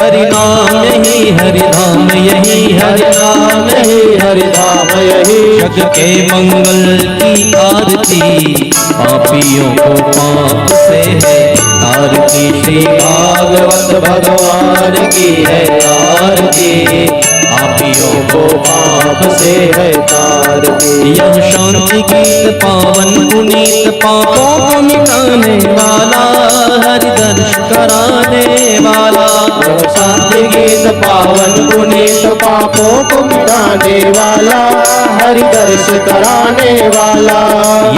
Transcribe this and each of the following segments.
हरि नाम यही हरि धाम यही हरि नाम यही हरि धाम यही जग के मंगल की आरती पापियों को पाप से है आरती श्री भागवत भगवान की है आरती पापियों को पाप से है तारती यह शांति गीत पावन पुनीत पापों को मिटाने वाला हरि दर्श कराने वाला शांति गीत पावन पुनीत पापों को मिटाने वाला हरि दर्श कराने वाला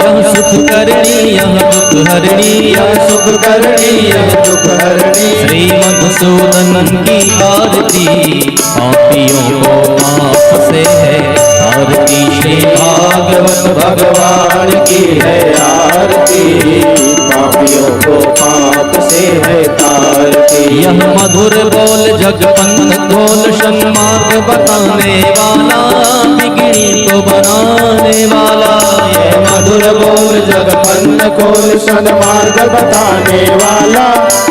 यह सुख करणी यह दुख हरणी यह सुख करणी यह दुख हरणी श्री मधुसूदन की आरती पापियों को पाप से है आरती श्री भागवत भगवान की है आरती पापियों को पाप से है तारती यह मधुर बोल जगपंथ ढोल सन्मार्ग बताने वाला बिगड़ी को बनाने वाला यह मधुर बोल जगपंथ ढोल सन्मार्ग बताने वाला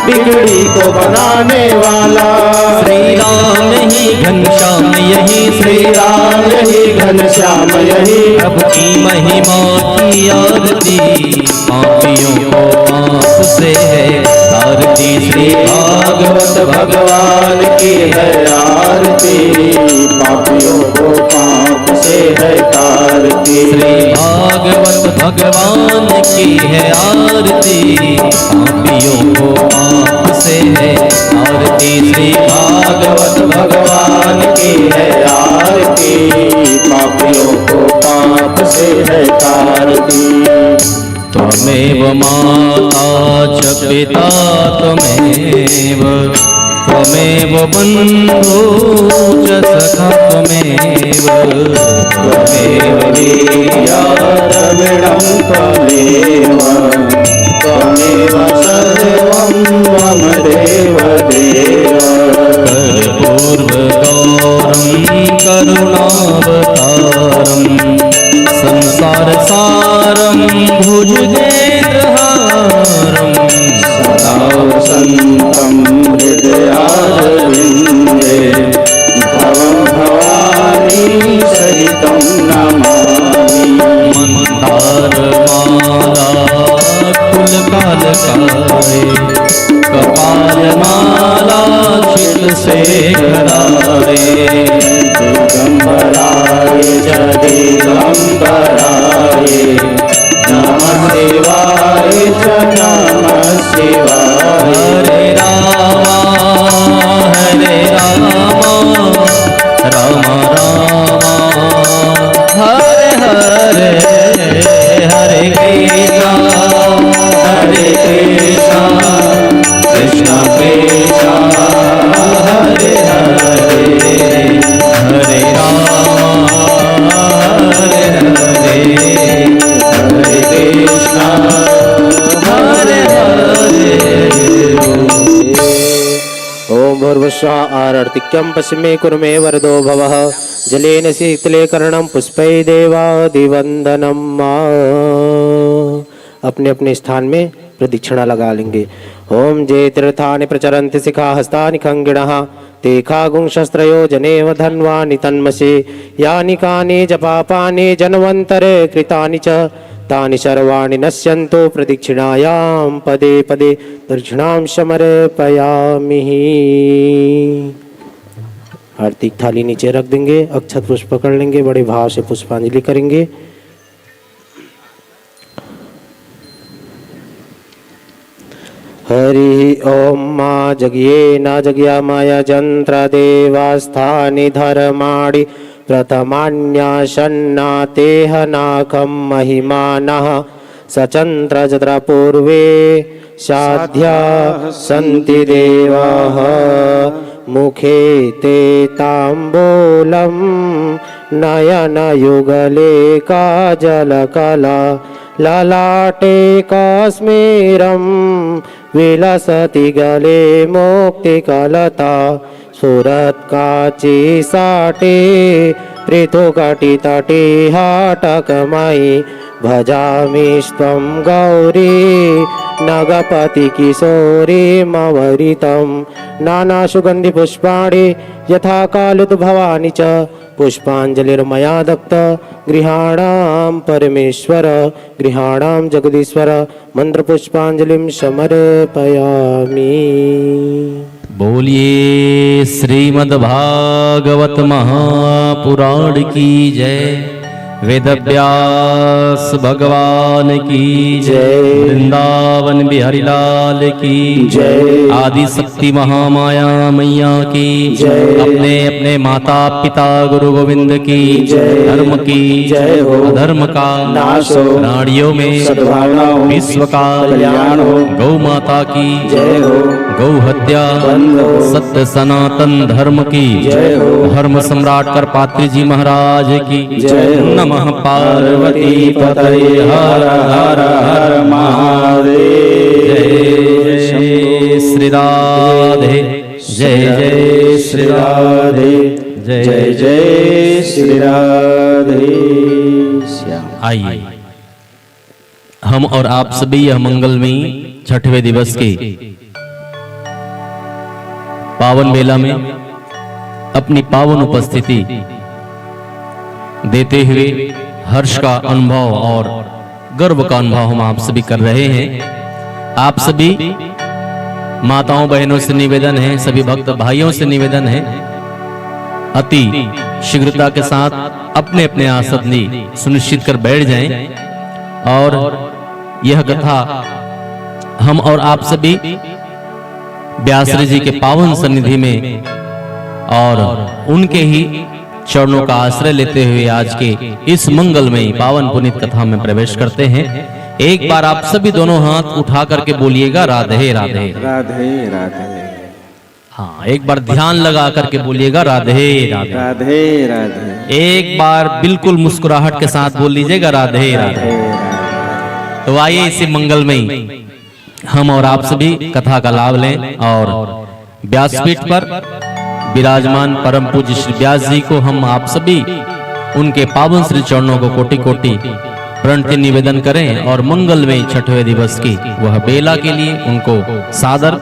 बिगड़ी को बनाने वाला श्री राम ही घनश्याम यही श्री राम यही घनश्याम यही प्रभु की महिमा की आरती पापियों को पाप से है आरती श्री भागवत भगवान की है आरती पापियों को पाप से है तारती श्री भागवत भगवान की है आरती पापियों को पाप से है आरती श्री भागवत भगवान की है आरती पापियों को पाप से है तारती त्वमेव माता च पिता त्वमेव त्वमेव बन्धो च सखा त्वमेव त्वमेव वीर्या द्रविणं त्वमेव त्वमेव सर्वं मम देव देव कर्पूर्वगौरं करुणावतारं संसार सारं भुजगेन्द्रहारं सदा वसन्तं हृदयारविन्दे भवं भवानी सहितं नमामि मन्दारमाला फुलकालकाय कपालमाला चित्रशेखराय दिगंबराय च दिगंबराय नमः शिवाय च नमः शिवाय हरे रामा राम रामा हरे हरे हरे कृष्णा कृष्ण कृष्ण हरे हरे हरे राम हरे हरे हरे कृष्ण हरे हरे ओम भूर्भुवस्सुः आरर्तिक्यं पश्चिमे कुरुमे वरदो भवः जलेन शीतले कर्णं पुष्पै देवादिवंदनम। अपने अपने स्थान में प्रदक्षिणा लगा लेंगे। ओम जे तीर्थानि प्रचरन्ति शिखा हस्तानि खंगिणः ते खागुंशस्त्रयो जनेव धन्वानि तन्मसि यानि कानि च पापानि जन्वन्तरे कृतानि च तानि सर्वाणि नश्यन्तु प्रदक्षिणायां पदे पदे दक्षिणां समर्पयामि। आरती थाली नीचे रख देंगे, अक्षत पुष्प पकड़ लेंगे, बड़े भाव से पुष्पांजलि करेंगे। हरि ओम मा जगिये न जग्या माया जंत्र देवास्थानि धर्माणि प्रथमान्यासन्नातेह नाकं महिमानः सचंत्र जत्र पूर्वे साध्या सन्ति देवाः मुखे ते ताम्बूलं नयनयुगले काजलकला ललाटे काश्मीरं विलसति गले मुक्तिकलता सुरत्काची साटे पृथुकटितटे हाटकमयि भजामि त्वं गौरी नागपति किशोरीमवरितं नानासुगन्धिपुष्पाणि यथा कालुद्भवानि च पुष्पाञ्जलिर्मया दत्त गृहाणां परमेश्वर गृहाणां जगदीश्वर मंत्रपुष्पांजलिं समर्पयामि। बोलिए श्रीमद्भागवत महापुराण की जय। वेदव्यास भगवान की जय। वृंदावन बिहारी लाल की जय। आदि शक्ति महामाया मैया की जय। अपने अपने माता पिता गुरु गोविंद की जय। धर्म की जय हो। अधर्म का नाश हो। प्राणियों में सद्भावना हो। विश्व का कल्याण हो। गौ माता की जय हो। गौ हत्या बंद हो। सत्य सनातन धर्म की जय हो। धर्म सम्राट करपात्री जी महाराज की जय हो। नमः पार्वती पतये हर हर हर महादेव। जय श्री राधे जय जय श्री राधे जय जय श्री राधे श्याम। आइए हम और आप सभी यह मंगलमयी छठवें दिवस के पावन बेला में अपनी पावन उपस्थिति देते हुए हर्ष का अनुभव और गर्व का अनुभव हम आप सभी कर रहे हैं। आप सभी माताओं बहनों से निवेदन है, सभी भक्त भाइयों से निवेदन है, अति शीघ्रता के साथ अपने अपने आसन सुनिश्चित कर बैठ जाएं और यह कथा हम और आप सभी व्यासरी जी के पावन सन्निधि में और उनके ही चरणों का आश्रय लेते हुए आज के इस मंगलमयी पावन पुनीत कथा में प्रवेश करते हैं। एक बार आप सभी दोनों हाथ उठा करके बोलिएगा राधे राधे राधे राधे। हाँ, एक बार ध्यान लगा करके बोलिएगा राधे राधे राधे राधे। एक बार बिल्कुल मुस्कुराहट के साथ बोल लीजिएगा राधे राधे। तो आइए इसी मंगलमयी हम और आप सभी कथा का लाभ लें और व्यासपीठ पर विराजमान परम पूज्य श्री व्यास जी को हम आप सभी उनके पावन श्री चरणों को कोटि कोटि प्रणति निवेदन करें और मंगलमय छठवें दिवस की वह बेला के लिए उनको सादर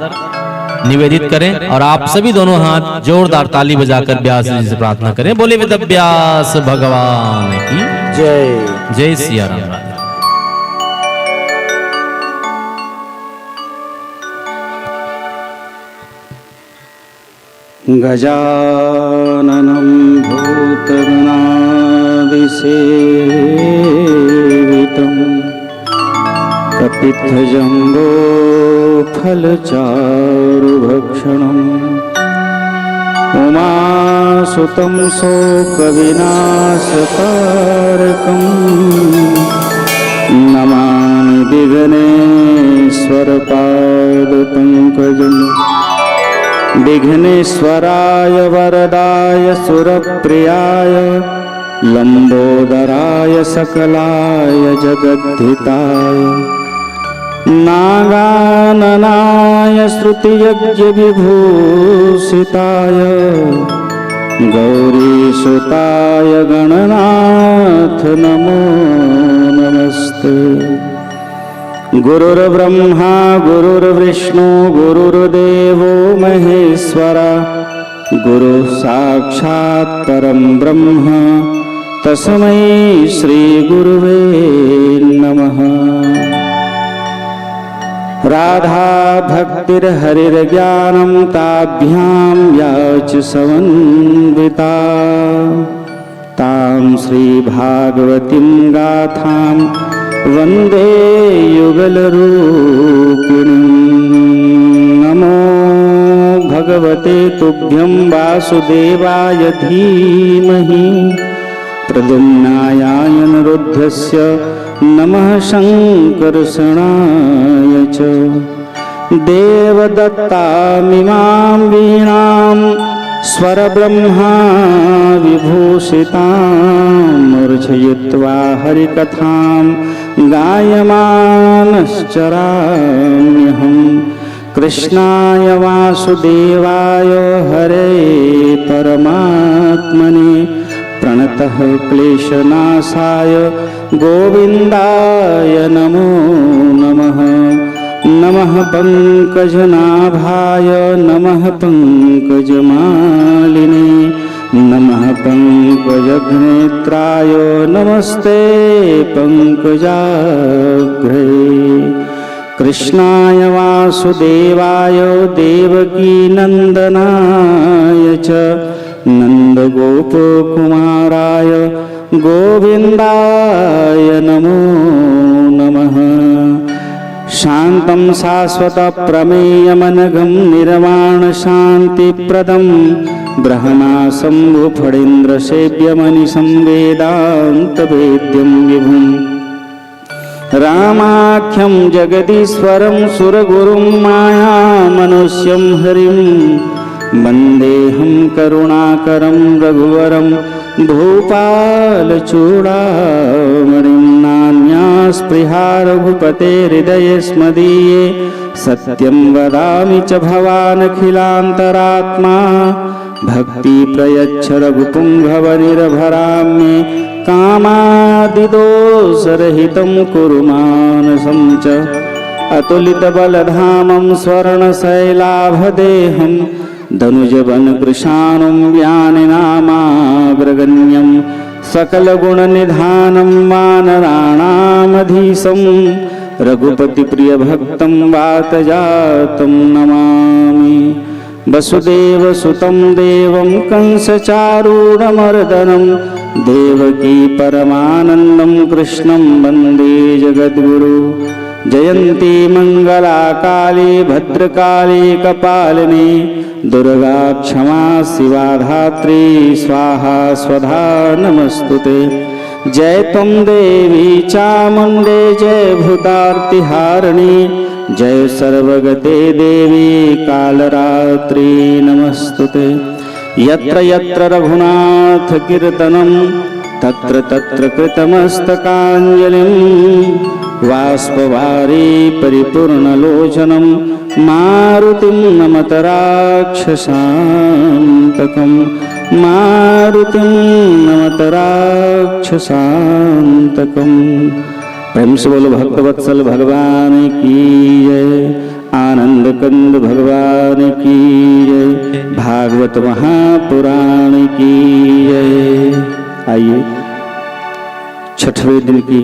निवेदित करें और आप सभी दोनों हाथ जोरदार ताली बजाकर व्यास जी से प्रार्थना करें। बोले वेदव्यास भगवान की जय। जय सिया राम। गजाननं भूतगणादिसेवितं कपित्थजम्बोफलचारुभक्षणम् उमासुतं शोकविनाशकारकं नमामि विघ्नेश्वरपादपङ्कजम्। विघ्नेश्वराय वरदाय सुरप्रियाय लंबोदराय सकलाय जगद्धिताय नागाननाय श्रुतियज्ञविभूषिताय गौरीसुताय गणनाथ नमो नमस्ते। गुरुर्ब्रह्मा गुरुर्विष्णु गुरुर्देवो महेश्वरा गुरु साक्षात् परं ब्रह्म तस्मै श्री गुरुवे नमः। राधा भक्तिर्हरिर्ज्ञानं ताभ्यां याच समन्विता तां श्री भागवतीं गाथां वंदे युगलरूपिणीं। नमो भगवते तुभ्यं वासुदेवाय धीमहि प्रद्युम्नायायनरुद्धस्य नमः शङ्करशणाय च। देवदत्तामिमां वीणां स्वरब्रह्मा विभूषितां मूर्छयित्वा हरिकथां गायमानश्चराम्यहम्। कृष्णाय वासुदेवाय हरे परमात्मने प्रणतः क्लेशनाशाय गोविन्दाय नमो नमः। नमः पंकजनाभाय नमः पंकजमालिने नमः पंकजघ्नेत्राय नमस्ते पंकजाग्रे कृष्णाय वासुदेवाय देवकीनन्दनाय च नन्दगोपकुमाराय गोविन्दाय नमो नमः शान्तं शाश्वतप्रमेयमनघं निर्वाणशान्तिप्रदं ब्रह्माशम्भुफणीन्द्रसेव्यमनिशं वेदान्तवेद्यं विभुम् रामाख्यं जगदीश्वरं सुरगुरुं मायामनुष्यं हरिं वन्देऽहं करुणाकरं रघुवरं भूपालचूडामणिं नान्यास्पृहा रघुपते हृदयेस्मदीये सत्यं वदामि च भवानखिलान्तरात्मा भक्तिप्रयच्छ रघुपुङ्गवनिर्भराम्ये कामादिदोषरहितं कुरु मानसं च अतुलितबलधामं स्वर्णशैलाभदेहं धनुजवनकृशानुं व्यानिनामाग्रगण्यं सकलगुणनिधानं वानराणामधीशं रघुपतिप्रियभक्तं वातजातं नमामि वसुदेवसुतं देवं कंसचारूढमर्दनं देवकी परमानन्दं कृष्णं वन्दे जगद्गुरु जयन्ती मङ्गलाकाली भद्रकाली कपालिनी दुर्गा क्षमा शिवा धात्री स्वाहा स्वधा नमस्तुते जय त्वं देवी चामुण्डे जय भूतार्तिहारिणी जय सर्वगते देवी कालरात्रि नमस्तुते यत्र यत्र रघुनाथ कीर्तनं तत्र तत्र कृतमस्तकाञ्जलिं बाष्पवारी परिपूर्णलोचनं मारुतिं नमत राक्षसान्तकं मारुतिं नमत राक्षसान्तकं प्रेम से बोलो भक्तवत्सल भगवान की जय आनंद कंद भगवान की जय भागवत महापुराण की जय। आइए छठवें दिन की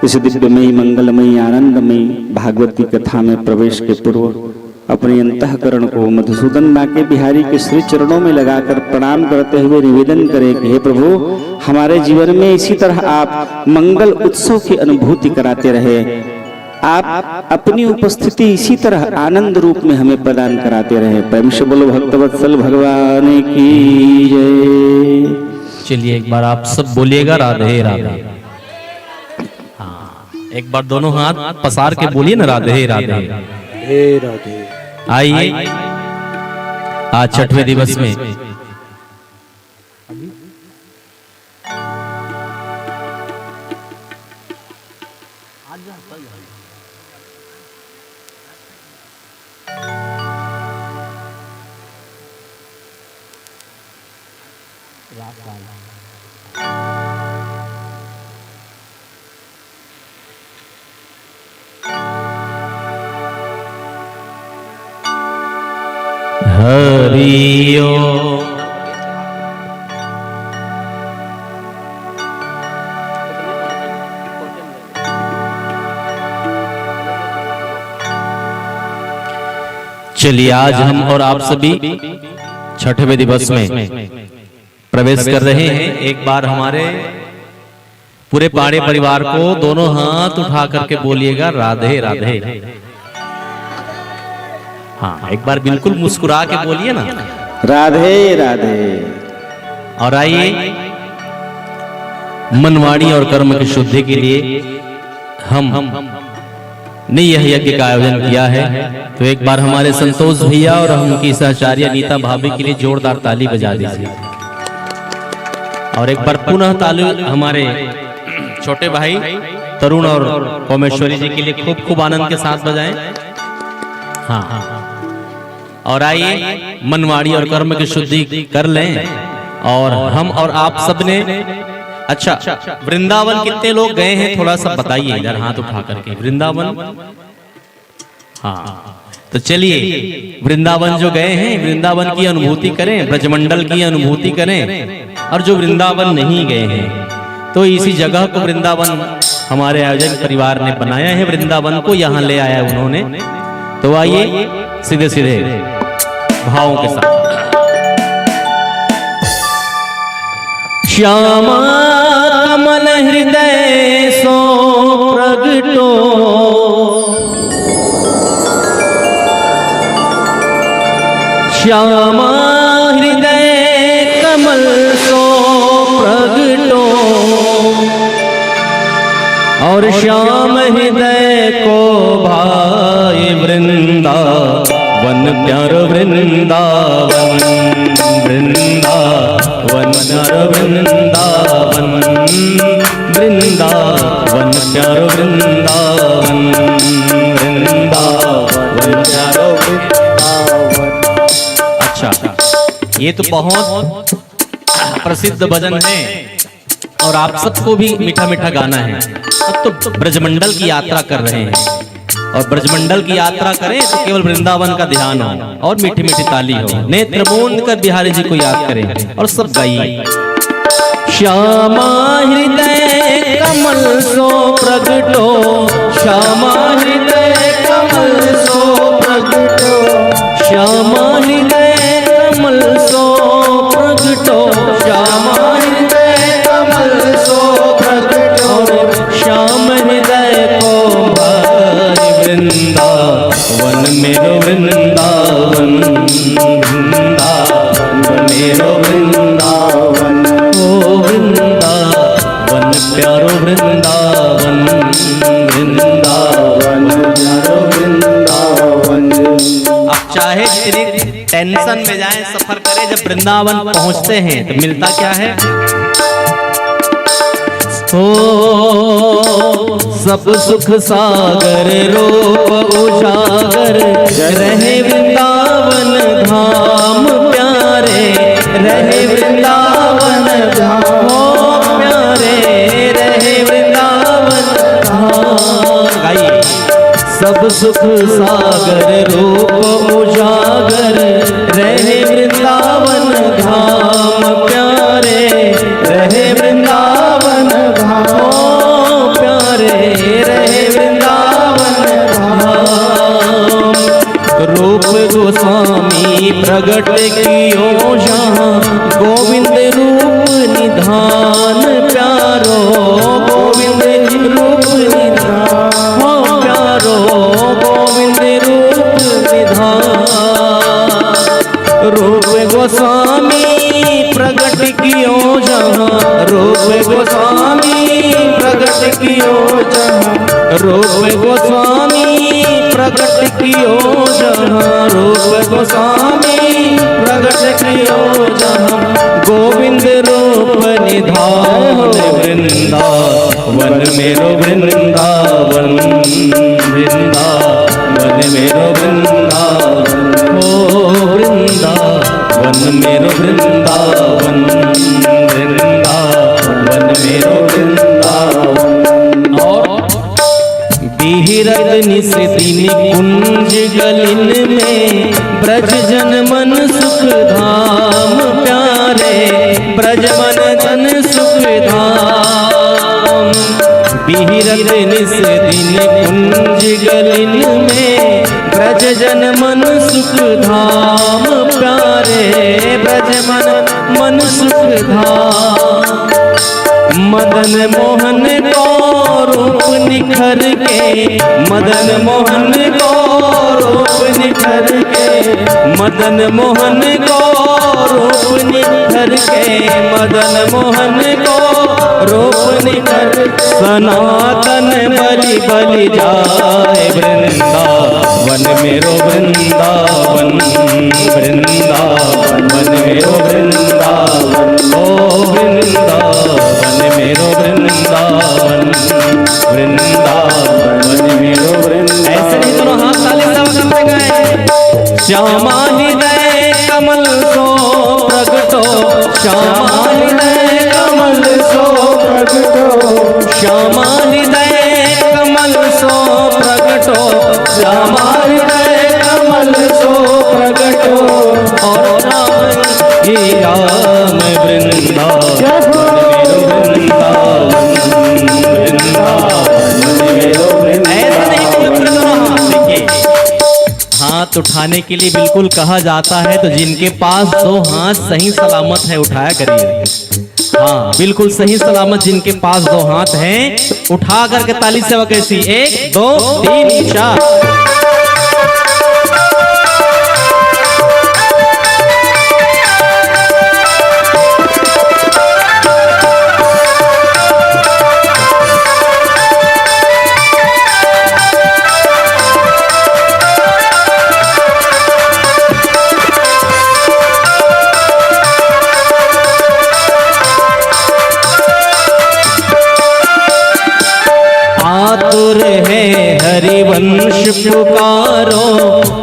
इस दिव्यमयी मंगलमयी आनंदमयी भागवत की कथा में प्रवेश के पूर्व अपने अंतःकरण को मधुसूदन नाके बिहारी के श्री चरणों में लगाकर प्रणाम करते हुए निवेदन करें कि हे प्रभु हमारे जीवन में इसी तरह आप मंगल उत्सव की अनुभूति कराते रहे, आप अपनी उपस्थिति इसी तरह आनंद रूप में हमें प्रदान कराते रहे। प्रेम से बोलो भक्तवत्सल भगवान की जय। चलिए एक बार आप सब बोलिएगा राधे राधे। हाँ एक बार दोनों हाथ पसार के बोलिए ना राधे राधे। हे राधे। आइए आज छठवें दिवस में हरि ओम। चलिए आज हम और आप सभी छठवें दिवस में प्रवेश कर रहे हैं। एक बार हमारे पूरे पाड़े परिवार को दोनों हाथ उठा करके बोलिएगा राधे राधे। हाँ एक बार बिल्कुल मुस्कुरा के बोलिए ना राधे राधे। और आइए मनवाणी और कर्म की शुद्धि के लिए हमने यह यज्ञ का आयोजन किया है। तो एक बार हमारे संतोष भैया और उनकी सहचार्य नीता भाभी के लिए जोरदार ताली बजा दीजिए। और एक बार पुनः ताली हमारे छोटे भाई तरुण और कोमेश्वरी जी के लिए खूब खूब आनंद के साथ बजाएं। हाँ और आइए मनवाड़ी और कर्म की शुद्धि कर लें। और हम और आप सबने अच्छा वृंदावन कितने लोग गए हैं थोड़ा सा बताइए इधर हाथ उठा करके। वृंदावन हाँ, तो चलिए वृंदावन जो गए हैं वृंदावन की अनुभूति करें, ब्रजमंडल की अनुभूति करें। और जो वृंदावन नहीं गए हैं तो इसी जगह को वृंदावन हमारे आयोजक परिवार ने बनाया है, वृंदावन को यहाँ ले आया है उन्होंने। तो आइए सीधे सीधे भावों के साथ। श्यामा कमल हृदय सो प्रगटो, श्यामा हृदय कमल सो प्रगटो, और श्याम हृदय को भाई वृंदावन प्यारो वृंदावन, वृंदावन प्यारो वृंदावन, वृंदावन प्यारो वृंदावन, वृंदावन प्यारो वृंदावन। अच्छा, ये तो बहुत प्रसिद्ध भजन है और आप सबको भी मीठा मीठा गाना है। अब तो ब्रजमंडल की यात्रा कर रहे हैं और ब्रजमंडल की यात्रा करें तो केवल वृंदावन का ध्यान हो और मीठी मीठी ताली हो, नेत्र मूंद कर बिहारी जी को याद करें और सब गाइए। श्यामा हृदय कमल सो प्रगटो, श्यामा हृदय कमल सो प्रगटो, श्यामा हृदय कमल सो प्रगटो, श्यामा हृदय कमल सो प्रगटो, श्याम हृदय को भाई वृंदावन मेरो वृंदावन, वृंदावन मेरो वृंदावन, ओ वृंदावन प्यारो वृंदावन, वृंदावन प्यारो वृंदावन। आप चाहे इतनी टेंशन में जाएं, सफर करें, जब वृंदावन पहुंचते हैं तो मिलता क्या है? हो सब सुख सागर रूप उजागर, रहे वृंदावन धाम प्यारे, रहे वृंदावन धाम प्यारे, रहे वृंदावन धाम। गाइए। सब सुख सागर रूप उजागर, रहे वृंदावन धाम प्यारे, रहे वृंदावन धाम प्यारे, रहे वृंदावन धाम। रूप गोस्वामी प्रगट कियो जहाँ, गोविंद रूप निधान प्यारो, गोविंद रूप निधान प्यारो, गोविंद रूप निधान। रूप गोस्वामी प्रगट कियो जहाँ, रूप गोस्वामी प्रगट कियो जहाँ, रूप गोस्वामी प्रगट कियो जहाँ, रूप गोस्वामी प्रगट कियो जहाँ। गोविंद रूप निधान वृंदावन मेरो वृंदावन, वृंदावन मेरो वृंदावन, ओ वृंदावन मेरो वृंदावन, वृंदावन मेरो वृंदावन। और बिहरत निस दिन कुंज गलिन में, ब्रज जन मन सुख धाम प्यारे, ब्रज मन जन सुख धाम। बिहरत निस दिन कुंज गलिन में, ब्रज जन मन सुख धाम प्यारे, ब्रज मन सुख धाम। मदन मोहन को रूप निखर के, मदन मोहन को रूप निखर के, मदन मोहन को रूप निखर के, मदन मोहन को रूप निखर। सनातन बलि बलि जाए वृंदावन मेरो वृंदावन, वृंदावन मेरो वृंदावन, ओ वृंदावन मेरो वृंदावन, वृंदावन मेरो वृंदावन। ऐसे नहीं दोनों हाथ ताली से गाए। श्यामा हृदय कमल सो प्रगटो, श्यामा हृदय कमल सो प्रगटो, श्यामा हृदय कमल सो प्रगटो, प्रगटो श्यामा हृदय कमल सो प्रगटो और राम ही राम वृंदावन ऐसे नहीं देखिए, हाथ उठाने के लिए बिल्कुल कहा जाता है, तो जिनके पास दो हाथ सही सलामत है उठाया करिए। हाँ बिल्कुल सही सलामत जिनके पास दो हाथ हैं उठा करके ताली सेवा कैसी 1 2 3 4। आतुर है हरिवंश पुकारो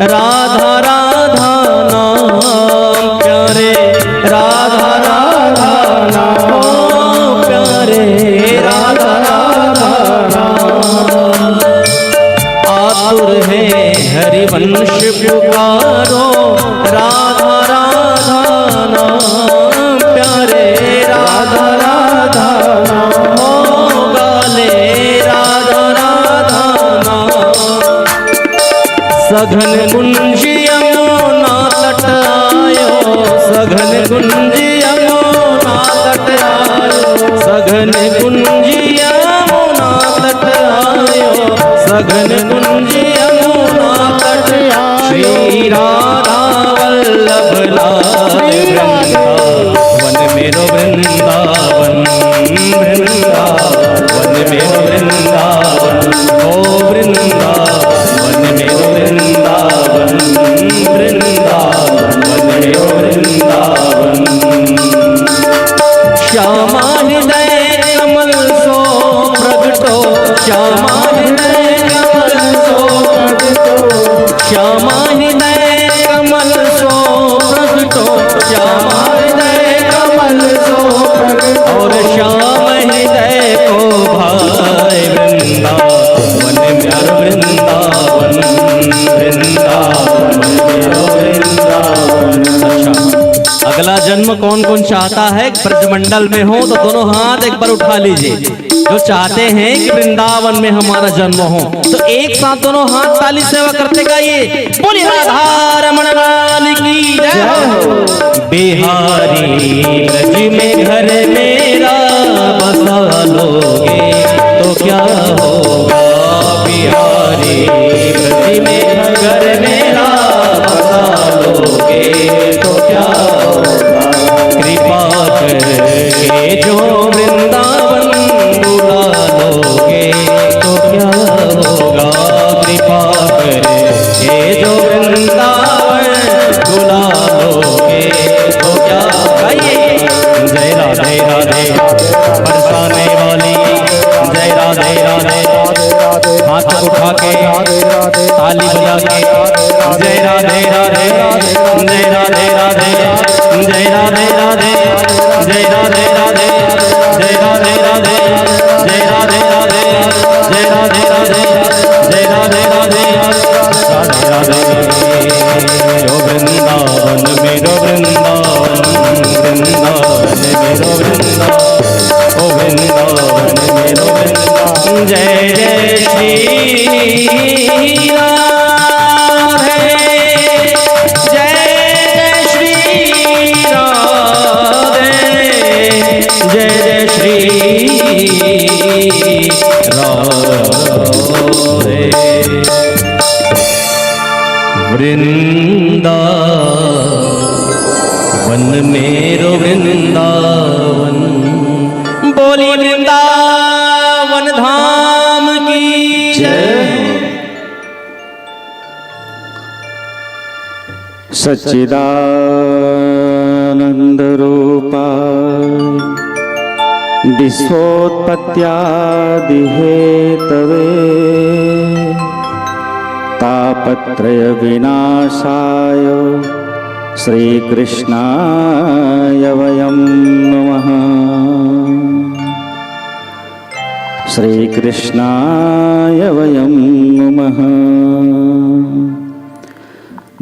राधा राधा नाम प्यारे राधा राधा नाम प्यारे राधा राधा नाम। आतुर है हरिवंश पुकारो राधा राधा नाम प्यारे राधा राधा नाम गाले सघन कुंज यमुना तट आयो सघन कुंज यमुना तट आयो सघन कुंज यमुना तट आयो सघन कुंज यमुना तट श्री राधा वल्लभ लाल वृंदावन मेरो वृंदावन वृंदावन मेरो वृंदावन ओ वृंदावन मेरो वृंदावन वृंदावन मेरो वृंदावन। श्यामा हृदय कमल सो प्रगटो श्यामा हृदय कमल सो प्रगटो श्यामा हृदय कमल सो प्रगटो श्यामा हृदय कमल सो प्रगटो और श्याम हृदय को भाई वृंदावन प्यार वृंदावन वृंदावन मेरो वृंदावन। अच्छा अगला जन्म कौन कौन चाहता है ब्रजमंडल में हो तो दोनों हाथ एक बार उठा लीजिए। जो चाहते हैं कि वृंदावन में हमारा जन्म हो तो एक साथ दोनों हाथ ताली सेवा करते गाइए बोली राधा रमण लाल की जय। बिहारी ब्रज में घर मेरा बसा लोगे तो क्या होगा बिहारी ब्रज में घर मेरा बसा लोगे तो क्या होगा कृपा करके जो वृंदावन बुला लोगे तो क्या होगा कृपा करके जो वृंदावन बुला लोगे तो क्या गाइए जय राधे राधे बरसाने वाली जय राधे राधे हाथ उठा के ताली बजा के जय राधे राधे जय राधे राधे जय राधे राधे जय राधे राधे जय राधे राधे जय राधे राधे जय राधे राधे जय राधे राधे राधे राधे ओ वृंदावन मेरो वृंदावन वृंदावन मेरो वृंदावन ओ वृंदावन मेरो वृंदावन। जय जय श्री राधे जय जय श्री राधे जय जय श्री राधे। वृंदावन मेरो वृंदावन बोली वृंदावन धाम की जय। सच्चिदानंद रूपा विश्वोत्पत्त्यादि हेतवे तापत्रय विनाशाय श्रीकृष्णाय वयं नमः। श्रीकृष्णाय वयं नुमः।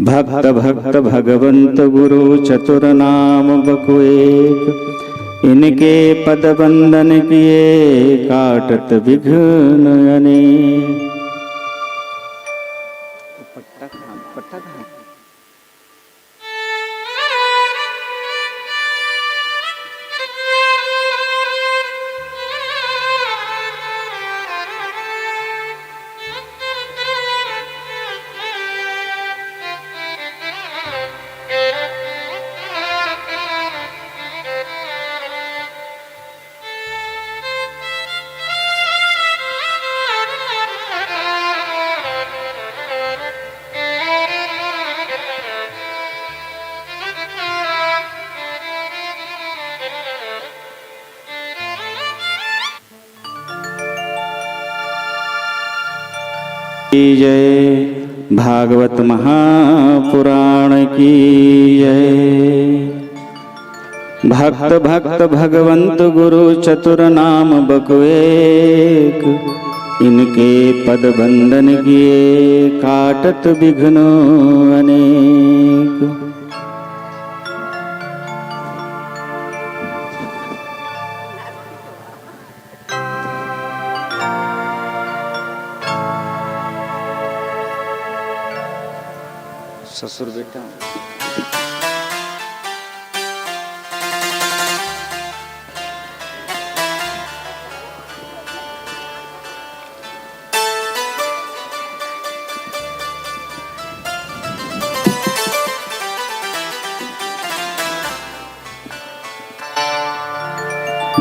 भक्त भक्त भगवंत गुरु चतुर नाम बकुएक, इनके पद बंदन किए काटत विघ्न अनेक। जय भागवत महापुराण की जय। भक्त भक्त भगवंत गुरु चतुर नाम बकुएक, इनके पद बंदन किए काटत विघ्न अनेक। ससुर बेटा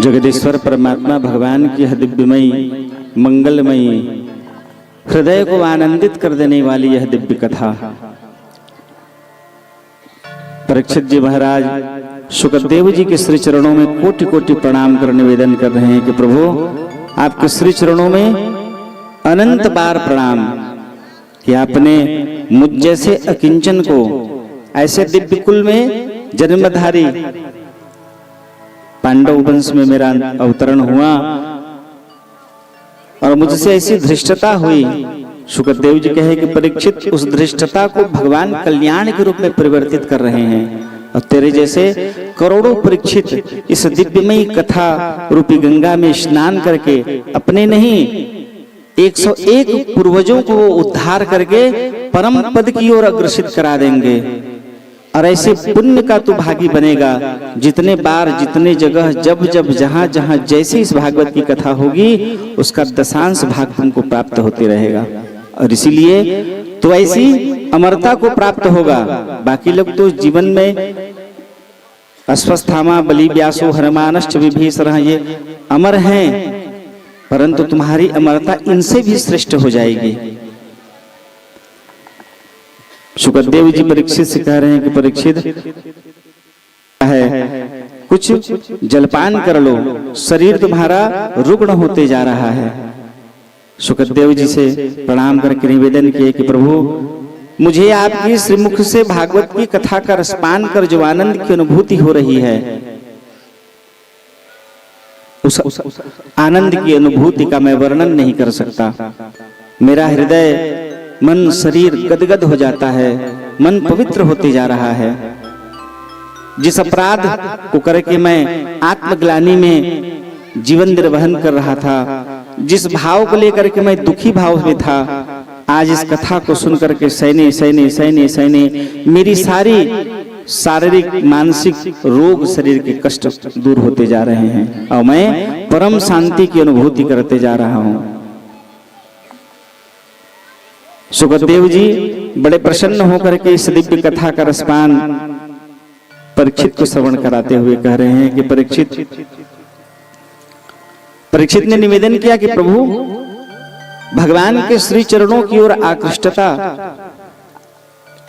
जगदीश्वर परमात्मा भगवान की दिव्यमयी मंगलमयी हृदय को आनंदित कर देने वाली यह दिव्य कथा। परीक्षित जी महाराज सुखदेव जी के श्री चरणों में कोटि कोटि प्रणाम कर निवेदन कर रहे हैं कि प्रभु आपके श्री चरणों में अनंत बार प्रणाम कि आपने मुझ जैसे अकिंचन को ऐसे दिव्य कुल में जन्मधारी पांडव वंश में मेरा अवतरण हुआ और मुझसे ऐसी धृष्टता हुई। सुखदेव जी कहे कि परीक्षित उस धृष्टता को भगवान कल्याण के रूप में परिवर्तित कर रहे हैं और तेरे जैसे करोड़ों परीक्षित इस दिव्यमयी कथा रूपी गंगा में स्नान करके अपने नहीं 101 पूर्वजों को उद्धार करके परम पद की ओर अग्रसित करा देंगे। और ऐसे पुण्य का तू भागी बनेगा जितने बार जितने जगह जब जब जहां जहां जैसे इस भागवत की कथा होगी उसका दशांश भाग तुमको प्राप्त होते रहेगा। और इसीलिए तो ऐसी अमरता को प्राप्त होगा। बाकी लोग तो जीवन में अश्वस्थामा बलि व्यासो हनुमानश्च विभीषण ये अमर हैं, परंतु तुम्हारी अमरता इनसे भी श्रेष्ठ हो जाएगी। सुखदेव जी परीक्षित से कह रहे हैं कि परीक्षित है कुछ जलपान कर लो, शरीर तुम्हारा रुग्ण होते जा रहा है। सुखदेव जी से प्रणाम करके निवेदन किए कि प्रभु मुझे आपकी श्रीमुख से भागवत की कथा का रसपान कर जो आनंद की अनुभूति हो रही है उस आनंद की अनुभूति का मैं वर्णन नहीं कर सकता। मेरा हृदय मन शरीर गदगद हो जाता है, मन पवित्र होते जा रहा है। जिस अपराध को करके मैं आत्मग्लानि में जीवन निर्वहन कर रहा था, जिस भाव को लेकर के मैं दुखी भाव में था, आज इस कथा को सुनकर के सैने सैने सैने सैने मेरी सारी शारीरिक मानसिक रोग शरीर के कष्ट दूर होते जा रहे हैं और मैं परम शांति की अनुभूति करते जा रहा हूं। सुखदेव जी बड़े प्रसन्न होकर के इस दिव्य कथा का रसपान परीक्षित को श्रवण कराते हुए कह रहे हैं कि परीक्षित ने निवेदन किया कि प्रभु भगवान के श्री चरणों की ओर आकृष्टता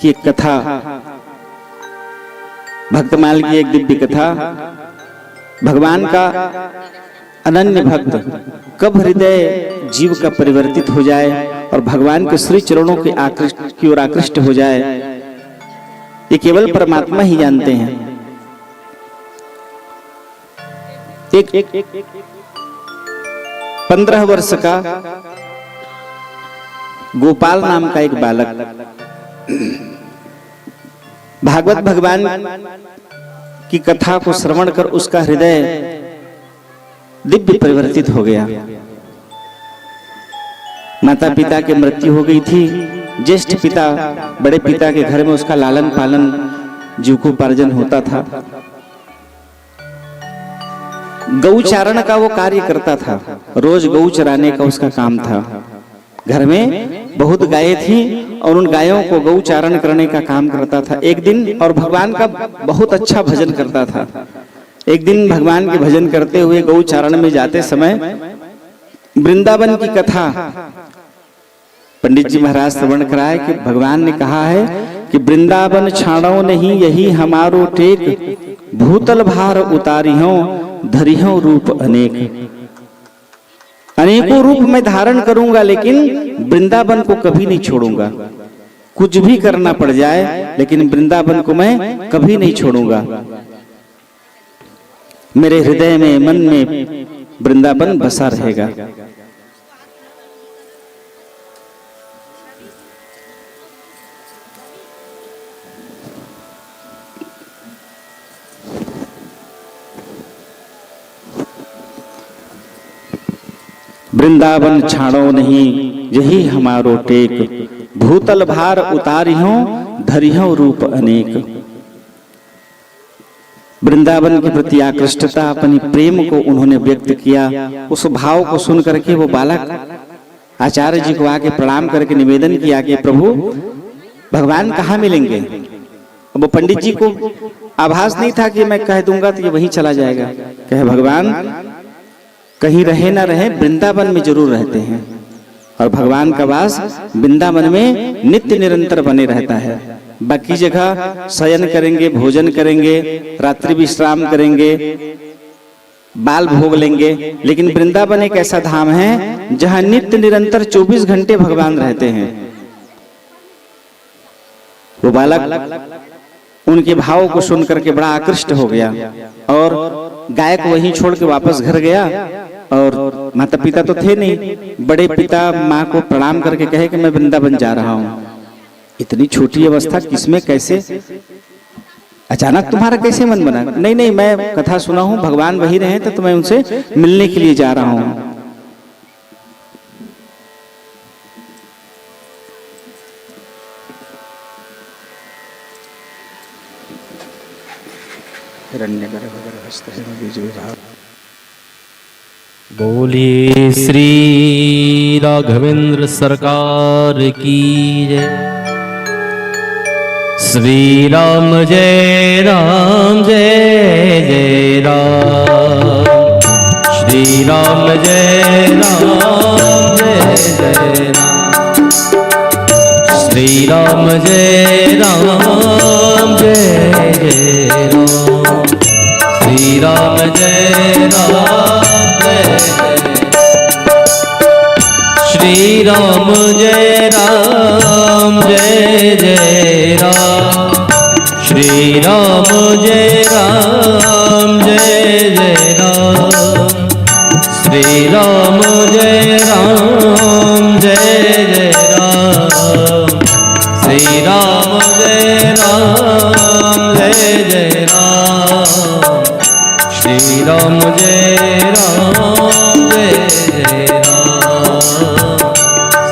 की एक कथा, भक्तमाल की एक दिव्य कथा, भगवान का अनन्य भक्त कब हृदय जीव का परिवर्तित हो जाए और भगवान के श्री चरणों की ओर आकृष्ट हो जाए, ये केवल परमात्मा ही जानते हैं। एक 15 वर्ष का गोपाल नाम का एक बालक भागवत भगवान की कथा को श्रवण कर उसका हृदय दिव्य परिवर्तित हो गया। माता पिता की मृत्यु हो गई थी। ज्येष्ठ पिता बड़े पिता के घर में उसका लालन पालन जीविकोपार्जन होता था। गौचारण का वो कार्य करता था, रोज गौ चराने का उसका काम था। घर में बहुत गायें थी और उन गायों को गौचारण करने का काम करता था। एक दिन और भगवान का बहुत अच्छा भजन करता था। एक दिन भगवान के भजन करते हुए गौचारण में जाते समय वृंदावन की कथा पंडित जी महाराज श्रवण कराए कि भगवान ने कहा है कि वृंदावन छाड़ो नहीं यही हमारो टेक, भूतल भार उतारियो धरियो रूप अनेक। अनेकों रूप मैं धारण करूंगा लेकिन वृंदावन को कभी नहीं छोड़ूंगा। कुछ भी करना पड़ जाए लेकिन वृंदावन को मैं कभी नहीं छोड़ूंगा। मेरे हृदय में मन में वृंदावन बसा रहेगा। वृंदावन छाड़ो नहीं यही हमारो टेक, भूतल भार उतारियो धरियो रूप अनेक। वृंदावन के प्रति आकृष्टता अपनी प्रेम को उन्होंने व्यक्त किया। उस भाव को सुन करके वो बालक आचार्य जी को आके प्रणाम करके निवेदन किया कि प्रभु भगवान कहाँ मिलेंगे। अब वो पंडित जी को आभास नहीं था कि मैं कह दूंगा तो ये वहीं चला जाएगा। कहे भगवान कहीं रहे ना रहे वृंदावन में जरूर रहते हैं और भगवान का वास वृंदावन में नित्य निरंतर बने रहता है। बाकी जगह शयन करेंगे, भोजन करेंगे, रात्रि विश्राम करेंगे, बाल भोग लेंगे, लेकिन वृंदावन एक ऐसा धाम है जहां नित्य निरंतर 24 घंटे भगवान रहते हैं। वो बालक उनके भाव को सुनकर के बड़ा आकृष्ट हो गया और गाय को वहीं छोड़ के वापस घर गया। और माता पिता तो थे नहीं, बड़े पिता माँ को प्रणाम करके कहे कि मैं वृंदावन जा रहा हूँ। इतनी छोटी अवस्था किसमें कैसे अचानक तुम्हारा कैसे मन बना? नहीं नहीं मैं कथा सुना हूँ, भगवान वही रहे तो मैं उनसे मिलने के लिए जा रहा हूँ। बोलिए श्री राघवेंद्र सरकार की जय। श्री राम जय राम जय जय राम। श्री राम जय राम जय जय राम। श्री राम जय राम जय जय राम। श्री राम जय राम जय श्री राम जय राम जय जय राम। श्री राम जय राम जय जय राम। श्री राम जय राम जय जय राम। श्री राम जय राम जय जय राम। श्री राम जय राम जय जय राम। श्री राम जय राम जय जय राम।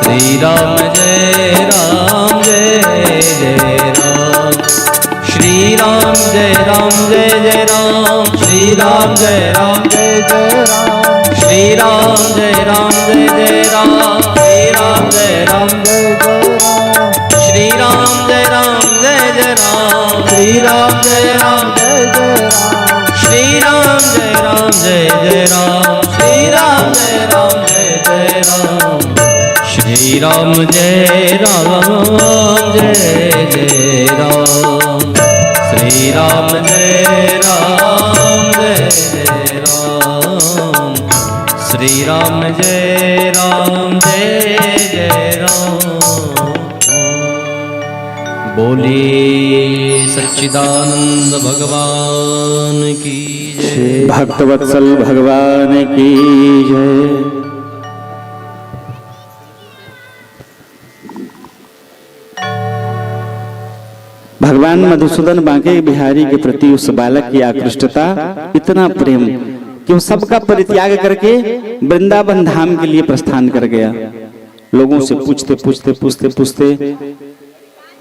श्री राम जय राम जय जय राम। श्री राम जय राम जय जय राम। श्री राम जय राम जय जय राम। श्री राम जय राम जय जय राम। श्री राम जय राम जय जय राम। श्री राम जय राम जय जय राम। श्री राम जय राम जय जय राम। श्री राम जय राम जय जय राम। श्री राम जय राम जय जय राम। श्री राम जय राम जय जय राम। श्री राम जय राम जय जय राम। बोलिए सच्चिदानंद भगवान की जय। भक्तवत्सल भगवान की जय। मधुसूदन बांके बिहारी के प्रति उस बालक की आकृष्टता, इतना प्रेम कि वो सबका परित्याग करके वृंदावन धाम के लिए प्रस्थान कर गया। लोगों से पूछते पूछते पूछते पूछते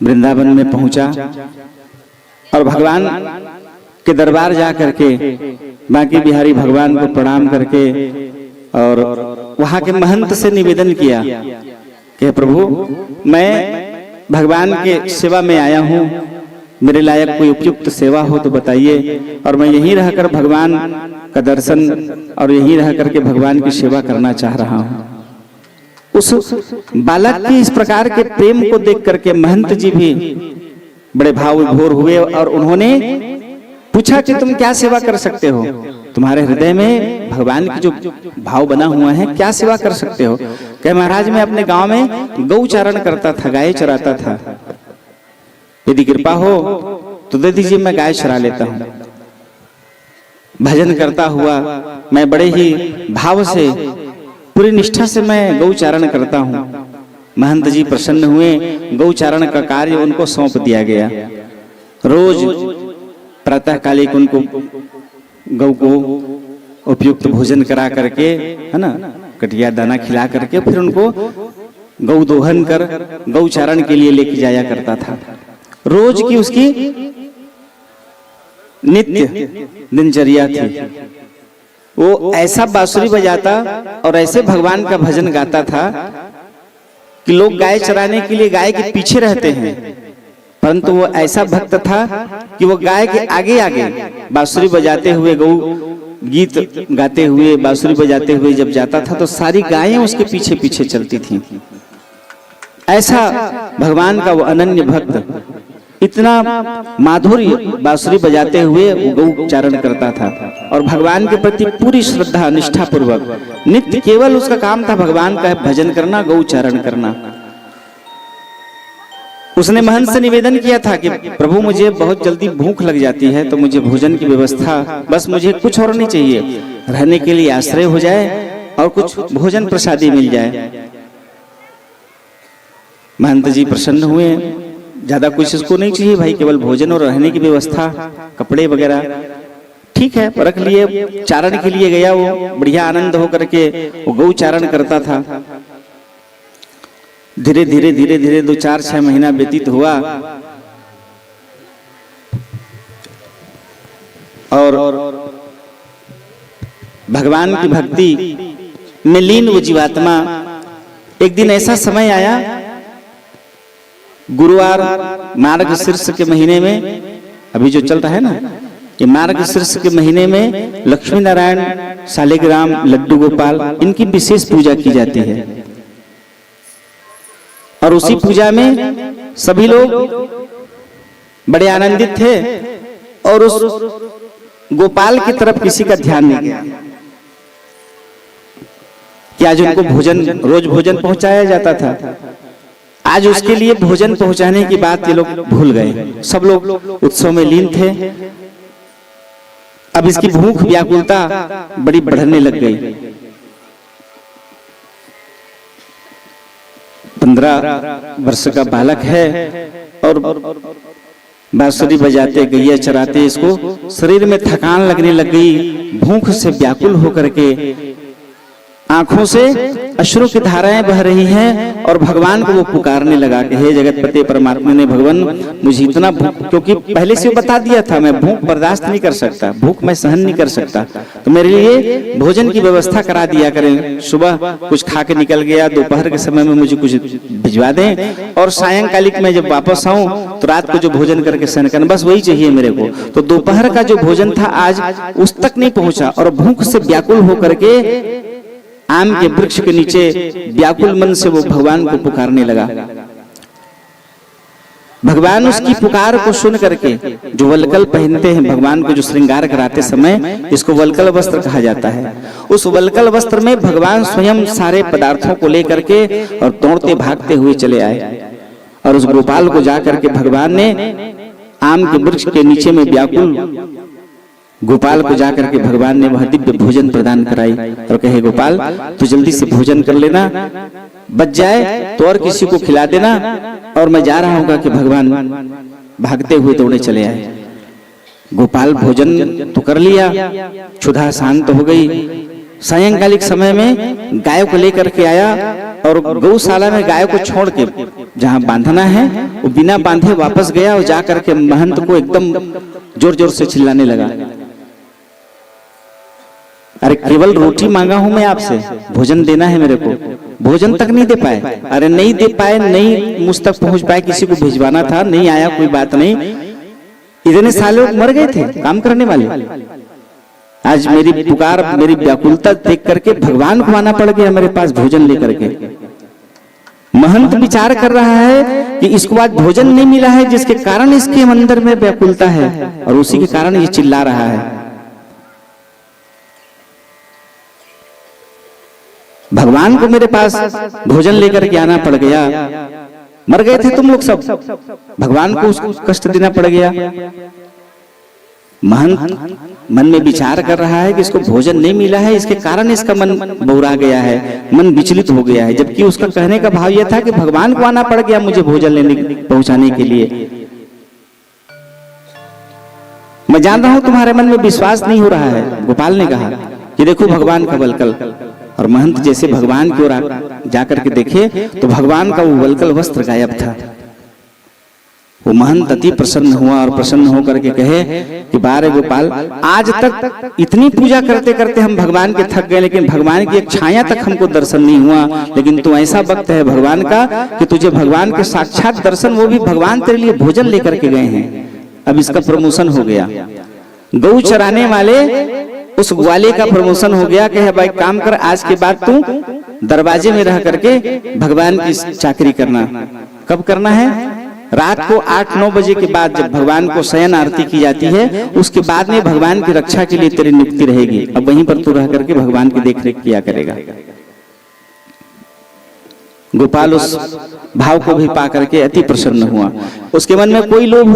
वृंदावन में पहुंचा और भगवान के दरबार जा करके बांके बिहारी भगवान को प्रणाम करके और वहां के महंत से निवेदन किया कि प्रभु, मैं भगवान के सेवा में आया हूँ, मेरे लायक कोई उपयुक्त सेवा हो तो बताइए, और मैं यहीं रहकर भगवान का दर्शन और यहीं रह करके भगवान की सेवा करना चाह रहा हूँ। उस बालक के इस प्रकार के प्रेम को देख करके महंत जी भी बड़े भाव विभोर हुए और उन्होंने पूछा कि तुम क्या सेवा कर सकते हो, तुम्हारे हृदय में भगवान की जो भाव बना हुआ है, क्या सेवा कर सकते हो? कहे महाराज, मैं अपने गांव में गौ चारण करता था, गाय चराता था, यदि कृपा हो तो दे दीजिए, मैं गाय चरा लेता हूँ। भजन करता हुआ मैं बड़े ही भाव से, पूरी निष्ठा से मैं गौ चारण करता हूँ। महंत जी प्रसन्न हुए, गौ चारण का कार्य उनको सौंप दिया गया। रोज प्रातः कालिक उनको गौ को उपयुक्त भोजन करा करके, है ना, कटिया दाना खिला करके फिर उनको गौ दोहन कर गौ चारण के लिए लेके जाया करता था। रोज की उसकी नित्य दिनचर्या थी। वो ऐसा बांसुरी बजाता और ऐसे भगवान का भजन गाता था कि लोग गाय चराने के लिए गाय के पीछे रहते हैं, परंतु वो ऐसा भक्त था कि वो गाय के आगे आगे बांसुरी बजाते हुए, गौ गीत गाते हुए, बांसुरी बजाते हुए जब जाता था तो सारी गायें उसके पीछे पीछे चलती थीं। ऐसा भगवान का वो अनन्य भक्त, इतना माधुर्य बांसुरी बजाते हुए वो गौ चारण करता था और भगवान के प्रति पूरी श्रद्धा निष्ठा पूर्वक नित्य केवल उसका काम था भगवान का भजन करना, गौ चारण करना। उसने महंत से निवेदन किया था कि प्रभु, मुझे बहुत जल्दी भूख लग जाती है, तो मुझे भोजन की व्यवस्था, बस मुझे कुछ और नहीं चाहिए, रहने के लिए आश्रय हो जाए और कुछ भोजन प्रसादी मिल जाए। महंत जी प्रसन्न हुए, ज्यादा कुछ इसको नहीं चाहिए भाई, केवल भोजन और रहने की व्यवस्था, कपड़े वगैरह, ठीक है, रख लिए। चारण के लिए गया, वो बढ़िया आनंद होकर के वो गौ चारण करता था। धीरे धीरे धीरे धीरे 2-4-6 महीना व्यतीत हुआ और भगवान की भक्ति में लीन वो जीवात्मा, एक दिन ऐसा समय आया, गुरुवार मार्गशीर्ष के महीने में, अभी जो चल रहा है ना, ये मार्गशीर्ष के महीने में लक्ष्मी नारायण, शालिग्राम, लड्डू गोपाल, इनकी विशेष पूजा की जाती है। और उसी पूजा में सभी लोग बड़े आनंदित थे और उस गोपाल की तरफ किसी का ध्यान नहीं गया कि आज उनको भोजन, रोज भोजन पहुंचाया जाता था, आज उसके लिए भोजन पहुंचाने की बात ये लोग भूल गए। सब लोग उत्सव में लीन थे। अब इसकी भूख व्याकुलता बड़ी बढ़ने लग गई। 15 वर्ष का बालक है और बांसुरी बजाते, गैया चराते, इसको शरीर में थकान लगने लग गई। भूख से व्याकुल होकर के आंखों से अश्रु की धाराएं बह रही हैं और भगवान को वो पुकारने लगा कि हे जगतपति परमात्मा ने, भगवान मुझे इतना भूख, क्योंकि पहले से वो बता दिया था मैं भूख बर्दाश्त नहीं कर सकता, भूख मैं सहन नहीं कर सकता, तो मेरे लिए भोजन की व्यवस्था करा दिया करें। सुबह कुछ खा के निकल गया, दोपहर के समय में मुझे कुछ भिजवा दें और सायंकालिक में जब वापस आऊं तो रात को जो भोजन करके सहन करना, बस वही चाहिए मेरे को। तो दोपहर का जो भोजन था आज उस तक नहीं पहुंचा और भूख से व्याकुल होकर के आम के वृक्ष के नीचे व्याकुल मन से वो भगवान को पुकारने लगा। भगवान उसकी पुकार को सुन करके, जो वल्कल पहनते हैं भगवान को, जो श्रृंगार कराते समय, इसको वल्कल वस्त्र कहा जाता है, उस वल्कल वस्त्र में भगवान स्वयं सारे पदार्थों को लेकर के और दौड़ते भागते हुए चले आए और उस गोपाल को जाकर के भगवान ने आम के वृक्ष के नीचे में व्याकुल गोपाल को जाकर के भगवान ने वह दिव्य भोजन प्रदान कराई और कहे, गोपाल तू जल्दी से भोजन कर लेना, बच जाए तो और किसी को खिला देना और मैं जा रहा हूँ कि भगवान भागते हुए दौड़े चले आए। गोपाल भोजन तो कर लिया, क्षुधा शांत हो गई। सायंकालिक समय में गाय को लेकर के आया और गौशाला में गाय को छोड़ के जहां बांधना है वो बिना बांधे वापस गया और जाकर के महंत को एकदम जोर जोर से चिल्लाने लगा, अरे केवल रोटी मांगा हूं मैं आपसे, भोजन देना है मेरे को, भोजन तक नहीं दे पाए। अरे नहीं दे पाए, नहीं मुझ तक पहुंच पाए, किसी को भिजवाना था, नहीं आया, कोई बात नहीं। इतने सालों मर गए थे काम करने वाले, आज मेरी पुकार, मेरी व्याकुलता देख करके भगवान को आना पड़ गया मेरे पास भोजन लेकर के। महंत विचार कर रहा है कि इसको आज भोजन नहीं मिला है, जिसके कारण इसके अंदर में व्याकुलता है और उसी के कारण ये चिल्ला रहा है। भगवान को मेरे पास भोजन लेकर के आना पड़ गया, मर गए थे तुम लोग सब, भगवान को उसको कष्ट देना पड़ गया। महंत मन में विचार कर रहा है कि इसको भोजन नहीं मिला है, इसके कारण इसका मन बौरा गया है, मन विचलित हो गया है, जबकि उसका कहने का भाव यह था कि भगवान को आना पड़ गया मुझे भोजन लेने पहुंचाने के लिए। मैं जान रहा हूं तुम्हारे मन में विश्वास नहीं हो रहा है। गोपाल ने कहा कि देखो भगवान का वलकल, और महंत जैसे भगवान की ओर जाकर के देखे तो भगवान का वो वलकल वस्त्र गायब था। वो महंत अति प्रसन्न हुआ और प्रसन्न होकर के कहे कि बारे गोपाल, आज तक इतनी पूजा करते करते हम भगवान के थक गए, लेकिन भगवान की एक छाया तक हमको दर्शन नहीं हुआ। लेकिन तू ऐसा भक्त है भगवान का कि तुझे भगवान के साक्षात दर्शन, वो भी भगवान तेरे लिए भोजन लेकर के गए हैं। अब इसका प्रमोशन हो गया, गौ चराने वाले उस ग्वाले का प्रमोशन हो गया कि भाई काम कर, आज के बाद तू दरवाजे में रह करके भगवान की चाकरी करना। कब करना है? रात को 8-9 बजे के बाद, जब भगवान को शयन आरती की जाती है, उसके बाद में भगवान की रक्षा के लिए तेरी नियुक्ति रहेगी। अब वहीं पर तू रह करके भगवान की देखरेख किया करेगा। गोपाल उस भाव को भी पा करके अति प्रसन्न हुआ। उसके मन में कोई लोभ,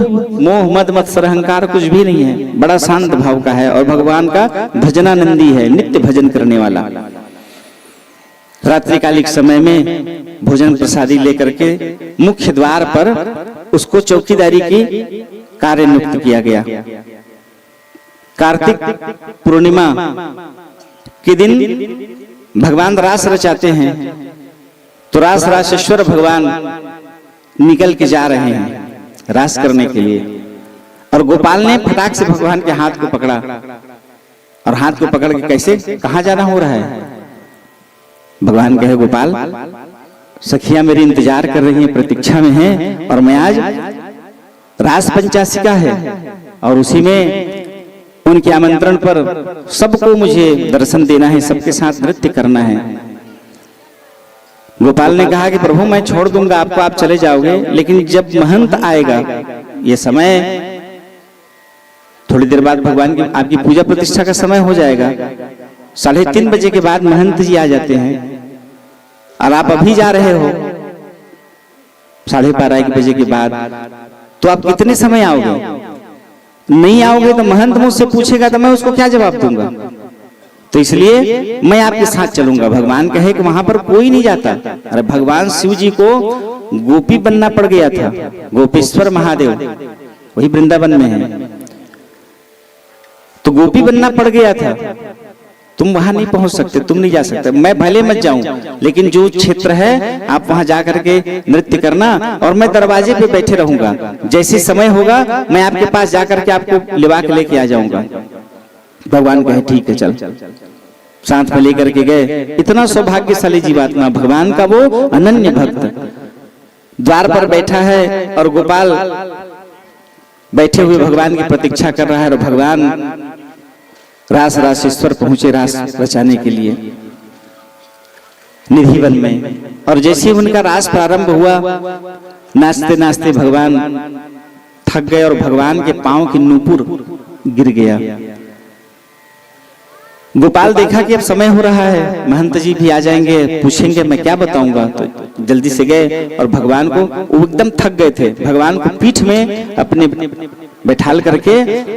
मोह, मद, मत्सर, अहंकार कुछ भी नहीं है, बड़ा शांत भाव का है और भगवान का भजनानंदी है, नित्य भजन करने वाला। रात्रिकालिक समय में भोजन प्रसादी लेकर के मुख्य द्वार पर उसको चौकीदारी की कार्य नियुक्त किया गया। कार्तिक पूर्णिमा के दिन भगवान रास रचाते हैं, तो रास रासेश्वर भगवान निकल के जा रहे हैं रास करने के लिए, और गोपाल ने फटाक से भगवान के हाथ को पकड़ा और हाथ को पकड़ के कैसे, कहां जाना हो रहा है? भगवान कहे गोपाल, सखियां मेरी इंतजार कर रही हैं, प्रतीक्षा में हैं, और मैं आज रास पंचाशिका है और उसी में उनके आमंत्रण पर सबको मुझे दर्शन देना है, सबके साथ नृत्य करना है। गोपाल ने कहा कि प्रभु मैं छोड़ दूंगा आपको, आप चले जाओगे, लेकिन जब महंत आएगा, ये समय थोड़ी देर बाद भगवान की आपकी पूजा प्रतिष्ठा का समय हो जाएगा, 3:30 बजे के बाद महंत जी आ जाते हैं और आप अभी जा रहे हो 12:30 बजे के बाद, तो आप कितने समय आओगे? नहीं आओगे तो महंत मुझसे पूछेगा तो मैं उसको क्या जवाब दूंगा? तो इसलिए मैं आपके साथ चलूंगा। भगवान कहे कि वहां पर कोई नहीं जाता। अरे भगवान शिव जी को गोपी बनना पड़ गया था, गोपेश्वर महादेव वही वृंदावन में है, तो गोपी बनना पड़ गया था। तुम वहां नहीं पहुंच सकते, तुम नहीं जा सकते। मैं भले मत जाऊं, लेकिन जो क्षेत्र है आप वहां जाकर के नृत्य करना और मैं दरवाजे पे बैठे रहूंगा। जैसे समय होगा मैं आपके पास जाकर के आपको लिवा के लेके आ जाऊंगा। भगवान कहे ठीक है चल। साथ में लेकर के गए। इतना सौभाग्यशाली जीवात्मा, भगवान का वो अनन्य भक्त द्वार पर बैठा है और गोपाल बैठे हुए भगवान की प्रतीक्षा कर रहा है। और भगवान रास रासेश्वर पहुंचे रास रचाने के लिए निधिवन में। और जैसे उनका रास प्रारंभ हुआ, नाचते नाचते भगवान थक गए और भगवान के पांव की नूपुर गिर गया। गोपाल देखा कि अब समय हो रहा है, महंत जी भी आ जाएंगे, पूछेंगे मैं क्या बताऊंगा, तो जल्दी से गए और भगवान को, वो एकदम थक गए थे, भगवान को पीठ में अपने बैठाल करके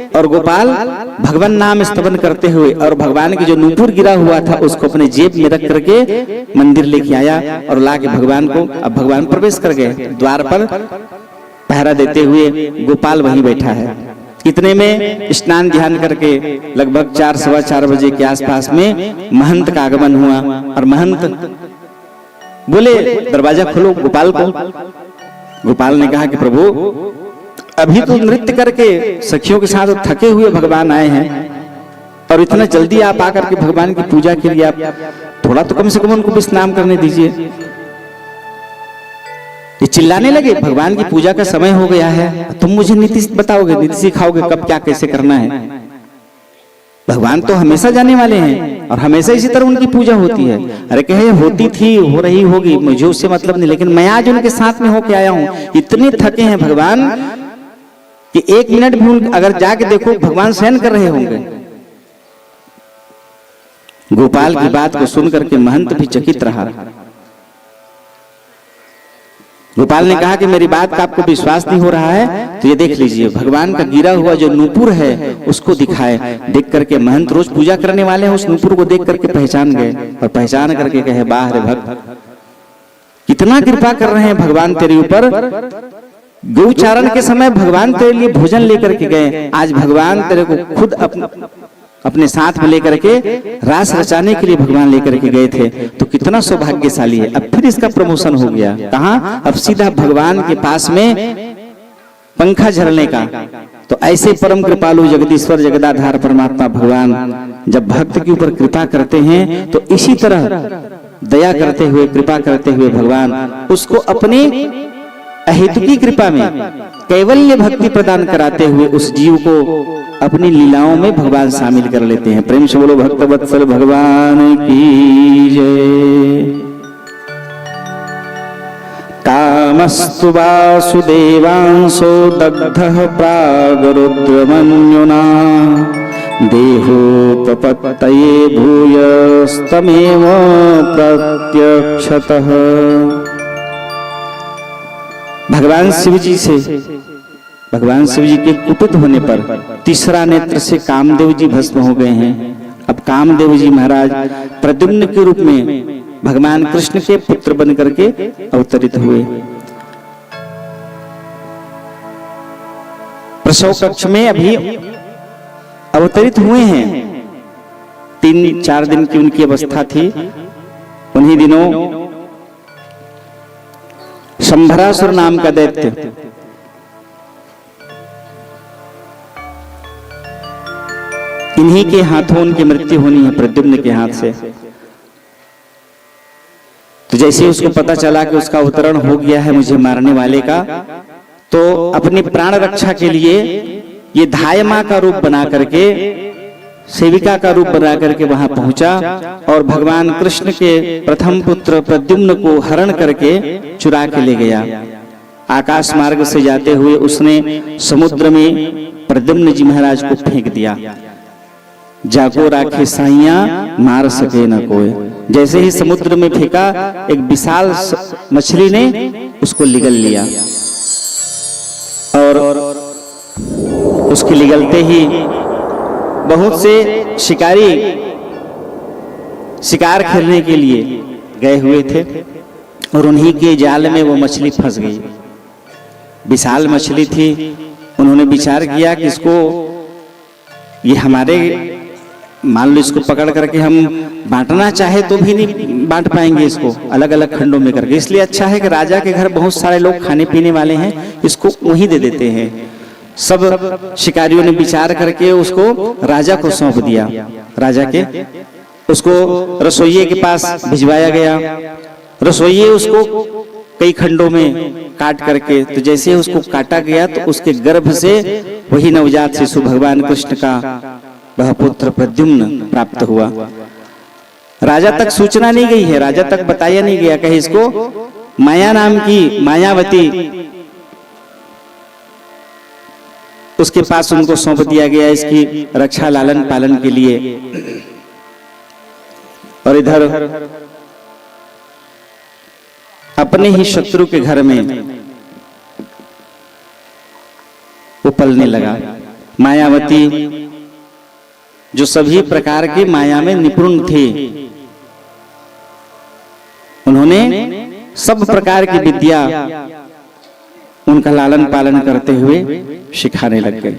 और गोपाल भगवान नाम स्तवन करते हुए और भगवान की जो नूपुर गिरा हुआ था उसको अपने जेब में रख करके मंदिर लेके आया और ला के भगवान को, अब भगवान प्रवेश कर गए। द्वार पर पहरा देते हुए गोपाल वहीं बैठा है। इतने में स्नान ध्यान करके लगभग 4 सवा 4 बजे के आसपास में महंत का आगमन हुआ और महंत बोले दरवाजा खोलो गोपाल को। गोपाल ने कहा कि प्रभु अभी तो नृत्य करके सखियों के साथ थके हुए भगवान आए हैं और इतना जल्दी आप आकर के भगवान की पूजा के लिए आप थोड़ा तो कम से कम उनको विश्राम करने दीजिए। ये चिल्लाने लगे भगवान की पूजा का समय हो गया है, तुम मुझे नीति बताओगे, नीति सिखाओगे कब क्या कैसे करना है। भगवान तो हमेशा जाने वाले हैं और हमेशा इसी तरह उनकी पूजा होती है। अरे कहे होती थी, हो रही होगी, मुझे उससे मतलब नहीं, लेकिन मैं आज उनके साथ में होके आया हूं। इतने थके हैं भगवान कि 1 मिनट भी अगर जाके देखो भगवान शयन कर रहे होंगे। गोपाल की बात को सुनकर के महंत भी चकित रहा। गोपाल ने कहा कि मेरी बात का आपको विश्वास नहीं हो रहा है तो ये देख लीजिए, भगवान का गिरा हुआ जो नूपुर है उसको दिखाए। देख करके महंत रोज पूजा करने वाले हैं, उस नूपुर को देख करके पहचान गए और पहचान करके कहे वाह रे भक्त, कितना कृपा कर रहे हैं भगवान तेरे ऊपर। गौचारण के समय भगवान तेरे लिए भोजन लेकर के गए, आज भगवान तेरे को खुद अपने साथ में लेकर के रास रचाने के लिए भगवान लेकर के गए थे। तो कितना सौभाग्यशाली है। अब फिर इसका प्रमोशन हो गया, कहाँ? अब सीधा भगवान के पास में पंखा झरने का। तो ऐसे परम कृपालु जगदीश्वर जगदाधार परमात्मा भगवान जब भक्त के ऊपर कृपा करते हैं तो इसी तरह दया करते हुए, कृपा करते हुए भगवान उसको अपनी अहेतुकी कृपा में कैवल्य भक्ति प्रदान कराते हुए उस जीव को अपनी लीलाओं में भगवान शामिल कर लेते हैं। प्रेम से बोलो भक्त वत्सल भगवान की जय। कामस्तु वासुदेवांशो दग्धः प्रागरुद्रमन्युना देहोपपत्तये भूयस्तमेव प्रत्यक्षतः। भगवान शिव जी के कुपित होने पर तीसरा नेत्र से कामदेव जी भस्म हो गए हैं। अब कामदेव जी महाराज प्रद्युम्न के रूप में भगवान कृष्ण के पुत्र बन करके अवतरित हुए। प्रसव कक्ष में अभी अवतरित हुए हैं। 3-4 दिन की उनकी अवस्था थी। उन्हीं दिनों शंभरासुर नाम का दैत्य इन्हीं के हाथों उनकी मृत्यु होनी है, प्रद्युम्न के हाथ से। तो जैसे उसको पता चला कि उसका अवतरण हो गया है मुझे मारने वाले का, तो अपनी प्राण रक्षा के लिए ये धायमा का रूप बना करके, सेविका का रूप बना करके वहां पहुंचा और भगवान कृष्ण के प्रथम पुत्र प्रद्युम्न को हरण करके चुरा के ले गया। आकाश मार्ग से जाते हुए उसने समुद्र में प्रद्युम्न जी महाराज को फेंक दिया। जाको राखे साइया मार सके न कोई। जैसे ही समुद्र में फेंका, एक विशाल मछली ने उसको लिगल लिया और उसके लिगलते ही बहुत से शिकारी शिकार खेलने के लिए गए हुए थे और उन्हीं के जाल में वो मछली फंस गई। विशाल मछली थी। उन्होंने विचार किया कि इसको ये हमारे, मान लो इसको पकड़ करके हम बांटना चाहे तो भी नहीं बांट पाएंगे इसको, अलग अलग खंडों में करके। इसलिए अच्छा है कि राजा के घर बहुत सारे लोग खाने पीने वाले हैं, इसको वहीं दे देते हैं। सब शिकारियों ने विचार करके उसको राजा को सौंप दिया। राजा के उसको रसोइये के पास भिजवाया गया। रसोइये उसको कई खंडों में काट करके, तो जैसे उसको काटा गया तो उसके गर्भ से वही नवजात शिशु भगवान कृष्ण का वह पुत्र प्रद्युम्न प्राप्त हुआ। राजा तक सूचना नहीं गई है, राजा तक बताया नहीं गया। कहीं इसको माया नाम की मायावती उसके पास उनको सौंप दिया गया इसकी रक्षा लालन पालन के लिए। और इधर अपने ही शत्रु के घर में वो पलने लगा। मायावती जो सभी प्रकार की माया में निपुण थे, उन्होंने सब प्रकार की विद्या उनका लालन पालन करते हुए सिखाने लग गए।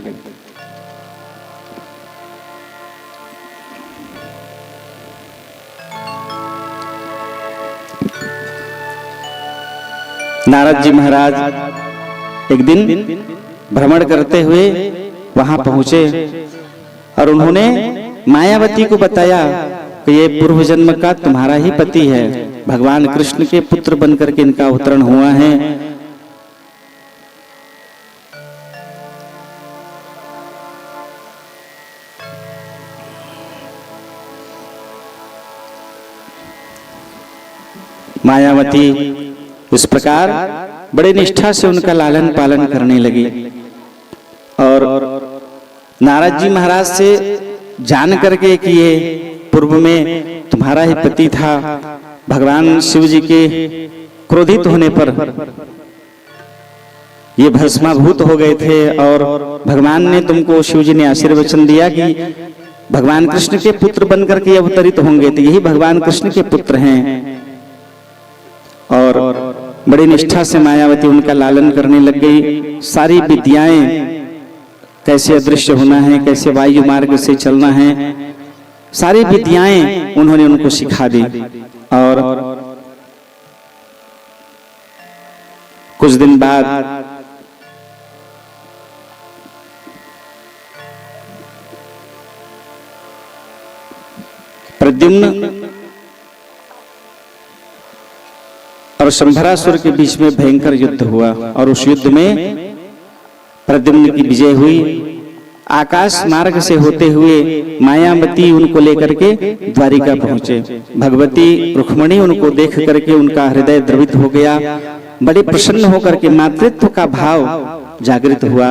नारद जी महाराज एक दिन भ्रमण करते हुए वहां पहुंचे और उन्होंने मायावती को बताया कि ये पूर्व जन्म का तुम्हारा ही पति है, भगवान कृष्ण के पुत्र बनकर के इनका अवतरण हुआ है। मायावती इस प्रकार बड़े निष्ठा से उनका लालन पालन करने लगी और नारद जी महाराज से जान करके कि ये पूर्व में तुम्हारा ही पति था, भगवान शिव जी के क्रोधित होने पर ये भस्माभूत हो गए थे और भगवान ने तुमको, शिव जी ने आशीर्वचन दिया कि भगवान कृष्ण के पुत्र बनकर के अवतरित होंगे, तो यही भगवान कृष्ण के पुत्र हैं। और बड़ी निष्ठा से मायावती उनका लालन करने लग गई। सारी विद्याएं, कैसे अदृश्य होना है, कैसे वायु मार्ग से चलना है, सारी विद्याएं उन्होंने उनको सिखा दी। और कुछ दिन बाद प्रद्युम्न और शंभरासुर के बीच में भयंकर युद्ध हुआ और उस युद्ध में प्रद्युम्न की विजय हुई। आकाश मार्ग से होते हुए मायावती उनको लेकर के द्वारिका पहुंचे। भगवती रुक्मिणी उनको देख करके उनका हृदय द्रवित हो गया, बड़े प्रसन्न होकर के मातृत्व का भाव जागृत हुआ।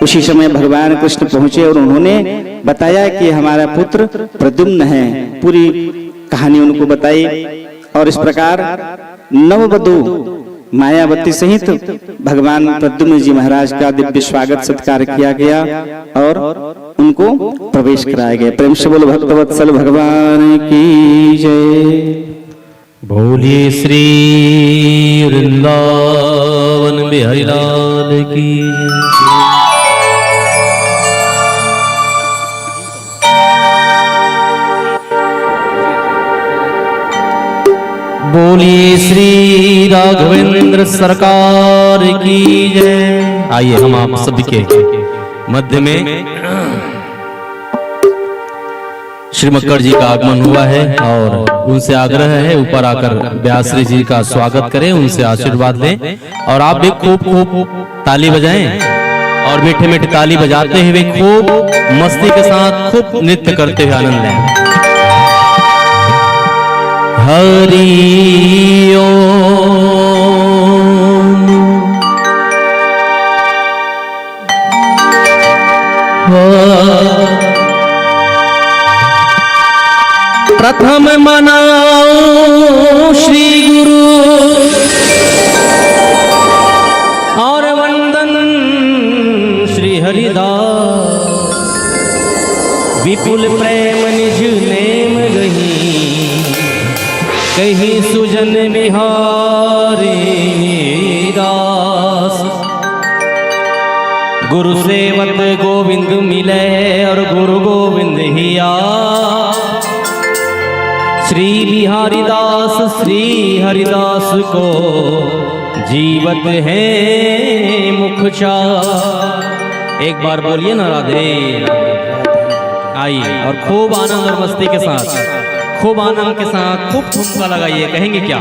उसी समय भगवान कृष्ण पहुंचे और उन्होंने बताया कि हमारा पुत्र प्रद्युम्न है। पूरी कहानी उनको बताई और इस प्रकार नववधू मायावती सहित भगवान प्रद्युम्न जी महाराज का दिव्य स्वागत सत्कार किया गया और उनको प्रवेश कराया गया। प्रेम से बोलो भक्तवत्सल भगवान की जय। बोलिए श्री वृंदावन बिहारी लाल की। बोलिए श्री राघवेंद्र सरकार की जय। आइए हम आप सभी के मध्य में श्री मक्कड़ जी का आगमन हुआ है और उनसे आग्रह है ऊपर आकर व्यासरी जी का स्वागत करें, उनसे आशीर्वाद लें और आप भी खूब खूब ताली बजाएं और मीठे मीठे ताली बजाते हुए खूब मस्ती के साथ खूब नृत्य करते हुए आनंद लें। हरि ओम। प्रथम मनाओ श्री गुरु और वंदन श्री हरिदास। विपुल प्रेम निज नेम गही, कहीं सुजन बिहारी दास। गुरु सेवत गोविंद मिले और गुरु गोविंद ही आ। श्री बिहारी दास श्री हरिदास को जीवत है मुख चार। एक बार बोलिए ना राधे। आइए और खूब आनंद और मस्ती के साथ, खूब आनंद के साथ खूब ठुमका लगाइए। कहेंगे क्या?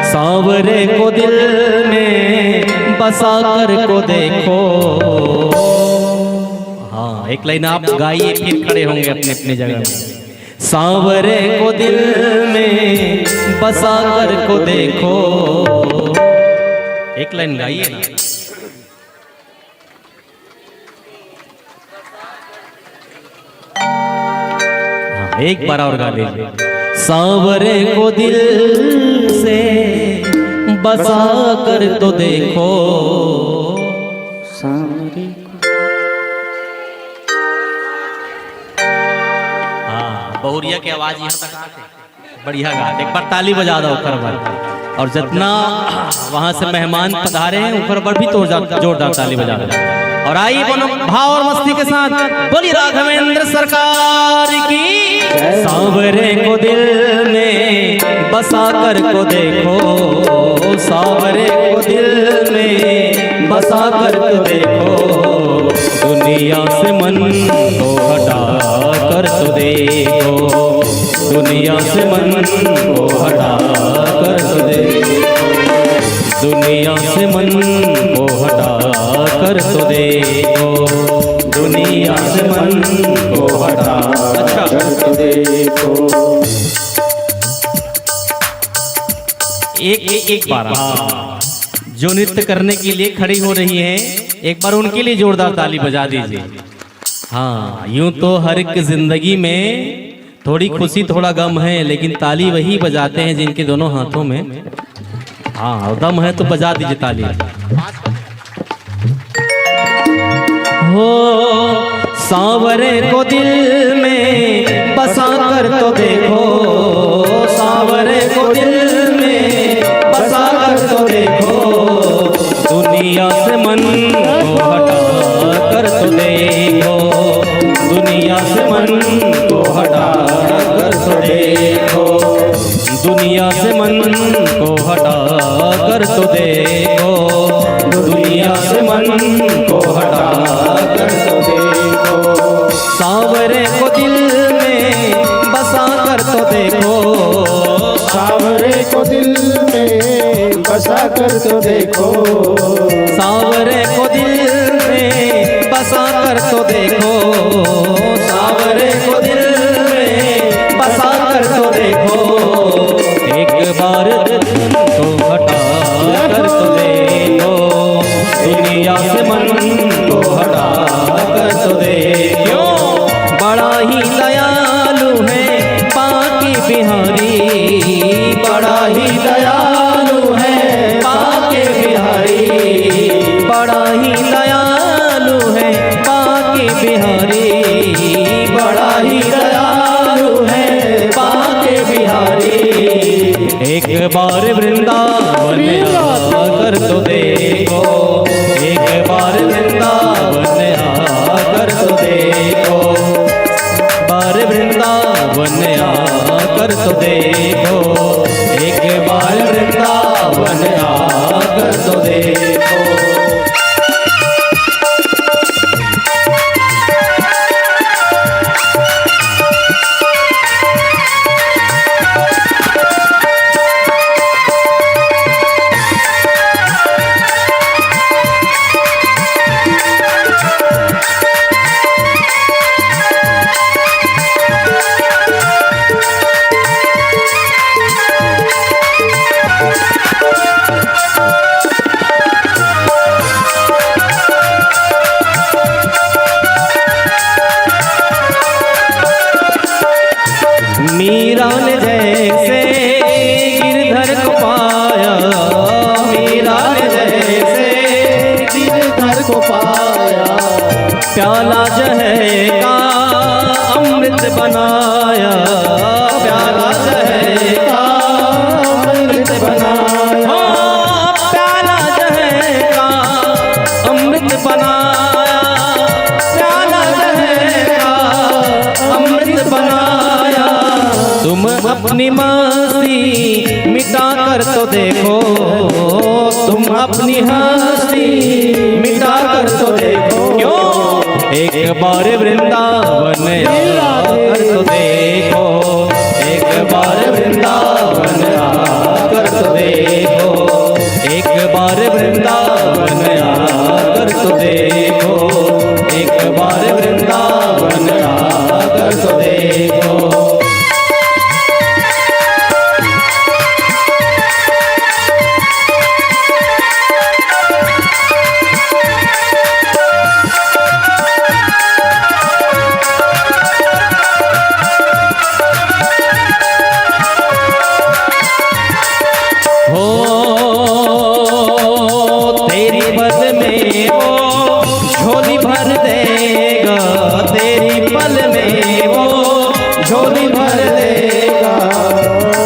सांवरे को दिल में बसा कर को देखो। हाँ, एक लाइन आप गाइए फिर खड़े होंगे अपने अपनी जगह में। सांवरे को दिल में बसा कर को देखो। एक लाइन गाइए ना। हाँ, एक बार और गा लीजिए। सांवरे को दिल से बसा कर तो देखो। सांवरे हाँ, बहुरिया की आवाज यहाँ तक आते, बढ़िया गा। एक बार ताली बजा दो कर बार। और जितना वहां से मेहमान पधारे हैं ऊपर पर भी तो जोरदार ताली बजा रहे। और आई बोलो भाव और मस्ती के साथ बोली राघवेंद्र सरकार की। सांवरे को दिल में बसा कर को देखो, सांवरे को दिल में बसा कर को देखो, दुनिया से मन को हटा कर तो देखो, दुनिया से मन को हटा कर तो देखो, दुनिया से मन को हटा कर तो देखो, दुनिया से मन को हटा कर तो देखो। एक बार जो नृत्य करने के लिए खड़ी हो रही हैं एक बार उनके लिए जोरदार ताली बजा दीजिए। हाँ, यूं तो हर एक जिंदगी में थोड़ी खुशी थोड़ा गम है, लेकिन ताली वही बजाते हैं जिनके दोनों हाथों में हाँ दम है, तो बजा दीजिए ताली। हो सांवरे को दिल में बसा कर तो देखो, सांवरे को दिल में बसा कर तो देखो, दुनिया से मन को हटा कर तो देखो, दुनिया से मन को हटा कर तो देखो, दुनिया से मन को हटा कर तो देखो, दुनिया से मन को हटा कर तो देखो। सांवरे को दिल में बसा कर तो देखो, सांवरे को दिल में बसा कर तो देखो, सांवरे को दिल में बसा कर तो देखो, सांवरे को दिल में बसा कर तो देखो, एक बार दिल को हटा कर तो देखो, दुनिया से मन को हटा कर तो देखो। बड़ा ही दयालु है बाकी बिहारी, बड़ा ही दयालु है बाकी बिहारी, बड़ा ही दयालु है बाकी बिहारी, बड़ा ही दयालु है बाकी बिहारी। एक बार वृंदावन आकर तो देखो, एक बार वृंदावन आकर तो देखो, बार वृंदावन आकर तो देखो, एक बार वृंदावन आकर तो देखो। मीरा ने जैसे गिरधर को पाया, मीरा ने जैसे गिरधर को पाया, प्याला जहे का अमृत बनाया, प्याला जहे का अमृत बनाया, प्याला जहे का अमृत बनाया, प्याला जहे का अमृत बनाया। तुम अपनी मस्ती मिटा कर तो देखो, तुम अपनी हंसी मिटा कर तो देखो, क्यों एक बार वृंदावन आकर तो देखो, एक बार वृंदावन आकर तो देखो, एक बार वृंदावन आकर तो देखो, एक बार वृंदावन आकर तो देखो।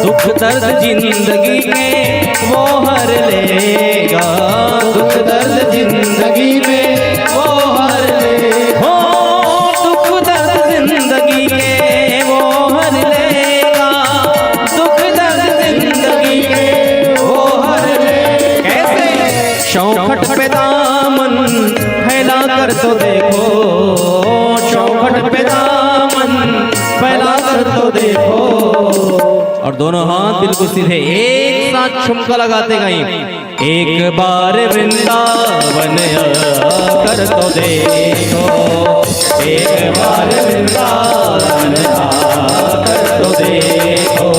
दुख दुख दर्द जिंदगी में वो हर लेगा, दुख दर्द जिंदगी में वो हर लेगा, हो दुख दर्द जिंदगी के वो हर लेगा, दुख दर्द जिंदगी के वो हर लेगा। कैसे? चौखट पे दामन फैला कर तो देखो, चौखट पे दामन फैला कर तो देखो, और दोनों हाथ बिल्कुल सीधे एक साथ ठुमका लगाते गए, एक बार वृंदावन कर तो देखो, एक बार वृंदावन कर तो देखो,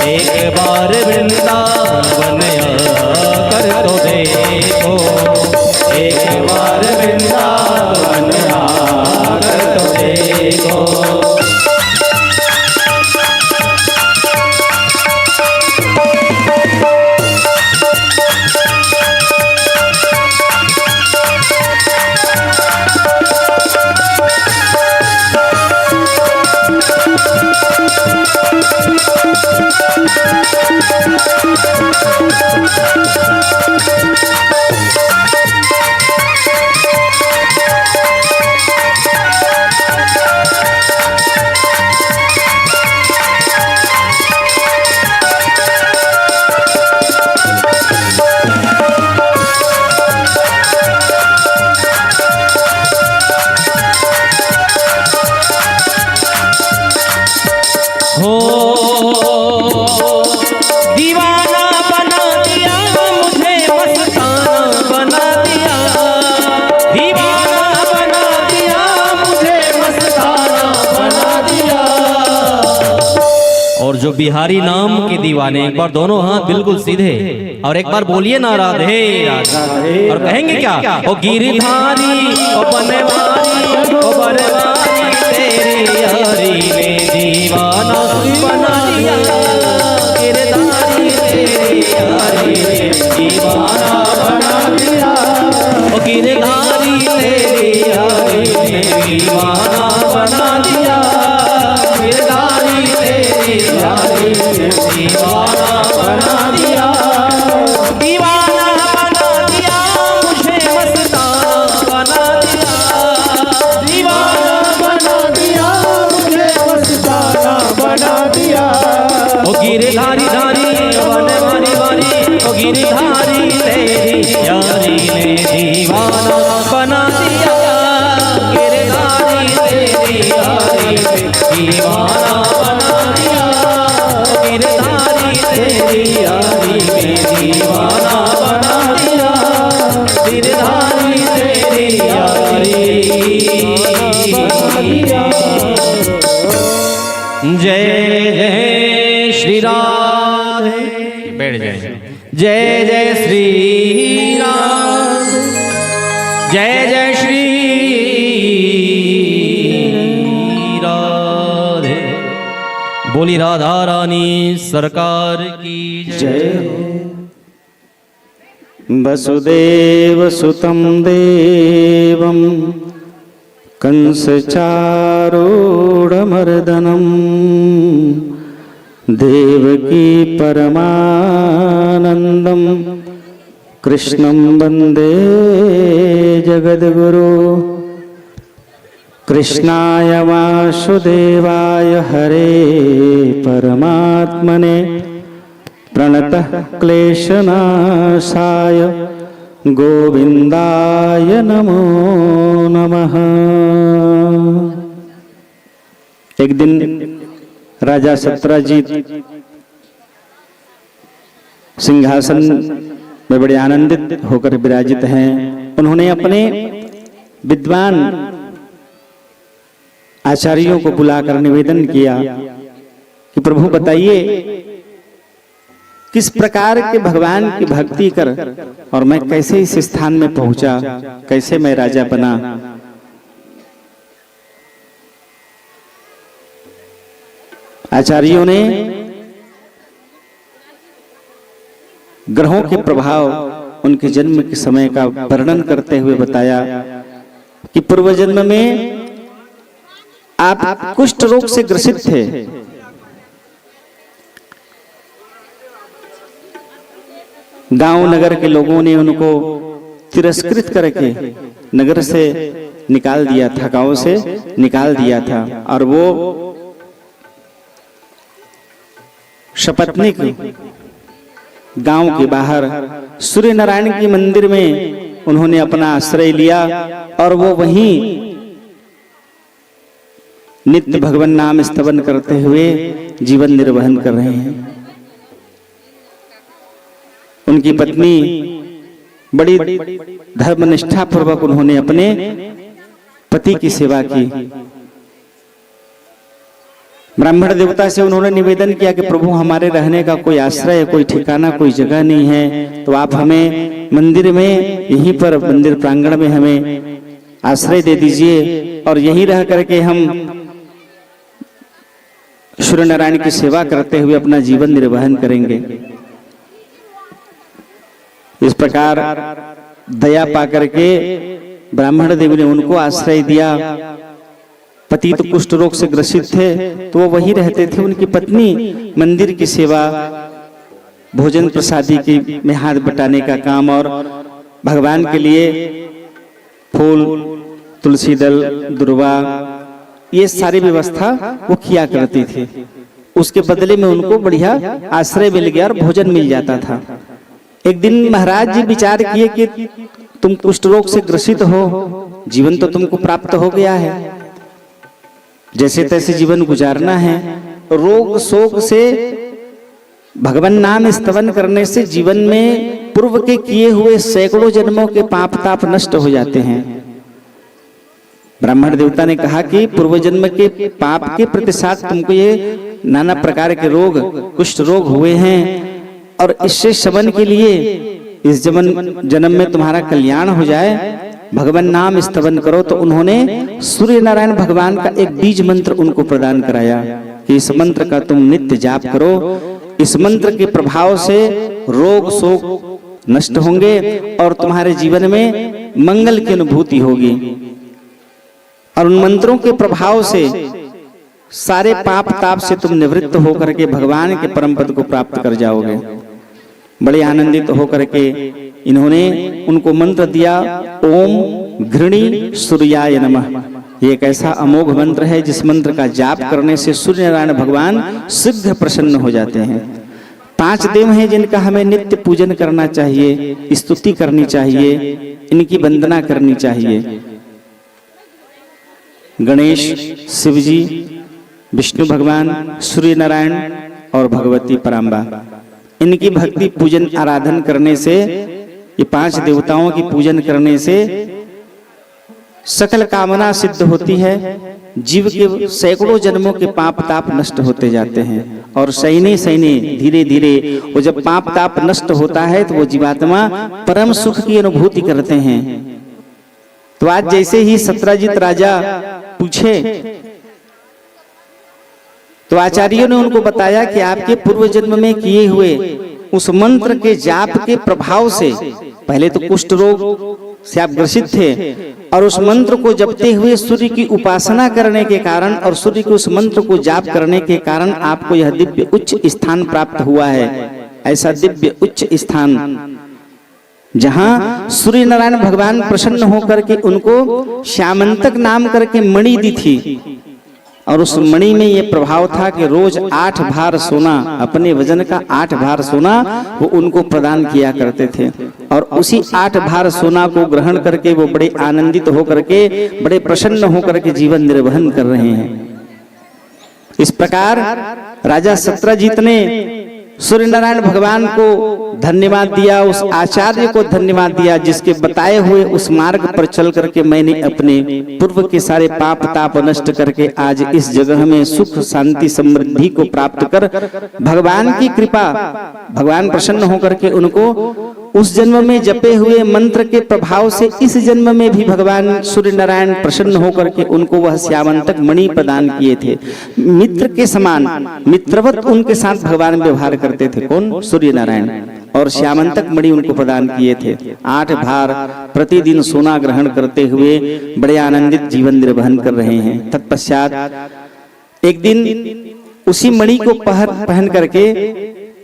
एक बार वृंदावन कर तो देखो, एक बार वृंदावन कर तो देखो। दीवाना बना दिया मुझे, मस्ताना बना दिया, दीवाना बना दिया मुझे, मस्ताना बना दिया। और जो बिहारी नाम के दीवाने, एक बार दोनों हाथ बिल्कुल सीधे और एक बार बोलिए ना राधे राधे, और कहेंगे क्या? ओ गिरधारी ओ बनवारी ओ बनवारी तेरी यारी ने दीवाना बना दिया, गिरधारी तेरी यारी ने दीवाना बना दिया, ओ गिरधारी तेरी यारी ने दीवाना बना दिया, गिरधारी तेरी यारी ने दीवाना बना दिया, दीवाना बना दिया मुझे, मस्ताना बना दिया, दीवाना बना दिया मुझे, मस्ताना बना दिया। ओ गिरधारी धारी बनवारी वारी, ओ गिरधारी तेरी यारी ने दीवाना बना दिया, गिरधारी तेरी यारी ने दीवाना बना दिया, गिरधारी तेरी यारी ने दीवाना बना दिया, गिरधारी तेरी यारी बना दिया। जय जय श्री राधे, बैठ जाए, जय जय श्री राम, जय जय श्री राधे, बोली राधा रानी सरकार की जय हो। वसुदेव सुतं देवं कंसचारूढमर्दनं देवकी परमानन्दं कृष्णं वन्दे जगद्गुरो। कृष्णाय वासुदेवाय हरे परमात्मने प्रणतः क्लेशनाशाय गोविंदाय नमो नमः। एक दिन राजा सत्राजीत सिंहासन में बड़े आनंदित होकर विराजित हैं। उन्होंने अपने विद्वान आचार्यों को बुलाकर निवेदन किया कि प्रभु बताइए किस प्रकार के भगवान की भक्ति कर और मैं कैसे इस स्थान में पहुंचा, कैसे मैं राजा बना। आचार्यों ने ग्रहों के प्रभाव, उनके जन्म के समय का वर्णन करते हुए बताया कि पूर्व जन्म में आप कुष्ठ रोग से ग्रसित थे गांव नगर के लोगों ने उनको तिरस्कृत करके नगर से निकाल दिया था, गांव से निकाल दिया था। और वो शपथनिक गांव के बाहर सूर्य नारायण के मंदिर में उन्होंने अपना आश्रय लिया और वो वहीं नित्य भगवान नाम स्तवन करते हुए जीवन निर्वहन कर रहे हैं। उनकी पत्नी बड़ी धर्मनिष्ठा पूर्वक उन्होंने अपने पति की सेवा की। ब्राह्मण देवता से उन्होंने निवेदन किया कि प्रभु हमारे रहने का कोई आश्रय, कोई ठिकाना, कोई जगह नहीं है, तो आप हमें मंदिर में, यहीं पर मंदिर प्रांगण में हमें आश्रय दे दीजिए और यहीं रह करके हम सूर्य नारायण की सेवा करते हुए अपना जीवन निर्वहन करेंगे। इस प्रकार दया पाकर के ब्राह्मण देव ने उनको आश्रय दिया। पति तो कुष्ठ रोग से ग्रसित थे, तो वो वहीं रहते थे। उनकी पत्नी मंदिर की सेवा, भोजन प्रसादी की में हाथ बटाने का काम और भगवान के लिए फूल, तुलसी दल, दुर्वा, ये सारी व्यवस्था वो किया करती थी। उसके बदले में उनको बढ़िया आश्रय मिल गया और भोजन मिल जाता था। एक दिन महाराज जी विचार किए कि तुम कुष्ठ रोग से ग्रसित हो, जीवन तो तुमको प्राप्त हो गया है, जैसे तैसे जीवन गुजारना है। रोग शोक से, भगवान नाम स्तवन करने से जीवन में पूर्व के किए हुए सैकड़ों जन्मों के पाप ताप नष्ट हो जाते हैं। ब्राह्मण देवता ने कहा कि पूर्व जन्म के पाप के प्रतिशत तुमको ये नाना प्रकार के रोग, कुष्ठ रोग हुए हैं और इससे शमन के लिए इस जन्म में तुम्हारा कल्याण हो जाए, भगवान नाम स्तवन करो। तो उन्होंने सूर्य नारायण भगवान का एक बीज मंत्र उनको प्रदान कराया कि इस मंत्र का तुम नित्य जाप करो। इस मंत्र के प्रभाव से रोग शोक नष्ट होंगे और तुम्हारे जीवन में मंगल की अनुभूति होगी। और उन मंत्रों के प्रभाव से सारे पाप ताप से तुम निवृत्त होकर के भगवान के परम पद को प्राप्त कर जाओगे। बड़े आनंदित होकर के इन्होंने उनको मंत्र दिया, ओम घृणी सूर्याय नमः। ये एक ऐसा अमोघ मंत्र है जिस मंत्र का जाप करने से सूर्य नारायण भगवान शीघ्र प्रसन्न हो जाते हैं। 5 देव हैं जिनका हमें नित्य पूजन करना चाहिए, स्तुति करनी चाहिए, इनकी वंदना करनी चाहिए। गणेश, शिवजी, विष्णु भगवान, सूर्य नारायण और भगवती पराम्बा, इनकी भक्ति पूजन आराधन करने से, ये 5 देवताओं की पूजन करने से सकल कामना सिद्ध होती है। जीव के सैकड़ों जन्मों के पाप ताप नष्ट होते जाते हैं और सैने सैने धीरे धीरे वो जब पाप ताप नष्ट होता है तो वो जीवात्मा परम सुख की अनुभूति करते हैं। तो आज जैसे ही सत्राजित राजा पूछे तो आचार्यों ने उनको बताया कि आपके पूर्व जन्म में किए हुए उस मंत्र के जाप के प्रभाव से, पहले तो कुष्ठ रोग से आप ग्रसित थे और उस मंत्र को जपते हुए सूर्य की उपासना करने के कारण और सूर्य के उस मंत्र को जाप करने के कारण आपको यह दिव्य उच्च स्थान प्राप्त हुआ है। ऐसा दिव्य उच्च स्थान जहां सूर्य नारायण भगवान प्रसन्न होकर के उनको श्यामंतक नाम करके मणि दी थी और उस मणि में ये प्रभाव था कि रोज 8 भार सोना, अपने वजन का 8 भार सोना वो उनको प्रदान किया करते थे और उसी 8 भार सोना को ग्रहण करके वो बड़े आनंदित होकर के, बड़े प्रसन्न होकर के जीवन निर्वहन कर रहे हैं। इस प्रकार राजा सत्रजीत ने सूर्य नारायण भगवान को धन्यवाद दिया, उस आचार्य को धन्यवाद दिया जिसके बताए हुए उस मार्ग पर चल करके मैंने अपने पूर्व के सारे पाप ताप नष्ट करके आज इस जगह में सुख शांति समृद्धि को प्राप्त कर भगवान की कृपा, भगवान प्रसन्न होकर के उनको उस जन्म में जपे हुए मंत्र के प्रभाव से इस जन्म में भी भगवान सूर्य नारायण प्रसन्न होकर के उनको वह श्यामंतक मणि प्रदान किए थे। मित्र के समान, मित्रवत उनके साथ भगवान व्यवहार करते थे। कौन? सूर्य नारायण। और श्यामंतक मणि उनको प्रदान किए थे। 8 भार प्रतिदिन सोना ग्रहण करते हुए बड़े आनंदित जीवन निर्वहन कर रहे हैं। तत्पश्चात एक दिन उसी मणि को पहन करके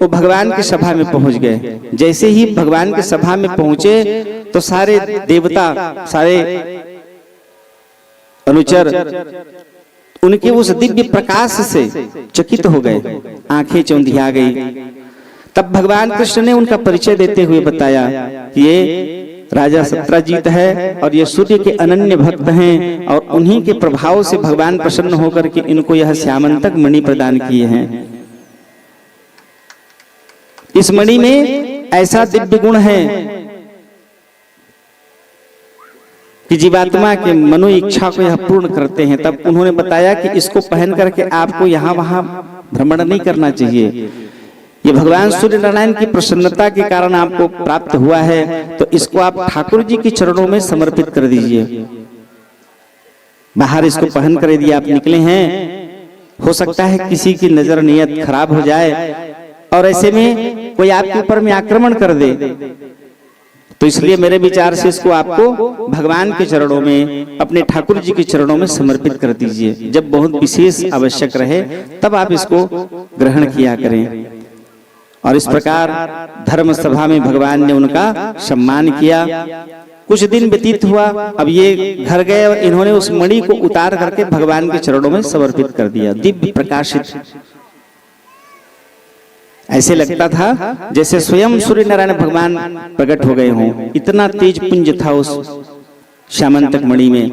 वो भगवान की सभा में पहुंच गए। जैसे ही भगवान की सभा में पहुंचे तो सारे देवता, सारे अनुचर उनके उस दिव्य प्रकाश से चकित हो गए, आंखें चौंधिया गई। तब भगवान कृष्ण ने उनका परिचय देते हुए बताया कि ये राजा सत्राजीत है और ये सूर्य के अनन्य भक्त हैं और उन्हीं के प्रभाव से भगवान प्रसन्न होकर के इनको यह श्यामंतक मणि प्रदान किए हैं। इस मणि में ऐसा दिव्य गुण है कि जीवात्मा के मनो इच्छा को यह पूर्ण करते हैं। तब उन्होंने बताया कि इसको पहन करके आपको यहाँ वहां भ्रमण नहीं करना चाहिए, ये भगवान सूर्य नारायण की प्रसन्नता के कारण आपको प्राप्त हुआ है, तो इसको आप ठाकुर जी के चरणों में समर्पित कर दीजिए। बाहर इसको पहन कर यदि आप निकले हैं, हो सकता है किसी की नजर नियत खराब हो जाए और ऐसे में कोई आपके ऊपर में आक्रमण कर दे, तो इसलिए मेरे विचार से इसको आपको भगवान के चरणों में, अपने ठाकुर जी के चरणों में समर्पित कर दीजिए। जब बहुत विशेष आवश्यक रहे तब आप इसको ग्रहण किया करें। और इस प्रकार धर्म सभा में भगवान ने उनका सम्मान किया। कुछ दिन व्यतीत हुआ, अब ये घर गए और इन्होंने उस मणि को उतार करके भगवान के चरणों में समर्पित कर दिया। दिव्य प्रकाशित, ऐसे लगता था जैसे स्वयं सूर्य नारायण भगवान प्रकट हो गए हों, इतना तेज पुंज था उस श्यामंतक मणि में।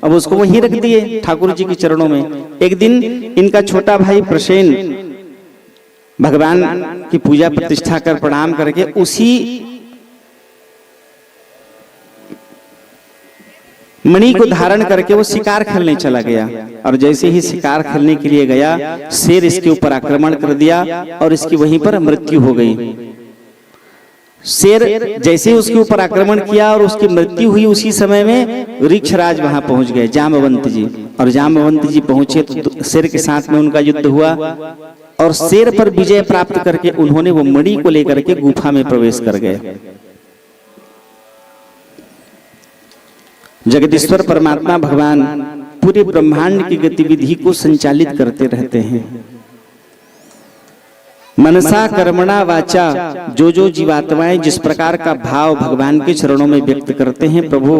अब उसको वहीं रख दिए ठाकुर जी के चरणों में। एक दिन इनका छोटा भाई प्रसेन भगवान की पूजा प्रतिष्ठा कर प्रणाम करके उसी मणि को धारण करके वो शिकार खेलने चला गया। और जैसे ही शिकार खेलने के लिए गया, शेर इसके ऊपर आक्रमण कर दिया और इसकी वहीं पर मृत्यु हो गई। शेर जैसे ही उसके ऊपर आक्रमण किया और उसकी मृत्यु हुई, उसी समय में ऋक्षराज वहां पहुंच गए, जामवंत जी। और जामवंत जी पहुंचे तो शेर के साथ में उनका युद्ध हुआ और शेर पर विजय प्राप्त करके उन्होंने वो मणि को लेकर के गुफा में प्रवेश कर गए। जगदीश्वर परमात्मा भगवान पूरे ब्रह्मांड की गतिविधि को संचालित करते रहते हैं। मनसा कर्मणा वाचा, जो जीवात्माएं जिस प्रकार का भाव भगवान के चरणों में व्यक्त करते हैं, प्रभु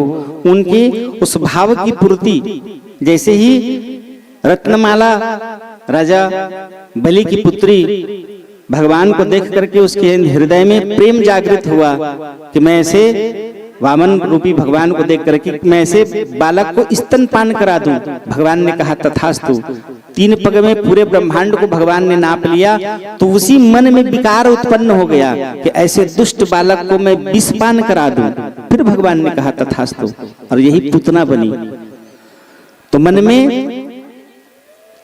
उनके उस भाव की पूर्ति। जैसे ही रत्नमाला राजा बलि की पुत्री भगवान को देख करके उसके हृदय में प्रेम जागृत हुआ कि मैं ऐसे वामन रूपी भगवान को देख करके मैं ऐसे बालक को स्तनपान करा दूं। भगवान ने कहा तथास्तु। 3 पग में पूरे ब्रह्मांड को भगवान ने नाप लिया, तो उसी मन में विकार उत्पन्न हो गया कि ऐसे दुष्ट बालक को मैं विषपान करा दूं। फिर भगवान ने कहा तथास्तु, और यही पूतना बनी। तो मन में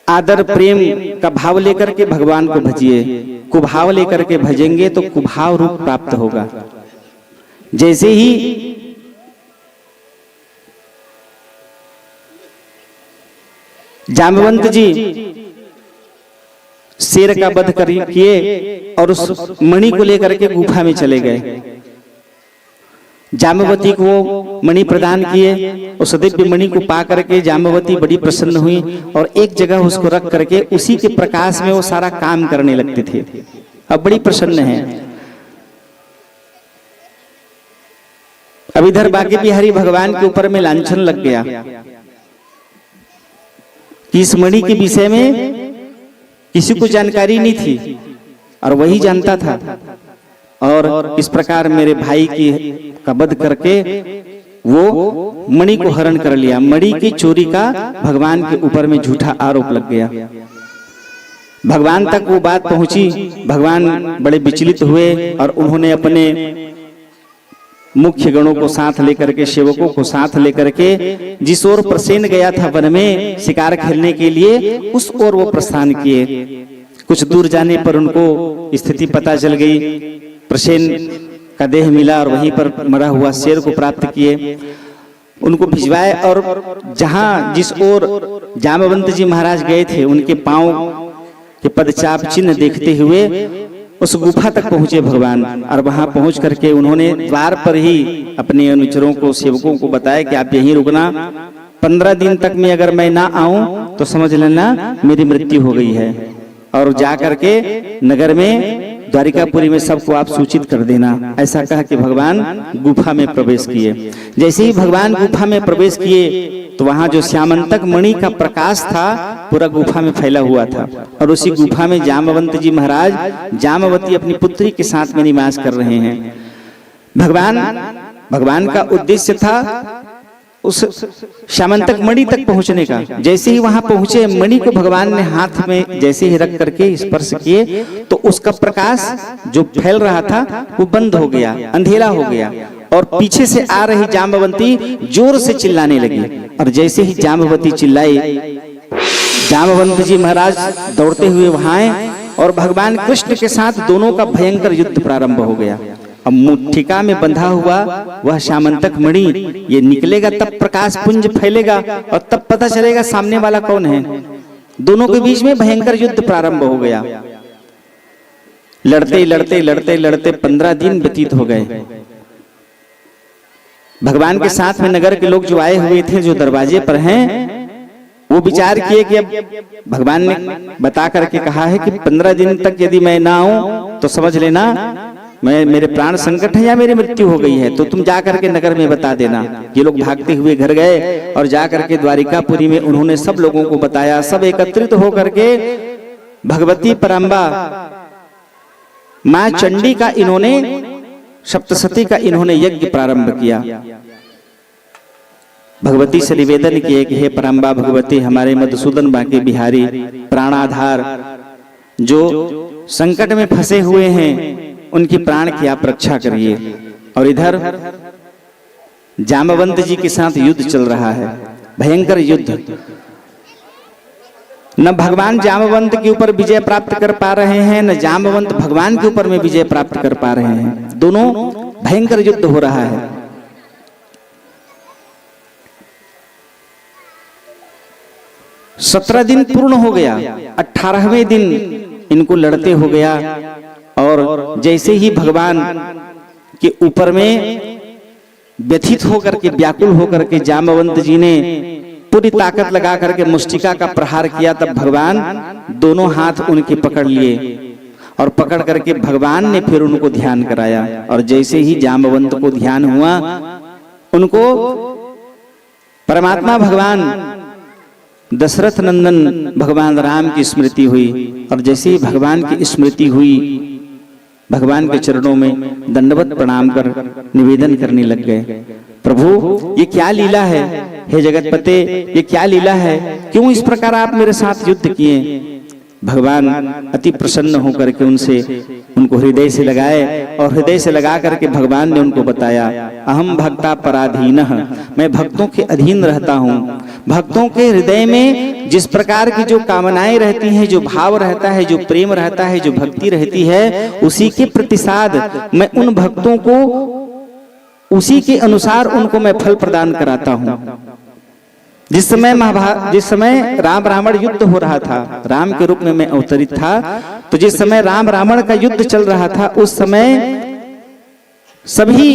आदर प्रेम का भाव लेकर के भगवान को भजिए। कुभाव लेकर के भजेंगे तो कुभाव रूप प्राप्त होगा। जैसे ही जामवंत जी शेर का वध किए और उस मणि को लेकर के गुफा में चले गए। जामवती को मणि प्रदान किए। उस दिव्य मणि को पा करके जामवती बड़ी प्रसन्न हुई और एक जगह उसको रख करके उसी के प्रकाश में वो सारा काम करने लगते थे। अब बड़ी प्रसन्न है। अब इधर बाकी बिहारी भगवान के ऊपर में लांछन लग गया कि इस मणि के विषय में किसी को जानकारी नहीं थी और वही जानता था। और इस प्रकार मेरे भाई की का वध करके वो मणि को हरण कर लिया। मणि की चोरी का भगवान के ऊपर में झूठा आरोप लग गया। भगवान तक वो बात पहुंची। भगवान बड़े विचलित हुए और उन्होंने अपने मुख्य गणों को साथ लेकर के, सेवकों को साथ लेकर के जिस ओर प्रसेन गया था वन में शिकार खेलने के लिए, उस ओर वो प्रस्थान किए। कुछ दूर जाने पर उनको स्थिति पता चल गई। प्रसेन का देह मिला और वहीं पर मरा हुआ शेर को प्राप्त किए। उनको भिजवाए और जहां जिस ओर जामवंत जी महाराज गए थे, उनके पांव के पदचाप चिन्ह देखते हुए उस गुफा तक पहुंचे भगवान। और वहां पहुंच करके उन्होंने द्वार पर ही अपने अनुचरों को, सेवकों को बताया कि आप यहीं रुकना। 15 दिन तक में अगर मैं ना आऊं तो समझ लेना मेरी मृत्यु हो गई है। और जा करके नगर में द्वारिकापुरी में सबको आप सूचित कर देना। ऐसा कहा कि भगवान गुफा में प्रवेश किए। जैसे ही भगवान गुफा में प्रवेश किए तो वहां जो श्यामंतक मणि का प्रकाश था पूरा गुफा में फैला हुआ था, और उसी गुफा में जामवंत जी महाराज जामवती अपनी पुत्री के साथ में निवास कर रहे हैं। भगवान का उद्देश्य था उस श्यामंतक मणि तक पहुंचने का। जैसे ही वहां पहुंचे, मणि को भगवान ने हाथ में जैसे ही रख करके स्पर्श किए तो उसका प्रकाश जो फैल रहा था वो बंद हो गया, अंधेरा हो गया, और पीछे से आ रही जाम्बवती जोर से चिल्लाने लगी। और जैसे ही जाम्बवती चिल्लाई, जामवंत जी महाराज दौड़ते हुए वहां आए और भगवान कृष्ण के साथ दोनों का भयंकर युद्ध प्रारंभ हो गया। अब मुट्ठिका में बंधा हुआ वह श्यामंतक मणि ये निकलेगा तब प्रकाश पुंज फैलेगा और तब पता चलेगा सामने वाला कौन है। दोनों के बीच में भयंकर युद्ध प्रारंभ हो गया। लड़ते लड़ते लड़ते लड़ते 15 दिन व्यतीत हो गए। भगवान के साथ में नगर के लोग जो आए हुए थे, जो दरवाजे पर हैं, वो विचार किए कि अब भगवान ने बता करके कहा है कि 15 दिन तक यदि मैं ना आऊं तो समझ लेना मैं मेरे प्राण संकट है या मेरी मृत्यु हो गई है, तो तुम जा करके नगर में बता देना। ये लोग भागते हुए घर गए और जा करके द्वारिकापुरी में उन्होंने सब लोगों को बताया। सब एकत्रित होकर के भगवती परम्बा मां चंडी का इन्होंने सप्तशती का इन्होंने यज्ञ प्रारंभ किया। भगवती से निवेदन किए कि हे परम्बा भगवती, हमारे मधुसूदन बांके बिहारी प्राणाधार जो संकट में फंसे हुए हैं उनकी प्राण की आप रक्षा करिए। और इधर जामवंत जी के साथ युद्ध चल रहा है, भयंकर युद्ध। न भगवान जामवंत के ऊपर विजय प्राप्त कर पा रहे हैं, न जामवंत भगवान के ऊपर में विजय प्राप्त कर पा रहे हैं। दोनों भयंकर युद्ध हो रहा है। सत्रह दिन पूर्ण हो गया, 18वें दिन इनको लड़ते हो गया। और जैसे ही भगवान के ऊपर में व्यथित होकर के व्याकुल होकर के जामवंत जी ने पूरी ताकत लगा करके मुष्टिका का प्रहार किया, तब भगवान दोनों हाथ उनके पकड़ लिए और पकड़ करके भगवान ने फिर उनको ध्यान कराया। और जैसे ही जामवंत को ध्यान हुआ, उनको परमात्मा भगवान दशरथ नंदन भगवान राम की स्मृति हुई। और जैसे ही भगवान की स्मृति हुई, भगवान के चरणों में दंडवत प्रणाम कर निवेदन करने लग गए, प्रभु ये क्या लीला है, हे जगतपते ये क्या लीला है, क्यों इस प्रकार आप मेरे साथ युद्ध किए। भगवान अति प्रसन्न होकर के उनको हृदय से लगाए और हृदय से लगा करके भगवान ने उनको बताया, अहम भक्ता पराधीनः, मैं भक्तों के अधीन रहता हूँ। भक्तों के हृदय में जिस प्रकार की जो कामनाएं रहती हैं, जो भाव रहता है, जो प्रेम रहता है, जो भक्ति रहती है, उसी के प्रतिसाद मैं उन भक्तों को उसी के अनुसार उनको मैं फल प्रदान कराता हूँ। जिस समय राम रावण युद्ध हो रहा था, राम के रूप में मैं अवतरित था, तो जिस समय राम रावण का युद्ध चल रहा था, उस समय सभी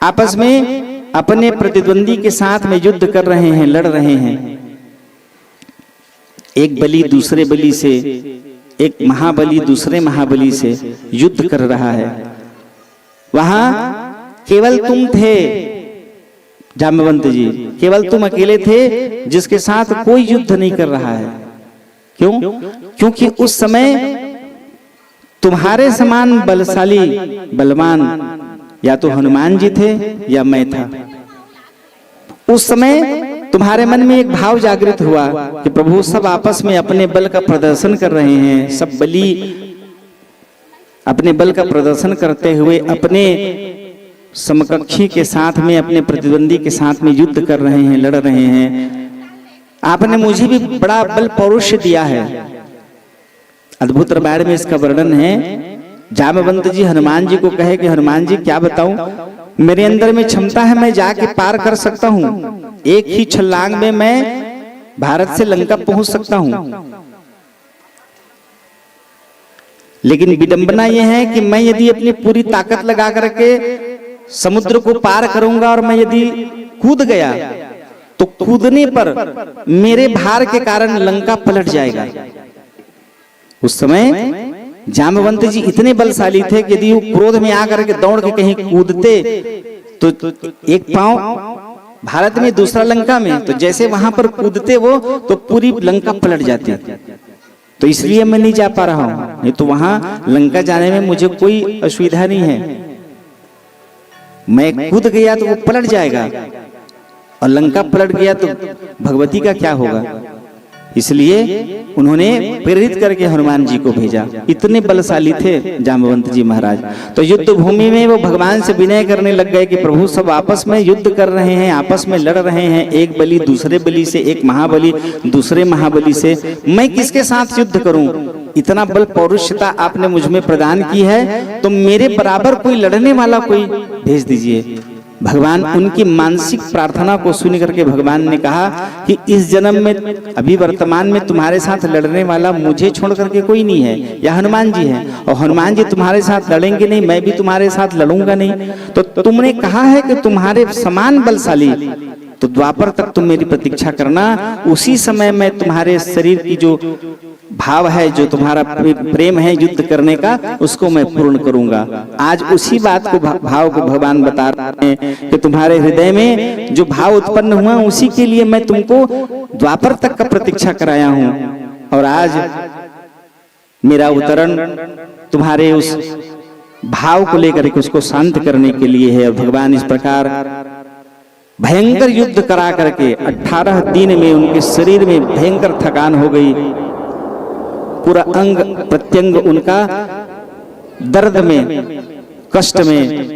आपस में अपने प्रतिद्वंदी के साथ में युद्ध कर रहे हैं, लड़ रहे हैं। एक बलि दूसरे बलि से, एक महाबली दूसरे महाबली से युद्ध कर रहा है। वहां केवल तुम थे जाम्बवंत जी, केवल तुम अकेले थे जिसके साथ कोई युद्ध नहीं कर रहा है। क्यों? क्योंकि उस समय तुम्हारे समान बलशाली बलवान या तो हनुमान जी थे या मैं था। उस समय तुम्हारे मन में एक भाव जागृत हुआ कि प्रभु सब आपस में अपने बल का प्रदर्शन कर रहे हैं, सब बलि अपने बल का प्रदर्शन करते हुए अपने समकक्षी के साथ में, अपने प्रतिद्वंदी के साथ में युद्ध कर रहे हैं, लड़ रहे हैं। आपने मुझे भी बड़ा बल पौरुष दिया है। अद्भुत रामायण में इसका वर्णन है। जामवंत जी हनुमान जी को कहे कि हनुमान जी क्या बताऊं, मेरे अंदर में क्षमता है, मैं जाके पार कर सकता हूं। एक ही छलांग में मैं भारत से लंका पहुंच सकता हूं। लेकिन विडंबना यह है कि मैं यदि अपनी पूरी ताकत लगा करके समुद्र को पार करूंगा और मैं यदि कूद गया तो कूदने पर मेरे भार के कारण लंका पलट जाएगा। उस समय जामवंत जी इतने बलशाली थे कि यदि वो क्रोध में आकर के दौड़ के कहीं कूदते तो एक पांव भारत में दूसरा लंका में, तो जैसे वहां पर कूदते वो तो पूरी लंका पलट जाती। तो इसलिए मैं नहीं जा पा रहा हूं, नहीं तो वहां लंका जाने में मुझे कोई असुविधा नहीं है। मैं कूद गया तो वो पलट जाएगा और लंका पलट गया तो भगवती का क्या होगा। इसलिए उन्होंने प्रेरित करके हनुमान जी को भेजा। इतने बलशाली थे जामवंत जी महाराज। तो युद्ध भूमि में वो भगवान से विनय करने लग गए कि प्रभु सब आपस में युद्ध कर रहे हैं, आपस में लड़ रहे हैं, एक बलि दूसरे बलि से, एक महाबली दूसरे महाबली से, मैं किसके साथ युद्ध करूं। इतना बल पौरुषता आपने मुझ में प्रदान की है, तो मेरे बराबर कोई लड़ने वाला कोई भेज दीजिए। भगवान उनकी मानसिक प्रार्थना को सुन करके भगवान ने कहा कि इस जन्म में, अभी वर्तमान में तुम्हारे साथ लड़ने वाला मुझे छोड़ करके कोई नहीं है, या हनुमान जी हैं, और हनुमान जी तुम्हारे साथ लड़ेंगे नहीं, मैं भी तुम्हारे साथ लड़ूंगा नहीं। तो तुमने कहा है कि तुम्हारे समान बलशाली, तो द्वापर तक तुम मेरी प्रतीक्षा करना, उसी समय मैं तुम्हारे शरीर की जो भाव है, जो तुम्हारा प्रेम है युद्ध करने का, उसको मैं पूर्ण करूंगा। आज उसी बात को, भाव को भगवान बता रहे हैं कि तुम्हारे हृदय में जो भाव उत्पन्न हुआ उसी के लिए मैं तुमको द्वापर तक का प्रतीक्षा कराया हूं, और आज मेरा अवतरण तुम्हारे उस भाव को लेकर के उसको शांत करने के लिए है। भगवान इस प्रकार भयंकर युद्ध करा करके 18 दिन में उनके शरीर में भयंकर थकान हो गई, पूरा अंग प्रत्यंग उनका दर्द में, कष्ट में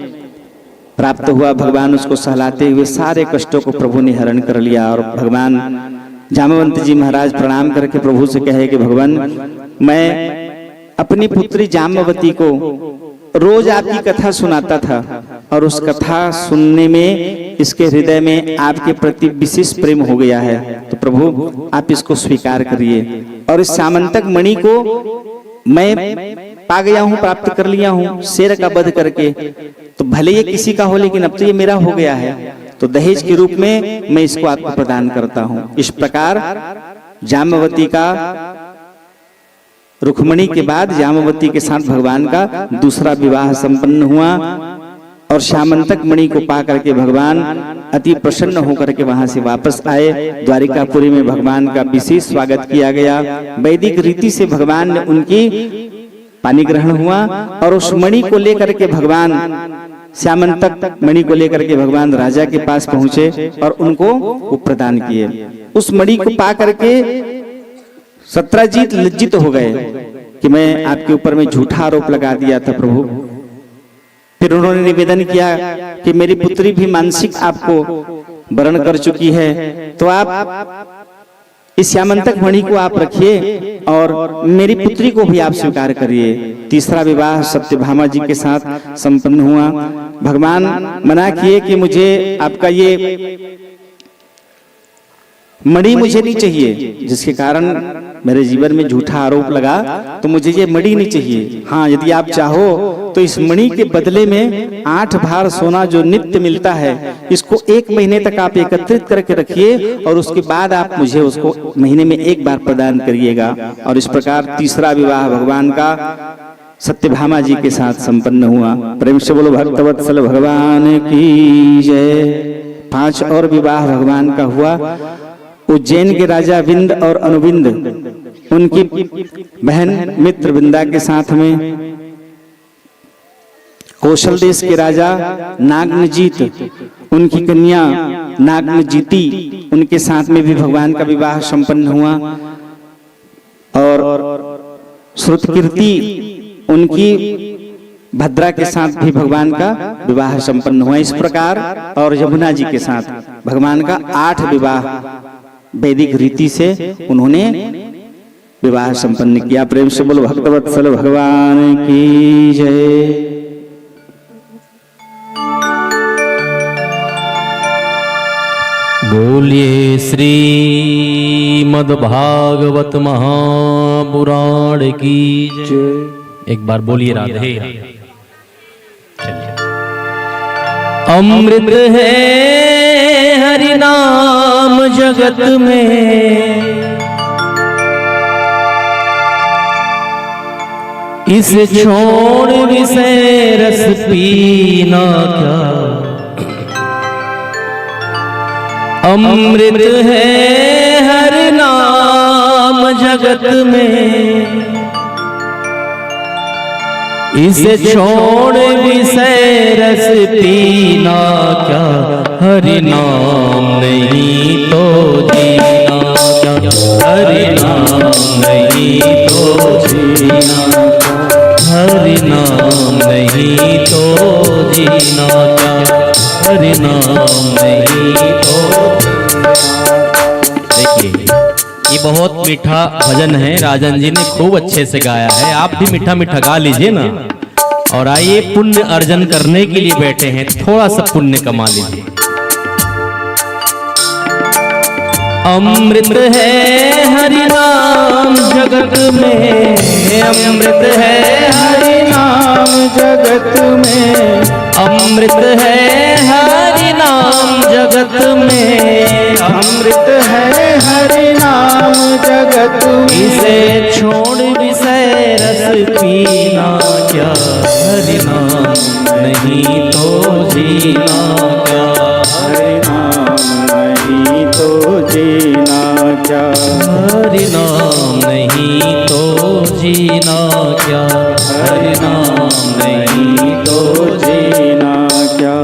प्राप्त हुआ। भगवान उसको सहलाते हुए सारे कष्टों को प्रभु ने हरण कर लिया। और भगवान जामवंत जी महाराज प्रणाम करके प्रभु से कहे कि भगवान, मैं अपनी पुत्री जामवती को रोज आपकी कथा सुनाता था, और उस कथा सुनने में इसके हृदय में आपके प्रति विशेष प्रेम हो गया है। तो प्रभु आप इसको स्वीकार करिए, और इस सामंतक मणि को मैं पा गया हूं, प्राप्त कर लिया हूं शेर का वध करके, तो भले ये किसी का हो लेकिन अब तो ये मेरा हो गया है, तो दहेज के रूप में मैं इसको आपको प्रदान करता हूं। इस प्रकार जामवती का, रुक्मिणी के बाद जामवती के साथ भगवान का दूसरा विवाह संपन्न हुआ, और श्यामंतक मणि को पा करके भगवान अति प्रसन्न होकर के वहां से वापस आए। द्वारिकापुरी में भगवान का विशेष स्वागत किया गया। वैदिक रीति से भगवान ने उनकी पानी ग्रहण हुआ, और उस मणि को लेकर के भगवान, श्यामंतक मणि को लेकर के भगवान राजा के पास पहुंचे और उनको वो प्रदान किए। उस मणि को पा करके सत्रजीत लज्जित हो गए कि मैं आपके ऊपर में झूठा आरोप लगा दिया था प्रभु। फिर उन्होंने निवेदन किया कि मेरी पुत्री भी मानसिक आपको वरण कर चुकी है, तो आप इस श्यामंतक मणि को आप रखिए और मेरी पुत्री को भी आप स्वीकार करिए। तीसरा विवाह सत्यभामा जी के साथ संपन्न हुआ। भगवान मना किए कि मुझे आपका ये मणि मुझे नहीं चाहिए, जिसके कारण मेरे जीवन में झूठा आरोप लगा, तो मुझे ये मणि नहीं चाहिए। हाँ, यदि आप चाहो तो इस मणि के बदले में 8 भार सोना जो नित्य मिलता है, इसको 1 महीने तक आप एकत्रित करके रखिए, और उसके बाद आप मुझे उसको महीने में 1 बार प्रदान करिएगा। और इस प्रकार तीसरा विवाह भगवान का सत्यभामा जी के साथ संपन्न हुआ। प्रेम से बोलो भक्तवत्सल भगवान की जय। 5 और विवाह भगवान का हुआ। उज्जैन के राजा विंद और अनुविंद, उनकी बहन मित्र विंदा के साथ में, कौशल देश के राजा नागनजीत, उनकी कन्या नागनजीती, उनके साथ में भी भगवान का विवाह संपन्न हुआ। और श्रुतकीर्ति, उनकी भद्रा के साथ भी भगवान का विवाह संपन्न हुआ। इस प्रकार और यमुना जी के साथ भगवान का 8 विवाह वैदिक रीति से उन्होंने विवाह संपन्न किया। प्रेम से बोलो भक्तवत्सल भगवान की जय। बोलिए श्री मद्भागवत महापुराण की जय। एक बार बोलिए राधे। अमृत है हरि नाम जगत में, इसे छोड़ विषय रस पीना क्या, अमृत है हर नाम जगत में। इसे छोड़ विषय रस पीना क्या, हरि नाम नहीं तो जीना क्या, हरि नाम नहीं तो जीना, हरि नाम नहीं तो जीना क्या, हरि नाम नहीं तो। देखिए ये बहुत मीठा भजन है, राजन जी ने खूब अच्छे से गाया है, आप भी मीठा मीठा गा लीजिए ना। और आइए पुण्य अर्जन करने के लिए बैठे हैं, थोड़ा सा पुण्य कमा लीजिए। अमृत है हरि नाम जगत में, अमृत है हरि नाम जगत में, अमृत है हरि नाम जगत में, अमृत है हरि नाम जगत में। इसे छोड़ विषय रस पीना क्या, हरि नाम नहीं तो जीना क्या, हरि नाम नहीं तो जीना क्या, हरि नाम नहीं तो जीना क्या, हरि नाम नहीं तो जीना क्या।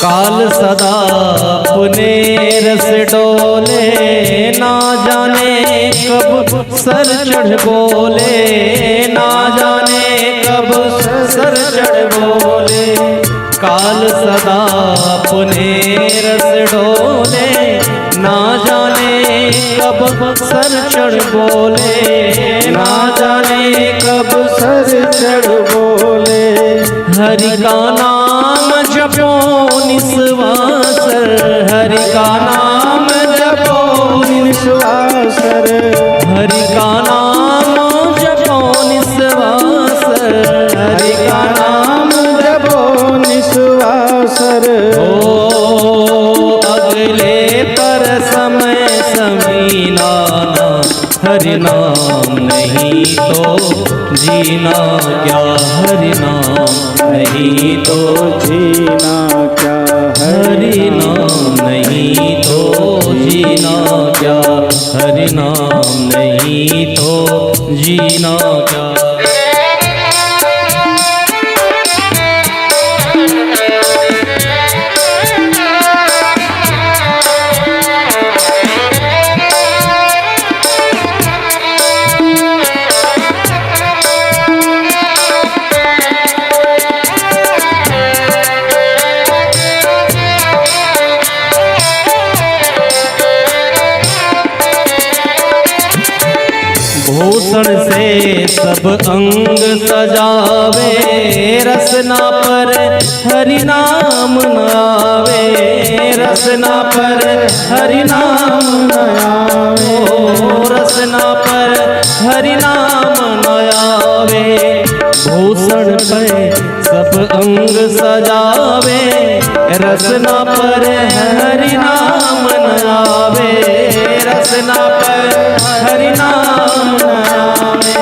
काल सदा अपने रस डोले, ना जाने कब सर चढ़ बोले, ना जाने कब सर चढ़ बोले। काल सदा अपने रस डोले, ना जाने कब सर चढ़ बोले, ना जाने कब सर चढ़ बोले। हरि का नाम जपो निस्वासर, हरि का नाम जपो निस्वासर, हरि का नाम जपो निस्वासर, हरि का नाम जपो निस्वासर। ओ अगले पर समय समीना ना, हरि नाम नहीं तो जीना क्या, हरि नाम नहीं तो जीना क्या, हरि नाम नहीं तो जीना क्या, हरि नाम नहीं तो जीना क्या। भूषण से सब अंग सजावे, रसना पर हरि नाम न आवे, रसना पर हरि नाम न आवे, रसना पर हरि नाम न आवे। भूषण पे सब अंग सजावे, रसना पर हरि नाम न आवे, रसना पर हरि नाम न आवे।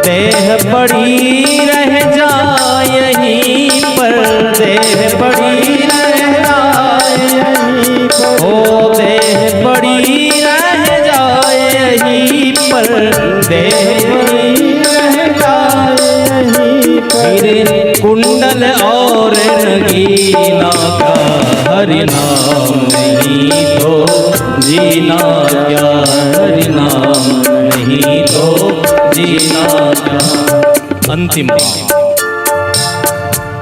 देह पड़ी रह जाए यहीं पर, देह पड़ी रह जाए यहीं पर, ओ देह पड़ी रह जाए यहीं पर, देह पड़ी रह जाए यहीं पर। कुंडल और नगीना का, हरि नाम नहीं तो जीना क्या, हरि नाम नहीं तो जीना क्या। अंतिम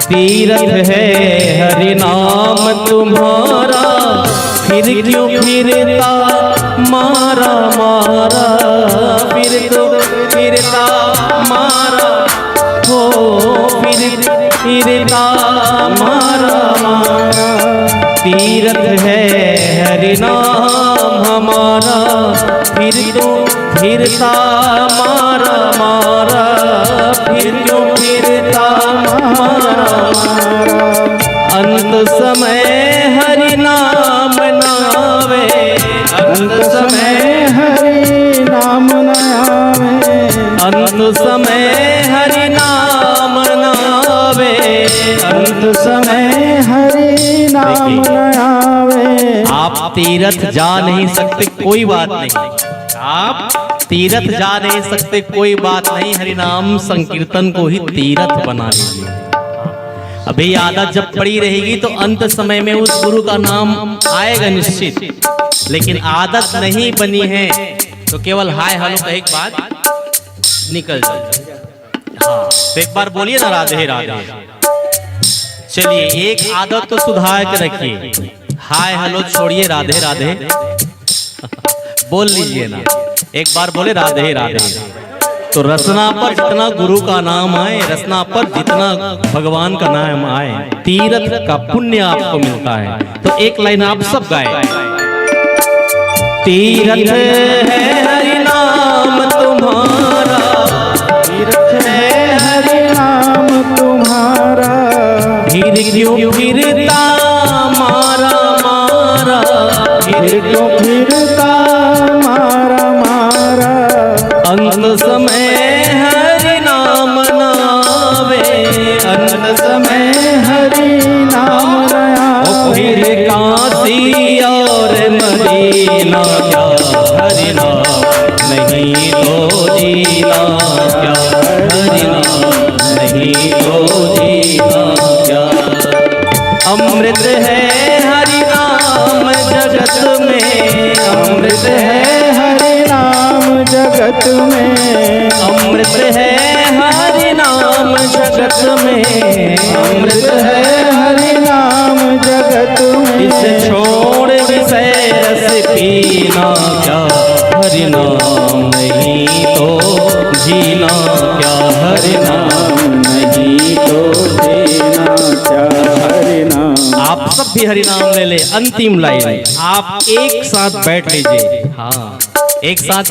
तीरथ है हरि नाम तुम्हारा, फिर क्यों फिरता मारा मारा, फिर तो फिरता मारा हो, फिर फिरता मारा मारा, तीरथ है हरि नाम हमारा, फिर तो फिरता मारा मारा, फिर क्यों फिरता मारा मारा। अंत समय हरि नाम नावे, अंत समय हरि नाम नावे, अंत समय हरि नाम नावे, अंत समय हरि नाम नावे। आप तीरथ जा नहीं सकते कोई बात नहीं, आप तीरथ जा नहीं सकते कोई बात नहीं, हरि नाम संकीर्तन को ही तीरथ बना लीजिए। अभी आदत जब पड़ी रहेगी तो अंत समय में उस गुरु का नाम आएगा निश्चित, लेकिन आदत नहीं बनी है तो केवल हाय हेलो का एक बात निकल जाए। हाँ तो एक बार बोलिए ना राधे राधे। चलिए एक आदत तो सुधार के रखिए, हाय हेलो छोड़िए, राधे राधे बोल लीजिए ना, एक बार बोले राधे राधे। तो रसना पर जितना गुरु का नाम आए, रसना पर जितना भगवान का नाम आए, तीरथ का पुण्य आपको मिलता है। तो एक लाइन आप सब गाए, तीरथ है हरि नाम तुम्हारा, तीरथ है हरि नाम तुम्हारा, फिर क्यों फिरता मारा मारा, फिर क्यों फिरता मारा मारा। अंत समय हरि नाम नावे, अंत समय हरि नाम नावे। फिर काशी और मदीना क्या, हरि नाम नहीं तो जीना क्या, हरि नाम नहीं तो जीना क्या। अमृत है हरि नाम जगत में, अमृत है हरि नाम जगत में, अमृत है हरि नाम जगत में, अमृत है हरि नाम जगत में। इसे छोड़ विषय रस पीना क्या, हरि नाम नहीं तो जीना क्या, हरि नाम नहीं तो जीना क्या, हरि नाम। आप सब भी हरि नाम ले ले। अंतिम लाइन आप एक साथ बैठ लीजिए। हाँ एक साथ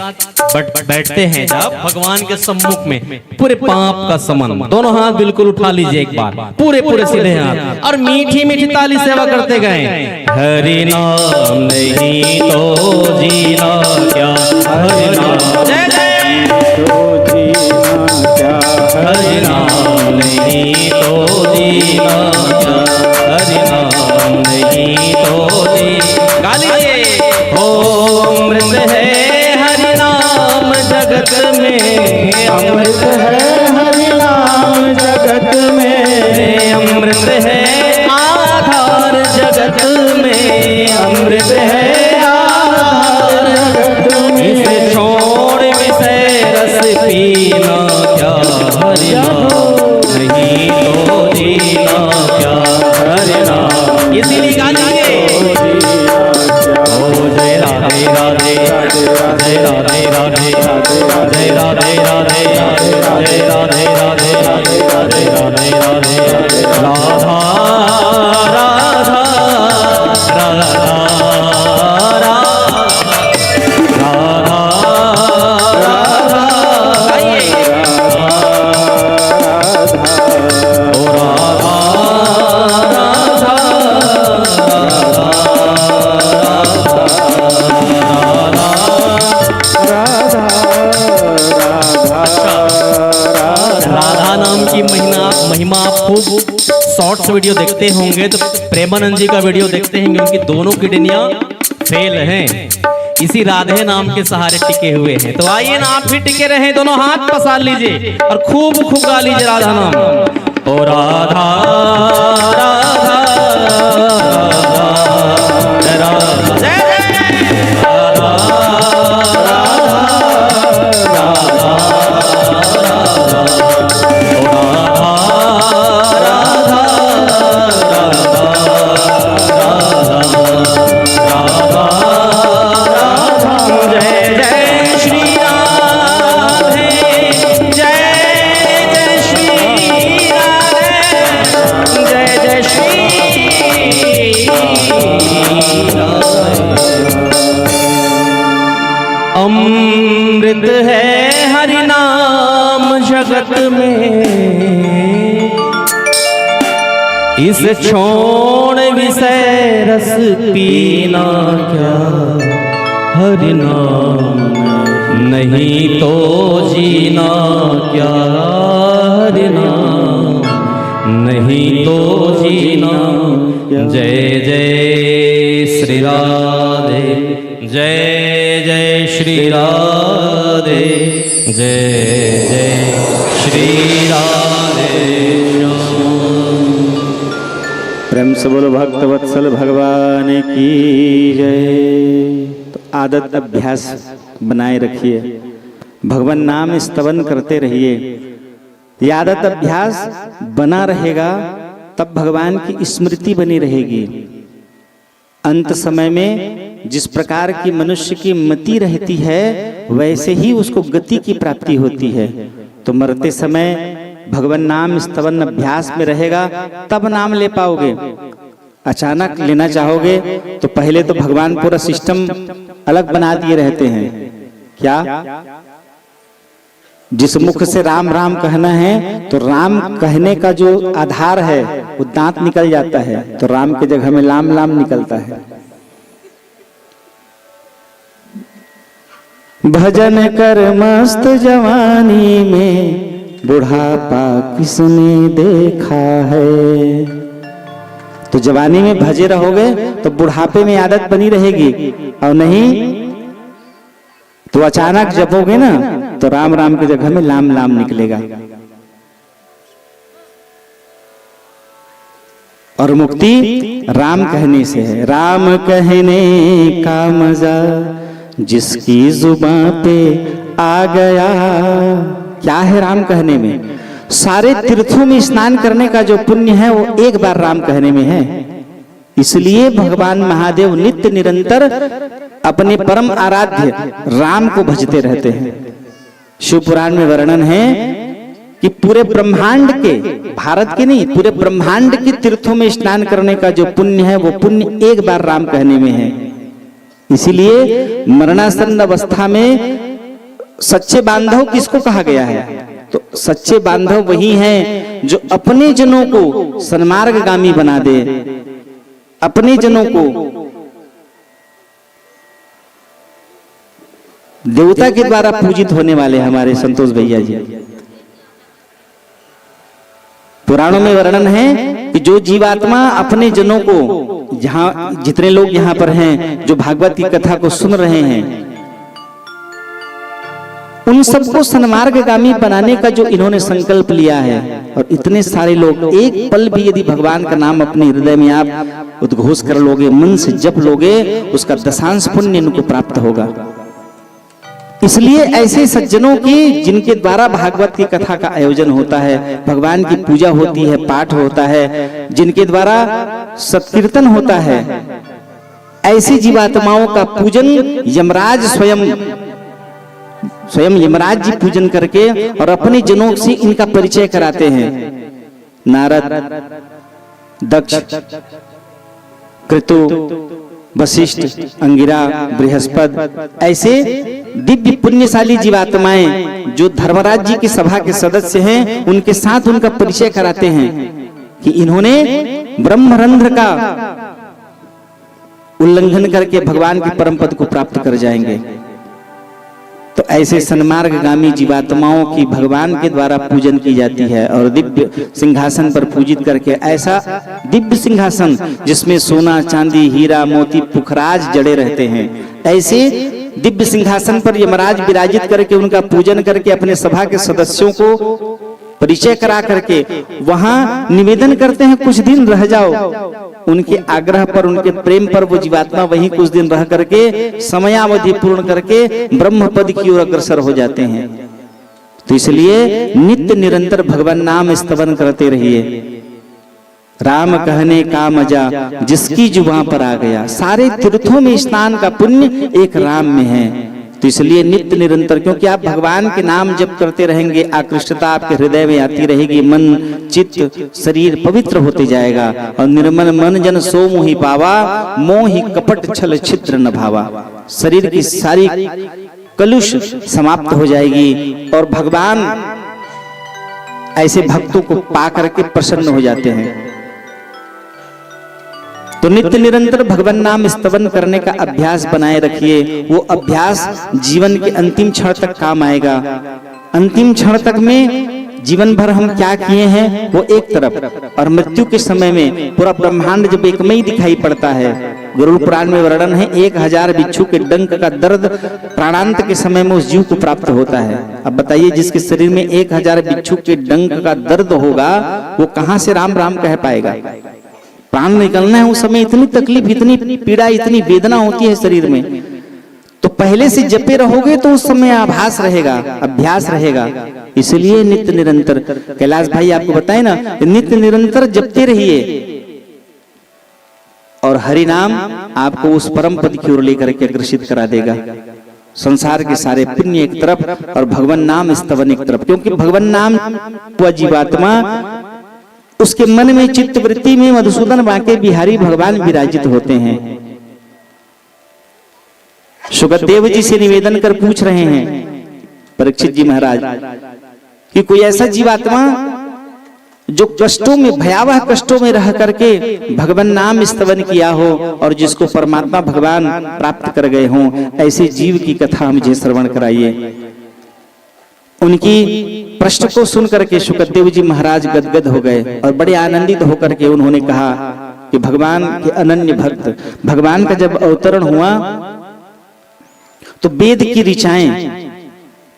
बैठते हैं जब भगवान के सम्मुख में, पूरे पाप का समन, दोनों हाथ बिल्कुल उठा लीजिए एक बार, पूरे पूरे सीधे हाथ, और मीठी मीठी ताली सेवा करते गए। हरि नाम नहीं तो जीना क्या, हरि नाम जय जय, तो जीना क्या, हरि नाम नहीं तो जीना क्या, हरि नाम नहीं तो जीना। गा लीजिए, अमृत है हरि नाम जगत में, अमृत है हरि नाम जगत में, अमृत है आधार जगत में, अमृत है आधार जगत में। इसे छोड़ विषय रस पीना क्या, हरि नाम नहीं तो जीना क्या, हरि नाम। इसीलिए गा लीजिए, ओ जय राधे राधे, जय राधे राधे, जय राधे राधे, जय राधे राधे, जय राधे राधे। राधा राधा राधा राधा राधा, गाइए ओ राधा राधा राधा नाम की महिमा आप खूब शॉर्ट्स वीडियो देखते होंगे, तो प्रेमानंद जी का वीडियो देखते होंगे, उनकी दोनों किडनियां फेल हैं, इसी राधे नाम के सहारे टिके हुए हैं। तो आइए ना आप भी टिके रहे, दोनों हाथ पसार लीजिए और खूब खूब गा लीजिए राधा नाम। ओ राधा राधा राधा, जय जय राधा मशक में इस छोड़ विषय रस पीना क्या, हरि नाम नहीं तो जीना क्या, हरि नाम नहीं तो जीना। जय जय श्री राधे, जय जय श्री राधे, जय जय श्री राधे। प्रेम से बोलो भक्त वत्सल भगवान की जय। तो आदत अभ्यास बनाए रखिए, भगवान नाम स्तवन करते रहिए। ये आदत अभ्यास बना रहेगा तब भगवान की स्मृति बनी रहेगी। अंत समय में जिस प्रकार की मनुष्य की मति रहती है वैसे ही उसको गति की प्राप्ति होती है। तो मरते समय भगवान नाम स्तवन अभ्यास में रहेगा तब नाम ले पाओगे। अचानक लेना चाहोगे तो पहले तो भगवान पूरा सिस्टम अलग बना दिए रहते हैं। क्या? जिस मुख से राम राम कहना है तो राम कहने का जो आधार है वो दांत निकल जाता है, तो राम की जगह में लाम लाम निकलता है। भजन कर मस्त जवानी में बुढ़ापा किसने देखा है। तो जवानी में भजे रहोगे तो बुढ़ापे में आदत बनी रहेगी, और नहीं तो अचानक जपोगे ना तो राम राम की जगह में लाम लाम निकलेगा। और मुक्ति राम कहने से है। राम कहने का मजा जिसकी जुबान पे आ गया। क्या है राम कहने में? सारे तीर्थों में स्नान करने का जो पुण्य है वो एक बार राम कहने में है। इसलिए भगवान महादेव नित्य निरंतर अपने परम आराध्य राम को भजते रहते हैं। शिव पुराण में वर्णन है कि पूरे ब्रह्मांड के, भारत के नहीं, पूरे ब्रह्मांड के तीर्थों में स्नान करने का जो पुण्य है वो पुण्य एक बार राम कहने में है। इसीलिए मरणासन्न अवस्था में सच्चे बांधव किसको कहा गया है? तो सच्चे बांधव वही हैं जो अपने जनों को सन्मार्गगामी बना दे, अपने जनों को। देवता के द्वारा पूजित होने वाले हमारे संतोष भैया जी। पुराणों में वर्णन है कि जो जीवात्मा अपने जनों को, जहां जितने लोग यहाँ पर हैं जो भागवत की कथा को सुन रहे हैं, उन सबको सन्मार्गगामी बनाने का जो इन्होंने संकल्प लिया है, और इतने सारे लोग एक पल भी यदि भगवान का नाम अपने हृदय में आप उद्घोष कर लोगे, मन से जप लोगे, उसका दशांश पुण्य इनको प्राप्त होगा। इसलिए ऐसे सज्जनों की, जिनके द्वारा भागवत की कथा का आयोजन होता है, भगवान की पूजा होती है, पाठ होता है, जिनके द्वारा सत्कीर्तन होता है, ऐसी जीवात्माओं का पूजन यमराज स्वयं यमराज जी पूजन करके और अपने जनों से इनका परिचय कराते हैं। नारद, दक्ष, क्रतु, वशिष्ठ, अंगिरा, बृहस्पति, ऐसे दिव्य पुण्यशाली जीवात्माएं जो धर्मराज जी की सभा के सदस्य हैं, उनके साथ उनका परिचय कराते हैं कि इन्होंने ब्रह्मरंध्र का उल्लंघन करके भगवान के परम पद को प्राप्त कर जाएंगे। तो ऐसे सन्मार्गगामी जीवात्माओं की भगवान के द्वारा पूजन की जाती है, और दिव्य सिंहासन पर पूजित करके, ऐसा दिव्य सिंहासन जिसमें सोना, चांदी, हीरा, मोती, पुखराज जड़े रहते हैं, ऐसे दिव्य सिंहासन पर यमराज विराजित करके उनका पूजन करके अपने सभा के सदस्यों को परिचय करा करके वहां निवेदन करते हैं कुछ दिन रह जाओ। उनके आग्रह पर, उनके प्रेम पर वो जीवात्मा वहीं कुछ दिन रह करके समयावधि पूर्ण करके ब्रह्म पद की ओर अग्रसर हो जाते हैं। तो इसलिए नित्य निरंतर भगवान नाम स्तवन करते रहिए। राम कहने का मजा जिसकी जुबान पर आ गया। सारे तीर्थों में स्नान का पुण्य एक राम में है। तो इसलिए नित्य निरंतर, क्योंकि आप भगवान के नाम जप करते रहेंगे, आकृष्टता आपके हृदय में आती रहेगी, मन, चित्त, शरीर पवित्र होते जाएगा। और निर्मल मन जन सो मोहि पावा, मोहि कपट छल छिद्र न भावा। शरीर की सारी कलुष समाप्त हो जाएगी और भगवान ऐसे भक्तों को पा करके प्रसन्न हो जाते हैं। तो नित्य निरंतर भगवान नाम स्तवन करने का अभ्यास बनाए रखिए। वो अभ्यास जीवन के अंतिम क्षण तक काम आएगा। अंतिम क्षण तक में जीवन भर हम क्या किए हैं वो एक तरफ, और मृत्यु के समय में पूरा ब्रह्मांड जब एकमय दिखाई पड़ता है। गरुड़ पुराण में वर्णन है 1000 बिच्छू के डंक का दर्द प्राणांत के समय में उस जीव को प्राप्त होता है। अब बताइए, जिसके शरीर में 1000 बिच्छू के डंक का दर्द होगा वो कहां से राम राम कह पाएगा। प्राण निकलना है उस समय, इतनी तकलीफ, इतनी पीड़ा, इतनी वेदना होती है शरीर में। तो पहले से जपे रहोगे तो उस समय आभास रहेगा, अभ्यास रहेगा। इसलिए नित्य निरंतर, कैलाश भाई आपको बताए ना, नित्य निरंतर जपते रहिए और हरि नाम आपको उस परम पद की ओर लेकर के अग्रसित करा देगा। संसार के सारे पुण्य एक तरफ और भगवान नाम स्तवन एक तरफ, क्योंकि भगवान नाम वह जीवात्मा, उसके मन में, चित्त वृत्ति में मधुसूदन बांके बिहारी भगवान विराजित होते हैं। सुखदेव जी से निवेदन कर पूछ रहे हैं परीक्षित जी महाराज कि कोई ऐसा जीवात्मा जो कष्टों में, भयावह कष्टों में रह करके भगवान नाम स्तवन किया हो और जिसको परमात्मा भगवान प्राप्त कर गए हों, ऐसे जीव की कथा मुझे श्रवण कराइए। उनकी प्रश्न को सुन करके सुखदेव जी महाराज गदगद हो गए और बड़े आनंदित होकर के उन्होंने कहा कि भगवान के अनन्य भक्त, भगवान का जब अवतरण हुआ तो वेद की ऋचाएं,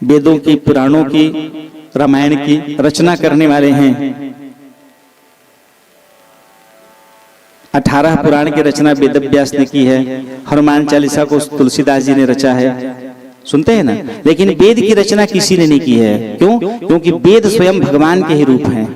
वेदों की, पुराणों की, रामायण की रचना करने वाले हैं। 18 पुराण की रचना वेदव्यास ने की है। हनुमान चालीसा को तुलसीदास जी ने रचा है, सुनते हैं ना। लेकिन वेद की रचना किसी ने नहीं की है। क्यों? क्योंकि वेद स्वयं भगवान के ही रूप हैं।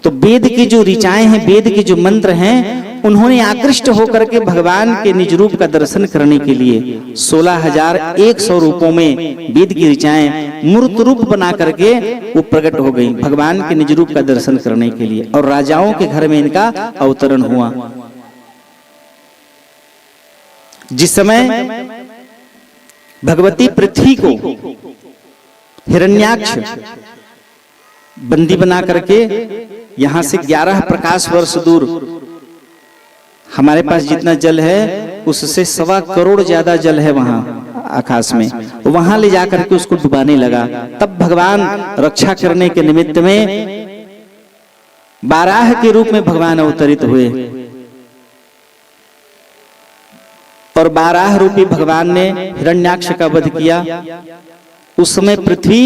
तो वेद की जो ऋचाएं हैं, वेद के जो मंत्र हैं, उन्होंने आकृष्ट होकर के भगवान के निज रूप का दर्शन करने के लिए 16,100 रूपों में वेद की ऋचाएं मूर्त रूप बना करके वो प्रकट हो गई भगवान के निज रूप का दर्शन करने के लिए, और राजाओं के घर में इनका अवतरण हुआ। जिस समय भगवती पृथ्वी को हिरण्याक्ष बंदी बना करके यहां से 11 प्रकाश वर्ष दूर, हमारे पास जितना जल है उससे 1.25 करोड़ ज्यादा जल है वहां आकाश में, वहां ले जाकर के उसको डुबाने लगा। तब भगवान रक्षा करने के निमित्त में बाराह के रूप में भगवान अवतरित हुए और बाराह रूपी भगवान ने हिरण्याक्ष का वध किया। उस समय पृथ्वी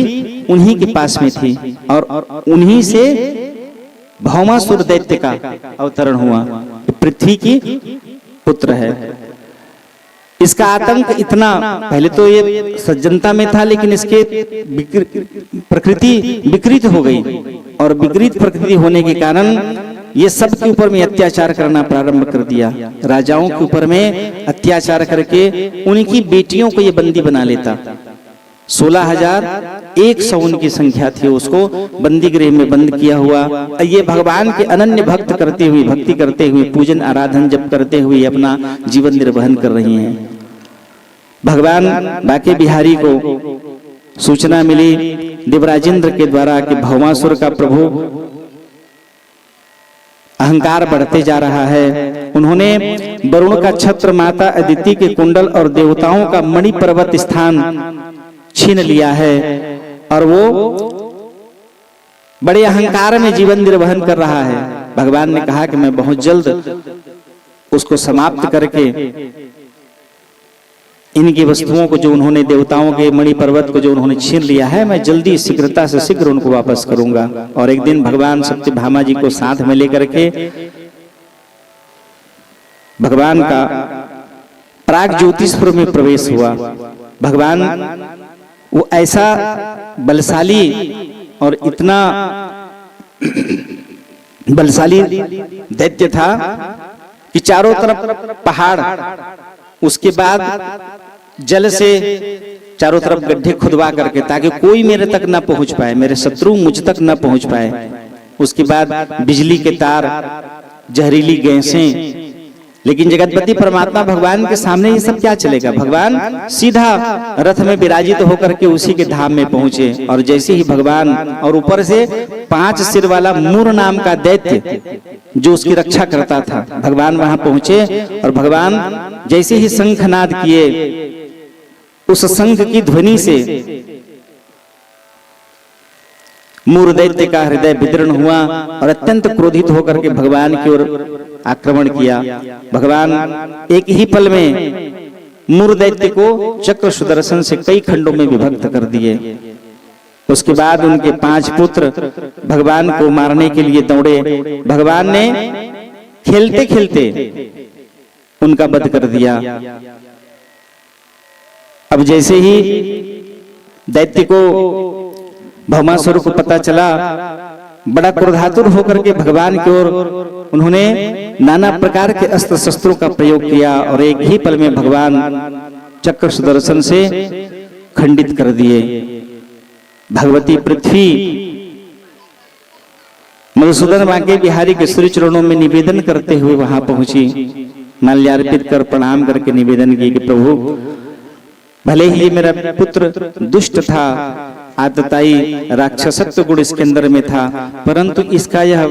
उन्हीं के पास में थी और उन्हीं से भौमासुर दैत्य का अवतरण हुआ। पृथ्वी की पुत्र है। इसका आतंक इतना, पहले तो ये सज्जनता में था, लेकिन इसके प्रकृति विकृत हो गई और विकृत प्रकृति होने के कारण ये सब के ऊपर में अत्याचार करना प्रारंभ कर दिया। राजाओं के ऊपर में अत्याचार करके उनकी बेटियों को ये बंदी बना लेता। 16,100 उनकी संख्या थी, उसको बंदी गृह में बंद किया हुआ। ये भगवान के अनन्य भक्त करते हुए, भक्ति करते हुए, पूजन आराधन जप करते हुए अपना जीवन निर्वहन कर रही हैं। भगवान बाके बिहारी को सूचना मिली देवराजेंद्र के द्वारा कि भौमासुर का प्रभु अहंकार बढ़ते जा रहा है। उन्होंने वरुण का छत्र, माता अदिति के कुंडल और देवताओं का मणि पर्वत स्थान छीन लिया है और वो बड़े अहंकार में जीवन निर्वहन कर रहा है। भगवान ने कहा कि मैं बहुत जल्द उसको समाप्त करके इनकी वस्तुओं को, जो उन्होंने देवताओं के मणि पर्वत को जो उन्होंने छीन लिया है, मैं जल्दी शीघ्रता से शीघ्र उनको वापस करूंगा। और एक दिन भगवान सत्यभामा जी को साथ में लेकर के भगवान का प्राग ज्योतिषपुर में प्रवेश हुआ। भगवान वो ऐसा बलशाली और इतना बलशाली दैत्य था कि चारों तरफ पहाड़, उसके बाद जल से चारों तरफ गड्ढे खुदवा करके, ताकि कोई मेरे तक न पहुंच पाए, मेरे शत्रु मुझ तक न पहुंच पाए। उसके बाद बिजली के तार, जहरीली गैसें लेकिन जगतपति परमात्मा भगवान के सामने ये सब क्या चलेगा। भगवान सीधा रथ में विराजित होकर के उसी के धाम में पहुंचे और जैसे ही भगवान और ऊपर से 5 सिर वाला मूर नाम का दैत्य जो उसकी रक्षा करता था, भगवान वहां पहुंचे और भगवान जैसे ही शंखनाद किए उस शंख की ध्वनि से मूर दैत्य का हृदय विदीर्ण हुआ और अत्यंत क्रोधित होकर के भगवान की ओर आक्रमण किया। भगवान एक ही पल में मूर दैत्य को चक्र सुदर्शन से कई खंडों में विभक्त कर दिए। उसके बाद उनके 5 पुत्र भगवान को मारने के लिए दौड़े। भगवान ने खेलते खेलते उनका वध कर दिया। अब जैसे ही दैत्य को भौमासुर को पता चला, बड़ा क्रोधातुर होकर के भगवान की ओर उन्होंने नाना प्रकार के अस्त्र शस्त्रों का प्रयोग किया और एक ही पल में भगवान चक्र सुदर्शन से खंडित कर दिए। भगवती पृथ्वी मधुसूदन बांके बिहारी के श्री चरणों में निवेदन करते हुए वहां पहुंची। माल्यार्पित कर प्रणाम करके निवेदन की कि प्रभु, भले ही मेरा पुत्र दुष्ट था, आतताई राक्षसत्व गुण इसके अंदर में था, परंतु इसका यह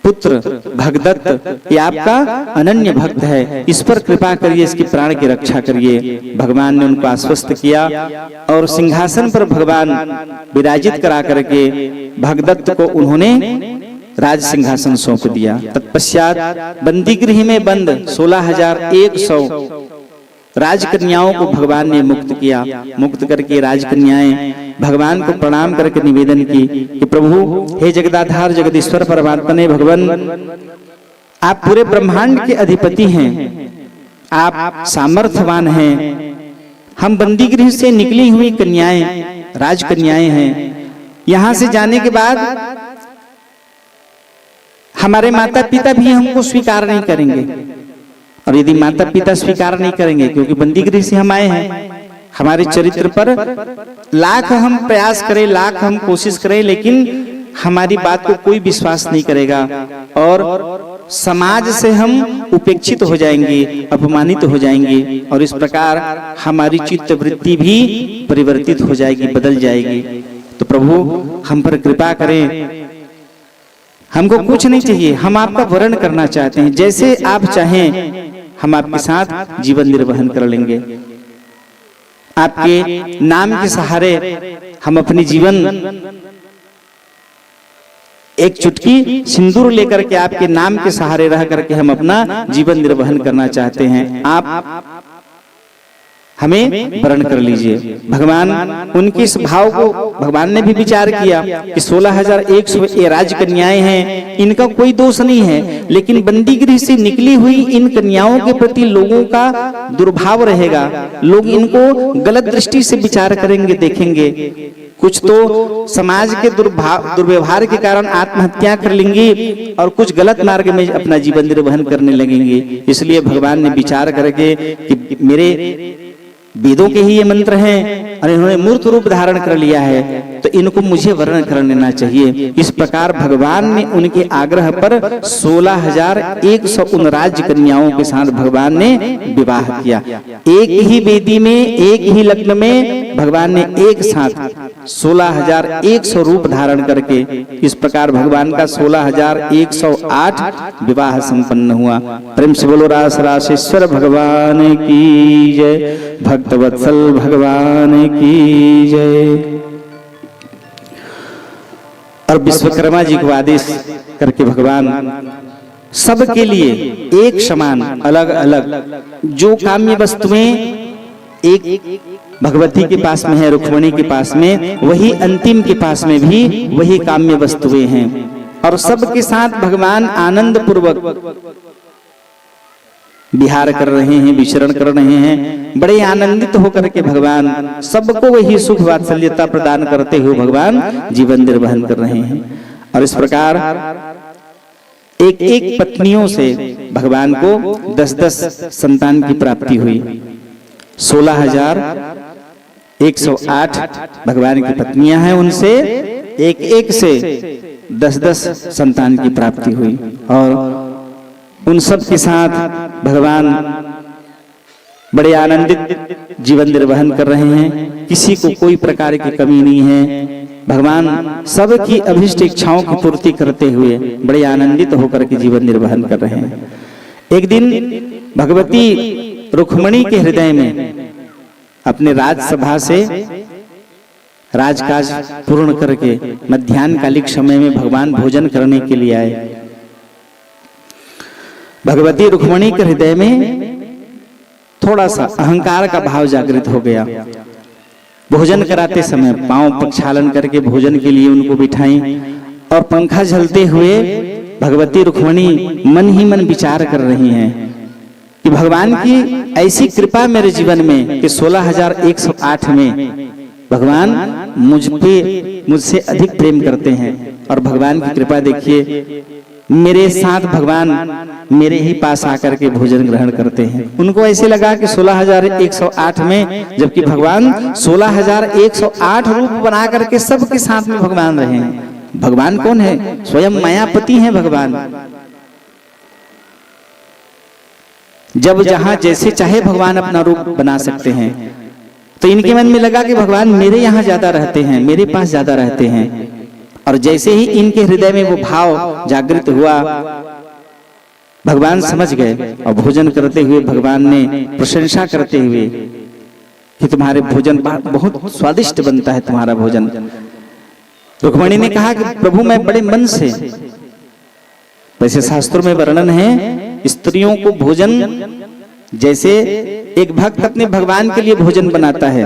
पुत्र भगदत्त ये आपका अनन्य भक्त है, इस पर कृपा करिए, इसकी प्राण की रक्षा करिए। भगवान ने उनको आश्वस्त किया और सिंहासन पर भगवान विराजित करा करके भगदत्त को उन्होंने राज सिंहासन सौंप दिया। तत्पश्चात बंदी गृह में बंद 16,100 राजकन्याओं को भगवान ने मुक्त किया। मुक्त करके राजकन्याएं भगवान को प्रणाम करके निवेदन की कि प्रभु, हे जगदाधार जगदीश्वर परमात्मा ने भगवान, आप पूरे ब्रह्मांड के अधिपति हैं, आप सामर्थ्यवान हैं। हम बंदी गृह से निकली हुई कन्याएं, राजकन्याएं हैं। यहां से जाने के बाद हमारे माता पिता भी हमको स्वीकार नहीं करेंगे, और यदि माता पिता स्वीकार नहीं करेंगे, क्योंकि बंदी गृह से हम आए हैं, हमारे चरित्र पर लाख हम प्रयास करें, लाख हम कोशिश करें, लेकिन हमारी बात को कोई विश्वास नहीं करेगा और समाज से हम उपेक्षित हो जाएंगे, अपमानित हो जाएंगे, और इस प्रकार हमारी चित्त वृत्ति भी परिवर्तित हो जाएगी, बदल जाएगी। तो प्रभु हम पर कृपा करें, हमको कुछ नहीं चाहिए, हम आपका वरण करना चाहते हैं, जैसे आप चाहें हम आपके साथ जीवन निर्वहन कर लेंगे। आपके नाम के सहारे हम अपनी जीवन, एक चुटकी सिंदूर लेकर के आपके नाम के सहारे रह करके हम अपना जीवन निर्वहन करना चाहते हैं, आप हमें वरण कर लीजिए। भगवान उनके इस भाव को भगवान ने भी विचार किया कि 16,100 ये राजकन्याएं हैं, इनका कोई दोष नहीं है, लेकिन बंदी गृह से निकली हुई इन कन्याओं के प्रति लोगों का दुर्भाव रहेगा, लोग इनको गलत दृष्टि से विचार करेंगे, देखेंगे। कुछ तो समाज के दुर्व्यवहार के कारण आत्महत्या कर लेंगी और कुछ गलत मार्ग में अपना जीवन निर्वहन करने लगेंगे। इसलिए भगवान ने विचार करके कि मेरे वेदों के ही ये मंत्र हैं और इन्होंने मूर्त रूप धारण कर लिया है, तो इनको मुझे वर्ण कर लेना चाहिए। इस प्रकार भगवान ने उनके आग्रह पर 16,100 उन राज्य कन्याओं के साथ भगवान ने विवाह किया। एक ही वेदी में, एक ही लग्न में भगवान ने एक साथ 16,100 रूप धारण करके, इस प्रकार भगवान का 16,108 विवाह संपन्न हुआ। प्रेम से बोलो रास रासेश्वर भगवान की जय, भक्तवत्सल भगवान की जय। और विश्वकर्मा जी को आदेश करके भगवान सबके लिए एक समान, अलग अलग जो काम्य वस्तुएं एक भगवती के पास में है, रुक्मिणी के पास में, वही अंतिम के पास में भी वही काम्य वस्तुएं हैं, और सबके साथ भगवान आनंद पूर्वक विहार कर रहे हैं, विचरण कर रहे हैं। बड़े आनंदित होकर के भगवान सबको वही सुख वात्सल्यता प्रदान करते हुए भगवान जीवन निर्वहन कर रहे हैं। और इस प्रकार एक एक पत्नियों से भगवान को 10-10 संतान की प्राप्ति हुई। 16,108 भगवान की पत्नियां हैं, उनसे एक एक से 10-10 संतान की प्राप्ति हुई। और उन सब के साथ भगवान बड़े आनंदित जीवन निर्वहन कर रहे हैं। किसी को कोई प्रकार की कमी नहीं है। भगवान सबकी अभिष्ट इच्छाओं की पूर्ति करते हुए बड़े आनंदित होकर के जीवन निर्वहन कर रहे हैं। एक दिन भगवती रुक्मिणी के हृदय में अपने राजसभा से राजकाज पूर्ण करके मध्याह्न कालिक समय में भगवान भोजन करने के लिए आए। भगवती रुक्मिणी के हृदय में थोड़ा सा अहंकार का भाव जागृत हो गया। भोजन कराते समय पांव प्रक्षालन करके भोजन के लिए उनको बिठाई और पंखा झलते हुए भगवती रुक्मिणी मन ही मन विचार कर रही हैं कि भगवान की ऐसी कृपा मेरे जीवन में कि 16,108 में भगवान मुझसे अधिक प्रेम करते हैं। और भगवान की कृपा देखिए, मेरे साथ भगवान मेरे ही पास आकर के भोजन ग्रहण करते हैं। उनको ऐसे लगा कि 16,108 में, जबकि भगवान 16,108 रूप बना करके सबके साथ में भगवान रहे हैं। भगवान कौन है? स्वयं मायापति हैं भगवान। जब जहां जैसे चाहे भगवान अपना रूप बना सकते हैं। तो इनके मन में लगा कि भगवान मेरे यहाँ ज्यादा रहते हैं, मेरे पास ज्यादा रहते हैं। और जैसे ही इनके हृदय में वो भाव जागृत हुआ, भगवान समझ गए और भोजन करते हुए भगवान ने प्रशंसा करते हुए कि तुम्हारे भोजन बहुत स्वादिष्ट बनता है, तुम्हारा भोजन। रुक्मिणी ने कहा कि प्रभु मैं बड़े मन से, वैसे शास्त्रों में वर्णन है स्त्रियों को भोजन, जैसे एक भक्त अपने भगवान के लिए भोजन बनाता है,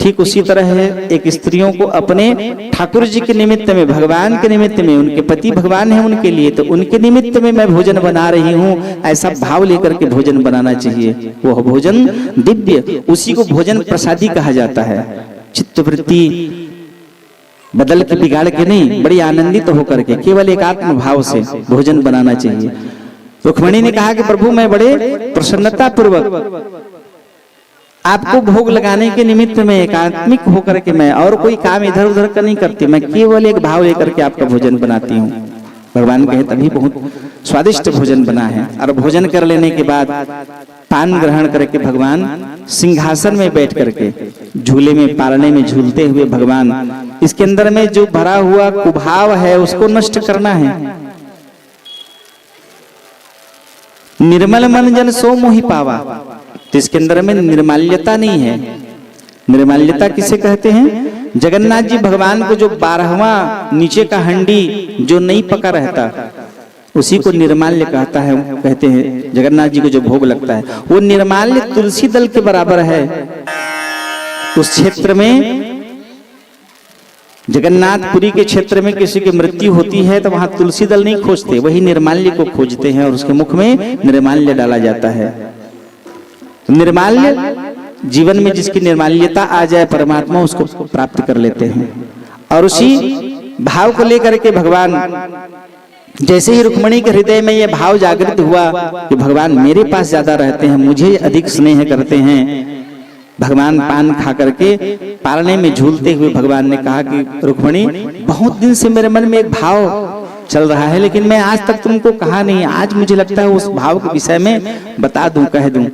ठीक उसी तरह है एक स्त्रियों को अपने ठाकुर जी के निमित्त में, भगवान के निमित्त में, उनके पति भगवान है उनके लिए, तो उनके निमित्त में मैं भोजन बना रही हूँ, ऐसा भाव लेकर के भोजन बनाना चाहिए। वह भोजन दिव्य, उसी को भोजन प्रसादी कहा जाता है। चित्तवृत्ति बदल के बिगाड़ के नहीं, बड़ी आनंदित होकर के केवल एक आत्म भाव से भोजन बनाना चाहिए। रुक्मिणी ने कहा कि प्रभु मैं बड़े प्रसन्नता पूर्वक आपको भोग लगाने के निमित्त में एकात्मिक होकर के मैं और कोई काम इधर उधर का नहीं करती, मैं केवल एक भाव लेकर के आपका भोजन बनाती हूँ। भगवान कहे तभी बहुत स्वादिष्ट भोजन बना है। और भोजन कर लेने के बाद पान ग्रहण करके भगवान सिंहासन में बैठ करके झूले में पालने में झूलते हुए भगवान, इसके अंदर में जो भरा हुआ कुभाव है उसको नष्ट करना है। निर्मल मन जन सो मोहि पावा, तो इसके अंदर में निर्माल्यता नहीं है। निर्माल्यता किसे कहते हैं? जगन्नाथ जी भगवान को जो 12वां नीचे का हंडी जो नहीं पका रहता उसी को निर्माल्य कहता है, कहते हैं। जगन्नाथ जी को जो भोग लगता है वो निर्माल्य तुलसी दल के बराबर है। उस क्षेत्र में जगन्नाथपुरी के क्षेत्र में किसी की मृत्यु होती है तो वहां तुलसी दल नहीं खोजते, वही निर्माल्य को खोजते हैं और उसके मुख में निर्माल्य डाला जाता है। निर्माल्य जीवन में जिसकी निर्माल्यता आ जाए परमात्मा उसको प्राप्त कर लेते हैं। और उसी भाव को लेकर के भगवान, जैसे ही रुक्मिणी के हृदय में यह भाव जागृत हुआ कि भगवान मेरे पास ज्यादा रहते हैं, मुझे अधिक स्नेह करते हैं, भगवान पान खा करके पालने में झूलते हुए भगवान ने कहा कि रुक्मिणी बहुत दिन से मेरे मन में एक भाव चल रहा है लेकिन मैं आज तक तुमको कहा नहीं, आज मुझे लगता है उस भाव के विषय में बता दूं, कह दूं।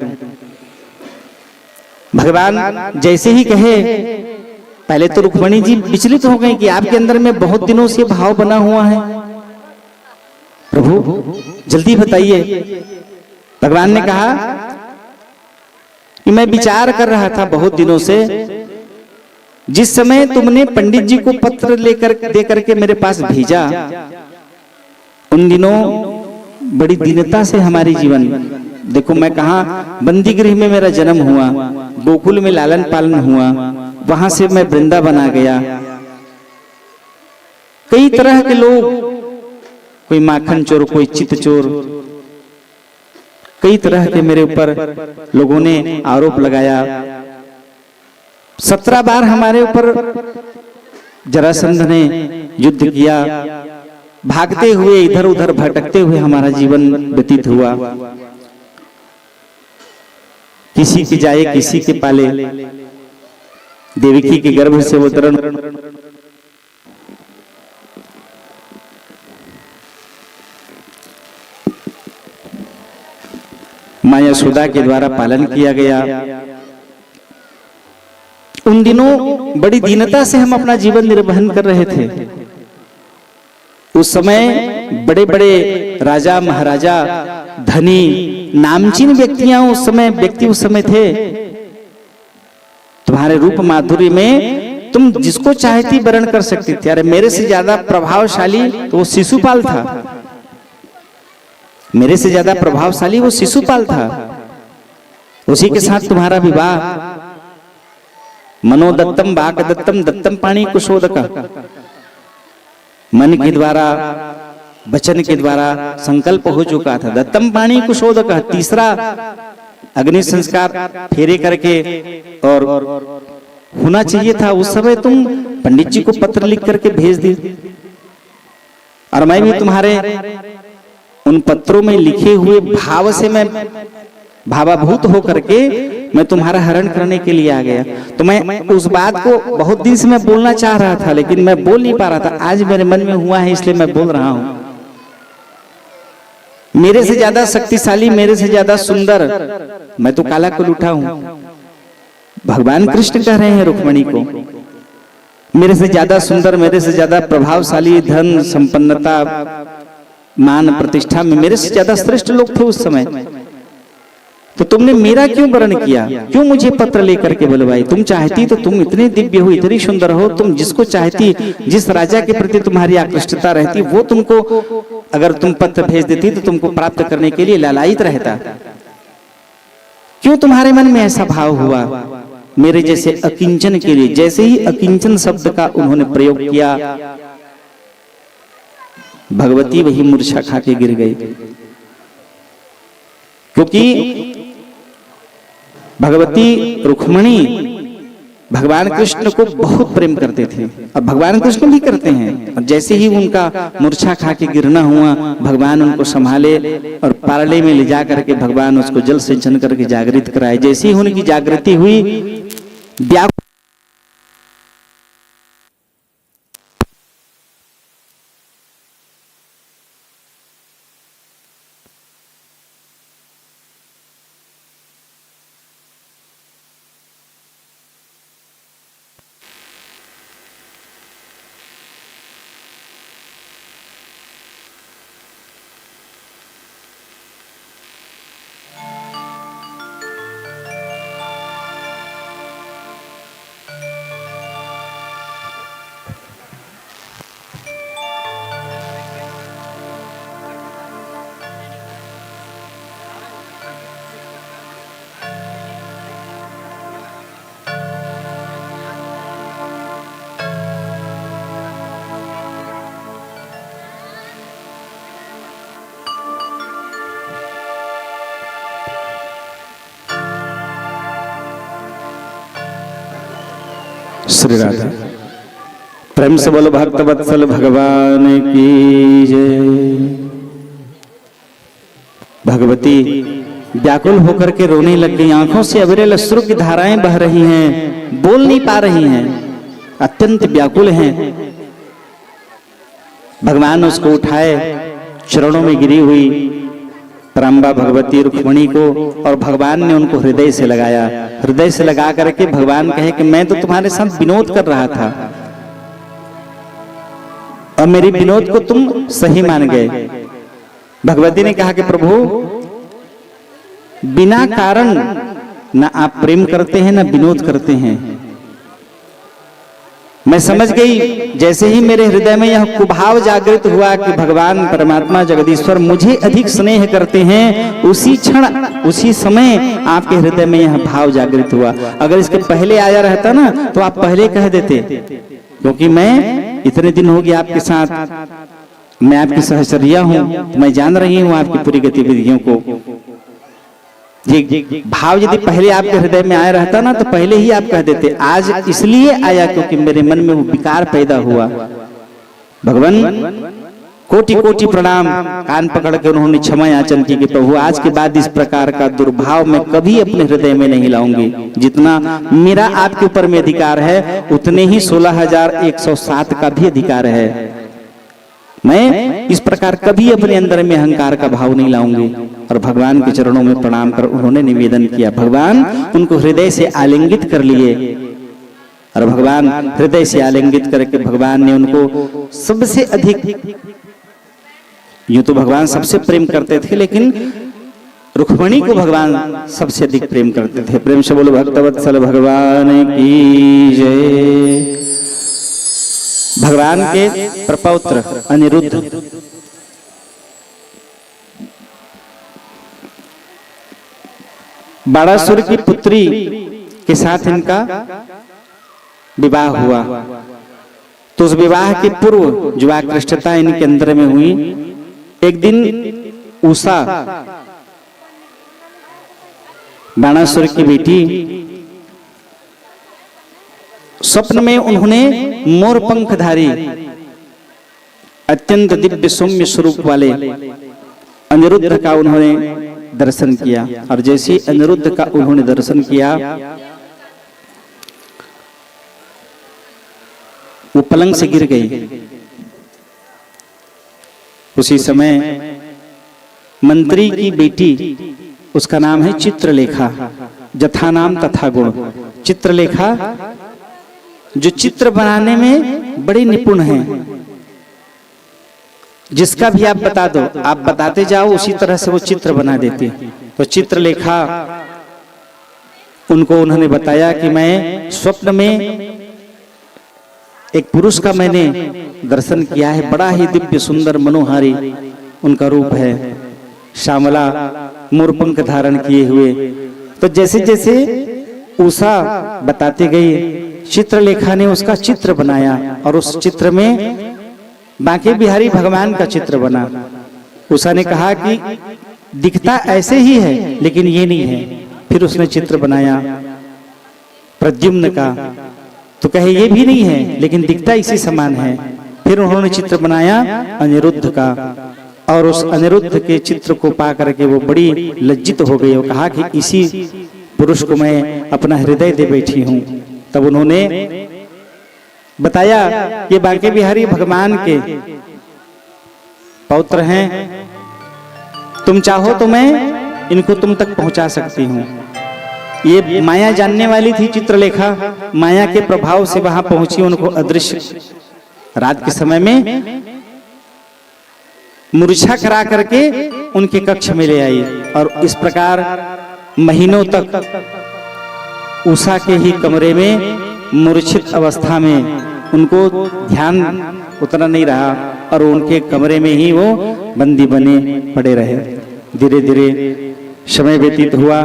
भगवान जैसे ही कहे, पहले तो रुक्मिणी जी विचलित हो गई कि आपके अंदर में बहुत दिनों से भाव बना हुआ है, प्रभु जल्दी बताइए। भगवान ने कहा कि मैं विचार कर रहा था बहुत दिनों से, जिस समय तुमने पंडित जी को पत्र लेकर दे करके मेरे पास भेजा, उन दिनों बड़ी दीनता से हमारी जीवन, देखो मैं कहा बंदी गृह में मेरा जन्म हुआ, गोकुल में लालन पालन हुआ, वहां से मैं वृंदावन आ गया। कई तरह के लोग, कोई माखन चोर, कोई चित चोर, कई तरह के मेरे ऊपर लोगों ने आरोप लगाया। 17 बार हमारे ऊपर जरासंध ने युद्ध किया, भागते हुए इधर उधर भटकते हुए हमारा जीवन व्यतीत हुआ। किसी के जाए किसी के पाले, देवकी के गर्भ से अवतरण, माँ यशोदा के द्वारा पालन किया गया। उन दिनों बड़ी दीनता से हम अपना जीवन निर्वहन कर रहे थे। उस समय बड़े बड़े राजा महाराजा धनी नामचीन व्यक्ति उस समय थे। तुम्हारे रूप माधुर्य में तुम जिसको चाहती वर्ण कर सकती थी। अरे मेरे से ज्यादा प्रभावशाली तो वो शिशुपाल था, मेरे से ज्यादा प्रभावशाली वो शिशुपाल था। उसी के साथ तुम्हारा विवाह। मनोदत्तम वाक्दत्तम दत्तम पाणी कुशोदक, मन के द्वारा वचन के द्वारा संकल्प हो चुका था। दत्तम पाणी कुशोदक, तीसरा अग्नि संस्कार फेरे करके और होना चाहिए था। उस समय तुम पंडित जी को पत्र लिख करके भेज दी, और मैं भी तुम्हारे उन पत्रों में लिखे हुए भाव से मैं भावाभूत हो करके मैं तुम्हारा हरण करने के लिए आ गया। तो मैं उस बात को बहुत दिन से मैं बोलना चाह रहा था, लेकिन मैं बोल नहीं पा रहा था। आज मेरे मन में हुआ है, इसलिए मैं बोल रहा हूं। मेरे से ज्यादा शक्तिशाली, मेरे से ज्यादा सुंदर मैं तो काला कुलूठा हूं। भगवान कृष्ण कह रहे हैं रुक्मिणी को, मेरे से ज्यादा सुंदर, मेरे से ज्यादा प्रभावशाली, धन संपन्नता मान प्रतिष्ठा में मेरे से ज्यादा श्रेष्ठ लोग थे उस समय। तो तुमने मेरा क्यों वर्ण किया, क्यों मुझे पत्र लेकर के बुलवाई? तुम चाहती तो तुम इतने दिव्य हो, इतनी सुंदर हो, तुम जिसको चाहती, जिस राजा के प्रति तुम्हारी आकृष्टता रहती, वो तुमको अगर तुम पत्र भेज देती तो तुमको प्राप्त करने के लिए लालायित रहता। क्यों तुम्हारे मन में ऐसा भाव हुआ मेरे जैसे अकिंचन के लिए? जैसे ही अकिंचन शब्द का उन्होंने प्रयोग किया, भगवती वही मूर्छा खा के गिर गई। क्योंकि भगवती रुक्मिणी भगवान कृष्ण को बहुत प्रेम करते थे, और भगवान कृष्ण भी करते हैं। और जैसे ही उनका मूर्छा खा के गिरना हुआ, भगवान उनको संभाले और पारले में ले जा करके भगवान उसको जल सिंचन करके जागृत कराए। जैसे ही उनकी जागृति हुई, व्याकुल श्री राधा। प्रेम से बोलो भक्त वत्सल भगवान की जय। भगवती व्याकुल होकर के रोने लग गई, आंखों से अविरल अश्रु की धाराएं बह रही हैं, बोल नहीं पा रही हैं, अत्यंत व्याकुल हैं। भगवान उसको उठाए, चरणों में गिरी हुई रंबा भगवती रुक्मिणी को, और भगवान ने उनको हृदय से लगाया। हृदय से लगा करके भगवान कहे कि मैं तो तुम्हारे साथ विनोद कर रहा था, और मेरी विनोद को तुम सही मान गए। भगवती ने कहा कि प्रभु, बिना कारण ना आप प्रेम करते हैं ना विनोद करते हैं। मैं समझ गई, जैसे ही मेरे हृदय में यह कुभाव जागृत हुआ कि भगवान परमात्मा जगदीश्वर मुझे अधिक स्नेह करते हैं, उसी क्षण उसी समय आपके हृदय में यह भाव जागृत हुआ। अगर इसके पहले आया रहता ना तो आप पहले कह देते, क्योंकि मैं इतने दिन हो गए आपके साथ, मैं आपकी सहचर्या हूं, तो मैं जान रही हूं आपकी पूरी गतिविधियों को। ये भाव यदि पहले आपके हृदय में आया रहता ना तो पहले ही आप कह देते। आज इसलिए आया क्योंकि मेरे मन में वो विकार पैदा हुआ। भगवान कोटि कोटि प्रणाम। कान पकड़ के उन्होंने क्षमा याचन की कि प्रभु, आज के बाद इस प्रकार का दुर्भाव मैं कभी अपने हृदय में नहीं लाऊंगी। जितना मेरा आपके ऊपर में अधिकार है, उतने ही 16,107 का भी अधिकार है। मैं इस प्रकार कभी अपने अंदर में अहंकार का भाव नहीं लाऊंगी। और भगवान के चरणों में प्रणाम कर उन्होंने निवेदन किया। भगवान उनको हृदय से आलिंगित कर लिए और भगवान हृदय से आलिंगित करके भगवान ने उनको सबसे अधिक, यूं तो भगवान सबसे प्रेम करते थे, लेकिन रुक्मिणी को भगवान सबसे अधिक प्रेम करते थे। प्रेम से बोलो भक्तवत्सल भगवान की जय। भगवान के प्रपौत्र अनिरुद्ध बाणासुर की पुत्री के साथ इनका विवाह हुआ। तो उस विवाह के पूर्व जो आकृष्टता इनके अंदर में हुई, एक दिन उषा बाणासुर की बेटी, स्वप्न में उन्होंने मोर पंखधारी अत्यंत दिव्य सौम्य स्वरूप वाले अनिरुद्ध का उन्होंने दर्शन किया। और जैसे अनिरुद्ध का उन्होंने दर्शन किया, वो पलंग से गिर गई। उसी समय मंत्री की बेटी, उसका नाम है चित्रलेखा, जथा नाम तथा गुण। चित्रलेखा जो चित्र बनाने में बड़ी निपुण है, जिसका भी आप बता दो, आप बताते जाओ उसी तरह से वो चित्र बना देती। तो चित्रलेखा उनको उन्होंने बताया कि मैं स्वप्न में एक पुरुष का मैंने दर्शन किया है, बड़ा ही दिव्य सुंदर मनोहारी उनका रूप है, श्यामला मोरपंख धारण किए हुए। तो जैसे जैसे उषा बताती गई, चित्रलेखा ने उसका चित्र बनाया और उस चित्र में बांके बिहारी भगवान का चित्र बना। उषा ने कहा कि दिखता ऐसे ही है लेकिन ये नहीं है। फिर उसने चित्र बनाया प्रद्युम्न का, तो कहे ये भी नहीं है लेकिन दिखता इसी समान है। फिर उन्होंने चित्र बनाया अनिरुद्ध का, और उस अनिरुद्ध के चित्र को पा करके वो बड़ी लज्जित हो गई। वो कहा कि इसी पुरुष को मैं अपना हृदय दे बैठी हूं। तब उन्होंने बताया ये बांके बिहारी भगवान के पौत्र हैं, तुम चाहो तो मैं इनको तुम तक पहुंचा सकती हूं। ये माया जानने वाली थी चित्रलेखा, माया के प्रभाव से वहां पहुंची, उनको अदृश्य रात के समय में मूर्छा करा करके उनके कक्ष में ले आई। और इस प्रकार महीनों तक उषा के ही कमरे में मूर्छित अवस्था में उनको ध्यान उतना नहीं रहा और उनके कमरे में ही वो बंदी बने पड़े रहे। धीरे धीरे समय व्यतीत हुआ।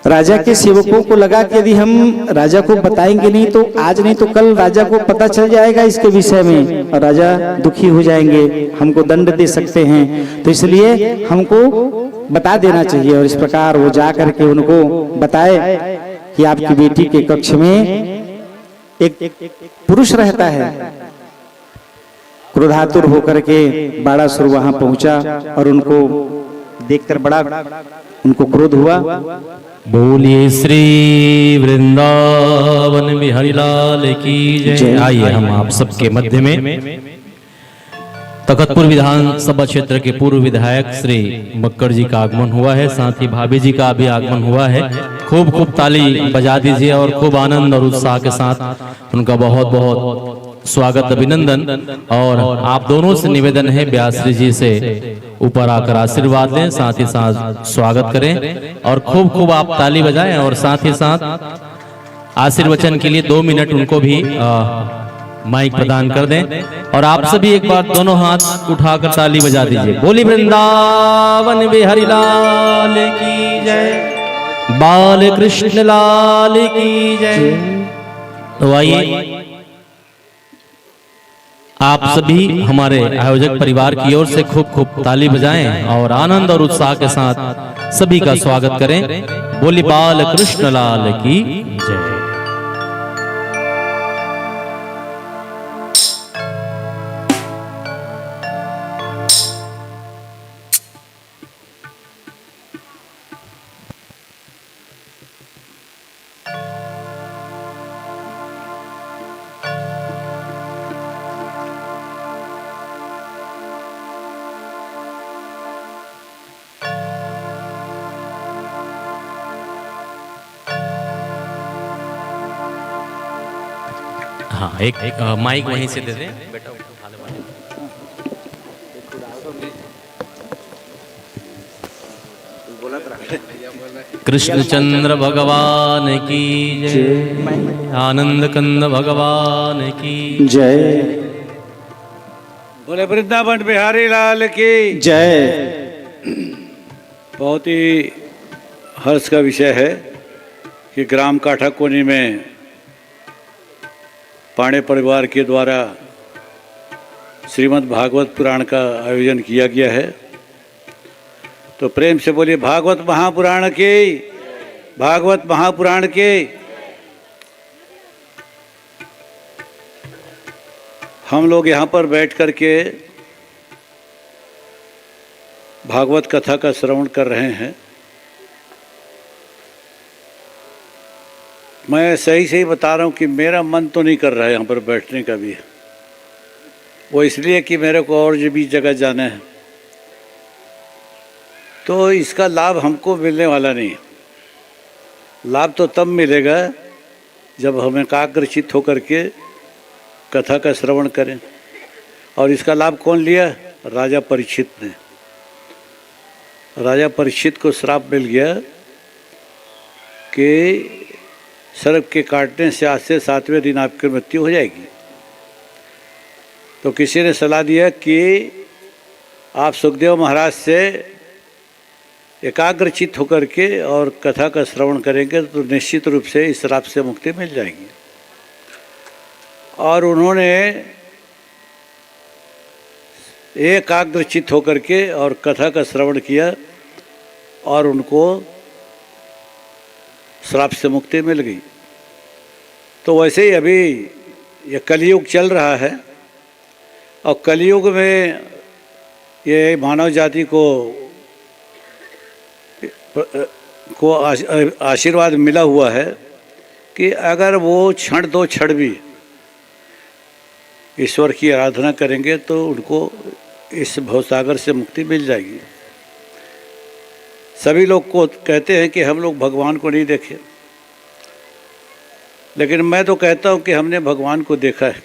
राजा के सेवकों को लगा कि यदि हम राजा को बताएंगे नहीं तो आज नहीं तो कल राजा को पता चल जाएगा इसके विषय में और राजा दुखी हो जाएंगे, हमको दंड दे सकते हैं, तो इसलिए हमको बता देना चाहिए। और इस प्रकार वो जा करके उनको बताए कि आपकी बेटी के कक्ष में एक पुरुष रहता है। क्रोधातुर होकर के बाणासुर वहां पहुंचा और उनको देखकर बड़ा उनको क्रोध हुआ। बोलिए श्री वृंदावन बिहारी लाल की जय। आइए हम आप सबके मध्य में तखतपुर विधानसभा क्षेत्र के पूर्व विधायक श्री मक्कर जी का आगमन हुआ है, साथ ही भाभी जी का भी आगमन हुआ है। खूब खूब ताली बजा दीजिए और खूब आनंद और उत्साह के साथ उनका बहुत बहुत स्वागत अभिनंदन। और आप दोनों से निवेदन है व्यासरी जी से ऊपर आकर आशीर्वाद लें, साथ ही साथ स्वागत करें और खूब खूब आप ताली बजाएं और साथ ही साथ आशीर्वचन के लिए 2 मिनट उनको भी माइक प्रदान कर दें। और आप सभी एक बार दोनों हाथ उठाकर ताली बजा दीजिए। बोली वृंदावन बिहारी लाल की जय, बाल कृष्ण लाल की जय। तो आइए आप सभी हमारे आयोजक परिवार की ओर से खूब खूब ताली बजाएं और आनंद और उत्साह के साथ सभी का स्वागत करें। बोली बाल कृष्ण लाल की जय। हाँ एक माइक वहीं से दे दें बेटा। कृष्णचंद्र भगवान की जय, आनंद कंद भगवान की जय। बोले वृंदावन बिहारी लाल की जय। बहुत ही हर्ष का विषय है कि ग्राम काठाकोनी में पांडे परिवार के द्वारा श्रीमद् भागवत पुराण का आयोजन किया गया है। तो प्रेम से बोलिए भागवत महापुराण की, भागवत महापुराण की। हम लोग यहाँ पर बैठ कर के भागवत कथा का श्रवण कर रहे हैं। मैं सही सही बता रहा हूँ कि मेरा मन तो नहीं कर रहा है यहाँ पर बैठने का भी। वो इसलिए कि मेरे को और भी जगह जाना है, तो इसका लाभ हमको मिलने वाला नहीं। लाभ तो तब मिलेगा जब हम एकाग्रचित्त होकर के कथा का श्रवण करें। और इसका लाभ कौन लिया? राजा परीक्षित ने। राजा परीक्षित को श्राप मिल गया कि सर्प के काटने से आज से 7वें दिन आपकी मृत्यु हो जाएगी। तो किसी ने सलाह दिया कि आप सुखदेव महाराज से एकाग्रचित्त होकर के और कथा का श्रवण करेंगे तो निश्चित रूप से इस श्राप से मुक्ति मिल जाएगी। और उन्होंने एकाग्रचित्त होकर के और कथा का श्रवण किया और उनको श्राप से मुक्ति मिल गई। तो वैसे ही अभी ये कलयुग चल रहा है और कलयुग में ये मानव जाति को आशीर्वाद मिला हुआ है कि अगर वो क्षण दो क्षण भी ईश्वर की आराधना करेंगे तो उनको इस भवसागर से मुक्ति मिल जाएगी। सभी लोग को कहते हैं कि हम लोग भगवान को नहीं देखे, लेकिन मैं तो कहता हूँ कि हमने भगवान को देखा है।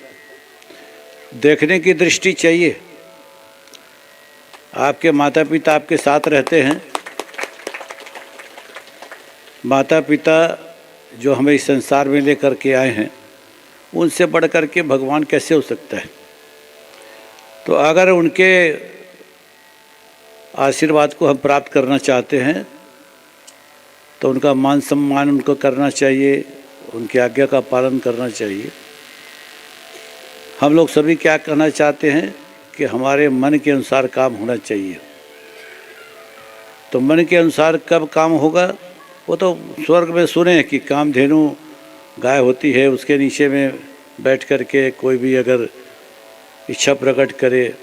देखने की दृष्टि चाहिए। आपके माता पिता आपके साथ रहते हैं। माता पिता जो हमें इस संसार में लेकर के आए हैं, उनसे बढ़ कर के भगवान कैसे हो सकता है? तो अगर उनके आशीर्वाद को हम प्राप्त करना चाहते हैं तो उनका मान सम्मान उनको करना चाहिए, उनकी आज्ञा का पालन करना चाहिए। हम लोग सभी क्या कहना चाहते हैं कि हमारे मन के अनुसार काम होना चाहिए। तो मन के अनुसार कब काम होगा? वो तो स्वर्ग में सुने कि कामधेनु गाय होती है, उसके नीचे में बैठ कर के कोई भी अगर इच्छा प्रकट करे,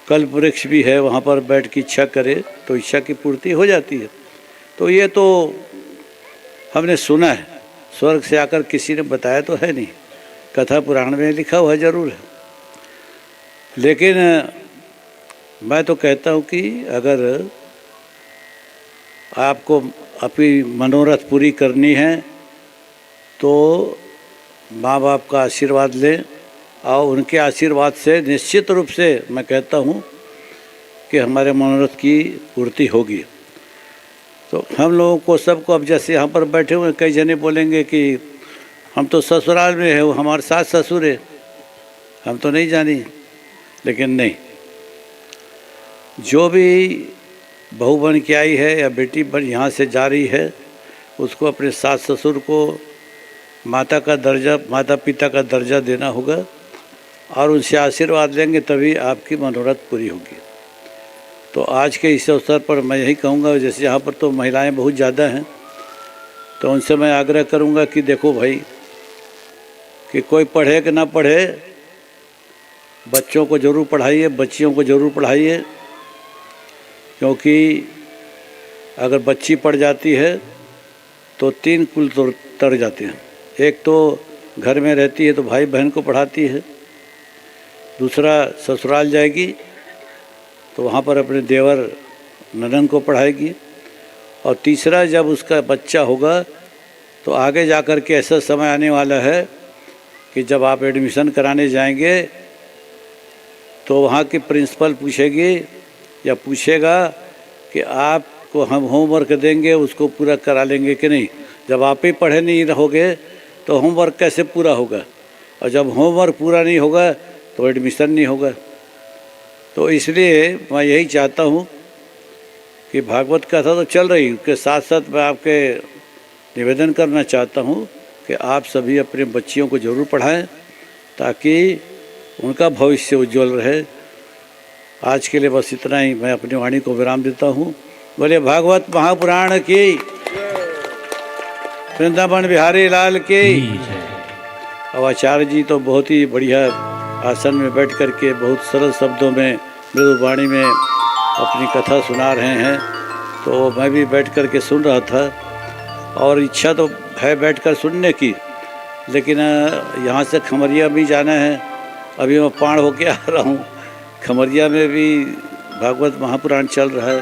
कल्प वृक्ष भी है, वहाँ पर बैठ की इच्छा करे तो इच्छा की पूर्ति हो जाती है। तो ये तो हमने सुना है, स्वर्ग से आकर किसी ने बताया तो है नहीं। कथा पुराण में लिखा हुआ जरूर है, लेकिन मैं तो कहता हूँ कि अगर आपको अपनी मनोरथ पूरी करनी है तो माँ बाप का आशीर्वाद लें और उनके आशीर्वाद से निश्चित रूप से मैं कहता हूँ कि हमारे मनोरथ की पूर्ति होगी। तो हम लोगों को सबको, अब जैसे यहाँ पर बैठे हुए कई जने बोलेंगे कि हम तो ससुराल में है, वो हमारे सास ससुर है, हम तो नहीं जानी। लेकिन नहीं, जो भी बहू बन के आई है या बेटी बन यहाँ से जा रही है, उसको अपने सास ससुर को माता का दर्जा, माता पिता का दर्जा देना होगा और उनसे आशीर्वाद लेंगे तभी आपकी मनोरथ पूरी होगी। तो आज के इस अवसर पर मैं यही कहूँगा, जैसे यहाँ पर तो महिलाएं बहुत ज़्यादा हैं, तो उनसे मैं आग्रह करूँगा कि देखो भाई, कि कोई पढ़े कि ना पढ़े, बच्चों को ज़रूर पढ़ाइए, बच्चियों को ज़रूर पढ़ाइए। क्योंकि अगर बच्ची पढ़ जाती है तो 3 कुल तर जाते हैं। एक तो घर में रहती है तो भाई बहन को पढ़ाती है, दूसरा ससुराल जाएगी तो वहाँ पर अपने देवर ननद को पढ़ाएगी, और तीसरा जब उसका बच्चा होगा तो आगे जा कर के ऐसा समय आने वाला है कि जब आप एडमिशन कराने जाएंगे तो वहाँ की प्रिंसिपल पूछेगी या पूछेगा कि आपको हम होमवर्क देंगे उसको पूरा करा लेंगे कि नहीं। जब आप ही पढ़े नहीं रहोगे तो होमवर्क कैसे पूरा होगा, और जब होमवर्क पूरा नहीं होगा तो एडमिशन नहीं होगा। तो इसलिए मैं यही चाहता हूँ कि भागवत कथा तो चल रही, उसके साथ साथ मैं आपके निवेदन करना चाहता हूँ कि आप सभी अपने बच्चियों को ज़रूर पढ़ाएं ताकि उनका भविष्य उज्जवल रहे। आज के लिए बस इतना ही, मैं अपनी वाणी को विराम देता हूँ। बोले भागवत महापुराण की, वृंदावन बिहारी लाल की। और आचार्य जी तो बहुत ही बढ़िया आसन में बैठ कर के बहुत सरल शब्दों में मृदु वाणी में अपनी कथा सुना रहे हैं। तो मैं भी बैठ कर के सुन रहा था, और इच्छा तो है बैठकर सुनने की, लेकिन यहाँ से खमरिया भी जाना है। अभी मैं पाण होके आ रहा हूँ, खमरिया में भी भागवत महापुराण चल रहा है,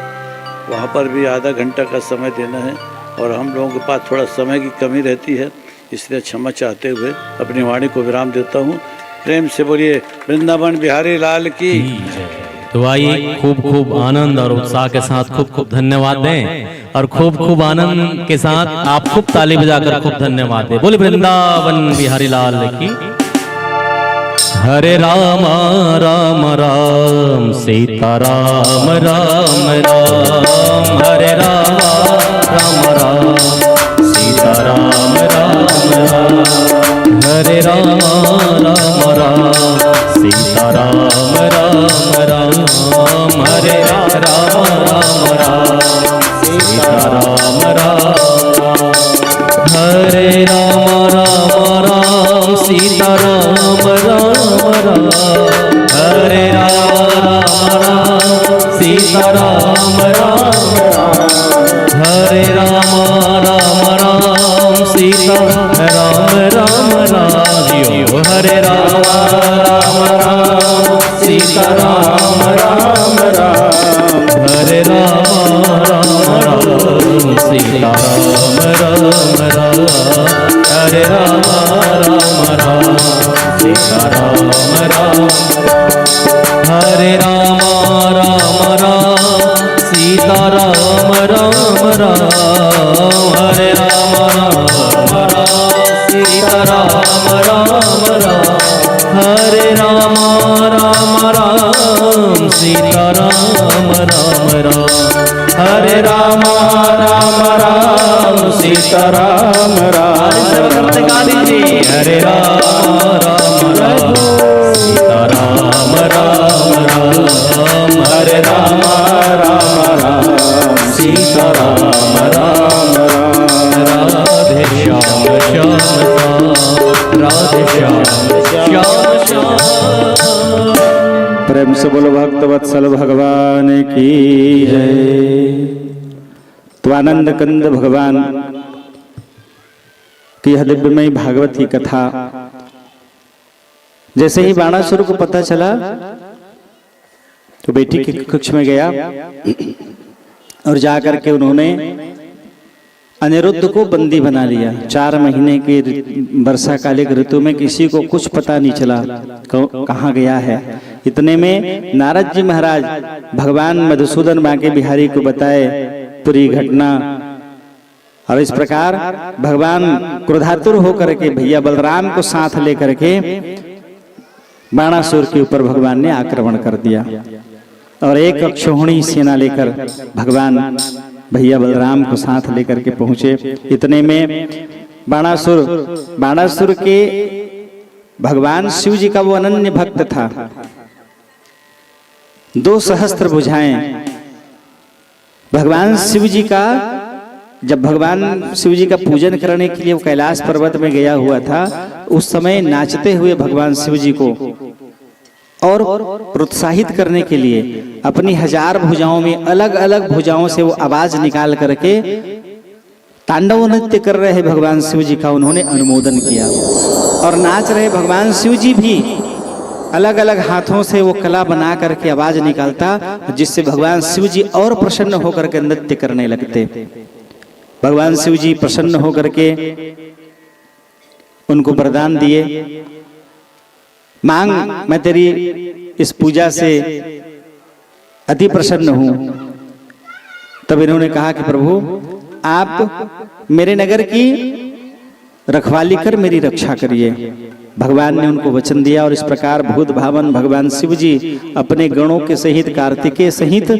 वहाँ पर भी आधा घंटा का समय देना है, और हम लोगों के पास थोड़ा समय की कमी रहती है, इसलिए क्षमा चाहते हुए अपनी वाणी को विराम देता हूँ। प्रेम से बोलिए वृंदावन बिहारी लाल की। तो आइए खूब खूब आनंद और उत्साह के साथ खूब खूब धन्यवाद दें, और खूब खूब आनंद के साथ आप खूब ताली बजाकर खूब धन्यवाद दें। बोले वृंदावन बिहारी लाल की। हरे राम राम राम सीता राम राम राम, हरे राम राम राम सीता राम राम राम, हरे राम राम राम सीता राम राम राम, हरे राम राम राम सीता राम राम, हरे राम राम राम सीता राम राम राम, हरे राम राम सीता राम राम राम, हरे राम राम सीता राम राम राम, हरे राम सीता राम राम राम, हरे राम सीता राम राम, हरे राम सीता राम राम, हरे राम सीता राम राम राम, हरे राम सीता राम राम राम, हरे राम सीता राम राम राम, हरे राम सीता राम राम, हरे राम सीता राम राम राम, हरे राम सीता राम राम राम, राधे श्याम श्याम श्याम, राधे श्याम श्याम श्याम। प्रेम से बोलो भक्त वत्सल भगवान की जय। तो आनंद कंद भगवान की यह दिव्यमयी भागवत की कथा जैसे ही बाणासुर को पता चला तो बेटी के कक्ष में गया और जाकर के उन्होंने अनिरुद्ध को बंदी बना लिया। 4 महीने के वर्षा कालिक ऋतु में किसी को कुछ पता नहीं चला कहाँ गया है। इतने में नारद जी महाराज भगवान मधुसूदन बांके बिहारी को बताए पूरी घटना, और इस प्रकार भगवान क्रोधातुर होकर के भैया बलराम को साथ लेकर के बाणासुर के ऊपर भगवान ने आक्रमण कर दिया, और एक अक्षौहिणी सेना लेकर भगवान भैया बलराम को साथ लेकर के पहुंचे। इतने में बाणासुर के भगवान शिव जी का वो अनन्य भक्त था, 2 सहस्त्र भुजाएं भगवान शिव जी का। जब भगवान शिव जी का पूजन करने के लिए वो कैलाश पर्वत में गया हुआ था, उस समय नाचते हुए भगवान शिव जी को और प्रोत्साहित करने के लिए अपनी 1000 भुजाओं में अलग अलग भुजाओं से वो आवाज निकाल करके तांडव नृत्य कर रहे भगवान शिव जी का उन्होंने अनुमोदन किया, और नाच रहे भगवान शिव जी भी अलग अलग हाथों से वो कला बना करके आवाज निकालता, जिससे भगवान शिव जी और प्रसन्न होकर के नृत्य करने लगते। भगवान शिव जी प्रसन्न होकर के उनको वरदान दिए मांग, मैं तेरी इस पूजा से अति प्रसन्न हूं। तब इन्होंने कहा कि प्रभु आप मेरे नगर की रखवाली कर मेरी रक्षा करिए। भगवान ने उनको वचन दिया और इस प्रकार भूत भावन भगवान शिव जी अपने गणों के सहित कार्तिकेय सहित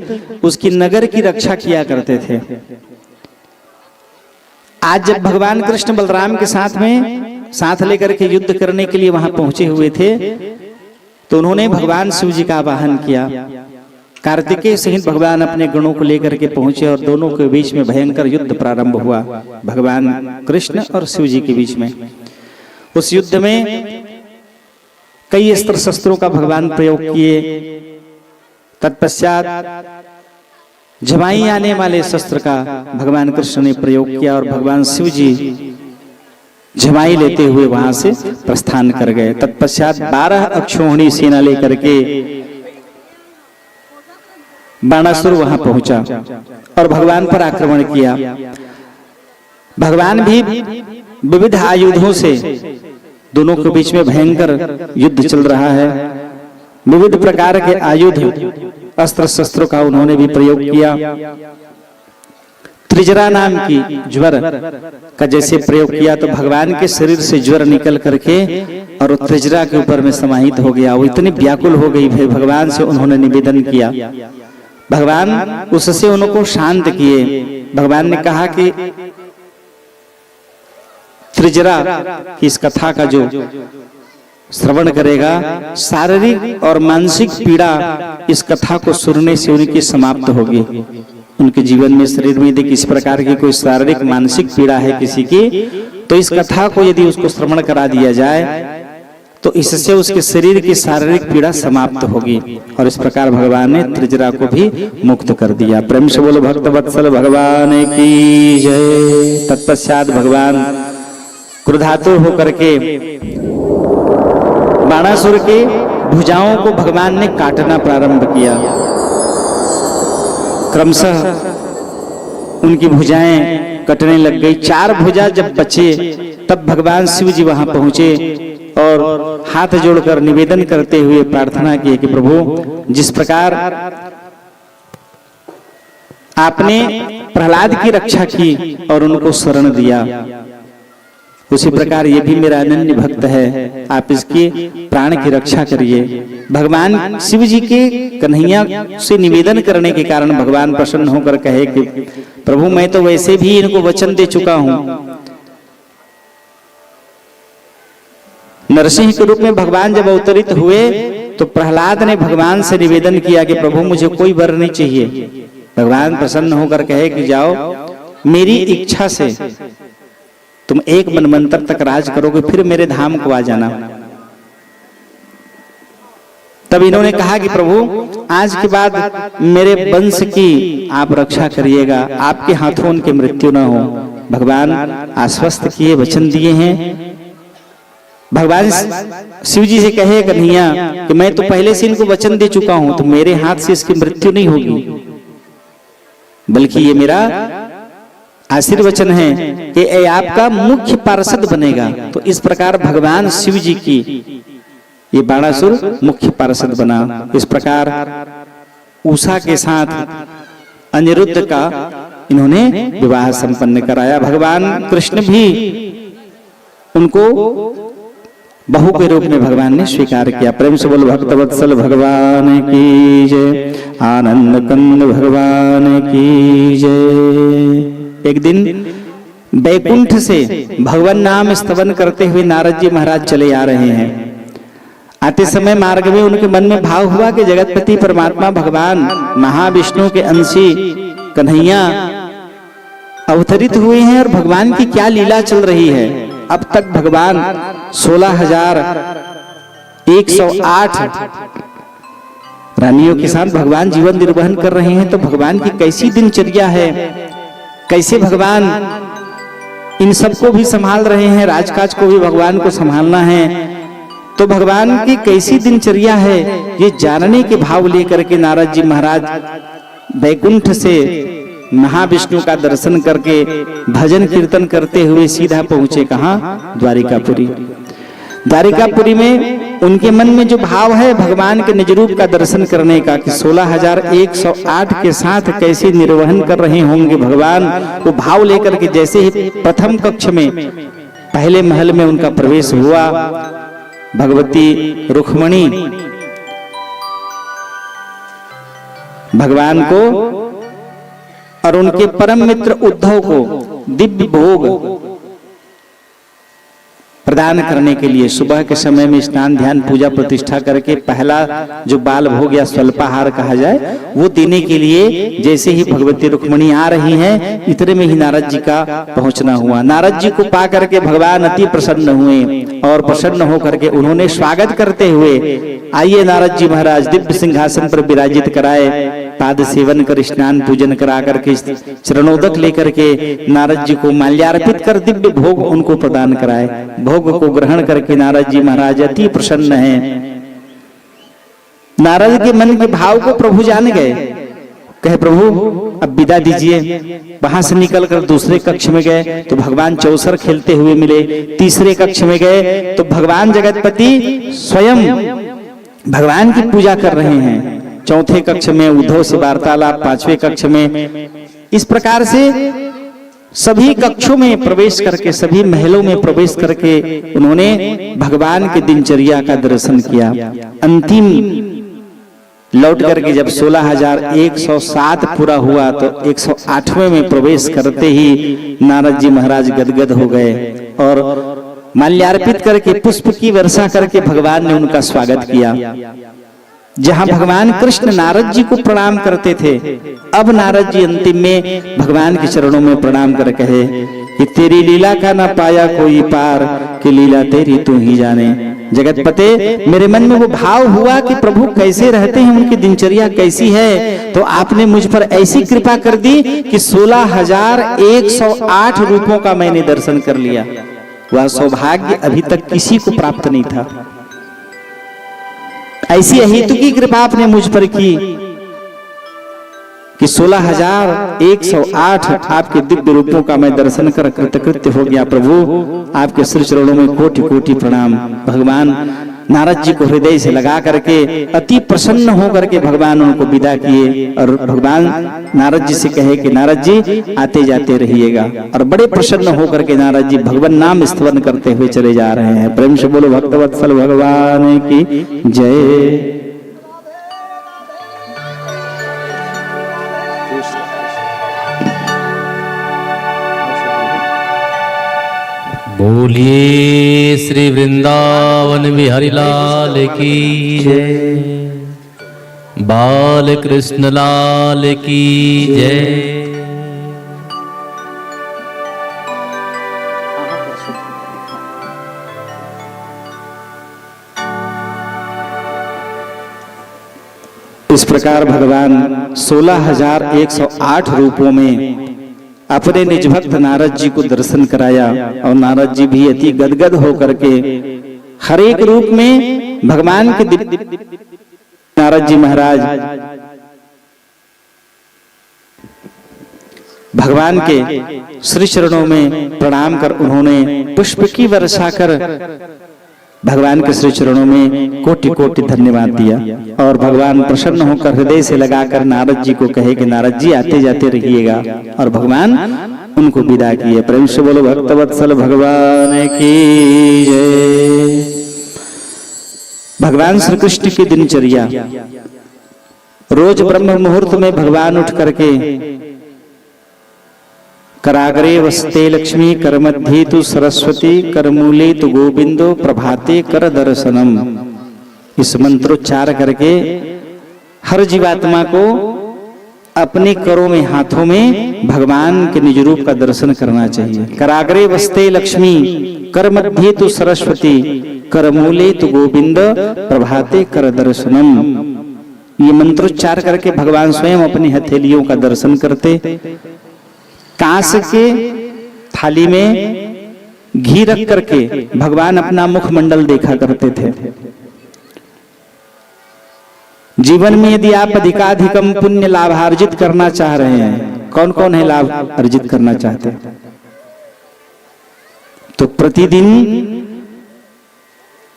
उसकी नगर की रक्षा किया करते थे। आज जब भगवान कृष्ण बलराम के साथ लेकर के युद्ध करने के लिए वहां पहुंचे हुए थे, तो उन्होंने भगवान शिव जी का आवाहन किया। कार्तिकेय सहित भगवान अपने गणों को लेकर के पहुंचे और दोनों के बीच में भयंकर युद्ध प्रारंभ हुआ, भगवान कृष्ण और शिव जी के बीच में। उस युद्ध में कई अस्त्र शस्त्रों का भगवान प्रयोग किए। तत्पश्चात जमाई आने वाले शस्त्र का भगवान कृष्ण ने प्रयोग किया और भगवान शिव जी जमाई लेते हुए वहां से प्रस्थान कर गए। तत्पश्चात 12 अक्षौहिणी सेना लेकर के बाणासुर वहां पहुंचा और भगवान पर आक्रमण किया। भगवान भी विविध आयुधों से, दोनों के बीच में भयंकर युद्ध चल रहा है, विविध प्रकार के आयुध अस्त्र शस्त्रों का उन्होंने भी प्रयोग किया। त्रिजरा नाम की ज्वर का जैसे प्रयोग किया तो भगवान के शरीर से ज्वर निकल करके और त्रिजरा के ऊपर में समाहित हो गया। वो इतनी व्याकुल हो गई, भगवान से उन्होंने निवेदन किया। भगवान उससे उनको शांत किए। भगवान ने कहा कि त्रिजरा की इस कथा का जो श्रवण करेगा, शारीरिक और मानसिक पीड़ा इस कथा को सुनने से उनकी समाप्त होगी। उनके जीवन में, शरीर में यदि किसी प्रकार की कोई शारीरिक मानसिक पीड़ा है किसी की, तो इस कथा को यदि उसको श्रवण करा दिया जाए तो इससे उसके शरीर की शारीरिक पीड़ा समाप्त होगी। और इस प्रकार भगवान ने त्रिजरा को भी मुक्त कर दिया। प्रेम से बोलो भक्त वत्सल भगवान की जय। तत्पश्चात भगवान क्रोधातुर होकर के बाणासुर के भुजाओं को भगवान ने काटना प्रारंभ किया। क्रमशः उनकी भुजाएं कटने लग गई। 4 भुजा जब बचे तब भगवान शिव जी वहां पहुंचे और हाथ जोड़कर निवेदन करते हुए प्रार्थना की कि प्रभु, जिस प्रकार आपने प्रहलाद की रक्षा की और उनको शरण दिया, उसी प्रकार ये भी मेरा अनन्य भक्त है, आप इसके प्राण की रक्षा करिए। भगवान शिव जी के कन्हैया से निवेदन करने के कारण भगवान प्रसन्न होकर कहे कि प्रभु, मैं तो वैसे भी इनको वचन दे चुका हूं। नरसिंह के रूप में भगवान जब अवतरित हुए तो प्रहलाद ने भगवान से निवेदन किया कि प्रभु, मुझे कोई वर नहीं चाहिए। भगवान प्रसन्न होकर कहे कि जाओ, मेरी इच्छा से तुम 1 मनवंतर तक राज करोगे, फिर मेरे धाम को आ जाना। तब इन्होंने कहा कि प्रभु, आज के बाद मेरे वंश की आप रक्षा करिएगा, आपके हाथों उनकी मृत्यु न हो। भगवान आश्वस्त किए, वचन दिए हैं। भगवान शिव जी से कहे कन्हैया कि मैं तो पहले से इनको वचन दे चुका हूं, तो मेरे हाथ से इसकी मृत्यु नहीं होगी, बल्कि ये मेरा आशीर्वचन है कि ये आपका मुख्य पार्षद बनेगा। तो इस प्रकार भगवान शिव जी की ये बाणासुर मुख्य पार्षद बना। इस प्रकार उषा के साथ अनिरुद्ध का इन्होंने विवाह संपन्न कराया। भगवान कृष्ण भी उनको बहू के रूप में भगवान ने स्वीकार किया। प्रेम से बोलो भक्त वत्सल भगवान की जय, आनंद कंद भगवान की जय। एक दिन बैकुंठ से भगवान नाम स्तवन करते हुए नारद जी महाराज चले आ रहे हैं। आते समय मार्ग में उनके मन में भाव हुआ कि जगतपति परमात्मा भगवान महाविष्णु के अंशी कन्हैया अवतरित हुए हैं और भगवान की क्या लीला चल रही है। अब तक भगवान 16,108 रानियों के साथ भगवान जीवन निर्वहन कर रहे हैं। तो भगवान की कैसी दिनचर्या है, कैसे भगवान इन सबको भी संभाल रहे हैं, राजकाज को भी भगवान को संभालना है। तो भगवान की कैसी दिनचर्या है, ये जानने के भाव लेकर के नारद जी महाराज बैकुंठ से महाविष्णु का दर्शन करके भजन कीर्तन करते हुए सीधा पहुंचे कहां? द्वारिकापुरी। द्वारिकापुरी में उनके मन में जो भाव है भगवान के निज रूप का दर्शन करने का कि 16,108 के साथ कैसे निर्वहन कर रहे होंगे भगवान, वो भाव लेकर के जैसे ही प्रथम कक्ष में पहले महल में उनका प्रवेश हुआ, भगवती रुक्मिणी भगवान को और उनके परम मित्र उद्धव को दिव्य भोग प्रदान करने के लिए सुबह के समय में स्नान ध्यान पूजा प्रतिष्ठा करके पहला जो बाल भोग या स्वल्पाहार कहा जाए वो देने के लिए जैसे ही भगवती रुक्मिणी आ रही हैं, इतने में ही नारद जी का पहुंचना हुआ। नारद जी को पा करके भगवान अति प्रसन्न हुए और प्रसन्न होकर के उन्होंने स्वागत करते हुए, आइए नारद जी महाराज, दिव्य सिंहासन पर विराजित कराए, पाद सेवन कर स्नान पूजन करा करके चरणोदक लेकर के नारद जी को माल्यार्पित कर दिव्य भोग उनको प्रदान कराए। भोग को ग्रहण करके नारद जी महाराज अति प्रसन्न हैं। नारद के मन के भाव को प्रभु जान गए, कहे प्रभु अब विदा दीजिए। वहां से निकलकर दूसरे कक्ष में गए तो भगवान चौसर खेलते हुए मिले। तीसरे कक्ष में गए तो भगवान जगतपति स्वयं भगवान की पूजा कर रहे हैं। चौथे कक्ष में उद्धव से वार्तालाप, पांचवें कक्ष में, इस प्रकार से सभी कक्षों में प्रवेश करके, सभी महलों में प्रवेश करके उन्होंने भगवान के दिनचर्या का दर्शन किया। अंतिम लौट करके जब 16,107 पूरा हुआ तो 108वें में प्रवेश करते ही नारद जी महाराज गदगद हो गए और माल्यार्पित करके पुष्प की वर्षा करके भगवान ने उनका स्वागत किया। जहां भगवान कृष्ण नारद जी को प्रणाम करते थे, अब नारद जी अंतिम में भगवान के चरणों में प्रणाम कर कहे कि तेरी लीला का ना पाया कोई पार, कि लीला तेरी तू ही जाने। जगतपते, मेरे मन में वो भाव हुआ कि प्रभु कैसे रहते हैं, उनकी दिनचर्या कैसी है, तो आपने मुझ पर ऐसी कृपा कर दी कि 16,108 रूपों का मैंने दर्शन कर लिया। वह सौभाग्य अभी तक किसी को प्राप्त नहीं था। ऐसी अहेतु की कृपा आपने मुझ पर की कि 16,108 आपके दिव्य रूपों का मैं दर्शन कर कृतकृत्य हो गया। प्रभु आपके श्री चरणों में कोटि कोटि प्रणाम। भगवान नारद जी को हृदय से लगा करके अति प्रसन्न होकर के भगवान उनको विदा किए और भगवान नारद जी से कहे कि नारद जी आते जाते रहिएगा। और बड़े प्रसन्न होकर के नारद जी भगवान नाम स्तवन करते हुए चले जा रहे हैं। प्रेम से बोलो भक्तवत्सल भगवान की जय। बोलिए श्री वृंदावन बिहारी लाल की जय, बाल कृष्ण लाल की जय। इस प्रकार भगवान 16,108 रूपों में अपने निज भक्त नारद जी को दर्शन कराया और नारद जी भी अति गदगद होकर के हर एक रूप में भगवान के नारद जी महाराज भगवान के श्री चरणों में प्रणाम कर उन्होंने पुष्प की वर्षा कर भगवान के श्री चरणों में कोटि कोटि धन्यवाद दिया। और भगवान प्रसन्न होकर हृदय से लगाकर नारद जी को कहे कि नारद जी आते जाते रहिएगा और भगवान उनको विदा किए। प्रेम से बोलो भक्तवत्सल भगवान की जय। भगवान श्री कृष्ण की दिनचर्या, रोज ब्रह्म मुहूर्त में भगवान उठ करके कराग्रे वस्ते लक्ष्मी, कर मध्ये तु सरस्वती, कर मूले तु गोविंदो, प्रभाते कर दर्शनम। इस मंत्रोच्चार करके हर जीवात्मा को अपने करों में, हाथों में भगवान के निज रूप का दर्शन करना चाहिए। कराग्रे वस्ते लक्ष्मी, कर मध्ये तु सरस्वती, कर मूले तु गोविंद, प्रभाते कर दर्शनम। ये मंत्रोच्चार करके भगवान स्वयं अपनी हथेलियों का दर्शन करते। कांस के थाली में घी रख करके भगवान अपना मुखमंडल देखा करते थे। जीवन में यदि आप अधिकाधिकम पुण्य लाभार्जित करना चाह रहे हैं, कौन कौन है लाभ अर्जित करना चाहते हैं, तो प्रतिदिन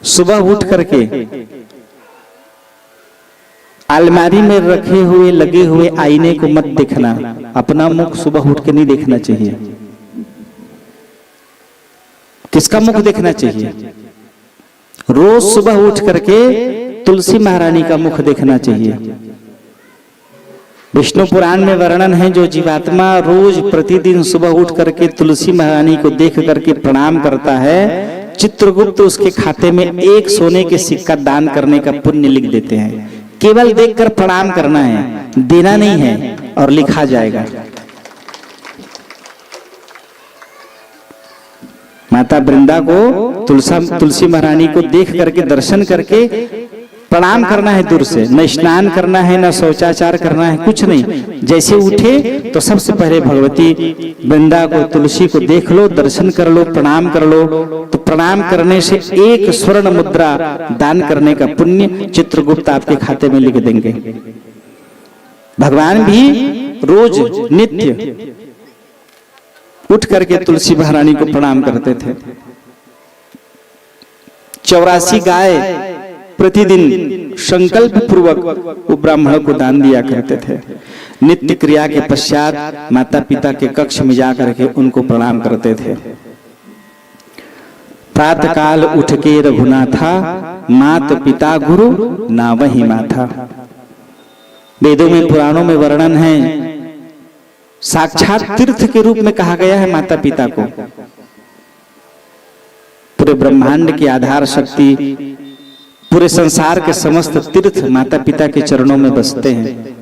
सुबह उठ करके अलमारी में रखे हुए लगे हुए आईने को मत देखना, अपना मुख सुबह उठ के नहीं देखना चाहिए। किसका मुख देखना चाहिए? रोज सुबह उठ करके तुलसी महारानी का मुख देखना चाहिए। विष्णु पुराण में वर्णन है, जो जीवात्मा रोज प्रतिदिन सुबह उठ करके तुलसी महारानी को देख करके प्रणाम करता है, चित्रगुप्त उसके खाते में 1 सोने के सिक्का दान करने का पुण्य लिख देते हैं। केवल देखकर प्रणाम करना है, देना नहीं है, और लिखा जाएगा। माता वृंदा को तुलसी महारानी को देख करके दर्शन करके प्रणाम करना है दूर से, न स्नान करना है, न शौचाचार करना है, कुछ नहीं। जैसे उठे तो सबसे पहले भगवती वृंदा को, तुलसी को देख लो, दर्शन कर लो, प्रणाम कर लो। तो प्रणाम करने से 1 स्वर्ण मुद्रा दान करने का पुण्य चित्रगुप्त आपके खाते में लिख देंगे। भगवान भी रोज नित्य उठ करके तुलसी महारानी को प्रणाम करते थे। 84 गाय प्रतिदिन संकल्प पूर्वक वो ब्राह्मण को दान दिया करते थे। नित्य क्रिया के पश्चात माता पिता के कक्ष में जाकर के उनको प्रणाम करते थे। प्रातः काल उठ के रघुनाथा, मात पिता गुरु ना वही माथा। वेदों में पुराणों में वर्णन है, साक्षात तीर्थ के रूप में कहा गया है माता पिता को। पूरे ब्रह्मांड की आधार शक्ति, पूरे संसार के समस्त तीर्थ माता पिता के चरणों में बसते हैं।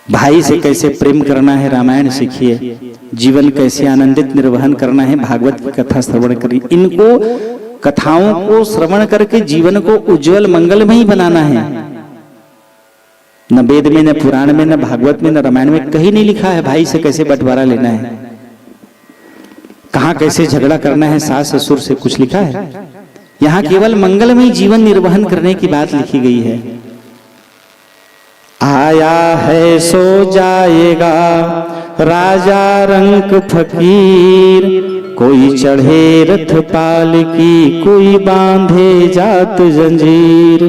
भाई से कैसे प्रेम करना है रामायण सीखिए, जीवन कैसे आनंदित निर्वहन करना है भागवत की कथा श्रवण करिए। इनको कथाओं को श्रवण करके जीवन को उज्जवल मंगलमय बनाना है। न वेद में, न पुराण में, न भागवत में, न रामायण में कहीं नहीं लिखा है भाई से कैसे बंटवारा लेना है, कहां कैसे झगड़ा करना है सास ससुर से, कुछ लिखा है? यहां केवल मंगलमय जीवन निर्वहन करने की बात लिखी गई है। आया है सो जाएगा राजा रंक फकीर, कोई चढ़े रथ पालकी, कोई बांधे जात जंजीर।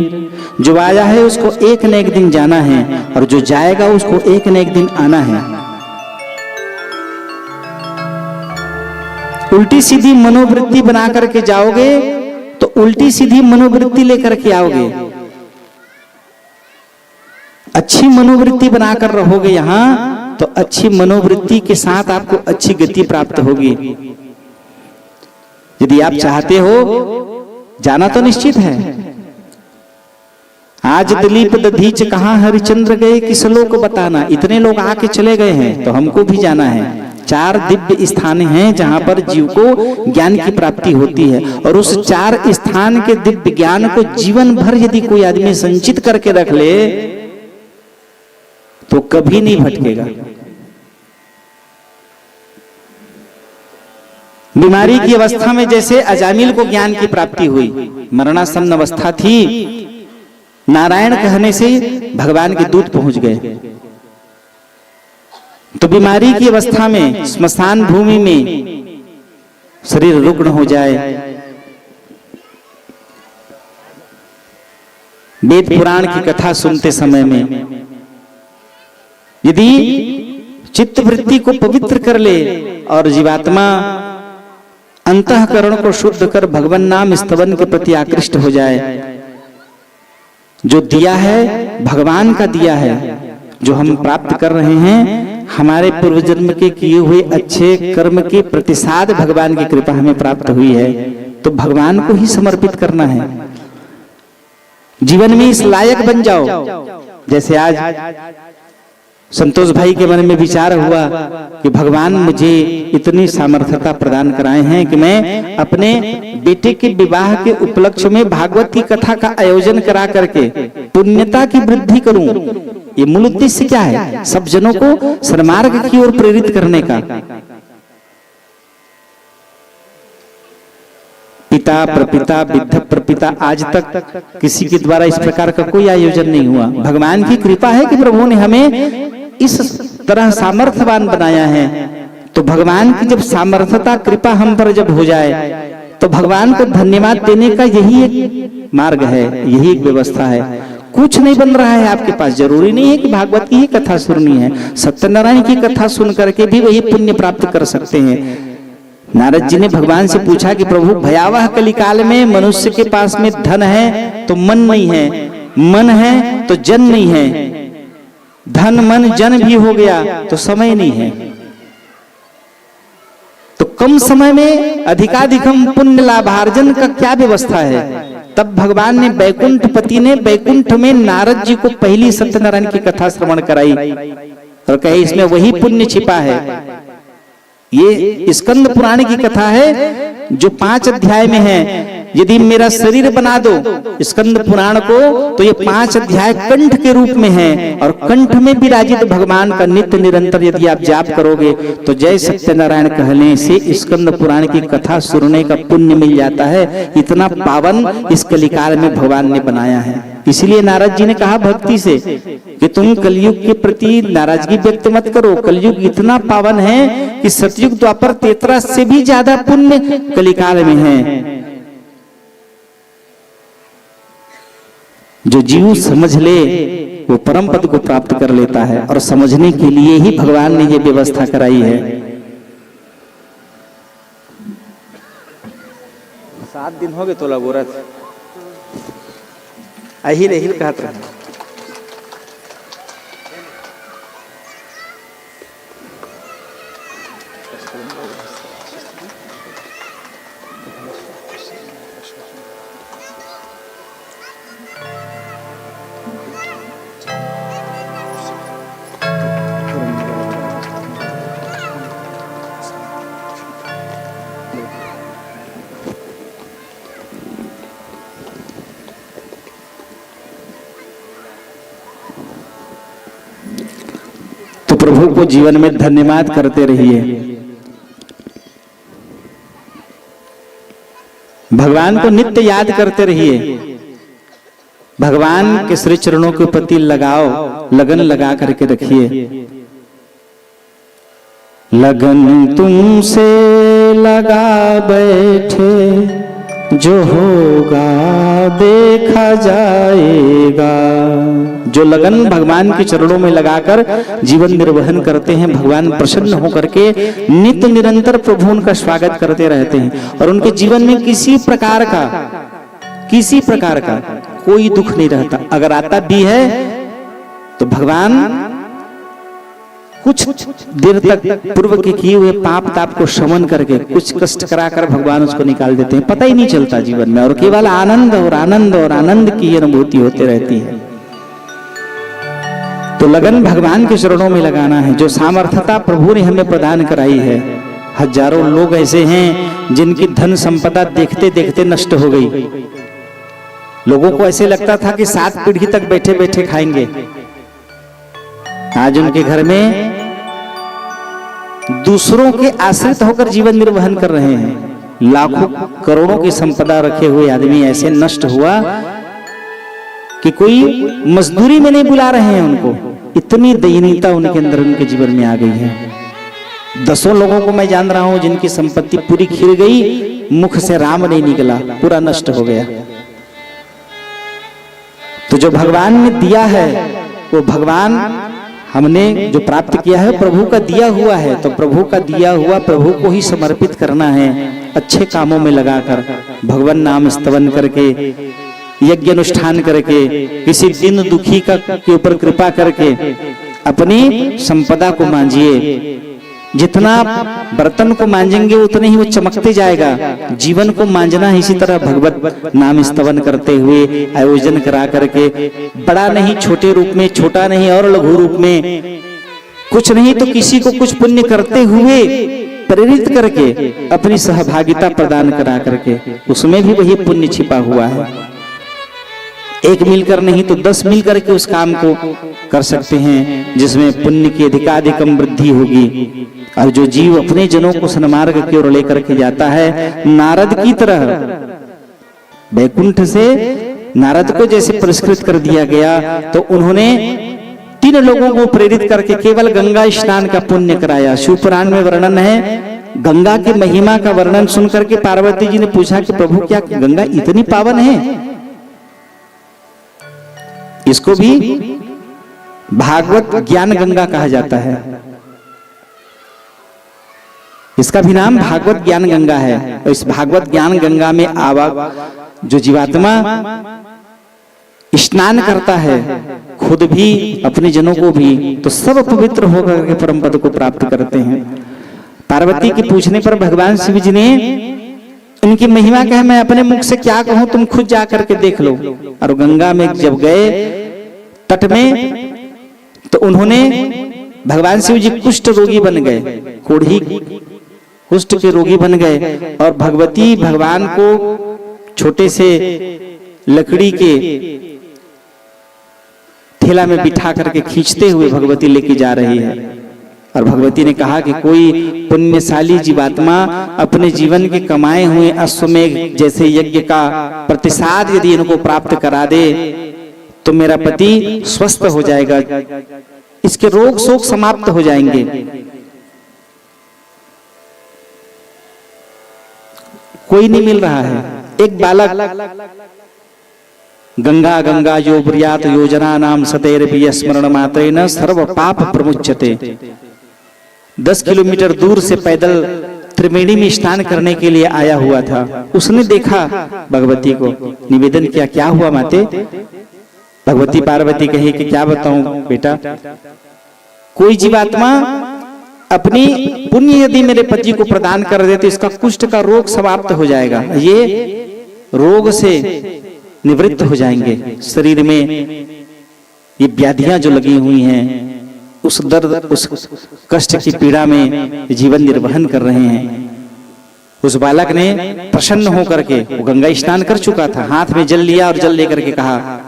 जो आया है उसको एक न एक दिन जाना है, और जो जाएगा उसको एक न एक दिन आना है। उल्टी सीधी मनोवृत्ति बना करके जाओगे तो उल्टी सीधी मनोवृत्ति लेकर के आओगे। अच्छी मनोवृत्ति बनाकर रहोगे यहां तो अच्छी मनोवृत्ति के साथ आपको अच्छी गति प्राप्त होगी। यदि आप चाहते हो, जाना तो निश्चित है। आज दिलीप दधीच कहां हरिचंद्र गए, किस लोक बताना। इतने लोग आके चले गए हैं तो हमको भी जाना है। 4 दिव्य स्थान हैं जहां पर जीव को ज्ञान की प्राप्ति होती है, और उस 4 स्थान के दिव्य ज्ञान को जीवन भर यदि कोई आदमी संचित करके रख ले तो कभी नहीं भटकेगा। बीमारी की अवस्था में जैसे अजामिल को ज्ञान की प्राप्ति हुई, मरणासन्न अवस्था थी, नारायण कहने से भगवान के दूत पहुंच गए। तो बीमारी की अवस्था में स्मशान भूमि में शरीर रुग्ण हो जाए, वेद पुराण की कथा सुनते समय में यदि चित्त वृत्ति को पवित्र कर ले और जीवात्मा अंतःकरण को शुद्ध कर भगवान नाम स्तवन के प्रति आकृष्ट हो जाए, जो दिया है भगवान का दिया है, जो हम प्राप्त कर रहे हैं हमारे पूर्व जन्म के किए हुए अच्छे कर्म के प्रतिसाद भगवान की कृपा हमें प्राप्त हुई है, तो भगवान को ही समर्पित करना है। जीवन में इस लायक बन जाओ। जैसे आज संतोष भाई के मन में विचार हुआ कि भगवान मुझे इतनी सामर्थ्यता प्रदान कराए हैं कि मैं अपने बेटे के विवाह के उपलक्ष्य में भागवत की कथा का आयोजन करा करके पुण्यता की वृद्धि करूं। ये मूल उद्देश्य क्या है? सब जनों को सन्मार्ग की ओर प्रेरित करने का। पिता प्रपिता विद्ध प्रपिता आज तक किसी के द्वारा इस प्रकार का कोई आयोजन नहीं हुआ। भगवान की कृपा है कि प्रभु ने हमें इस तरह सामर्थ्यवान बनाया है, तो भगवान की जब सामर्थ्यता कृपा हम पर जब हो जाए तो भगवान को धन्यवाद देने का यही एक मार्ग है, यही एक व्यवस्था है। कुछ नहीं बन रहा है आपके पास, जरूरी नहीं है कि भागवत की ही कथा सुननी है, सत्यनारायण की कथा सुन करके भी वही पुण्य प्राप्त कर सकते हैं। नारद जी ने भगवान से पूछा कि प्रभु भयावह कलिकाल में मनुष्य के पास में धन है तो मन नहीं है, मन है तो जन नहीं है, धन मन जन भी हो गया तो समय नहीं है, तो कम समय में अधिकाधिकम पुण्य लाभार्जन का क्या व्यवस्था है। तब भगवान ने बैकुंठ पति ने बैकुंठ में नारद जी को पहली सत्यनारायण की कथा श्रवण कराई और कहे इसमें वही पुण्य छिपा है। ये स्कंद पुराण की कथा है जो 5 अध्याय में है। यदि मेरा शरीर बना दो स्कंद पुराण को तो ये 5 अध्याय कंठ के रूप में है और कंठ में विराजित भगवान का नित्य निरंतर यदि आप जाप करोगे तो जय सत्यनारायण कहने से स्कंद पुराण की कथा सुनने का पुण्य मिल जाता है। इतना पावन इस कलिकाल में भगवान ने बनाया है। इसलिए नारद जी ने कहा भक्ति से कि तुम कलयुग के प्रति नाराजगी व्यक्त मत करो, कलयुग इतना पावन है कि सतयुग द्वापर तेतरा से भी ज्यादा पुण्य कलिकाल में है। जो जीव समझ ले वो परम पद को प्राप्त कर लेता है और समझने के लिए ही भगवान ने ये व्यवस्था कराई है। 7 दिन हो गए तो लगोरत अहिल अहिल कहत रहे। प्रभु को जीवन में धन्यवाद करते रहिए, भगवान को नित्य याद करते रहिए, भगवान के श्री चरणों के प्रति लगाओ, लगन लगा करके रखिए। लगन तुमसे लगा बैठे जो होगा देखा जाएगा। जो लगन भगवान के चरणों में लगाकर जीवन निर्वहन करते हैं, भगवान प्रसन्न होकर के नित्य निरंतर प्रभु उनका स्वागत करते रहते हैं और उनके जीवन में किसी प्रकार का कोई दुख नहीं रहता। अगर आता भी है तो भगवान कुछ देर तक पूर्व के किए हुए पाप ताप को शमन करके कुछ कष्ट कराकर भगवान उसको निकाल देते हैं, पता ही नहीं चलता जीवन में, और केवल आनंद और आनंद और आनंद की अनुभूति होते रहती है। तो लगन भगवान के चरणों में लगाना है। जो सामर्थ्यता प्रभु ने हमें प्रदान कराई है, हजारों लोग ऐसे हैं जिनकी धन संपदा देखते देखते नष्ट हो गई। लोगों को ऐसे लगता था कि 7 पीढ़ी तक बैठे बैठे खाएंगे, आज उनके घर में दूसरों के आश्रित होकर जीवन निर्वहन कर रहे हैं। लाखों करोड़ों की संपदा रखे हुए आदमी ऐसे नष्ट हुआ कि कोई मजदूरी में नहीं बुला रहे हैं उनको। इतनी दयनीयता उनके अंदर उनके जीवन में आ गई है। 10 लोगों को मैं जान रहा हूं जिनकी संपत्ति पूरी खिल गई, मुख से राम नहीं निकला, पूरा नष्ट हो गया। तो जो भगवान ने दिया है वो भगवान हमने जो प्राप्त किया है प्रभु का दिया हुआ है, तो प्रभु का दिया हुआ प्रभु को ही समर्पित करना है। अच्छे कामों में लगाकर, भगवान नाम स्तवन करके, यज्ञ अनुष्ठान करके, किसी दिन दुखी का के ऊपर कृपा करके अपनी संपदा को मांजिए। जितना बर्तन को मांजेंगे उतने ही वो चमकते जाएगा। जीवन को मांजना इसी तरह भगवत नाम स्तवन करते हुए आयोजन करा करके, बड़ा नहीं छोटे रूप में, छोटा नहीं और लघु रूप में, कुछ नहीं तो किसी को कुछ पुण्य करते हुए प्रेरित करके अपनी सहभागिता प्रदान करा करके, उसमें भी वही पुण्य छिपा हुआ है। एक मिलकर नहीं तो 10 मिलकर के उस काम को कर सकते हैं जिसमें पुण्य की अधिकाधिकम वृद्धि होगी। और जो जीव अपने जनों को सन्मार्ग की ओर लेकर के जाता है, नारद की तरह बैकुंठ से नारद को जैसे पुरस्कृत कर दिया गया, तो उन्होंने 3 लोगों को प्रेरित करके केवल गंगा स्नान का पुण्य कराया। शिव पुराण में वर्णन है, गंगा की महिमा का वर्णन सुनकर के पार्वती जी ने पूछा कि प्रभु क्या गंगा इतनी पावन है? इसको भी भागवत ज्ञान गंगा कहा जाता है। इसका भी नाम भागवत ज्ञान गंगा है। और इस भागवत ज्ञान गंगा में जो जीवात्मा स्नान करता है, खुद भी अपने जनों को भी, तो सब पवित्र होकर के परम पद को प्राप्त करते हैं। पार्वती के पूछने पर भगवान शिव जी ने उनकी महिमा कहा, मैं अपने मुख से क्या कहूं, तुम खुद जा करके देख लो। और गंगा में जब गए तट में, तो उन्होंने भगवान शिव जी कुष्ठ रोगी बन गए, कोढ़ी कुष्ठ के रोगी बन गए। और भगवती भगवान को छोटे से लकड़ी के थैला में बिठा करके खींचते हुए भगवती लेके जा रही है। और भगवती ने कहा कि कोई पुण्यशाली जीवात्मा अपने जीवन के कमाए हुए अश्वमेघ जैसे यज्ञ का प्रतिसाद यदि इनको प्राप्त करा दे तो मेरा पति स्वस्थ हो जाएगा, इसके रोग शोक समाप्त हो जाएंगे। कोई नहीं मिल रहा है। एक बालक गंगा गंगा जो ब्रियात योजना नाम सतेरपि स्मरण मात्रेन सर्व पाप प्रमुच्यते। 10 किलोमीटर दूर से पैदल त्रिवेणी में स्नान करने के लिए आया हुआ था। उसने देखा भगवती को, निवेदन किया, क्या हुआ माते? भगवती पार्वती कही कि क्या बताऊं बेटा, कोई जीवात्मा अपनी पुण्य यदि मेरे पति को प्रदान कर दे तो इसका कुष्ठ का रोग समाप्त हो जाएगा, ये रोग से निवृत्त हो जाएंगे। शरीर में ये व्याधियां जो लगी हुई हैं, उस दर्द उस कष्ट की पीड़ा में जीवन निर्वहन कर रहे हैं। उस बालक ने प्रसन्न होकर के, वो गंगा स्नान कर चुका था, हाथ में जल लिया और जल लेकर के कहा,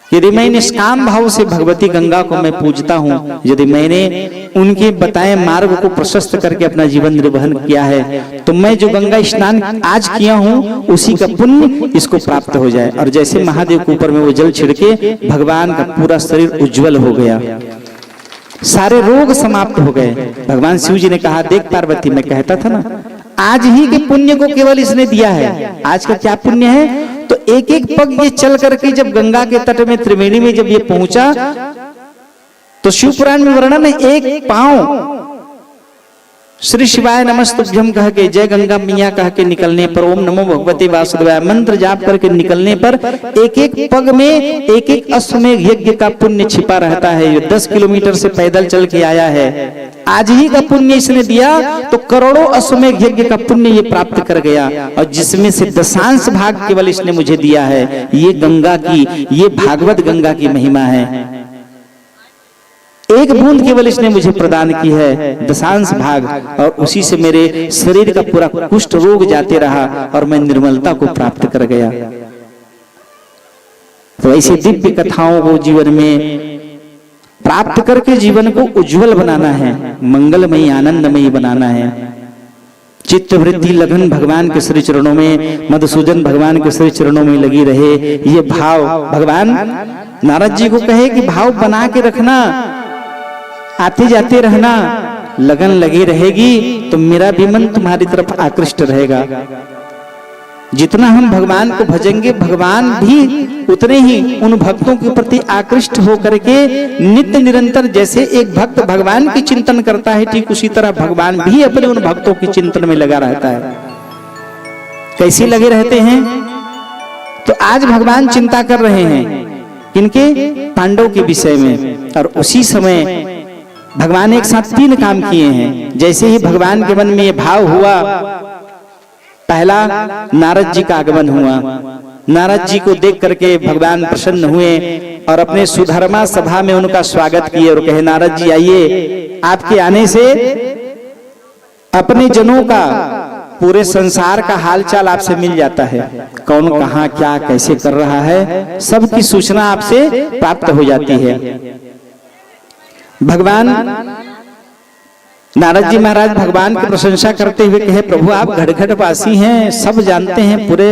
यदि मैं निष्काम भाव से भगवती गंगा को मैं पूजता हूँ, यदि मैंने उनके बताए मार्ग को प्रशस्त करके अपना जीवन निर्वहन किया है, तो मैं जो गंगा स्नान आज किया हूँ उसी का पुण्य इसको प्राप्त हो जाए। और जैसे महादेव के ऊपर में वो जल छिड़के, भगवान का पूरा शरीर उज्जवल हो गया, सारे रोग समाप्त हो गए। भगवान शिव जी ने कहा, देख पार्वती, मैं कहता था ना, आज ही के पुण्य को केवल इसने दिया है। आज का क्या पुण्य है? तो एक एक पग ये चल करके जब गंगा के तट में त्रिवेणी में जब ये पहुंचा, तो शिव पुराण में वर्णन है, एक पांव श्री शिवाय नमस्तुभ्यम कह के, जय गंगा मैया कह के निकलने पर, ओम नमो भगवते वासुदेवाय मंत्र जाप करके निकलने पर एक एक पग में एक एक अश्वमेघ यज्ञ का पुण्य छिपा रहता है। ये 10 किलोमीटर से पैदल चल के आया है, आज ही का पुण्य इसने दिया तो करोड़ों अश्वमेघ यज्ञ का पुण्य ये प्राप्त कर गया। और जिसमें से दशांश भाग केवल इसने मुझे दिया है। ये गंगा की, ये भागवत गंगा की महिमा है। एक बूंद केवल इसने मुझे प्रदान की है, दशांश भाग, और उसी से मेरे शरीर का पूरा कुष्ठ रोग जाते रहा और मैं निर्मलता को प्राप्त कर गया। तो ऐसी दिव्य कथाओं को जीवन में प्राप्त करके जीवन को उज्जवल बनाना है, मंगलमयी आनंदमयी बनाना है। चित्त वृत्ति लगन भगवान के श्री चरणों में, मधुसूदन भगवान के श्री चरणों में लगी रहे। ये भाव भगवान नारद जी को कहे कि भाव बना के रखना, आते जाते रहना, लगन लगी रहेगी तो मेरा भी मन तुम्हारी तरफ आकृष्ट रहेगा। जितना हम भगवान को भजेंगे, भगवान भी उतने ही उन भक्तों के प्रति आकृष्ट होकर के नित्य निरंतर, जैसे एक भक्त भगवान की चिंतन करता है, ठीक उसी तरह भगवान भी अपने उन भक्तों की चिंतन में लगा रहता है। कैसे लगे रहते हैं? तो आज भगवान चिंता कर रहे हैं किनके? पांडव के विषय में। और उसी समय भगवान एक साथ 3 काम किए हैं। जैसे ही भगवान के मन में ये भाव हुआ, पहला नारद जी का आगमन हुआ। नारद जी को देख करके भगवान प्रसन्न हुए और अपने सुधर्मा सभा में उनका स्वागत किए और कहे, नारद जी आइए, आपके आने से अपने जनों का, पूरे संसार का हालचाल आपसे मिल जाता है। कौन कहाँ क्या कैसे कर रहा है, सबकी सूचना आपसे प्राप्त हो जाती है। भगवान नारद जी महाराज भगवान की प्रशंसा करते हुए कहे, प्रभु आप घट वासी हैं, सब जानते हैं, पूरे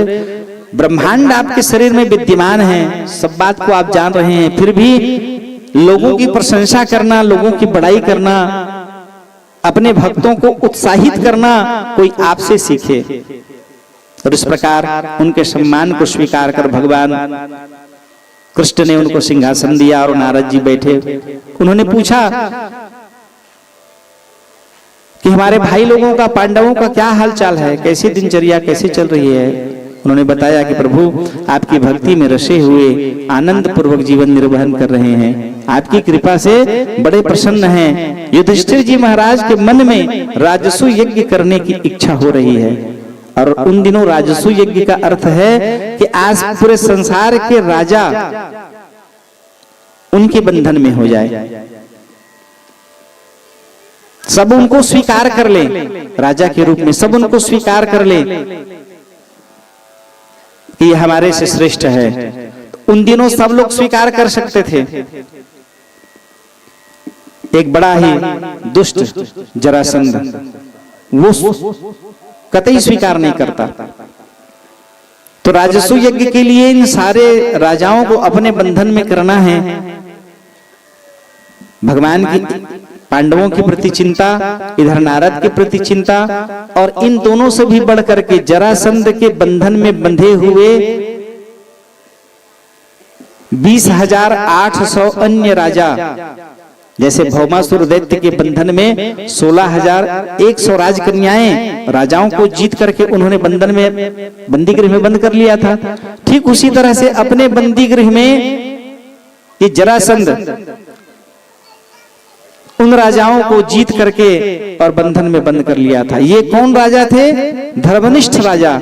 ब्रह्मांड आपके शरीर में विद्यमान है, सब बात को आप जान रहे हैं, फिर भी लोगों की प्रशंसा करना, लोगों की बड़ाई करना, अपने भक्तों को उत्साहित करना कोई आपसे सीखे। और इस प्रकार उनके सम्मान को स्वीकार कर भगवान कृष्ण ने उनको सिंहासन दिया और नारद जी बैठे। उन्होंने पूछा कि हमारे भाई लोगों का, पांडवों का क्या हाल चाल है, कैसी दिनचर्या कैसे चल रही है। उन्होंने बताया कि प्रभु आपकी भक्ति में रसे हुए आनंद पूर्वक जीवन निर्वहन कर रहे हैं, आपकी कृपा से बड़े प्रसन्न हैं। युधिष्ठिर जी महाराज के मन में राजसु यज्ञ करने की इच्छा हो रही है। और उन दिनों राजसु यज्ञ का अर्थ है कि आज पूरे संसार के राजा उनके बंधन में हो जाए, सब उनको स्वीकार कर ले, राजा के रूप में सब उनको स्वीकार कर ले कि ये हमारे से श्रेष्ठ है। उन दिनों सब लोग स्वीकार कर सकते थे। एक बड़ा ही दुष्ट जरासंध वो कतई स्वीकार नहीं करता। तो राजसु यज्ञ के लिए इन सारे राजाओं को अपने बंधन में करना है। भगवान की, पांडवों के प्रति चिंता, इधर नारद के प्रति चिंता, और इन दोनों से भी बढ़ करके जरासंध के बंधन में बंधे हुए 20,800 अन्य राजा, जैसे भौमासुर दैत्य के बंधन में 16,100 राजकन्याएं, राजाओं को जीत करके उन्होंने बंधन में, बंदी गृह में बंद कर लिया था। ठीक उसी तरह से अपने बंदी गृह में ये जरासंध उन राजाओं को जीत करके और बंधन में बंद कर लिया था। ये कौन राजा थे? धर्मनिष्ठ राजा,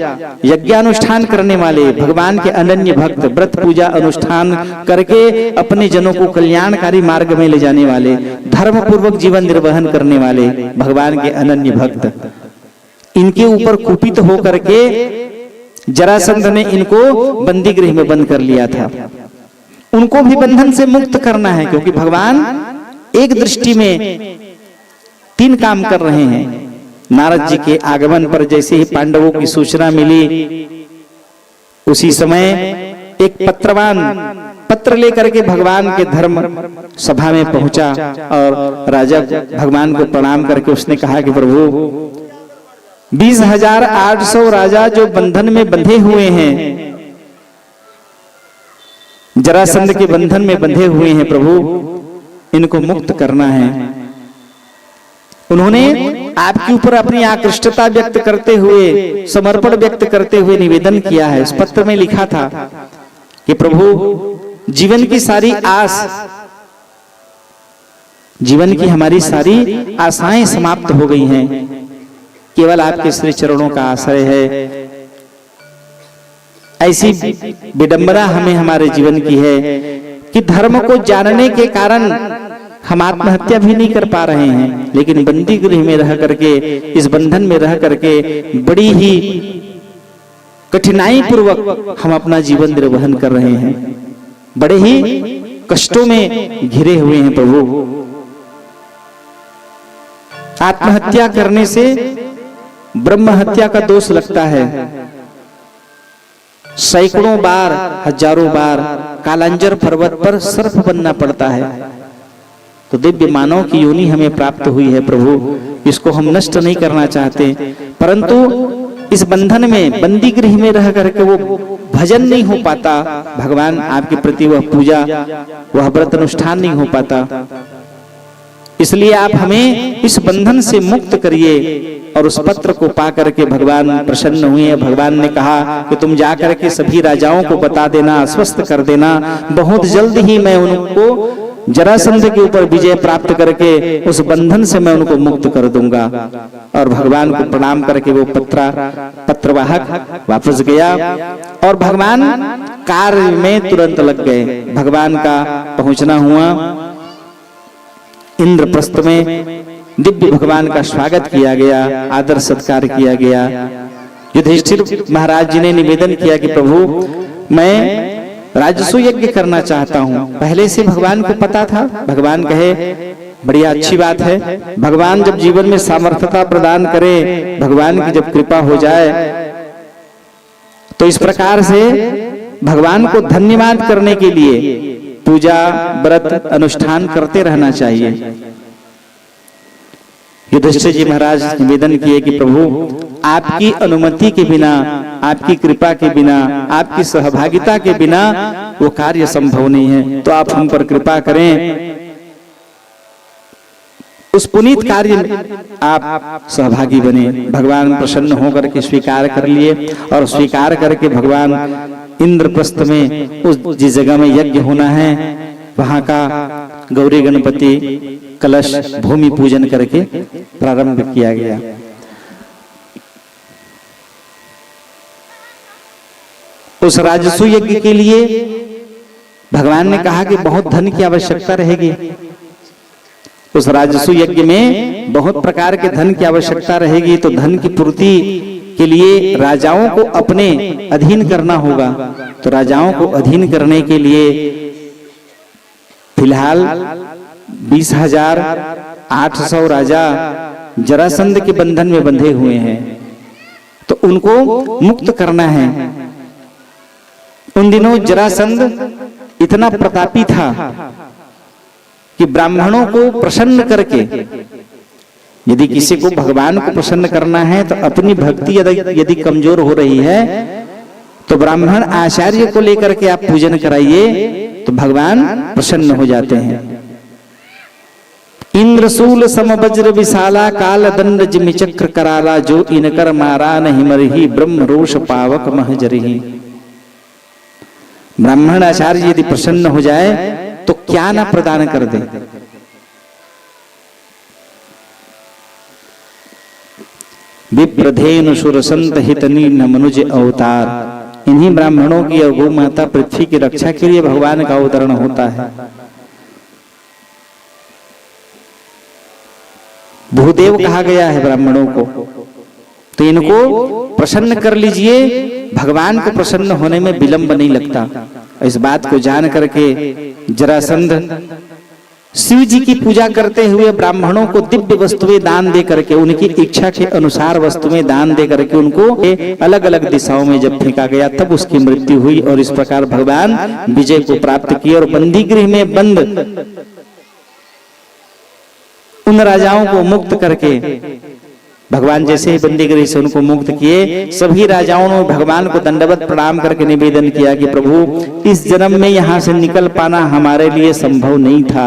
यज्ञानुष्ठान करने वाले, भगवान के अनन्य भक्त, व्रत पूजा अनुष्ठान करके अपने जनों को कल्याणकारी मार्ग में ले जाने वाले, धर्म पूर्वक जीवन निर्वहन करने वाले भगवान के अनन्य भक्त। इनके ऊपर कुपित होकर के जरासंध ने इनको बंदी गृह में बंद कर लिया था। उनको भी बंधन से मुक्त करना है, क्योंकि भगवान एक दृष्टि में 3 काम कर रहे हैं। नारद जी के आगमन पर जैसे ही पांडवों की सूचना मिली, उसी समय एक पत्रवान पत्र लेकर के भगवान के धर्म सभा में पहुंचा और राजा भगवान को प्रणाम करके उसने कहा कि प्रभु 20,800 राजा जो बंधन में बंधे हुए हैं, जरासंध के बंधन में बंधे हुए हैं, प्रभु इनको मुक्त करना है। उन्होंने आपके ऊपर अपनी आकृष्टता व्यक्त करते हुए, समर्पण व्यक्त करते हुए निवेदन किया है। इस पत्र में लिखा था कि प्रभु जीवन की सारी आस, जीवन की हमारी सारी आशाएं समाप्त हो गई हैं, केवल आपके श्री चरणों का आश्रय है। ऐसी विडंबना हमें हमारे जीवन की है कि धर्म को जानने के कारण हम आत्महत्या भी नहीं कर पा रहे हैं, लेकिन बंदी गृह में रह करके, इस बंधन में रह करके बड़ी ही कठिनाई पूर्वक हम अपना जीवन निर्वहन कर रहे हैं, बड़े ही कष्टों में घिरे हुए हैं। प्रभु आत्महत्या करने से ब्रह्म हत्या का दोष लगता है। सैकड़ों बार, हजारों बार कालांजर पर्वत पर सर्प बनना पड़ता है। तो दिव्य मानव की योनि हमें प्राप्त हुई है प्रभु, इसको हम नष्ट नहीं करना चाहते, परंतु इस बंधन में, बंदी गृह में रह करके वो भजन नहीं हो पाता, भगवान आपके प्रति वह पूजा, वह व्रत अनुष्ठान नहीं हो पाता। इसलिए आप हमें इस बंधन से मुक्त करिए। और उस पत्र को पा करके भगवान प्रसन्न हुए। भगवान ने कहा कि तुम जा करके सभी राजाओं को बता देना, आश्वस्त कर देना, बहुत जल्द ही मैं उनको जरासंध के ऊपर विजय प्राप्त करके उस बंधन से मैं उनको मुक्त कर दूंगा। और भगवान को प्रणाम करके वो पत्रवाहक वापस गया और भगवान कार्य में तुरंत लग गए। भगवान का पहुंचना हुआ, इंद्रप्रस्थ में दिव्य भगवान का स्वागत किया गया, आदर सत्कार किया गया। युधिष्ठिर महाराज जी ने निवेदन किया कि प्रभु मैं राजसु यज्ञ करना चाहता हूँ। पहले से भगवान को पता था। भगवान कहे बढ़िया अच्छी बात है, भगवान जब जीवन में सामर्थ्यता प्रदान करे, भगवान की जब कृपा हो जाए, तो इस प्रकार से भगवान को धन्यवाद करने के लिए पूजा व्रत अनुष्ठान करते रहना चाहिए। युधिष्ठिर जी महाराज निवेदन किए कि प्रभु आपकी अनुमति के बिना, आपकी कृपा के बिना, आपकी सहभागिता के बिना वो कार्य संभव नहीं है, तो आप हम पर कृपा करें, उस पुनीत कार्य में आप सहभागी बने। भगवान प्रसन्न होकर के स्वीकार कर लिए और स्वीकार करके भगवान इंद्रप्रस्थ में उस जिस जगह में यज्ञ होना है वहां का गौरी गणपति कलश भूमि पूजन करके प्रारंभ किया गया। उस राजसू यज्ञ के लिए भगवान ने कहा कि बहुत धन की आवश्यकता रहेगी। उस राजसू यज्ञ में बहुत प्रकार के धन की आवश्यकता रहेगी, तो धन की पूर्ति के लिए राजाओं को अपने अधीन करना होगा। तो राजाओं को अधीन करने के लिए फिलहाल 20,800 राजा जरासंध के बंधन में बंधे हुए हैं, तो उनको मुक्त करना है। उन दिनों जरासंध इतना प्रतापी था कि ब्राह्मणों को प्रसन्न करके, यदि किसी को भगवान को प्रसन्न करना है तो अपनी भक्ति यदि कमजोर हो रही है तो ब्राह्मण आचार्य को लेकर के आप पूजन कराइए, तो भगवान प्रसन्न हो जाते हैं। इंद्रशूल सम वज्र विशाला काल दंड जिमि चक्र कराला, जो इनकर मारा नहीं मरही ब्रह्म रोष पावक महजरही। ब्राह्मण आचार्य यदि प्रसन्न हो जाए तो क्या ना प्रदान कर दे। विप्रधेनु सुरसंत हितनी न मनुज अवतार। इन्हीं ब्राह्मणों की गौ माता पृथ्वी की रक्षा के लिए भगवान का अवतरण होता है। भूदेव कहा गया है ब्राह्मणों को, तो इनको प्रसन्न कर लीजिए। भगवान को प्रसन्न होने में विलंब नहीं लगता। इस बात को जान करके जरासंध शिव जी की पूजा करते हुए ब्राह्मणों को दिव्य वस्तुएं दान दे करके, उनकी इच्छा के अनुसार वस्तुएं दान दे करके उनको अलग अलग दिशाओं में जब फेंका गया तब उसकी मृत्यु हुई। और इस प्रकार भगवान विजय को प्राप्त किए और बंदी गृह में बंद उन राजाओं को मुक्त करके भगवान जैसे ही बंदी गृह से उनको मुक्त किए, सभी राजाओं ने भगवान को दंडवत प्रणाम करके निवेदन किया कि प्रभु इस जन्म में यहाँ से निकल पाना हमारे लिए संभव नहीं था,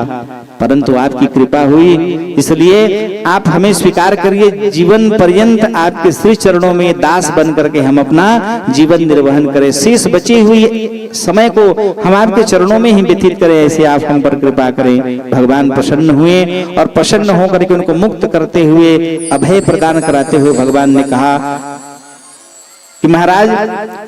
परंतु आपकी कृपा हुई, इसलिए आप हमें स्वीकार करिए। जीवन पर्यंत आपके श्री चरणों में दास बन करके हम अपना जीवन निर्वहन करें। शेष बची हुई समय को हम आपके चरणों में ही व्यतीत करें, ऐसे आप हम पर कृपा करें। भगवान प्रसन्न हुए और प्रसन्न होकर के उनको मुक्त करते हुए, अभय प्रदान कराते हुए भगवान ने कहा कि महाराज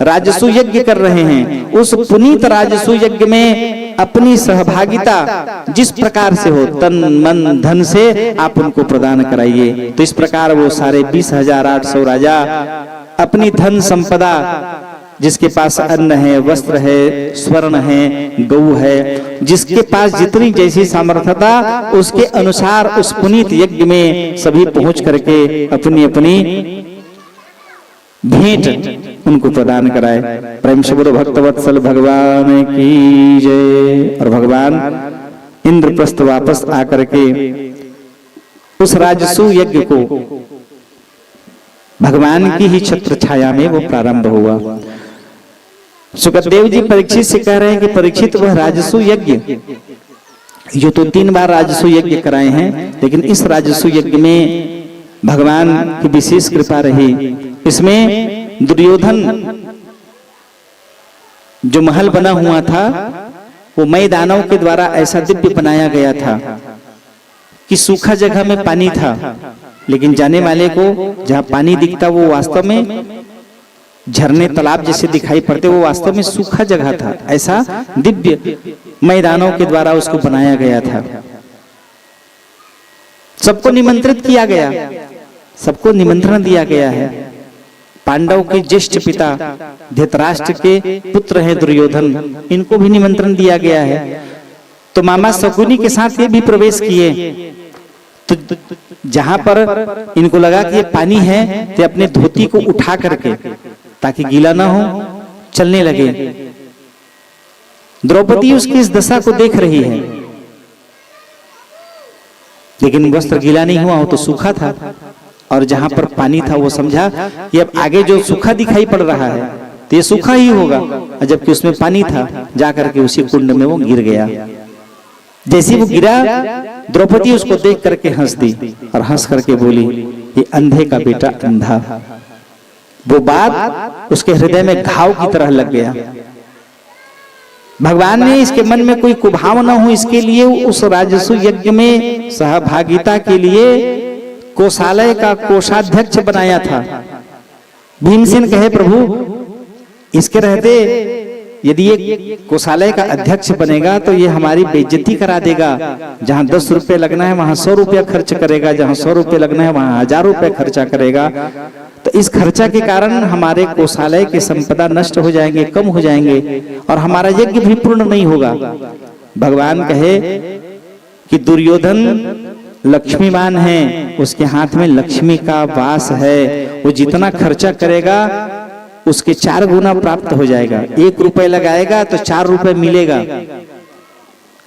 राजसू यज्ञ कर रहे हैं, उस पुनीत राजसू यज्ञ में अपनी सहभागिता जिस प्रकार से हो, तन मन धन से आप उनको प्रदान कराइए। तो इस प्रकार वो सारे 20,800 राजा अपनी धन संपदा, जिसके पास अन्न है, वस्त्र है, स्वर्ण है, गौ है, जिसके पास जितनी जैसी सामर्थ्यता उसके अनुसार उस पुनीत यज्ञ में सभी पहुंच करके अपनी अपनी भेंट उनको प्रदान कराए। प्रेम से बोलो भक्तवत्सल भगवान की जय। और भगवान इंद्रप्रस्थ वापस आकर के उस राजसू यज्ञ को भगवान की ही छत्र छाया में वो प्रारंभ हुआ। सुखदेव जी परीक्षित से कह रहे हैं कि परीक्षित वह राजसू यज्ञ जो तो 3 बार राजसू यज्ञ कराए हैं, लेकिन इस राजसू यज्ञ में भगवान की विशेष कृपा रही। इसमें दुर्योधन जो महल बना हुआ था वो मय दानव के द्वारा ऐसा दिव्य बनाया गया था कि सूखा जगह में पानी था, लेकिन जाने वाले को जहां पानी दिखता वो वास्तव में झरने तालाब जैसे दिखाई पड़ते, वो वास्तव में सूखा जगह था। ऐसा दिव्य मैदानों के द्वारा उसको बनाया गया था। सबको निमंत्रित किया गया, सबको निमंत्रण दिया गया है। पांडव के ज्येष्ठ पिता धृतराष्ट्र के पुत्र हैं दुर्योधन, इनको भी निमंत्रण दिया गया है। तो मामा शकुनी के साथ ये भी प्रवेश किए। तो जहां पर इनको लगा कि ये पानी है, तो अपने धोती को उठा करके ताकि गीला ना हो चलने लगे। द्रौपदी उसकी इस दशा को देख रही है, लेकिन वस्त्र गीला नहीं हुआ, वो तो सूखा था, और जहां पर पानी था वो समझा कि अब आगे जो सूखा दिखाई पड़ रहा है तो ये सूखा ही होगा, जबकि उसमें पानी था। जाकर के उसी कुंड में वो गिर गया। जैसे वो गिरा, द्रौपदी उसको देख करके हंस दी और हंस करके बोली, ये अंधे का बेटा अंधा। वो बात उसके हृदय में घाव की तरह लग गया। भगवान ने इसके मन में कोई कुभाव न हो, इसके लिए उस राजसु यज्ञ में सहभागिता के लिए कोषालय का कोषाध्यक्ष बनाया था। भीमसेन कहे, प्रभु इसके रहते यदि ये कोषालय का अध्यक्ष बनेगा तो ये हमारी बेइज्जती करा देगा। जहां 10 रुपए लगना है वहां 100 रुपया खर्च करेगा, जहां 100 रुपए लगना है वहां 1000 रुपए खर्चा करेगा। तो इस खर्चा के कारण हमारे कोषालय की संपदा नष्ट हो जाएंगे, कम हो जाएंगे, और हमारा यज्ञ भी पूर्ण नहीं होगा। भगवान कहे कि दुर्योधन लक्ष्मीवान है, उसके हाथ में लक्ष्मी का वास है, वो जितना खर्चा करेगा उसके 4 गुना प्राप्त हो जाएगा। 1 रुपए लगाएगा तो 4 रुपए मिलेगा।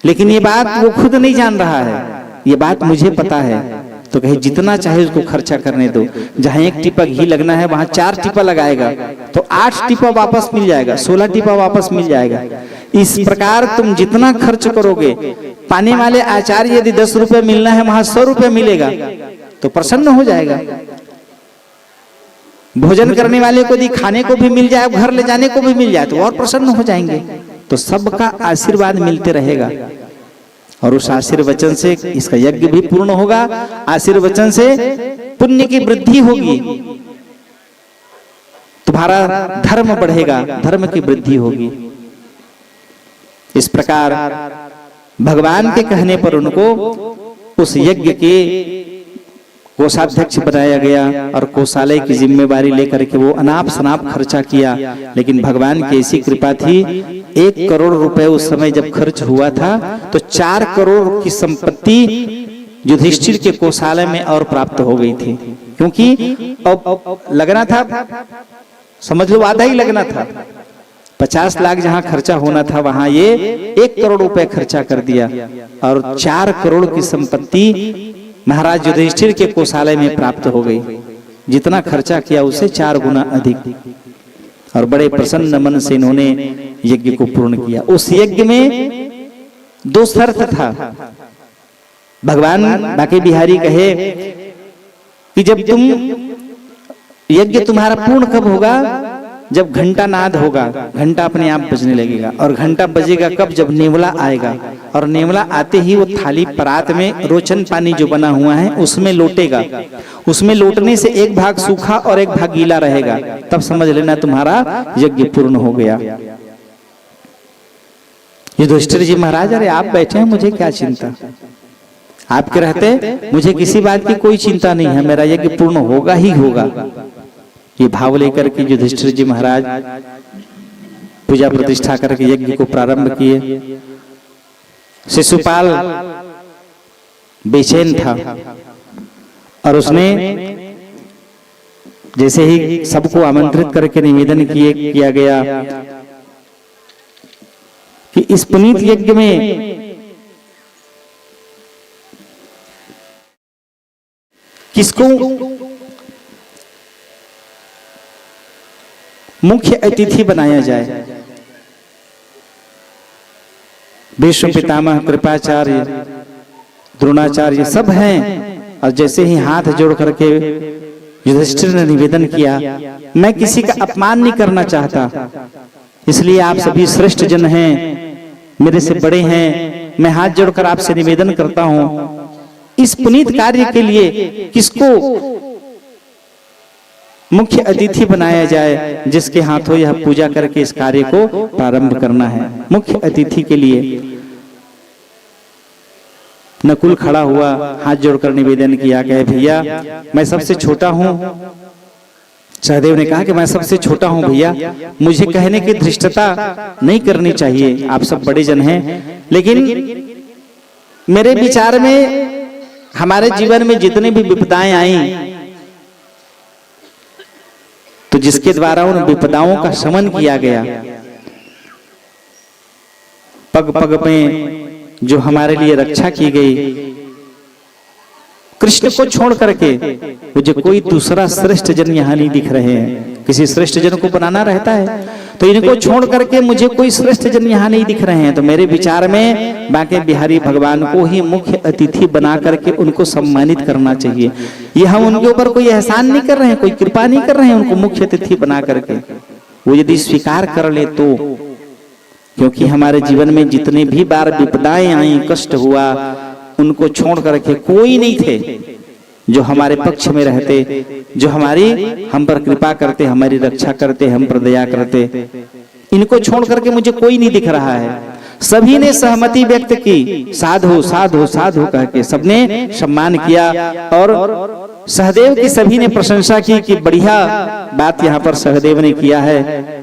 लेकिन ये बात वो खुद नहीं जान रहा है, ये बात मुझे पता है। तो कहे जितना चाहे उसको खर्चा करने दो, जहां 1 टीपा घी लगना है वहां 4 टीपा लगाएगा तो 8 टीपा वापस मिल जाएगा, 16 टीपा वापस मिल जाएगा। इस प्रकार तुम जितना खर्च करोगे, पाने वाले आचार्य यदि 10 रुपए मिलना है वहां 100 रुपए मिलेगा तो प्रसन्न हो जाएगा। भोजन करने वाले को यदि खाने को भी मिल जाए, घर ले जाने को भी मिल जाए तो और प्रसन्न हो जाएंगे। तो सबका आशीर्वाद मिलते रहेगा, और उस आशीर्वचन से इसका यज्ञ भी पूर्ण होगा। आशीर्वचन से पुण्य की वृद्धि होगी, तुम्हारा धर्म बढ़ेगा, धर्म की वृद्धि होगी। इस प्रकार भगवान के कहने पर उनको उस यज्ञ के कोषाध्यक्ष बनाया गया और कोषालय की जिम्मेवारी लेकर के वो अनाप शनाप खर्चा किया। लेकिन भगवान की ऐसी कृपा थी, 1 करोड़ रुपए उस समय जब खर्च हुआ था तो 4 करोड़ की संपत्ति युधिष्ठिर के कोषालय में और प्राप्त हो गई थी। क्योंकि अब लगना था, समझ लो आधा ही लगना था। 50 लाख जहां खर्चा होना था वहां ये 1 करोड़ रुपए खर्चा कर दिया, और 4 करोड़ की संपत्ति महाराज युधिष्ठिर के कोषालय में प्राप्त हो गई। जितना खर्चा किया उससे 4 गुना अधिक, और बड़े प्रसन्न मन से इन्होंने यज्ञ को पूर्ण किया। उस यज्ञ में 2 शर्त था। भगवान बांके बिहारी कहे कि जब तुम यज्ञ तुम्हारा पूर्ण कब होगा, जब घंटा नाद होगा, घंटा अपने आप बजने लगेगा। और घंटा बजेगा कब, जब नेवला आएगा, और नेवला आते ही वो थाली परात में रोचन पानी जो बना हुआ है उसमें लोटेगा। उसमें लोटने से एक भाग सूखा और एक भाग गीला रहेगा, तब समझ लेना तुम्हारा यज्ञ पूर्ण हो गया। युधिष्ठिर जी महाराज, अरे आप बैठे हैं, मुझे क्या चिंता, आपके रहते मुझे किसी बात की कोई चिंता नहीं है, मेरा यज्ञ पूर्ण होगा ही होगा। ये भाव लेकर के युधिष्ठिर जी महाराज पूजा प्रतिष्ठा करके यज्ञ को प्रारंभ किए। शिशुपाल बेचैन था, और उसने जैसे ही सबको आमंत्रित करके निवेदन किया गया कि इस पुनीत यज्ञ में किसको मुख्य अतिथि बनाया जाए। भीष्म पितामह, कृपाचार्य, द्रोणाचार्य सब हैं, और जैसे ही हाथ जोड़ करके युधिष्ठिर ने निवेदन किया, मैं किसी का अपमान नहीं करना चाहता, इसलिए आप सभी श्रेष्ठ जन हैं, मेरे से बड़े हैं, मैं हाथ जोड़कर आपसे निवेदन करता हूं, इस पुनीत कार्य के लिए किसको मुख्य अतिथि बनाया जाए, जिसके हाथों यह पूजा करके इस कार्य को प्रारंभ करना है। मुख्य अतिथि के लिए नकुल खड़ा हुआ, हाथ जोड़कर निवेदन किया, कहे भैया मैं सबसे छोटा हूं। सहदेव ने कहा कि मैं सबसे छोटा हूं भैया, मुझे कहने की धृष्टता नहीं करनी चाहिए, आप सब बड़े जन हैं, लेकिन मेरे विचार में हमारे जीवन में जितनी भी विपदाएं आई तो जिसके द्वारा उन विपदाओं का शमन किया गया, पग पग में जो हमारे लिए रक्षा की गई, कृष्ण को छोड़ करके मुझे कोई दूसरा श्रेष्ठ जन यहाँ नहीं दिख रहे हैं। किसी श्रेष्ठ जन को बनाना रहता है, तो इनको छोड़ करके मुझे कोई श्रेष्ठ जन यहाँ नहीं दिख रहे हैं। तो मेरे विचार में बांके बिहारी भगवान को ही मुख्य अतिथि बना करके उनको सम्मानित करना चाहिए। ये हम उनके ऊपर कोई एहसान नहीं कर रहे हैं, कोई कृपा नहीं कर रहे हैं उनको मुख्य अतिथि बना करके। वो यदि स्वीकार कर ले तो, क्योंकि हमारे जीवन में जितने भी बार विपदाएं आई, कष्ट हुआ, उनको छोड़ करके कोई नहीं थे जो हमारे पक्ष में रहते, जो हम पर कृपा करते, हमारी रक्षा करते, हम पर दया करते। इनको छोड़ करके मुझे कोई नहीं दिख रहा है। सभी ने सहमति व्यक्त की, साधु साधु साधु कह के सबने सम्मान किया और सहदेव की सभी ने प्रशंसा की कि बढ़िया बात यहाँ पर सहदेव ने किया है।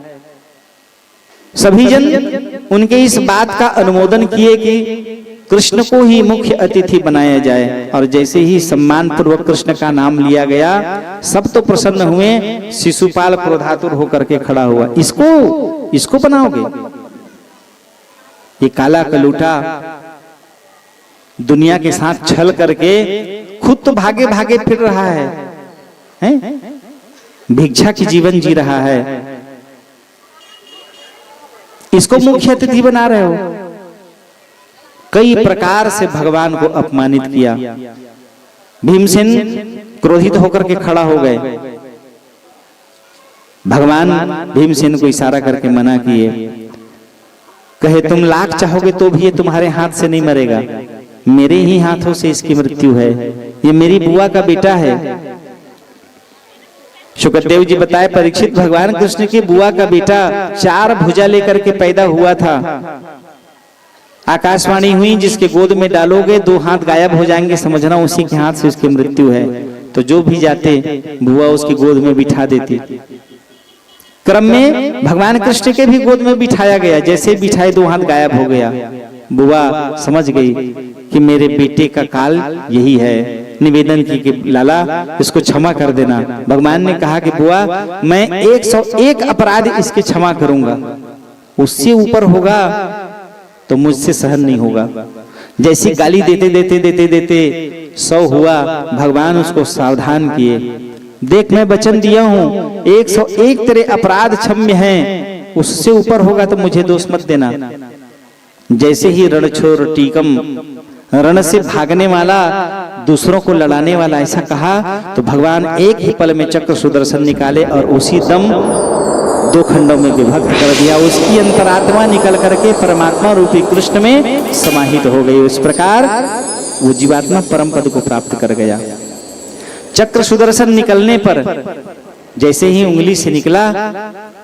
सभी जन उनके इस बात का अनुमोदन किए कि कृष्ण को ही मुख्य अतिथि बनाया जाए। और जैसे ही सम्मान पूर्वक कृष्ण का नाम लिया गया, सब तो प्रसन्न हुए। शिशुपाल क्रोधातुर होकर के खड़ा हुआ, इसको बनाओगे? ये काला कलूटा दुनिया के साथ छल करके खुद तो भागे भागे फिर रहा है, हैं? भिक्षा की जीवन जी रहा है, इसको मुख्य अतिथि बना रहे हो। कई प्रकार से भगवान को अपमानित किया। भीमसेन क्रोधित होकर के खड़ा हो गए। भगवान भीमसेन को इशारा करके मना किए, कहे तुम लाख चाहोगे तो भी ये तुम्हारे हाथ से नहीं मरेगा, मेरे ही हाथों से इसकी मृत्यु है, ये मेरी बुआ का बेटा है। शुकदेव जी बताए, परीक्षित भगवान कृष्ण की बुआ का बेटा 4 भुजा लेकर के पैदा हुआ था। आकाशवाणी हुई, जिसके गोद में डालोगे 2 हाथ गायब हो जाएंगे, समझना उसी के हाथ से उसकी मृत्यु है। तो जो भी जाते बुआ उसकी गोद में बिठा देती। क्रम में भगवान कृष्ण के भी गोद में बिठाया गया, जैसे बिठाए 2 हाथ गायब हो गया। बुआ समझ गई कि मेरे बेटे का काल यही है, निवेदन की कि लाला इसको क्षमा कर देना। भगवान ने कहा कि बुआ मैं 101 अपराध इसके क्षमा करूंगा, उससे ऊपर होगा तो मुझसे सहन नहीं होगा। जैसी गाली देते देते देते देते 100 हुआ, भगवान उसको सावधान किए, देख मैं वचन दिया हूं 101 तेरे अपराध क्षम्य हैं, उससे ऊपर होगा तो मुझे दोष मत देना। जैसे ही रणछोर टीकम, रण से भागने वाला, दूसरों को लड़ाने वाला, ऐसा कहा तो भगवान एक ही पल में चक्र सुदर्शन निकाले और उसी दम 2 खंडों में विभक्त कर दिया। उसकी अंतरात्मा निकल करके परमात्मा रूपी कृष्ण में समाहित हो गई। उस प्रकार वो जीवात्मा परम पद को प्राप्त कर गया। चक्र सुदर्शन निकलने पर जैसे ही उंगली से निकला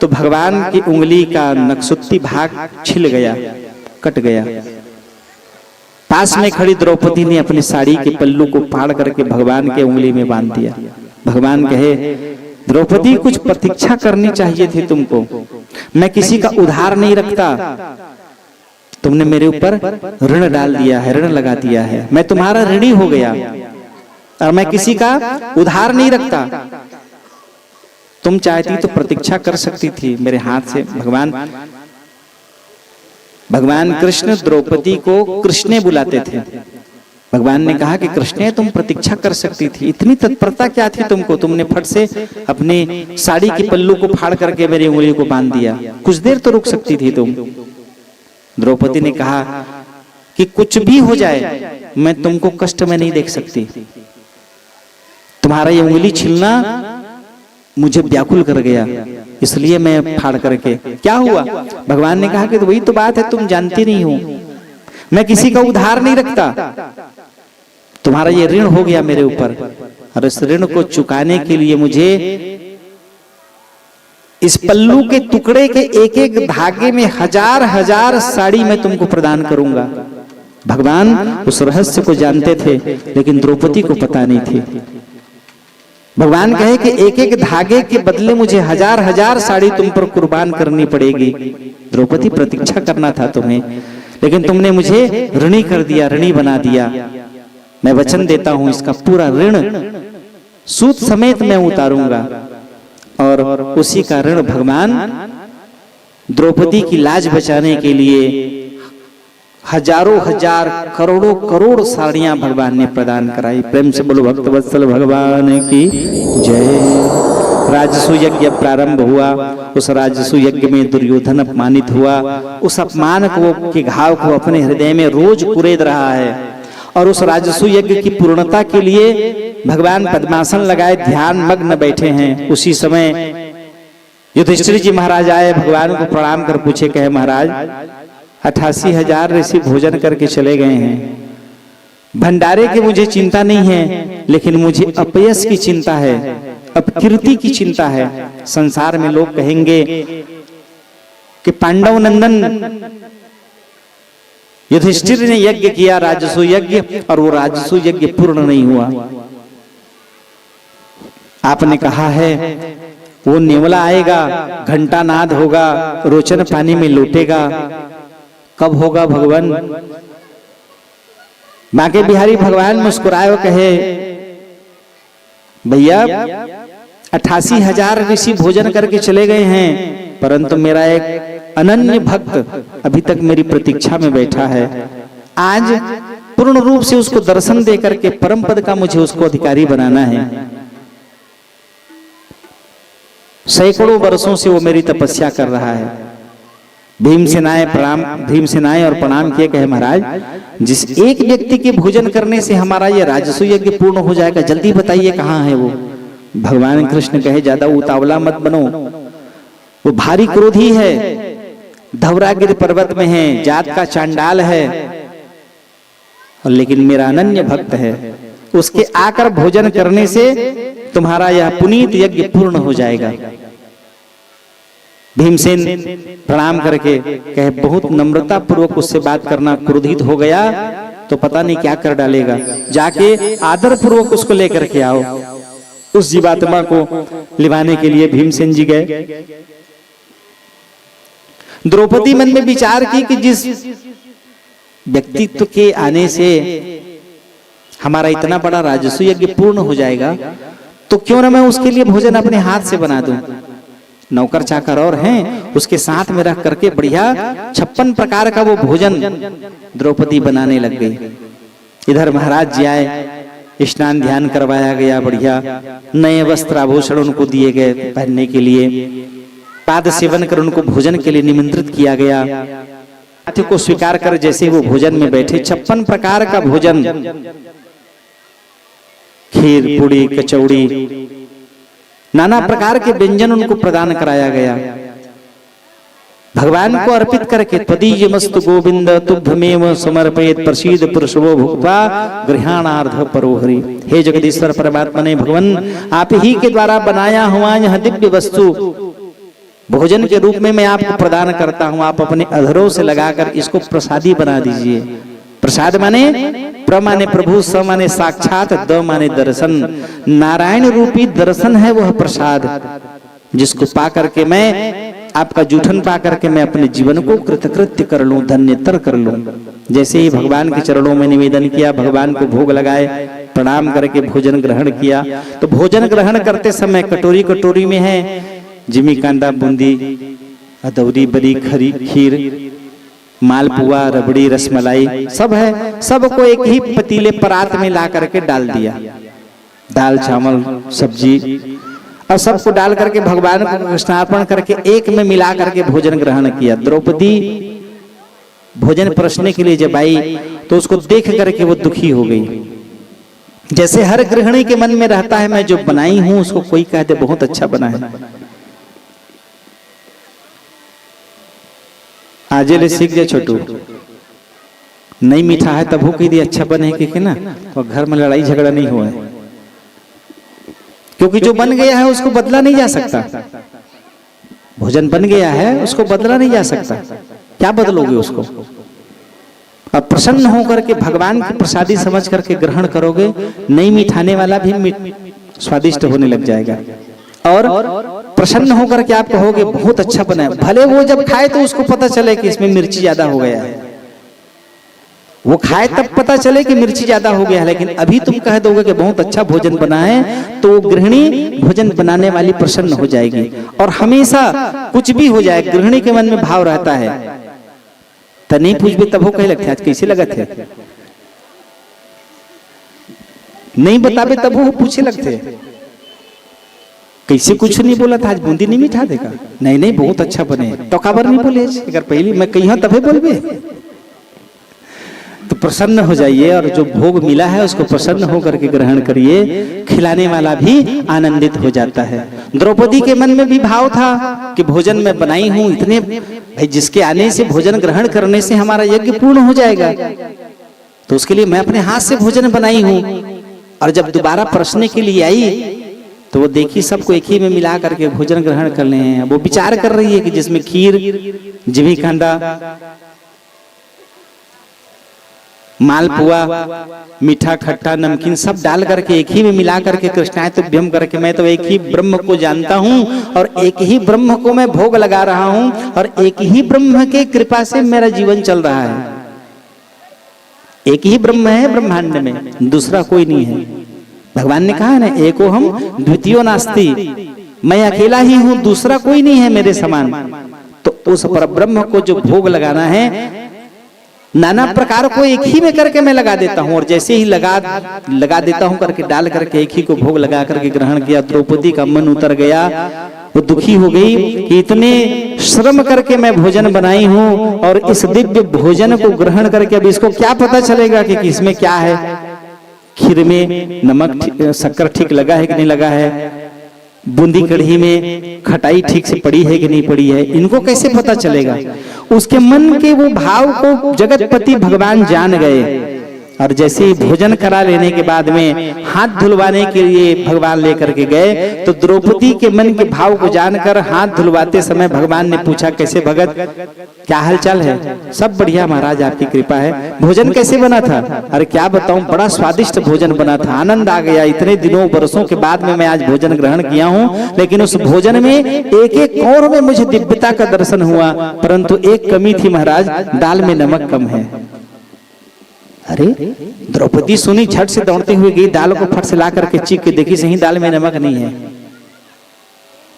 तो भगवान की उंगली का नक्शुत्ती भाग छिल गया, कट गया। पास में खड़ी द्रौपदी ने अपनी साड़ी के पल्लू को फाड़ करके भगवान के उंगली में बांध दिया। भगवान कहे, द्रौपदी कुछ प्रतीक्षा करनी चाहिए थी तुमको, मैं किसी का उधार नहीं रखता, तुमने मेरे ऊपर ऋण डाल दिया है, ऋण लगा दिया है, मैं तुम्हारा ऋणी हो गया और मैं किसी का उधार नहीं रखता। तुम चाहती तो प्रतीक्षा कर सकती थी मेरे हाथ से। भगवान कृष्ण द्रौपदी को कृष्णे बुलाते थे। भगवान ने कहा कि कृष्ण तुम प्रतीक्षा कर सकती थी, इतनी तत्परता क्या थी तुमको, तुमने फट से अपनी साड़ी की पल्लू को फाड़ करके मेरी उंगली को बांध दिया, कुछ देर तो रुक सकती थी तुम। द्रौपदी ने कहा कि कुछ भी हो जाए मैं तुमको कष्ट में नहीं देख सकती, तुम्हारा ये उंगली छिलना मुझे व्याकुल कर गया, इसलिए मैं फाड़ करके। क्या हुआ? भगवान ने कहा कि तो वही तो बात है, तुम जानती नहीं हो, मैं किसी का उधार नहीं रखता, तुम्हारा ये ऋण हो गया मेरे ऊपर, और इस ऋण को चुकाने के लिए मुझे इस पल्लू के टुकड़े के एक एक धागे में 1000 साड़ी मैं तुमको प्रदान करूंगा। भगवान उस रहस्य को जानते थे, लेकिन द्रौपदी को पता नहीं थी। भगवान कहे कि एक एक धागे के बदले मुझे 1000 साड़ी तुम पर कुर्बान करनी पड़ेगी। द्रौपदी प्रतीक्षा करना था तुम्हें, लेकिन तुमने मुझे ऋणी कर दिया, ऋणी बना दिया। मैं वचन देता हूं इसका पूरा ऋण सूद समेत मैं उतारूंगा। और उसी का ऋण भगवान द्रौपदी की लाज बचाने के लिए हजारों हजार करोड़ों करोड़ साड़ियां भगवान ने प्रदान कराई। प्रेम से बोलो भक्त वत्सल भगवान की जय। राजसु यज्ञ प्रारंभ हुआ। उस राजसु यज्ञ में दुर्योधन अपमानित हुआ। उस अपमान को के घाव को अपने हृदय में रोज कुरेद रहा है। और उस राजसु यज्ञ की पूर्णता के लिए भगवान पद्मासन लगाए ध्यान मग्न बैठे हैं। उसी समय युधिष्ठिर जी महाराज आए, भगवान को प्रणाम कर पूछे, कहे महाराज 88,000 ऋषि भोजन करके चले गए हैं। भंडारे की मुझे चिंता नहीं है, लेकिन मुझे अपयश की चिंता है, अपकीर्ति की चिंता है। संसार में लोग कहेंगे कि पांडव नंदन युधिष्ठिर ने यज्ञ किया, राजसु यज्ञ, और वो राजसु यज्ञ पूर्ण नहीं हुआ। आपने कहा है वो नेवला आएगा, घंटा नाद होगा, रोचन पानी में लौटेगा। कब होगा भगवान? बांके बिहारी भगवान मुस्कुराए और कहे, भैया 88,000 ऋषि भोजन करके चले गए हैं, परंतु मेरा एक अनन्य भक्त अभी तक मेरी प्रतीक्षा में बैठा है। आज पूर्ण रूप से उसको दर्शन दे करके परम पद का मुझे उसको अधिकारी बनाना है। सैकड़ों वर्षों से वो मेरी तपस्या कर रहा है। भीमसेनाएं और प्रणाम किए, कहे महाराज जिस एक व्यक्ति के भोजन करने से हमारा ये राजसु यज्ञ पूर्ण हो जाएगा, जल्दी बताइए कहाँ है वो। भगवान कृष्ण कहे ज्यादा उतावला मत बनो, वो भारी क्रोधी है, धवरागिरि पर्वत में है, जात का चांडाल है, और लेकिन मेरा अनन्य भक्त है। उसके आकर भोजन करने से तुम्हारा यह पुनीत यज्ञ पूर्ण हो जाएगा। भीमसेन प्रणाम करके कहे, बहुत नम्रता पूर्वक उससे बात करना, क्रोधित हो गया तो पता नहीं क्या कर डालेगा, जाके आदर पूर्वक उसको लेकर के आओ। उस जीवात्मा को लिवाने के लिए भीमसेन जी गए। द्रौपदी मन में विचार की कि जिस व्यक्तित्व के आने से हमारा इतना बड़ा राजसु यज्ञ पूर्ण हो जाएगा, तो क्यों ना मैं उसके लिए भोजन अपने हाथ से बना दूं। नौकर चाकर और हैं, उसके साथ में रख करके बढ़िया 56 प्रकार का वो भोजन द्रौपदी बनाने लग गई। इधर महाराज जी आए, स्नान ध्यान करवाया गया, बढ़िया नए वस्त्र आभूषण उनको दिए गए पहनने के लिए, पाद सेवन कर उनको भोजन के लिए निमंत्रित किया गया। अतिथि को स्वीकार कर जैसे वो भोजन में बैठे, 56 प्रकार का भोजन, खीर पूड़ी कचौड़ी नाना प्रकार के व्यंजन उनको प्रदान कराया गया। भगवान को अर्पित करके त्वदीयमस्तु गोविंद तुभ्यमेव समर्पयेत् प्रसीद पुरुषो भुक्त्वा गृहाणार्ध परोहरि। हे जगदीश्वर परमात्मा ने भगवान आप ही के द्वारा बनाया हुआ यह दिव्य वस्तु भोजन के रूप में मैं आपको प्रदान करता हूं, आप अपने अधरों से लगाकर इसको प्रसादी बना दीजिए। प्रसाद माने प्र माने प्रभु, स माने साक्षात, द माने दर्शन। नारायण रूपी दर्शन है वह प्रसाद, जिसको पा करके मैं आपका जूठन पा करके मैं अपने जीवन को कृतकृत्य कर लूं, धन्यतर कर लूं। जैसे ही भगवान के चरणों में निवेदन किया, भगवान को भोग लगाए, प्रणाम करके भोजन ग्रहण किया। तो भोजन ग्रहण करते समय कटोरी कटोरी में है जिमी कांदा बूंदी, अदौरी बरी खरी खीर, मालपुआ रबड़ी रसमलाई सब है। सबको एक ही पतीले परात में ला करके डाल दिया, दाल चावल सब्जी, और सबको डाल करके भगवान को स्नापन करके एक में मिला करके भोजन ग्रहण किया। द्रौपदी भोजन परसने के लिए जब आई तो उसको देख करके वो दुखी हो गई। जैसे हर गृहिणी के मन में रहता है मैं जो बनाई हूं उसको कोई कह दे बहुत अच्छा बना है। आजे ले सीख जाए छोटू, नहीं मीठा है तब कह दिया अच्छा बने कि ना, तो घर में लड़ाई झगड़ा नहीं हुआ है। क्योंकि जो बन गया है उसको बदला नहीं जा सकता। भोजन बन गया है उसको बदला नहीं जा सकता, क्या बदलोगे उसको? और प्रसन्न होकर के भगवान की प्रसादी समझ करके ग्रहण करोगे, नहीं मिठाने वाला भी स्वादिष्ट होने लग जाएगा। और प्रसन्न होकर के आप कहोगे बहुत अच्छा बना है। भले वो जब खाए तो उसको पता चले कि इसमें मिर्ची ज्यादा हो गया है, वो खाए तब पता चले कि मिर्ची ज्यादा हो गया है, लेकिन अभी तुम कह दोगे कि बहुत अच्छा भोजन बना है, तो गृहिणी भोजन बनाने वाली प्रसन्न हो जाएगी। और हमेशा कुछ भी हो जाए गृहिणी के मन में भाव रहता है तो नहीं पूछबे तब हो कहे लगते आज कैसे लगत है, नहीं बताबे तब वो पूछे लगते कैसे कुछ नहीं बोला था आज बूंदी नहीं मिठा देगा, नहीं नहीं बहुत अच्छा बने तो काबर नहीं बोले, अगर पहली मैं कही तभी बोलबे। तो प्रसन्न हो जाइए और जो भोग मिला है उसको प्रसन्न होकर के ग्रहण करिए, खिलाने वाला भी आनंदित हो जाता है। द्रौपदी के मन में भी भाव था कि भोजन मैं बनाई हूं, इतने भाई जिसके आने से भोजन ग्रहण करने से हमारा यज्ञ पूर्ण हो जाएगा, तो उसके लिए मैं अपने हाथ से भोजन बनाई हूं। और जब दोबारा परसने के लिए आई तो वो देखी सबको एक ही में मिला करके भोजन ग्रहण कर ले हैं। वो विचार कर रही है कि जिसमें खीर, जिभी कांदा, मालपुआ, मीठा खट्टा नमकीन सब डाल करके एक ही में मिला करके कृष्णाय तुभ्यम करके मैं तो एक ही ब्रह्म को जानता हूं और एक ही ब्रह्म को मैं भोग लगा रहा हूं और एक ही ब्रह्म के कृपा से मेरा जीवन चल रहा है। एक ही ब्रह्म है ब्रह्मांड में, दूसरा कोई नहीं है। भगवान ने कहा ना एको हम द्वितीयो नास्ति, मैं अकेला ही हूं, दूसरा कोई नहीं है मेरे समान। तो उस परब्रह्म को जो भोग लगाना है नाना प्रकार को एक ही में करके मैं लगा देता हूं, और जैसे ही लगा देता हूं करके डाल करके एक ही को भोग लगा करके ग्रहण किया। द्रौपदी का मन उतर गया, वो दुखी हो गई कि इतने श्रम करके मैं भोजन बनाई हूं और इस दिव्य भोजन को ग्रहण करके अब इसको क्या पता चलेगा कि इसमें क्या है, खीर में नमक शक्कर ठीक लगा है कि नहीं लगा है, बूंदी कढ़ी में खटाई ठीक से पड़ी है कि नहीं पड़ी है, इनको कैसे पता चलेगा। उसके मन के वो भाव को जगतपति भगवान जान गए। और जैसे ही भोजन करा लेने के बाद में हाथ धुलवाने के लिए भगवान लेकर के गए तो द्रौपदी के मन के भाव को जानकर हाथ धुलवाते समय भगवान ने पूछा कैसे भगत क्या हालचाल है। सब बढ़िया महाराज आपकी कृपा है। भोजन कैसे बना था? अरे क्या बताऊं, बड़ा स्वादिष्ट भोजन बना था, आनंद आ गया। इतने दिनों बरसों के बाद में मैं आज भोजन ग्रहण किया हूं, लेकिन उस भोजन में एक एक कौर में मुझे दिव्यता का दर्शन हुआ, परंतु एक कमी थी महाराज, दाल में नमक कम है। अरे द्रौपदी सुनी, झट से दौड़ते हुए गई, दाल को फट से ला करके चीख के देखी, सही दाल में नमक नहीं है।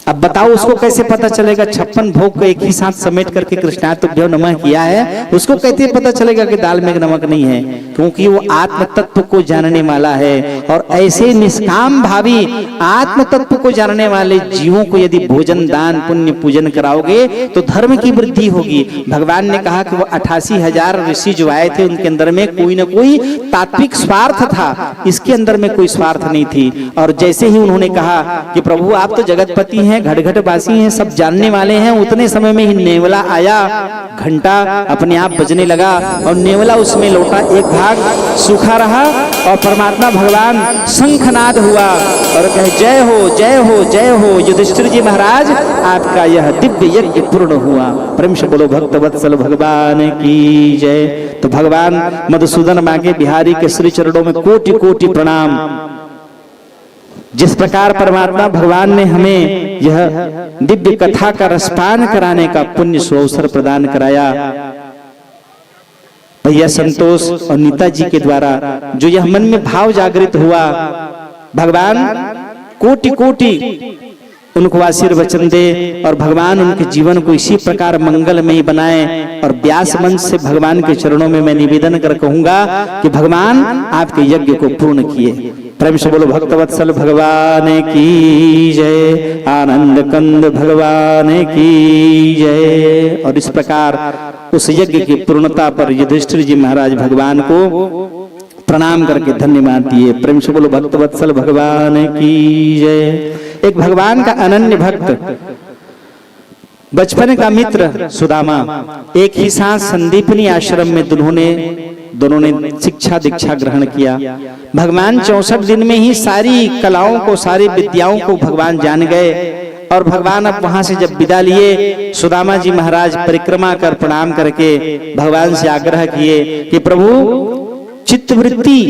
अब बताओ उसको कैसे पता चलेगा? 56 भोग को एक ही साथ समेट करके कृष्णार्पण नमः किया है, उसको कैसे पता चलेगा कि दाल में नमक नहीं है? क्योंकि वो आत्म तत्व को जानने वाला है। और ऐसे निष्काम भावी आत्म तत्व को जानने वाले जीवों को यदि भोजन दान पुण्य पूजन कराओगे तो धर्म की वृद्धि होगी। भगवान ने कहा कि वो 88,000 ऋषि जो आए थे उनके अंदर में कोई न कोई तात्विक स्वार्थ था, इसके अंदर में कोई स्वार्थ नहीं थी। और जैसे ही उन्होंने कहा कि प्रभु आप तो जगतपति हैं, घट वासी हैं, सब जानने वाले हैं, उतने समय में ही नेवला आया, घंटा अपने आप बजने लगा और नेवला उसमें लौटा, एक भाग सूखा रहा और परमात्मा भगवान शंखनाद हुआ और कहे जय हो जय हो जय हो युधिष्ठिर जी महाराज, आपका यह दिव्य यज्ञ पूर्ण हुआ। प्रेम से बोलो भक्त वत्सल भगवान की जय। तो भगवान मधुसूदन मांगे बिहारी के श्री चरणों में कोटि कोटि प्रणाम। जिस प्रकार परमात्मा भगवान ने हमें यह दिव्य कथा का रसपान कराने का पुण्य सुअवसर प्रदान कराया, भैया संतोष और नीता जी के द्वारा जो यह मन में भाव जागृत हुआ, भगवान कोटि कोटि उनको आशीर्वचन दे और भगवान उनके जीवन को इसी प्रकार मंगलमय बनाए। और व्यास मंच से भगवान के चरणों में मैं निवेदन कर कहूंगा कि भगवान आपके यज्ञ को पूर्ण किए। प्रेम से बोलो भक्तवत्सल भगवान की जय, आनंद कंद भगवान की जय। और इस प्रकार उस यज्ञ की पूर्णता पर युधिष्ठिर जी महाराज भगवान को प्रणाम करके धन्यवाद दिए। प्रेम से बोलो भक्तवत्सल भगवान की जय। एक भगवान का अनन्य भक्त, बचपन का मित्र सुदामा, एक ही साथ संदीपनी आश्रम में दोनों ने शिक्षा दीक्षा ग्रहण किया। भगवान 64 दिन में ही सारी कलाओं को, सारी विद्याओं को भगवान जान गए। और भगवान अब वहां से जब विदा लिए, सुदामा जी महाराज परिक्रमा कर प्रणाम करके भगवान से आग्रह किए कि प्रभु चित्तवृत्ति,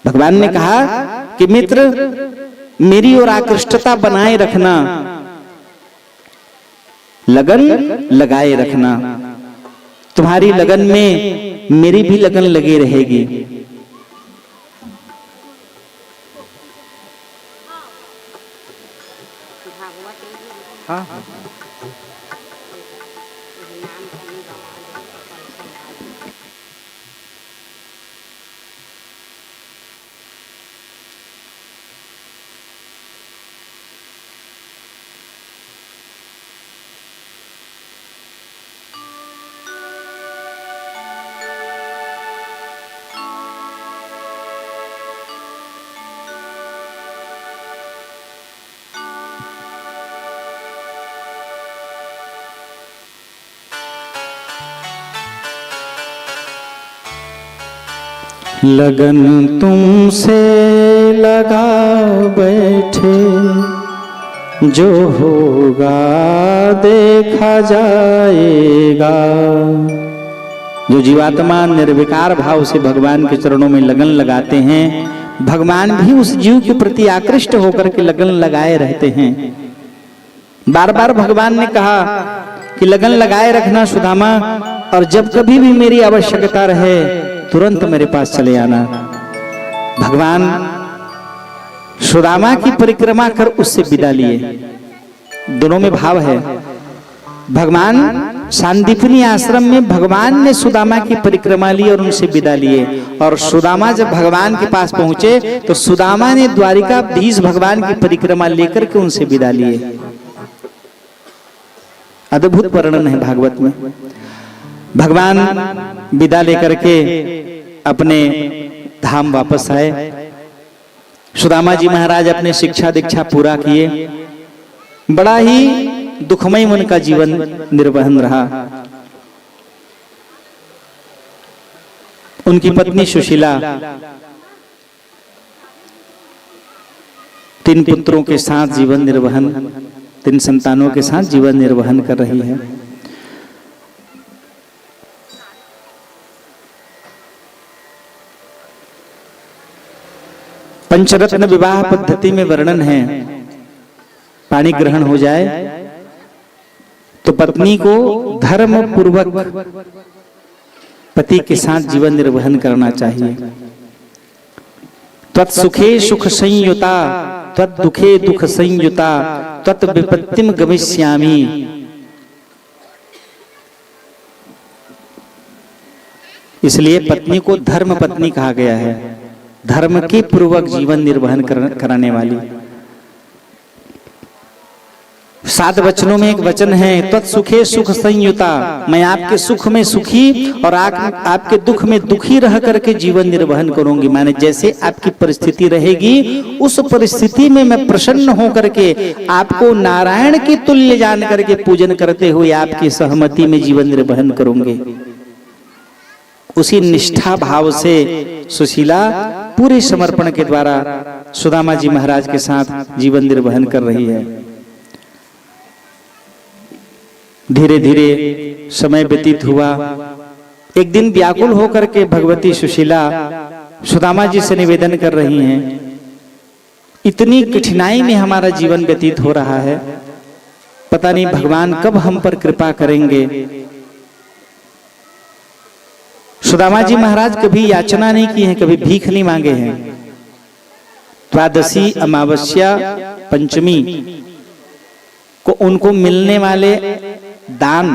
भगवान ने कहा कि मित्र मेरी ओर आकृष्टता बनाए रखना, लगन लगाए रखना, तुम्हारी लगन में मेरी भी लगन लगी रहेगी। हाँ लगन तुमसे लगा बैठे, जो होगा देखा जाएगा। जो जीवात्मा निर्विकार भाव से भगवान के चरणों में लगन लगाते हैं, भगवान भी उस जीव के प्रति आकृष्ट होकर के लगन लगाए रहते हैं। बार बार भगवान ने कहा कि लगन लगाए रखना सुदामा, और जब कभी भी मेरी आवश्यकता रहे तुरंत मेरे पास चले आना। भगवान सुदामा की परिक्रमा कर उससे विदा लिए। दोनों में भाव है। भगवान सांदीपनी आश्रम में भगवान ने सुदामा की परिक्रमा ली और उनसे विदा लिए, और सुदामा जब भगवान के पास पहुंचे तो सुदामा ने द्वारिकाधीश भगवान की परिक्रमा लेकर के उनसे विदा लिए। अद्भुत वर्णन है भागवत में। भगवान विदा लेकर के अपने धाम वापस आए। सुदामा जी महाराज अपने शिक्षा दीक्षा पूरा किए। बड़ा ही दुखमय उनका जीवन निर्वहन रहा। उनकी पत्नी सुशीला 3 पुत्रों के साथ जीवन निर्वहन, 3 संतानों के साथ जीवन निर्वहन कर रही है। पंचरत्न विवाह पद्धति में वर्णन है, पाणी ग्रहण हो जाए तो पत्नी को धर्म पूर्वक पति के साथ जीवन निर्वहन करना चाहिए। त्वत्सुखे सुख संयुता, त्वद्दुखे दुख संयुता, त्वद्विपत्तिम गमिष्यामि। इसलिए पत्नी को धर्म पत्नी कहा गया है, धर्म के पूर्वक जीवन निर्वहन कराने वाली। 7 वचनों में एक वचन है, त्वत्सुखे सुख संयुता। मैं आपके सुख में सुखी और आपके दुख में दुखी रह करके जीवन निर्वहन करूंगी। माने जैसे आपकी परिस्थिति रहेगी उस परिस्थिति में मैं प्रसन्न होकर के आपको नारायण के तुल्य जान करके पूजन करते हुए आपकी सहमति में जीवन निर्वहन करूंगी। उसी निष्ठा भाव से सुशीला पूरे समर्पण के द्वारा सुदामा जी महाराज के साथ जीवन निर्वहन कर रही है। धीरे धीरे समय व्यतीत हुआ। एक दिन व्याकुल होकर के भगवती सुशीला सुदामा जी से निवेदन कर रही हैं, इतनी कठिनाई में हमारा जीवन व्यतीत हो रहा है, पता नहीं भगवान कब हम पर कृपा करेंगे। सुदामा जी महाराज कभी याचना नहीं की है, कभी भीख नहीं मांगे हैं। द्वादशी, अमावस्या, पंचमी को उनको मिलने वाले दान,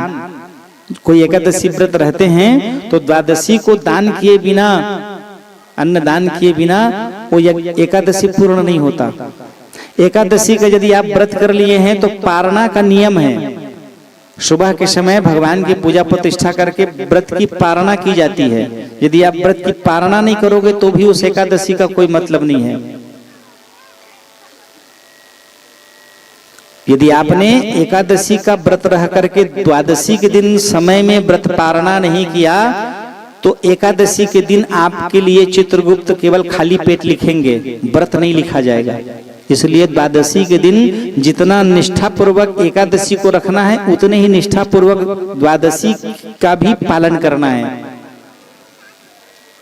कोई एकादशी व्रत रहते हैं तो द्वादशी को दान किए बिना, अन्न दान किए बिना वो एकादशी पूर्ण नहीं होता। एकादशी का यदि आप व्रत कर लिए हैं तो पारणा का नियम है, सुबह के समय भगवान की पूजा प्रतिष्ठा करके व्रत की पारणा की जाती है। यदि आप व्रत की पारणा नहीं करोगे तो भी उस एकादशी का कोई मतलब नहीं है। यदि आपने एकादशी का व्रत रह करके द्वादशी के दिन समय में व्रत पारणा नहीं किया तो एकादशी के दिन आपके लिए चित्रगुप्त केवल खाली पेट लिखेंगे, व्रत नहीं लिखा जाएगा। इसलिए द्वादशी के दिन जितना निष्ठा पूर्वक एकादशी को रखना है उतने ही निष्ठा पूर्वक द्वादशी का भी पालन करना है।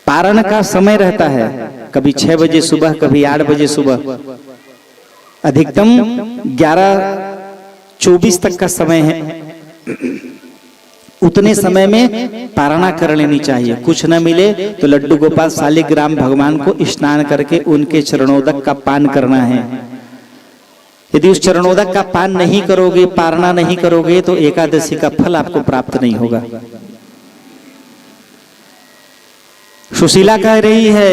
पारण का समय रहता है, कभी 6 बजे सुबह, कभी 8 बजे सुबह, अधिकतम 11:24 तक का समय है। उतने समय में पारणा कर लेनी चाहिए। कुछ न मिले तो लड्डू गोपाल शालिग्राम भगवान को स्नान करके उनके चरणोदक का पान करना है। यदि उस चरणोदक का पान नहीं करोगे, पारणा नहीं करोगे तो एकादशी का फल आपको प्राप्त नहीं होगा। सुशीला कह रही है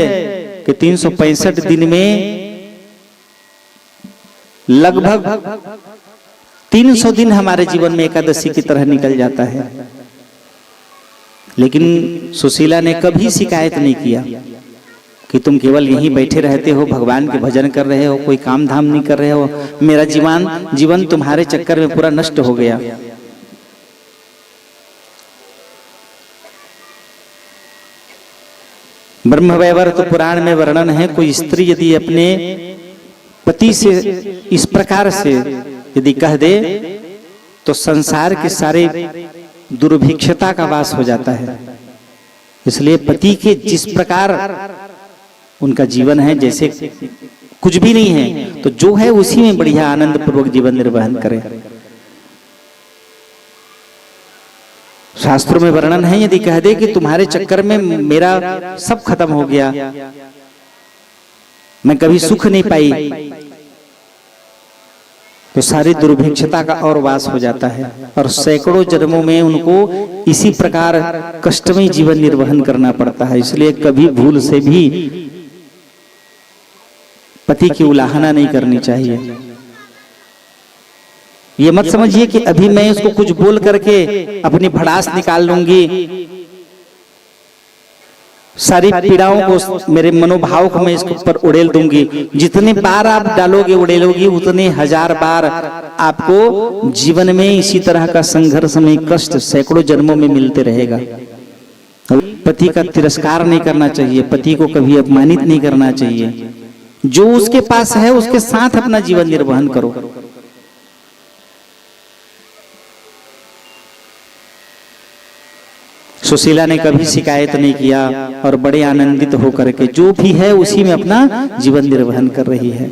कि 365 दिन में लगभग 300 दिन हमारे जीवन में एकादशी की तरह निकल जाता है, लेकिन सुशीला ने कभी शिकायत नहीं किया कि तुम केवल यहीं बैठे रहते हो, भगवान के भजन कर रहे हो, कोई काम धाम नहीं कर रहे हो, मेरा जीवन तुम्हारे चक्कर में पूरा नष्ट हो गया। ब्रह्मवैवर्त तो पुराण में वर्णन है, कोई स्त्री यदि अपने पति से इस प्रकार से यदि कह दे तो संसार के सारे दुर्भिक्षता का वास हो जाता है। इसलिए पति के जिस प्रकार उनका जीवन है, जैसे कुछ भी नहीं है तो जो है उसी में बढ़िया आनंद पूर्वक जीवन निर्वहन करें। शास्त्रों में वर्णन है, यदि कह दे कि तुम्हारे चक्कर में मेरा सब खत्म हो गया, मैं कभी सुख नहीं पाई, तो सारी दुर्भिक्षता का और वास हो जाता है और सैकड़ों जन्मों में उनको इसी प्रकार कष्टमय जीवन निर्वहन करना पड़ता है। इसलिए कभी भूल से भी पति की उलाहना नहीं करनी चाहिए। ये मत समझिए कि अभी मैं उसको कुछ बोल करके अपनी भड़ास निकाल लूंगी, सारी पीड़ाओं को, मेरे मनोभाव को मैं इसके ऊपर उड़ेल दूंगी। जितने बार आप डालोगे उड़ेलोगी, उतने हजार बार आपको जीवन में इसी तरह का संघर्ष में कष्ट सैकड़ों जन्मों में मिलते रहेगा। पति का तिरस्कार नहीं करना चाहिए, पति को कभी अपमानित नहीं करना चाहिए। जो उसके पास है उसके साथ अपना जीवन निर्वहन करो। सुशीला ने कभी शिकायत नहीं किया और बड़े आनंदित होकर के जो भी है उसी में अपना जीवन निर्वहन कर रही है।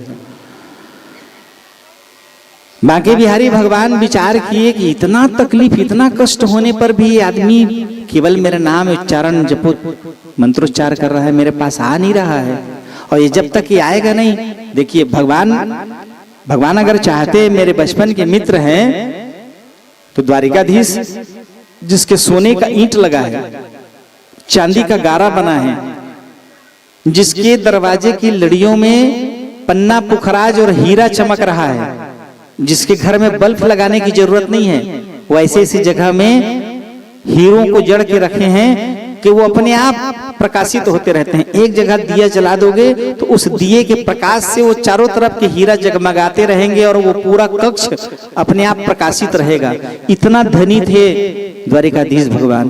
बांके बिहारी भगवान विचार किए कि इतना तकलीफ, इतना कष्ट होने पर भी आदमी केवल मेरा नाम उच्चारण जपो मंत्रोच्चार कर रहा है, मेरे पास आ नहीं रहा है, और ये जब तक ये आएगा नहीं। देखिए भगवान अगर चाहते, मेरे बचपन के मित्र हैं तो द्वारिकाधीश जिसके सोने का ईंट लगा है, चांदी का गारा बना है, जिसके दरवाजे की लड़ियों में पन्ना पुखराज और हीरा चमक रहा है, जिसके घर में बल्ब लगाने की जरूरत नहीं है, वो ऐसी ऐसी जगह में हीरों को जड़ के रखे हैं कि वो अपने आप प्रकाशित होते रहते हैं। एक जगह दिया जला दोगे तो उस दिए के प्रकाश से वो चारों तरफ के हीरा जगमगाते रहेंगे और वो पूरा कक्ष अपने आप प्रकाशित रहेगा। इतना धनी थे द्वारिकाधीश भगवान,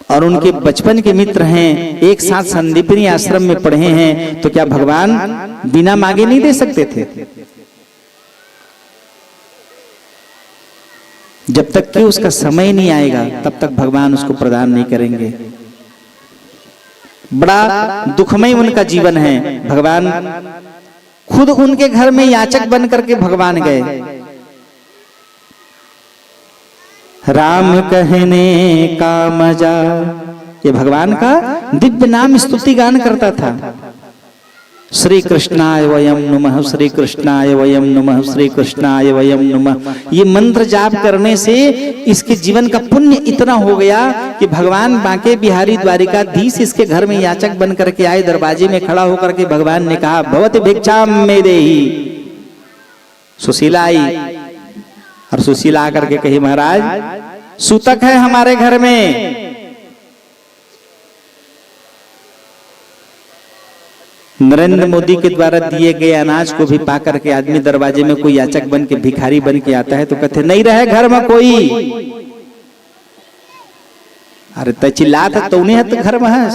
और उनके बचपन के मित्र हैं, एक साथ संदीपनी आश्रम में पढ़े हैं, तो क्या भगवान बिना मांगे नहीं दे सकते थे? जब तक कि उसका समय नहीं आएगा तब तक भगवान उसको प्रदान नहीं करेंगे। बड़ा दुखमय उनका जीवन है। भगवान खुद उनके घर में याचक बन करके भगवान गए। राम कहने का मजा, ये भगवान का दिव्य नाम स्तुति गान करता था। श्री कृष्णाय वयम नमः, श्री कृष्णाय वयम नमः, श्री कृष्णाय वयम नमः। ये मंत्र जाप करने से इसके जीवन का पुण्य इतना हो गया कि भगवान बांके बिहारी द्वारिकाधीश इसके घर में याचक बन करके आए। दरवाजे में खड़ा होकर के भगवान ने कहा, भवति भिक्षाम मे देहि। सुशीला आई और सुशीला आकर के कही, महाराज सूतक है हमारे घर में, नरेंद्र मोदी के द्वारा दिए गए अनाज को भी पा करके आदमी दरवाजे में कोई याचक बन के भिखारी बन के आता है तो कहते नहीं रहे घर में कोई। अरे तो चिल्ला था तो नहीं है तो घर में है,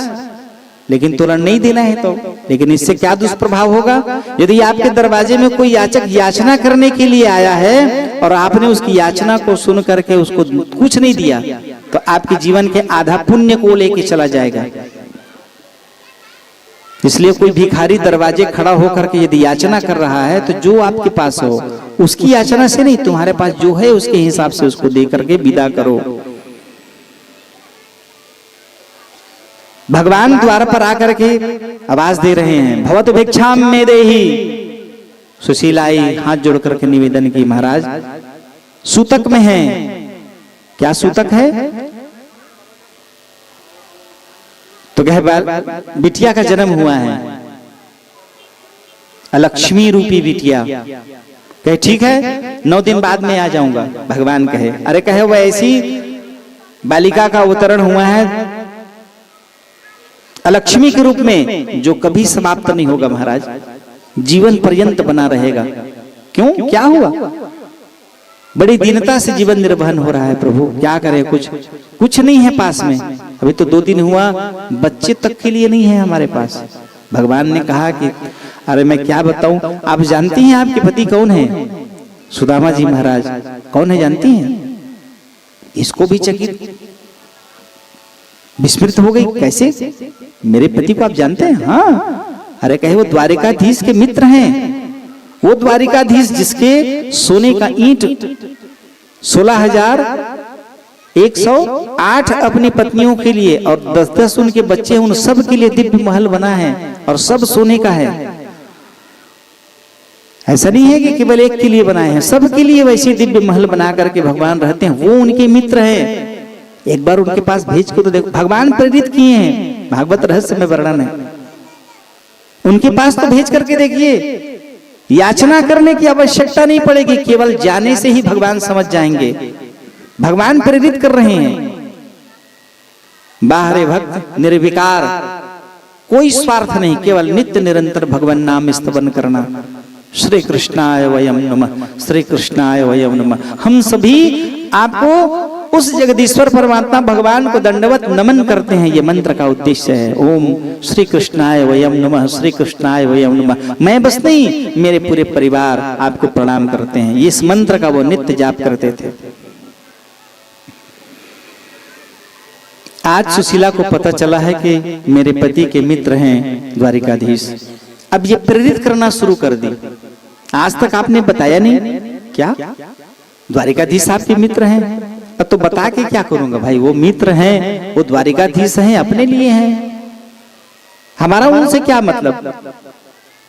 लेकिन तुरंत नहीं देना है तो। लेकिन इससे क्या दुष्प्रभाव होगा? यदि आपके दरवाजे में कोई याचक याचना करने के लिए आया है और आपने उसकी याचना को सुन करके उसको कुछ नहीं दिया तो आपके जीवन के आधा पुण्य को लेके चला जाएगा। इसलिए कोई भिखारी दरवाजे खड़ा होकर के यदि याचना कर रहा है तो जो आपके पास हो उसकी याचना से नहीं, तुम्हारे पास जो है उसके हिसाब से उसको दे करके विदा करो। भगवान द्वार पर आकर के आवाज दे रहे हैं, भवत भिक्षाम मे देहि। सुशीला आई, हाथ जोड़ करके निवेदन की, महाराज सूतक में है। क्या सूतक है? तो कहे बिटिया का जन्म हुआ है, अलक्ष्मी रूपी बिटिया। कहे ठीक है 9 दिन बाद में आ जाऊंगा। भगवान कहे, अरे कहे वो ऐसी बालिका का अवतरण हुआ है अलक्ष्मी के रूप में जो कभी समाप्त नहीं होगा महाराज, जीवन पर्यंत बना रहेगा। क्यों? क्या हुआ? बड़ी दीनता से जीवन निर्वहन हो रहा है प्रभु, क्या करें, कुछ नहीं है पास में। अभी तो 2 दिन हुआ, बच्चे तक के लिए नहीं है हमारे पास। भगवान ने कहा कि अरे मैं क्या बताऊं, आप जानती हैं आपके पति कौन है? सुदामा जी महाराज। कौन है जानती हैं? इसको भी चकित विस्मृत हो गई, कैसे मेरे पति को आप जानते हैं? हाँ। अरे कहे वो द्वारिकाधीश के मित्र हैं, वो द्वारिकाधीश जिसके सोने का ईंट 16,108 अपनी पत्नियों के लिए और 10-10 उनके बच्चे, उन सब के लिए दिव्य महल बना है और सब सोने का है। ऐसा नहीं है कि केवल एक के लिए बनाए हैं, सब के लिए वैसे दिव्य महल बना करके भगवान रहते हैं। वो उनके मित्र हैं, एक बार उनके पास भेज को तो देखो। भगवान प्रेरित किए हैं, भागवत रहस्य में वर्णन है। उनके पास तो भेज करके देखिए, याचना करने की आवश्यकता नहीं पड़ेगी, केवल जाने से ही भगवान समझ जाएंगे। भगवान प्रेरित कर रहे हैं। बाहरे भक्त निर्विकार, कोई स्वार्थ नहीं, केवल नित्य निरंतर भगवान नाम स्तवन करना। श्री कृष्णाय वयम नमः, श्री कृष्णाय वयम नमः। हम सभी आपको उस जगदीश्वर परमात्मा भगवान को दंडवत नमन करते हैं, ये मंत्र का उद्देश्य है। ओम श्री कृष्णाय वयम नमः, श्री कृष्णाय वयम नमः। मैं बस नहीं, मेरे पूरे परिवार आपको प्रणाम करते हैं। इस मंत्र का वो नित्य जाप करते थे। आज सुशीला को पता चला है कि मेरे पति के मित्र हैं द्वारिकाधीश। अब ये प्रेरित करना शुरू कर दी। आज तक आपने बताया नहीं, क्या द्वारिकाधीश आपके मित्र हैं? अब तो बता के क्या करूंगा भाई, वो मित्र हैं, वो द्वारिकाधीश हैं, अपने लिए हैं, हमारा उनसे क्या मतलब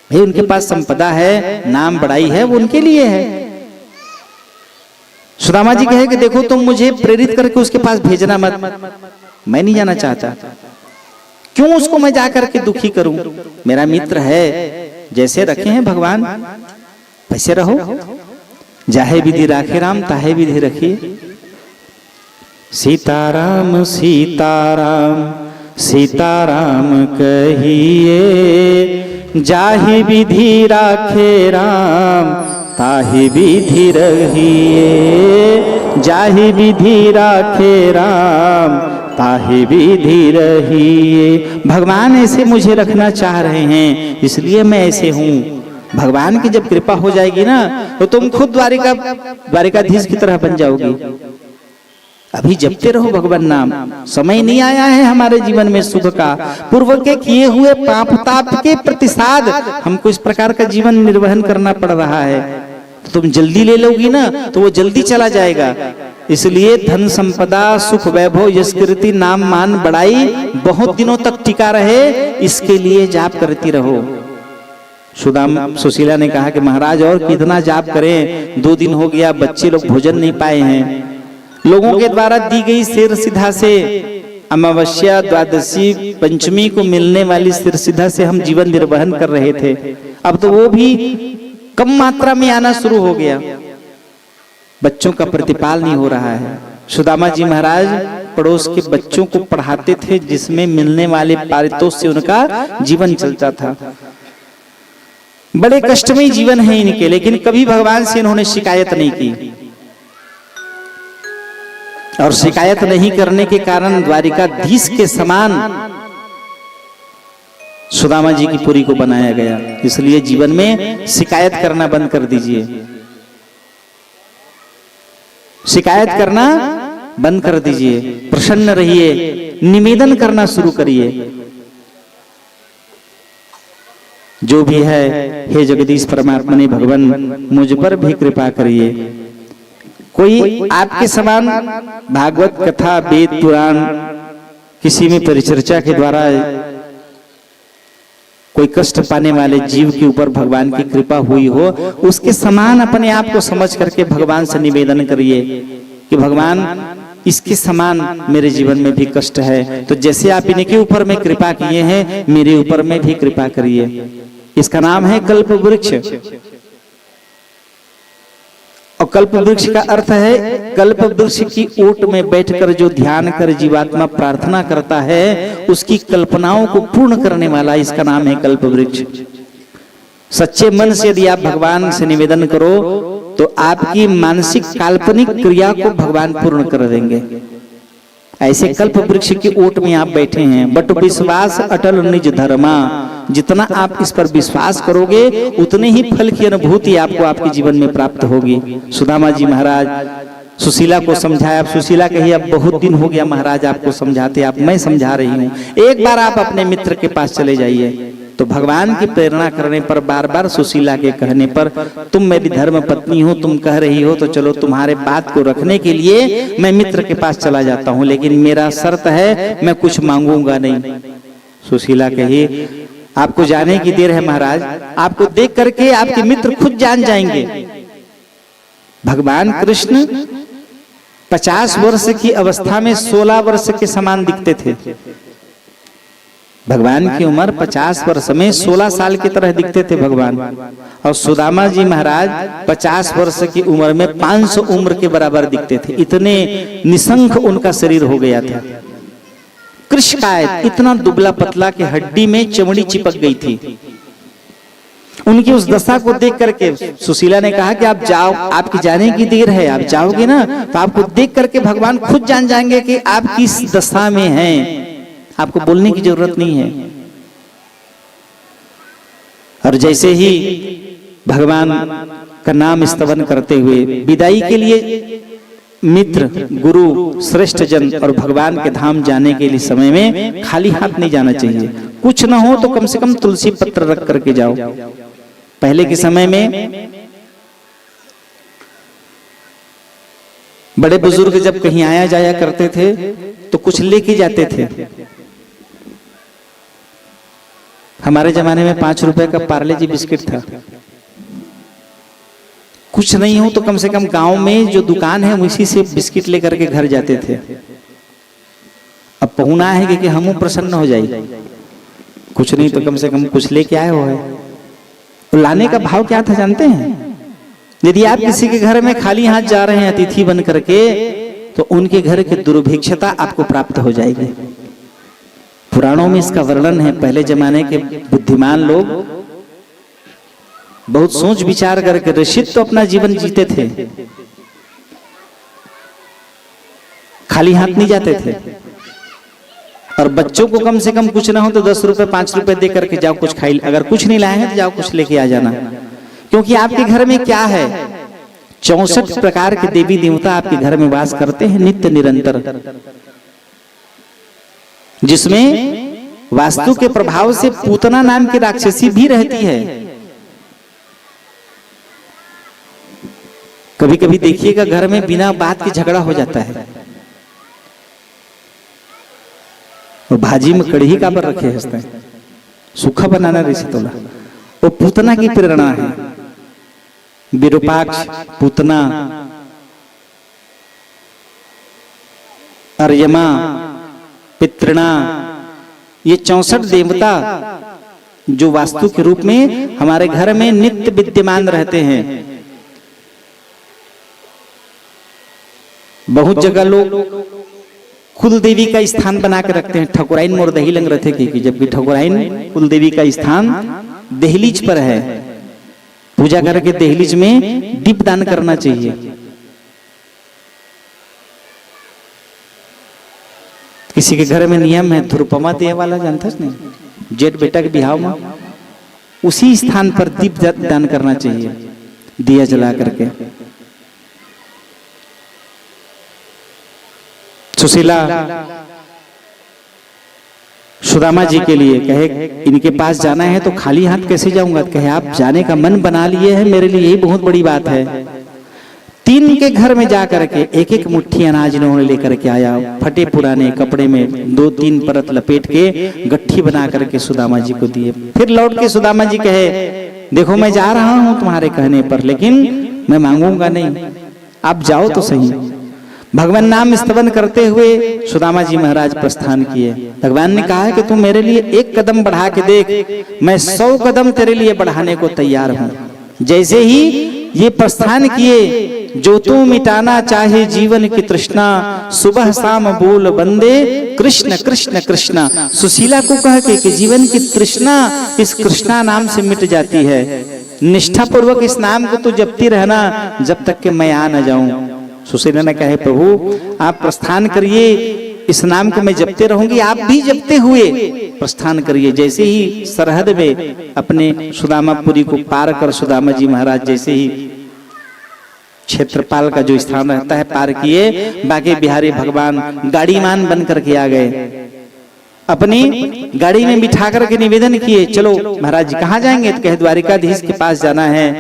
भाई। उनके पास संपदा है, नाम बड़ाई है, वो उनके लिए है। सुदामा जी कहे कि देखो तुम मुझे प्रेरित करके उसके पास भेजना मत, मैं नहीं जाना चाहता। क्यों उसको मैं जाकर के दुखी करूं? मेरा मित्र है, जैसे रखे हैं भगवान वैसे रहो। जाहे विधि राखे राम, ताहे विधि रखिए। सीताराम सीताराम सीताराम कहिए, जाहि विधि राखे राम, ताहि विधि रहिए। जाहि विधि राखे राम, ताहि विधि रहिए। भगवान ऐसे मुझे रखना चाह रहे हैं, इसलिए मैं ऐसे हूँ। भगवान की जब कृपा हो जाएगी ना, तो तुम खुद द्वारिकाधीश की तरह बन जाओगी। अभी जपते रहो भगवान नाम। समय नहीं आया है हमारे जीवन में सुख का, पूर्व के किए हुए पाप ताप के प्रतिसाद हमको इस प्रकार का जीवन निर्वहन करना पड़ रहा है। तो तुम जल्दी ले लोगी ना, तो वो जल्दी चला जाएगा। इसलिए धन संपदा सुख वैभव यश कीर्ति नाम मान बड़ाई बहुत दिनों तक टिका रहे, इसके लिए जाप करती रहो। सुशीला ने कहा कि महाराज और कितना जाप करें, 2 दिन हो गया, बच्चे लोग भोजन नहीं पाए हैं। लोगों के द्वारा दी गई सिर सीधा से अमावस्या द्वादशी पंचमी को मिलने वाली सिर सीधा से हम जीवन निर्वहन कर रहे थे। अब तो वो भी कम मात्रा में आना शुरू हो गया, बच्चों का प्रतिपाल नहीं हो रहा है। सुदामा जी महाराज पड़ोस के बच्चों को पढ़ाते थे, जिसमें मिलने वाले पारितोष से उनका जीवन चलता था। बड़े कष्टमय जीवन है इनके, लेकिन कभी भगवान से इन्होंने शिकायत नहीं की। और शिकायत नहीं करने के कारण द्वारिकाधीश के समान सुदामा जी की पुरी को बनाया गया। इसलिए जीवन में शिकायत करना बंद कर दीजिए, शिकायत करना बंद कर दीजिए, प्रसन्न रहिए, निवेदन करना शुरू करिए। जो भी है, हे जगदीश परमात्मा ने भगवान मुझ पर भी कृपा करिए। कोई आपके समान भागवत कथा वेद पुराण किसी में परिचर्चा के द्वारा कोई कष्ट पाने वाले जीव के ऊपर भगवान की कृपा हुई हो, उसके समान अपने आप को समझ करके भगवान से निवेदन करिए कि भगवान इसके समान मेरे जीवन में भी कष्ट है, तो जैसे आप इनके ऊपर में कृपा किए हैं, मेरे ऊपर में भी कृपा करिए। इसका नाम है कल्प वृक्ष। और कल्प वृक्ष का अर्थ है, कल्प वृक्ष की ओट में बैठकर जो ध्यान कर जीवात्मा प्रार्थना करता है, उसकी कल्पनाओं को पूर्ण करने वाला, इसका नाम है कल्प वृक्ष। सच्चे मन से यदि आप भगवान से निवेदन करो तो आपकी मानसिक काल्पनिक क्रिया को भगवान पूर्ण कर देंगे। ऐसे कल्प वृक्ष की ओट में आप बैठे हैं, बट विश्वास अटल निज धर्मा, जितना आप इस पर विश्वास करोगे उतने ही फल की अनुभूति आपको आपके जीवन में प्राप्त होगी। सुदामा जी महाराज सुशीला को समझाया। अब सुशीला कही अब बहुत दिन हो गया महाराज आपको समझाते, आप मैं समझा रही हूँ, एक बार आप अपने मित्र के पास चले जाइए। तो भगवान की प्रेरणा करने पर, बार बार सुशीला के कहने पर, तुम मेरी धर्म पत्नी हो, तुम कह रही हो तो चलो तुम्हारे बात को रखने के लिए मैं मित्र के पास चला जाता हूँ, लेकिन मेरा शर्त है मैं कुछ मांगूंगा नहीं। सुशीला कही आपको जाने की देर है महाराज, आपको देख करके आपके मित्र खुद जान जाएंगे। भगवान कृष्ण 50 वर्ष की अवस्था में 16 वर्ष के समान दिखते थे। भगवान की उम्र 50 वर्ष में 16 साल की तरह दिखते थे भगवान। और सुदामा जी महाराज 50 वर्ष की उम्र में 500 उम्र के बराबर दिखते थे। इतने निसंख उनका शरीर हो गया था। कृष्णकाय इतना दुबला पतला कि हड्डी में चमड़ी चिपक गई थी। उनकी उस दशा को देख करके सुशीला ने कहा कि आप जाओ, आपकी जाने की देर है, आप जाओगे ना तो आपको देख करके भगवान खुद जान जाएंगे कि आप किस दशा में हैं, आपको बोलने की जरूरत नहीं है। और जैसे ही भगवान का नाम स्तवन करते हुए विदाई के लिए मित्र, गुरु, श्रेष्ठ जन और भगवान के धाम जाने के लिए समय में खाली हाथ नहीं जाना चाहिए। कुछ ना हो तो कम से कम तुलसी पत्र रख करके जाओ। पहले के समय में बड़े बुजुर्ग जब कहीं आया जाया करते थे तो कुछ लेके जाते थे। हमारे जमाने में 5 रुपए का पार्ले जी बिस्किट था। कुछ नहीं हो तो कम से कम गांव में जो दुकान है उसी से बिस्किट लेकर के घर जाते थे। अब पहुना है कि हम प्रसन्न हो जाए, कुछ नहीं तो कम से कम कुछ लेके आए हो है। तो लाने का भाव क्या था जानते हैं? यदि आप किसी के घर में खाली हाथ जा रहे हैं अतिथि बन करके तो उनके घर की दुर्भिक्षता आपको प्राप्त हो जाएगी। पुराणों में इसका वर्णन है। पहले जमाने के बुद्धिमान लोग बहुत सोच विचार करके ऋषि तो अपना जीवन जीते थे, खाली हाथ नहीं जाते थे। और बच्चों को कम से कम कुछ ना हो तो 10 रुपए 5 रुपए दे करके जाओ कुछ खाई, अगर कुछ नहीं लाए हैं तो जाओ कुछ लेके आ जाना। क्योंकि आपके घर में क्या है, 64 प्रकार के देवी देवता आपके घर में वास करते हैं नित्य निरंतर, जिसमें वास्तु के प्रभाव से पूतना नाम की राक्षसी भी रहती है। कभी कभी देखिएगा घर में बिना बात के झगड़ा हो जाता है। और भाजी में कढ़ी का पर रखे हंसते हैं, सूखा बनाना रिश्ते तोला, वो पूतना की प्रेरणा है। विरूपाक्ष, पूतना, अर्यमा, पितृणा, ये 64 देवता जो वास्तु के रूप में हमारे घर में नित्य विद्यमान रहते हैं। बहुत जगह लोग कुल देवी का स्थान बना के रखते हैं। ठकुराइन मोर दही लंग रथे की, जबकि ठकुराइन कुल देवी का स्थान दहलीज पर है। पूजा करके दहलीज में दीप दान करना चाहिए। किसी के घर में नियम है ध्रुपमा दे वाला, जानता है नहीं, जेठ बेटा के बिहाव में उसी स्थान पर दीप दान करना चाहिए, दिया जला करके। सुशीला सुदामा जी के लिए कहे इनके पास जाना है तो खाली हाथ कैसे जाऊंगा? कहे आप जाने का मन बना लिए हैं, मेरे लिए यही बहुत बड़ी बात है। 3 के घर में जा करके एक एक मुट्ठी अनाज इन्होंने लेकर के आया। फटे पुराने कपड़े में 2-3 परत लपेट के गट्ठी बना करके सुदामा जी को दिए। फिर लौट के सुदामा जी कहे देखो मैं जा रहा हूं तुम्हारे कहने पर, लेकिन मैं मांगूंगा नहीं, आप जाओ तो सही। भगवान नाम स्तवन करते हुए सुदामा जी महाराज प्रस्थान किए। भगवान ने कहा है कि तू मेरे लिए 1 कदम बढ़ा के देख, मैं 100 कदम तेरे लिए बढ़ाने को तैयार हूं। जैसे ही ये प्रस्थान किए, जो तू मिटाना चाहे जीवन की तृष्णा, सुबह शाम बोल बंदे कृष्ण कृष्ण कृष्णा। सुशीला को कह के कि जीवन की तृष्णा इस कृष्णा नाम से मिट जाती है। निष्ठा पूर्वक इस नाम को तू जपती रहना जब तक कि मैं आ न जाऊं। सुशीला ने कहे प्रभु आप प्रस्थान करिए, इस नाम को मैं जपते रहूंगी, आप भी जपते हुए प्रस्थान करिए। जैसे ही सरहद में अपने सुदामापुरी को पार कर सुदामा जी महाराज जैसे ही क्षेत्रपाल का जो स्थान रहता है पार किए, बाकी बिहारी भगवान गाड़ीमान बन करके आ गए। अपनी गाड़ी में बिठा करके निवेदन किए, चलो महाराज जी कहाँ जाएंगे? तो कहे द्वारिकाधीश के पास जाना है,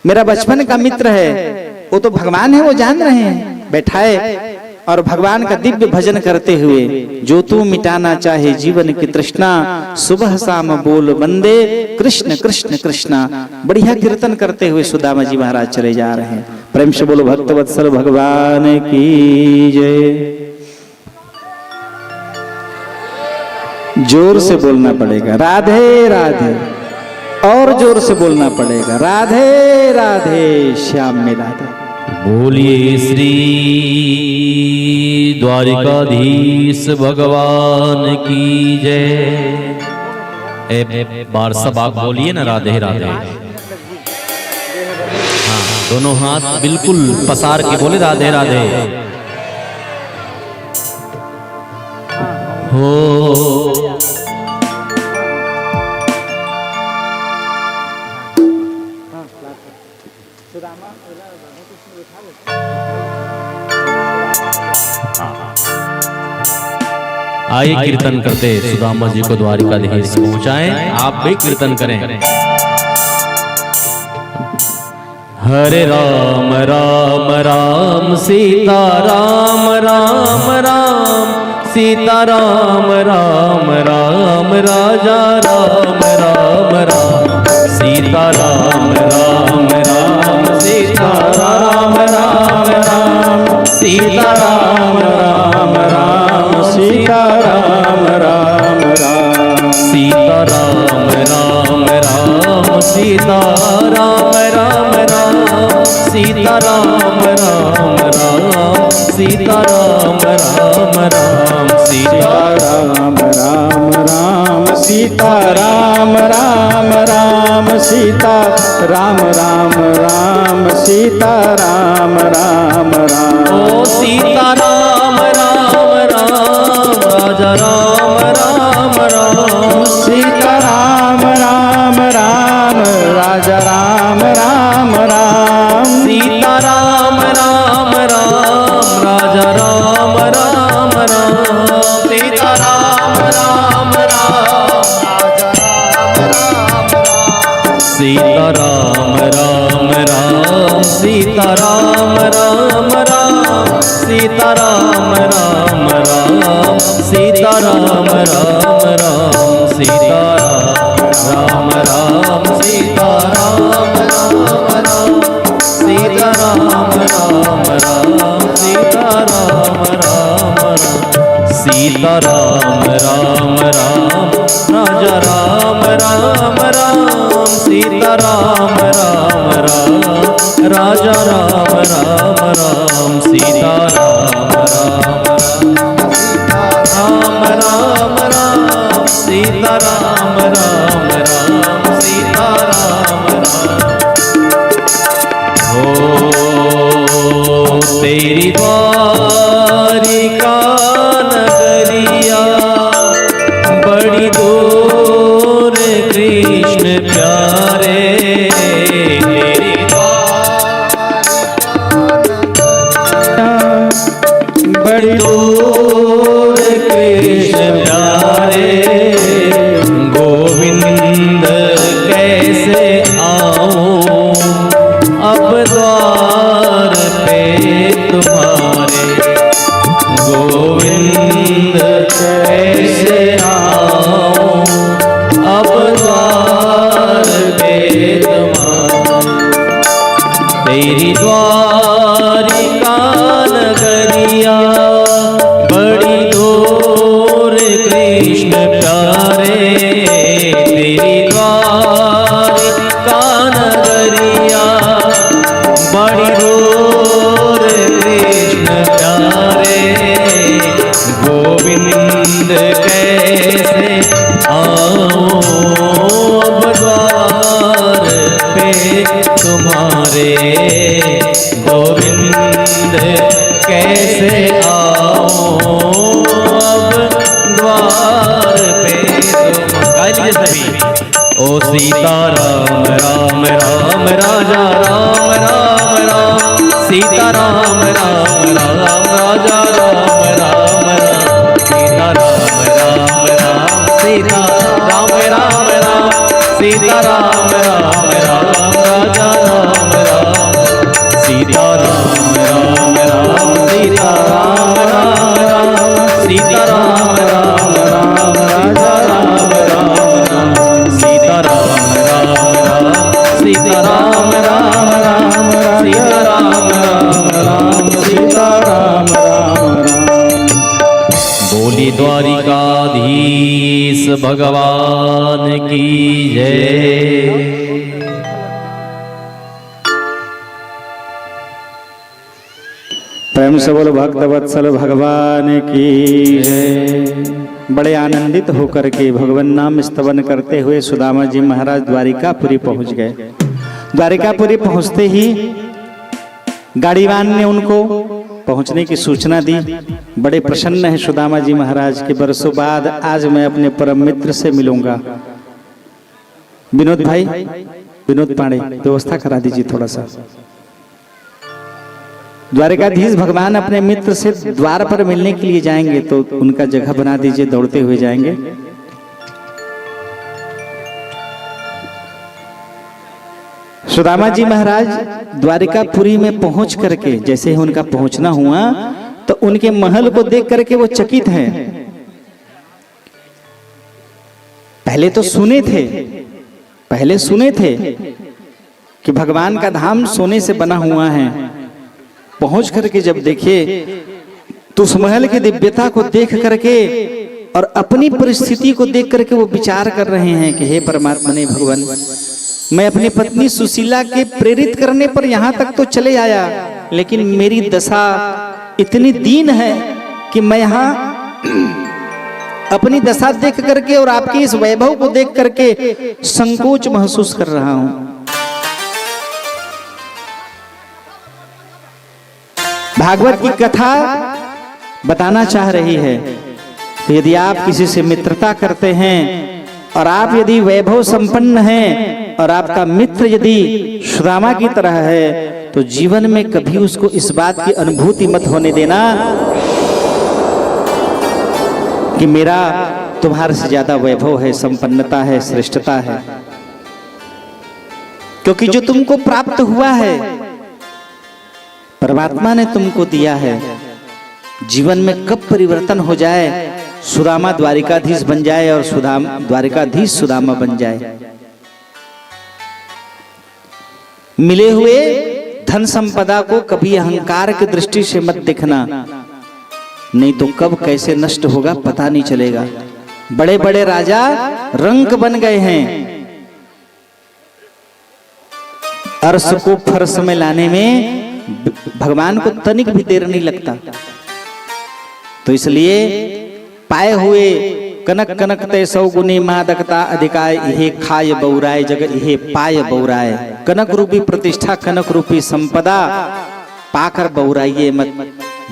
मेरा बचपन का मित्र है, वो तो भगवान है, वो जान रहे हैं। बैठाए और भगवान का दिव्य भजन करते हुए, जो तू मिटाना चाहे जीवन की तृष्णा, सुबह शाम बोल बंदे कृष्ण कृष्ण कृष्णा। बढ़िया कीर्तन करते हुए सुदामा जी महाराज चले जा रहे हैं। प्रेम से बोलो भक्तवत्सल भगवान की जय। जोर से बोलना पड़ेगा राधे राधे, और जोर से बोलना पड़ेगा राधे राधे श्याम में राधे। बोलिए श्री द्वारिकाधीश भगवान की जय। एक बार सब आप बोलिए ना राधे राधे। हाँ, दोनों हाथ बिल्कुल पसार के बोले राधे राधे। हो आइए कीर्तन करते सुदामा जी को द्वारिकाधीश पहुंचाएं। आप भी कीर्तन करें। हरे राम राम राम सीता राम राम राम सीता राम राम राम राजा राम राम राम सीता राम राम राम सीता राम राम राम सीता राम राम राम सीता राम राम राम सीता राम राम राम सीता राम राम राम सीता राम राम राम सीता राम राम राम सीता राम राम राम सीता राम राम राम सीता राम राम राम सीता राम राम राम ओ सीता राम राम राम राजा राम राम राम सीता राम राम राम राजा राम राम राम सीता राम राम राम राजा राम राम राम सीता राम राम राम सीता राम राम राम सीता राम राम राम सीता राम राम राम सीता राम राम राम सीता राम राम सीता राम राम राम सीता राम राम राम सीता राम राम राम सीता राम राम राम राजा राम राम राम सीता राम राम राम राजा राम राम राम सीता राम राम राम राम राम सीता राम राम राम सीता राम राम हो तेरी द्वारिका नगरिया बड़ी दूर कृष्ण प्यारे तेरी बड़ी दूर कृष्ण प्यारे गोविंद कैसे आऊं अब द्वार पे तुम्हारे गोविंद कैसे आऊं अब द्वार पे तुम्हारे तेरी द्वारिका नगरिया बड़ी दूर कृष्ण प्यारे तेरी द्वारिका नगरिया बड़ी दूर कृष्ण प्यारे गोविंद कैसे आऊं अब द्वार पे तुम्हारे गोविंद कैसे आओ अब द्वार पे तुम। गाइए सभी। ओ सीता राम राम राम राजा राम राम राम, सीता राम राम राम राजा राम राम राम, सीता राम राम राम, सीता राम राम राम, सीता राम राम राम राजा राम राम, सीता राम राम राम, सीता राम राम राम, सीता राम राम राम राजा राम राम, सीता राम राम राम, सीता राम राम राम, सीता राम राम राम, सीता राम राम राम। बोली द्वारिकाधीश भगवान की जय। प्रेम से बोलो भक्त वत्सल भगवान की जय। बड़े आनंदित होकर के भगवान नाम स्तवन करते हुए सुदामा जी महाराज द्वारिकापुरी पहुंच गए। द्वारिकापुरी पहुंचते ही गाड़ीवान ने उनको पहुंचने की सूचना दी। बड़े प्रसन्न है सुदामा जी महाराज के बरसों बाद आज मैं अपने परम मित्र से मिलूंगा। विनोद भाई, विनोद पांडे, व्यवस्था करा दीजिए थोड़ा सा। द्वारिकाधीश भगवान अपने मित्र से द्वार पर मिलने के लिए जाएंगे तो उनका जगह बना दीजिए, दौड़ते हुए जाएंगे। सुदामा जी महाराज द्वारिकापुरी में पहुंच करके जैसे ही उनका पहुंचना हुआ तो उनके महल को देख करके वो चकित हैं। पहले तो सुने थे कि भगवान का धाम सोने से बना हुआ है। पहुंच करके जब देखे तो उस महल की दिव्यता को देख करके और अपनी परिस्थिति को देख करके वो विचार कर रहे हैं कि हे परमात्मा ने भगवान, मैं अपनी पत्नी सुशीला के प्रेरित करने पर यहाँ तक तो चले आया, लेकिन मेरी दशा इतनी दीन है कि मैं यहाँ अपनी दशा देख करके और आपके इस वैभव को देख करके संकोच महसूस कर रहा हूं। भागवत की कथा बताना चाह रही है तो यदि आप किसी से मित्रता करते हैं और आप यदि वैभव संपन्न हैं और आपका मित्र यदि सुदामा की तरह है तो जीवन में कभी उसको इस बात की अनुभूति मत होने देना कि मेरा तुम्हारे से ज्यादा वैभव है, संपन्नता है, श्रेष्ठता है। क्योंकि जो तुमको प्राप्त हुआ है परमात्मा ने तुमको दिया है। जीवन में कब परिवर्तन हो जाए, सुदामा द्वारिकाधीश बन जाए और द्वारिकाधीश सुदामा बन जाए। मिले हुए धन संपदा को कभी अहंकार की दृष्टि से मत देखना, नहीं तो कब कैसे नष्ट होगा पता नहीं चलेगा। बड़े बड़े राजा रंक बन गए हैं, अर्श को फर्श में लाने में भगवान को तनिक भी देर नहीं लगता। तो इसलिए पाए हुए कनक कनक ते सौ गुनी मादकता अधिकाय, यह खाय बौराय जग यह पाय बौराय। कनक रूपी प्रतिष्ठा, कनक रूपी संपदा पाकर बौराइए मत,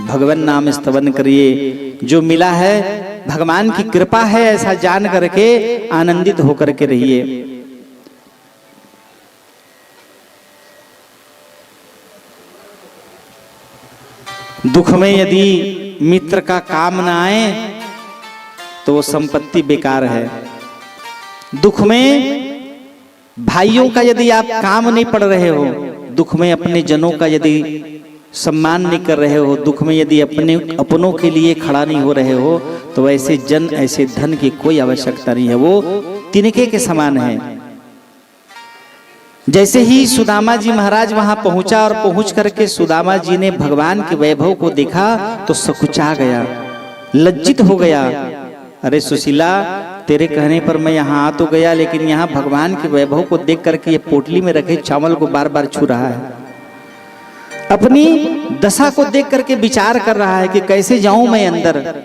भगवान नाम स्तवन करिए। जो मिला है भगवान की कृपा है ऐसा जान करके आनंदित होकर के रहिए। दुख में यदि मित्र का काम ना आए तो वो संपत्ति बेकार है। दुख में भाइयों का यदि आप काम नहीं पड़ रहे हो, दुख में अपने जनों का यदि सम्मान नहीं कर रहे हो, दुख में यदि अपनों के लिए खड़ा नहीं हो रहे हो, तो ऐसे जन ऐसे धन की कोई आवश्यकता नहीं है, वो तिनके के समान है। जैसे ही सुदामा जी महाराज वहां पहुंचा और पहुंच करके सुदामा जी ने भगवान के वैभव को देखा तो सकुचा गया, लज्जित हो गया। अरे सुशीला, तेरे कहने पर मैं यहाँ आ तो गया, लेकिन यहाँ भगवान के वैभव को देख करके ये पोटली में रखे चावल को बार बार छू रहा है। अपनी दशा को देख करके विचार कर रहा है कि कैसे जाऊं मैं अंदर।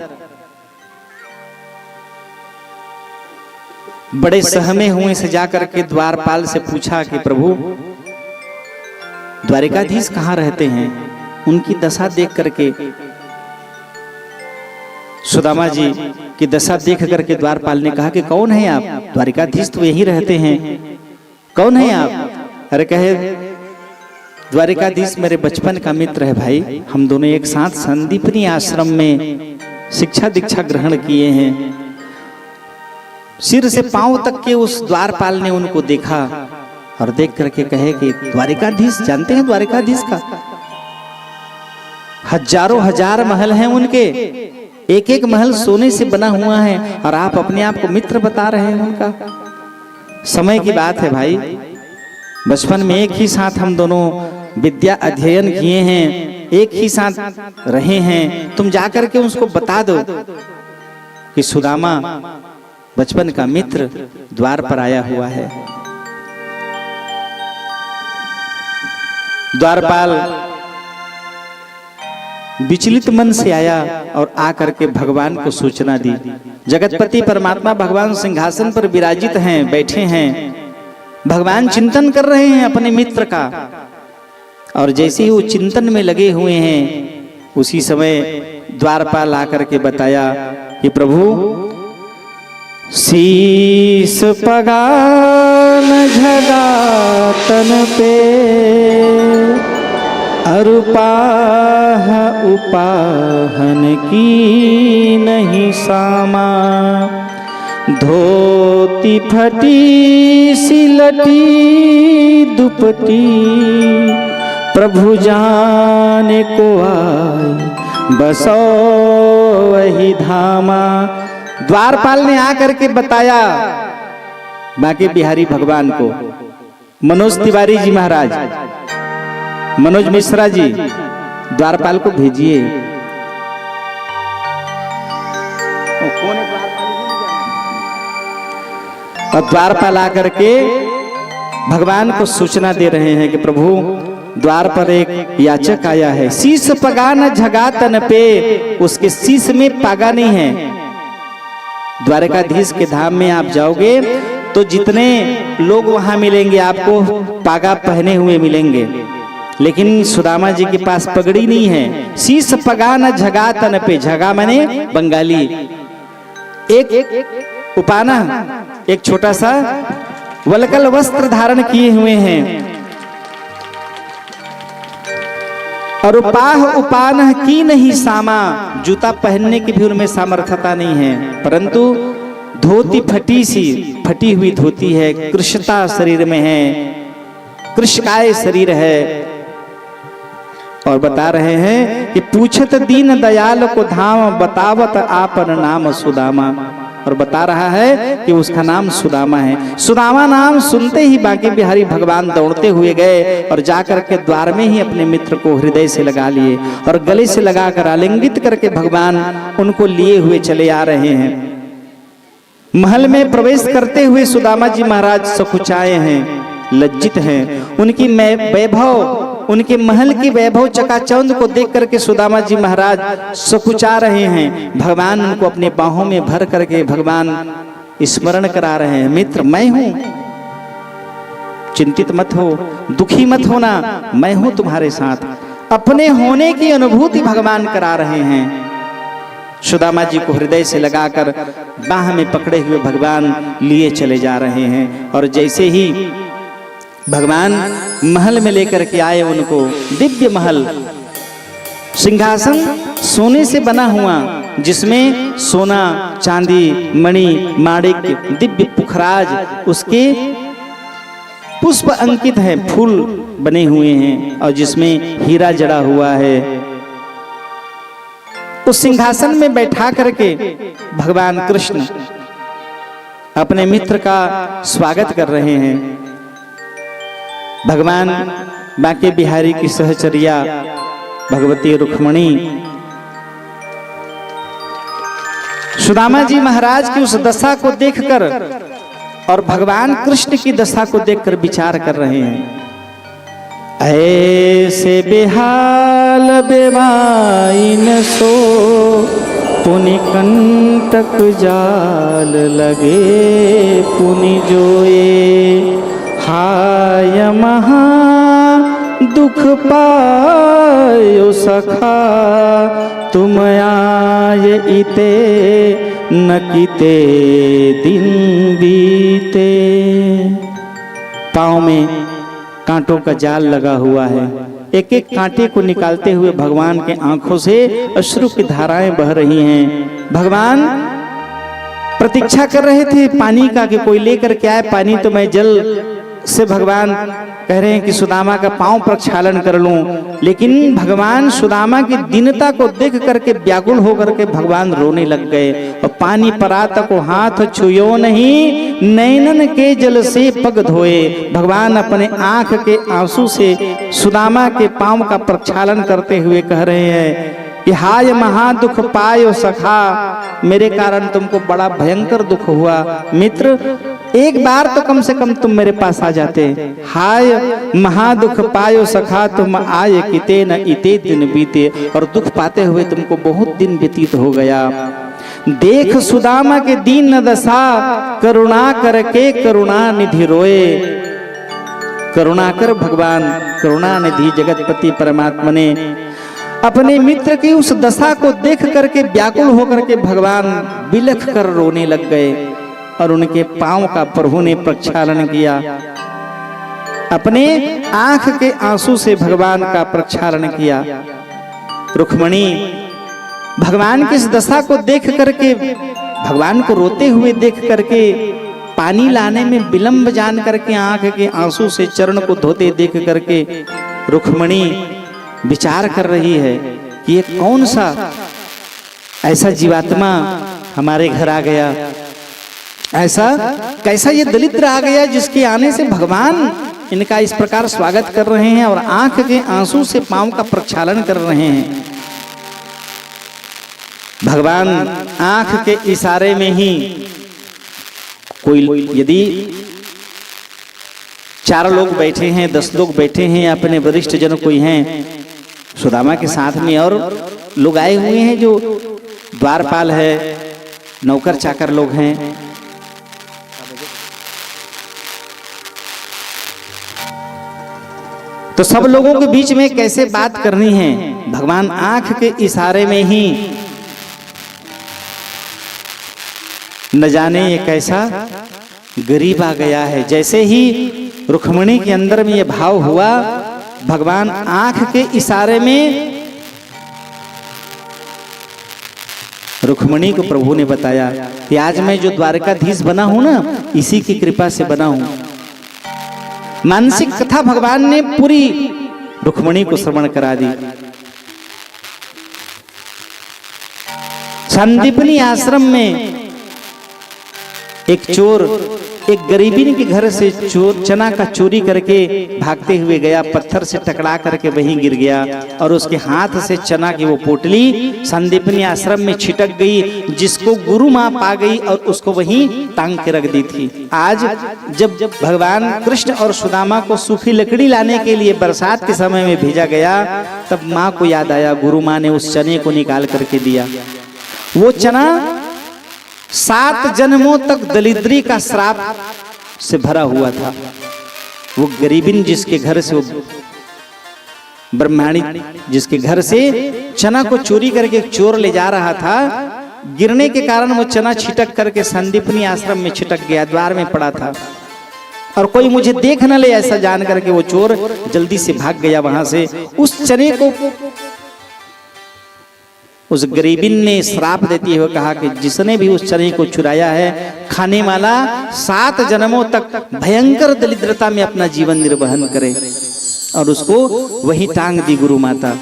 बड़े सहमे हुए से जाकर के द्वारपाल से पूछा कि प्रभु द्वारिकाधीश कहाँ रहते हैं, उनकी दशा देख करके, सुदामा जी की दशा देख करके द्वारपाल ने कहा कि कौन है आप? द्वारिकाधीश तो यहीं रहते हैं, कौन है आप? अरे कहे द्वारिकाधीश मेरे बचपन का मित्र है भाई, हम दोनों एक साथ संदीपनी आश्रम में शिक्षा दीक्षा ग्रहण किए हैं। सिर से पांव तक के उस द्वारपाल ने उनको देखा और देख करके कहे कि द्वारिकाधीश जानते हैं द्वारिकाधीश का? हजारों हजार महल हैं उनके, एक एक महल सोने से बना हुआ है, और आप अपने आप को मित्र बता रहे हैं उनका। समय की बात है भाई, बचपन में एक ही साथ हम दोनों विद्या अध्ययन किए हैं, एक ही साथ रहे हैं, तुम जाकर के उसको बता दो कि सुदामा बचपन का मित्र द्वार पर आया हुआ है। द्वारपाल विचलित मन से आया और आकर के भगवान को सूचना दी। जगतपति परमात्मा भगवान सिंहासन पर विराजित हैं, बैठे हैं, भगवान चिंतन कर रहे हैं अपने मित्र का, और जैसे ही वो चिंतन में लगे हुए हैं उसी समय द्वारपाल आकर के बताया कि प्रभु शीस पगान झगातन पे अरुपाह उपाहन की नहीं सामा, धोती फटी सिलटी दुपटी प्रभु जाने को आए बसो वही धामा। द्वारपाल ने आकर के बताया बांके बिहारी भगवान को। मनोज तिवारी जी महाराज, मनोज मिश्रा जी द्वारपाल को भेजिए। और द्वारपाल आकर के भगवान को सूचना दे रहे हैं कि प्रभु द्वार पर एक याचक आया है, शीश पगा न झगा तन पे, उसके शीश में पागा नहीं है। द्वारकाधीश के धाम में आप जाओगे तो जितने लोग वहां मिलेंगे आपको पागा पहने हुए मिलेंगे, लेकिन सुदामा जी के पास पगड़ी नहीं है। शीश पगा न झगा तन पे, झगा माने बंगाली, एक उपाना, एक छोटा सा वलकल वस्त्र धारण किए हुए हैं, और उपाह उपान की नहीं सामा, जूता पहनने की भी उनमें सामर्थ्यता नहीं है, परंतु धोती फटी हुई धोती है, कृशता शरीर में है, कृशकाय शरीर है। और बता रहे हैं कि पूछत दीन दयाल को धाम, बतावत आपन नाम सुदामा, और बता रहा है कि उसका नाम सुदामा है। सुदामा नाम सुनते ही बांके बिहारी भगवान दौड़ते हुए गए और जाकर के द्वार में ही अपने मित्र को हृदय से लगा लिए और गले से लगाकर आलिंगित करके भगवान उनको लिए हुए चले आ रहे हैं। महल में प्रवेश करते हुए सुदामा जी महाराज सकुचाए हैं, लज्जित हैं। उनकी वैभव, उनके महल की वैभव चकाचौंध को देख करके सुदामा जी महाराज सकुचा रहे हैं। भगवान उनको अपने बाहों में भर करके भगवान स्मरण करा रहे हैं, मित्र मैं हूं, चिंतित मत हो, दुखी मत होना, मैं हूं तुम्हारे साथ। अपने होने की अनुभूति भगवान करा रहे हैं। सुदामा जी को हृदय से लगाकर बाह में पकड़े हुए भगवान लिए चले जा रहे हैं। और जैसे ही भगवान महल में लेकर के आए उनको, दिव्य महल, सिंहासन सोने से बना हुआ, जिसमें सोना चांदी मणि माणिक दिव्य पुखराज उसके पुष्प अंकित हैं, फूल बने हुए हैं, और जिसमें हीरा जड़ा हुआ है। उस सिंहासन में बैठा करके भगवान कृष्ण अपने मित्र का स्वागत कर रहे हैं। भगवान बांके बिहारी की सहचर्या भगवती रुक्मणी सुदामा जी महाराज की उस दशा को देखकर और भगवान कृष्ण की दशा को देखकर विचार कर रहे हैं। ऐसे बेहाल बेवाइन सो पुनि कंटक जाल लगे पुनि जोए, हाय महा दुख पायो सखा, तुम आय इते न किते दिन बीते। पाँव में कांटों का जाल लगा हुआ है, एक एक कांटे को निकालते हुए भगवान के आंखों से अश्रु की धाराएं बह रही हैं। भगवान प्रतीक्षा कर रहे थे पानी का कि कोई लेकर के आए पानी, तो मैं जल से भगवान कह रहे हैं कि सुदामा का पांव प्रक्षालन कर लूं। लेकिन भगवान सुदामा की दीनता को देख करके व्याकुल होकर के भगवान रोने लग गए। और पानी परात को हाथ छुयो नहीं, नैनन के जल से पग धोए। भगवान अपने आंख के आंसू से सुदामा के पांव का प्रक्षालन करते हुए कह रहे हैं कि हाय महा दुख पायो सखा, मेरे कारण तुमको बड़ा भयंकर दुख हुआ। मित्र, एक बार तो कम से कम तुम मेरे पास आ जाते। हाय महा दुख पायो सखा, तुम आए किते न इते दिन बीते। और दुख पाते हुए तुमको बहुत दिन व्यतीत हो गया। देख सुदामा के दीन न दशा, करुणा करके करुणा निधि रोए। करुणा कर भगवान करुणा निधि जगतपति परमात्मा ने अपने मित्र की उस दशा को देख करके व्याकुल होकर के भगवान बिलख कर रोने लग गए। और उनके पांव का प्रभु ने प्रक्षालन किया। अपने आंख के आंसू से भगवान का प्रक्षालन किया। रुक्मणी भगवान की इस दशा को देख करके, भगवान को रोते हुए देख करके, पानी लाने में विलंब जान करके, आंख के आंसू से चरण को धोते देख करके रुक्मणी विचार कर रही है कि ये कौन सा ऐसा जीवात्मा हमारे घर आ गया, ऐसा कैसा ये दलिद्र आ गया जिसके आने से भगवान इनका इस प्रकार स्वागत कर रहे हैं और आंख के आंसू से पांव का प्रक्षालन कर रहे हैं। भगवान आंख के इशारे में ही कोई, यदि 4 लोग बैठे हैं, 10 लोग बैठे हैं, अपने वरिष्ठ जन कोई हैं सुदामा के साथ में, और लोग आए हुए हैं जो द्वारपाल है, नौकर चाकर लोग हैं, तो सब लोगों के बीच में कैसे बात करनी है, भगवान आंख के इशारे में ही न जाने ये कैसा गरीब आ गया है। जैसे ही रुक्मणी के अंदर में ये भाव हुआ, भगवान आंख के इशारे में रुक्मणी को प्रभु ने बताया कि आज मैं जो द्वारकाधीश बना हूं ना, इसी की कृपा से बना हूं। मानसिक कथा भगवान ने पूरी रुक्मणी को श्रवण करा दी। संदीपनी आश्रम में एक चोर एक गरीबी के घर से चना का चोरी करके भागते हुए गया, पत्थर से टकरा करके वहीं गिर गया और उसके हाथ से चना की वो पोटली संदीपनी आश्रम में छिटक गई, जिसको गुरु माँ पा गई और उसको वहीं टांग के रख दी थी। आज जब भगवान कृष्ण और सुदामा को सूखी लकड़ी लाने के लिए बरसात के समय में भेजा गया, तब माँ को याद आया, गुरु माँ ने उस चने को निकाल करके दिया। वो चना 7 जन्मों तक दरिद्री का श्राप से भरा हुआ था। वो गरीबिन जिसके घर से, वो ब्रह्माणी जिसके घर से चना को चोरी करके चोर ले जा रहा था, गिरने के कारण वो चना छिटक करके संदीपनी आश्रम में छिटक गया, द्वार में पड़ा था और कोई मुझे देख न ले ऐसा जान करके वो चोर जल्दी से भाग गया वहां से। उस चने को उस गरीबिन ने श्राप देते हुए कहा कि जिसने भी उस चने को चुराया है, खाने वाला 7 जन्मों तक भयंकर दरिद्रता में अपना जीवन निर्वहन करे, और उसको वही टांग दी गुरु माता।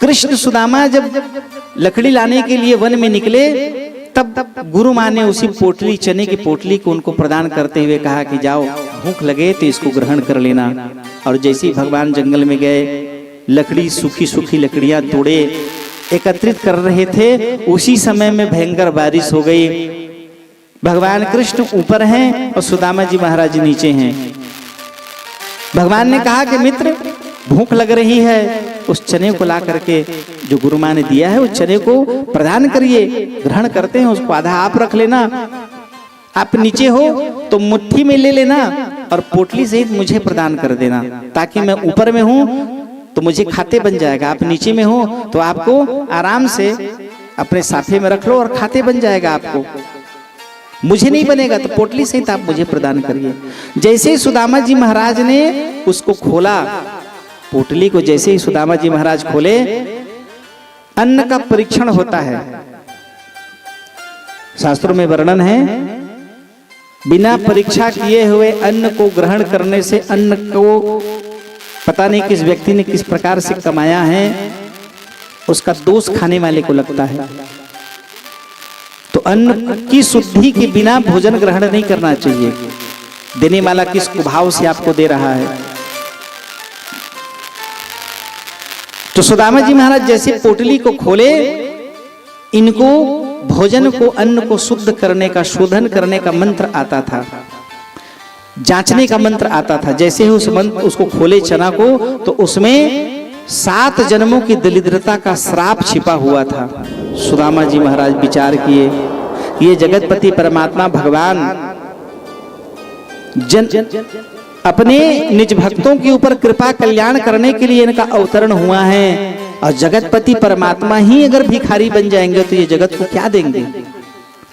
कृष्ण सुदामा जब लकड़ी लाने के लिए वन में निकले, तब गुरु माँ ने उसी पोटली, चने की पोटली को उनको प्रदान करते हुए कहा कि जाओ, भूख लगे तो इसको ग्रहण कर लेना। और जैसे ही भगवान जंगल में गए, लकड़ी सूखी सूखी लकड़ियां तोड़े एकत्रित कर रहे थे, उसी समय में भयंकर बारिश हो गई। भगवान कृष्ण ऊपर हैं और सुदामा जी महाराज नीचे हैं। भगवान ने कहा कि मित्र, भूख लग रही है, उस चने को ला करके जो गुरु माँ ने दिया है, उस चने को प्रदान करिए, ग्रहण करते हैं, उसको आधा आप रख लेना, आप नीचे हो तो मुट्ठी में ले लेना और पोटली सहित मुझे प्रदान कर देना, ताकि मैं ऊपर में हूं तो मुझे खाते बन जाएगा, आप नीचे में हो तो आपको आराम से अपने साफे में रख लो और खाते बन जाएगा आपको। मुझे नहीं बनेगा तो पोटली सहित आप मुझे प्रदान करिए। जैसे ही सुदामा जी महाराज ने उसको खोला, पोटली को जैसे ही सुदामा जी महाराज खोले, अन्न का परीक्षण होता है। शास्त्रों में वर्णन है, बिना परीक्षा किए हुए अन्न को ग्रहण करने से अन्न को पता नहीं किस व्यक्ति ने किस प्रकार से कमाया है, उसका दोष खाने वाले को लगता है। तो अन्न की शुद्धि के बिना भोजन ग्रहण नहीं करना चाहिए। देने वाला किस कुभाव से आपको दे रहा है। तो सुदामा जी महाराज जैसे पोटली को खोले, इनको भोजन को, अन्न को शुद्ध करने का, शोधन करने का मंत्र आता था, जांचने का मंत्र आता था। जैसे ही उस मंत्र उसको खोले चना को, तो उसमें 7 जन्मों की दरिद्रता का श्राप छिपा हुआ था। सुदामा जी महाराज विचार किए, ये जगतपति परमात्मा भगवान अपने निज भक्तों के ऊपर कृपा कल्याण करने के लिए इनका अवतरण हुआ है, और जगतपति परमात्मा ही अगर भिखारी बन जाएंगे तो ये जगत को क्या देंगे।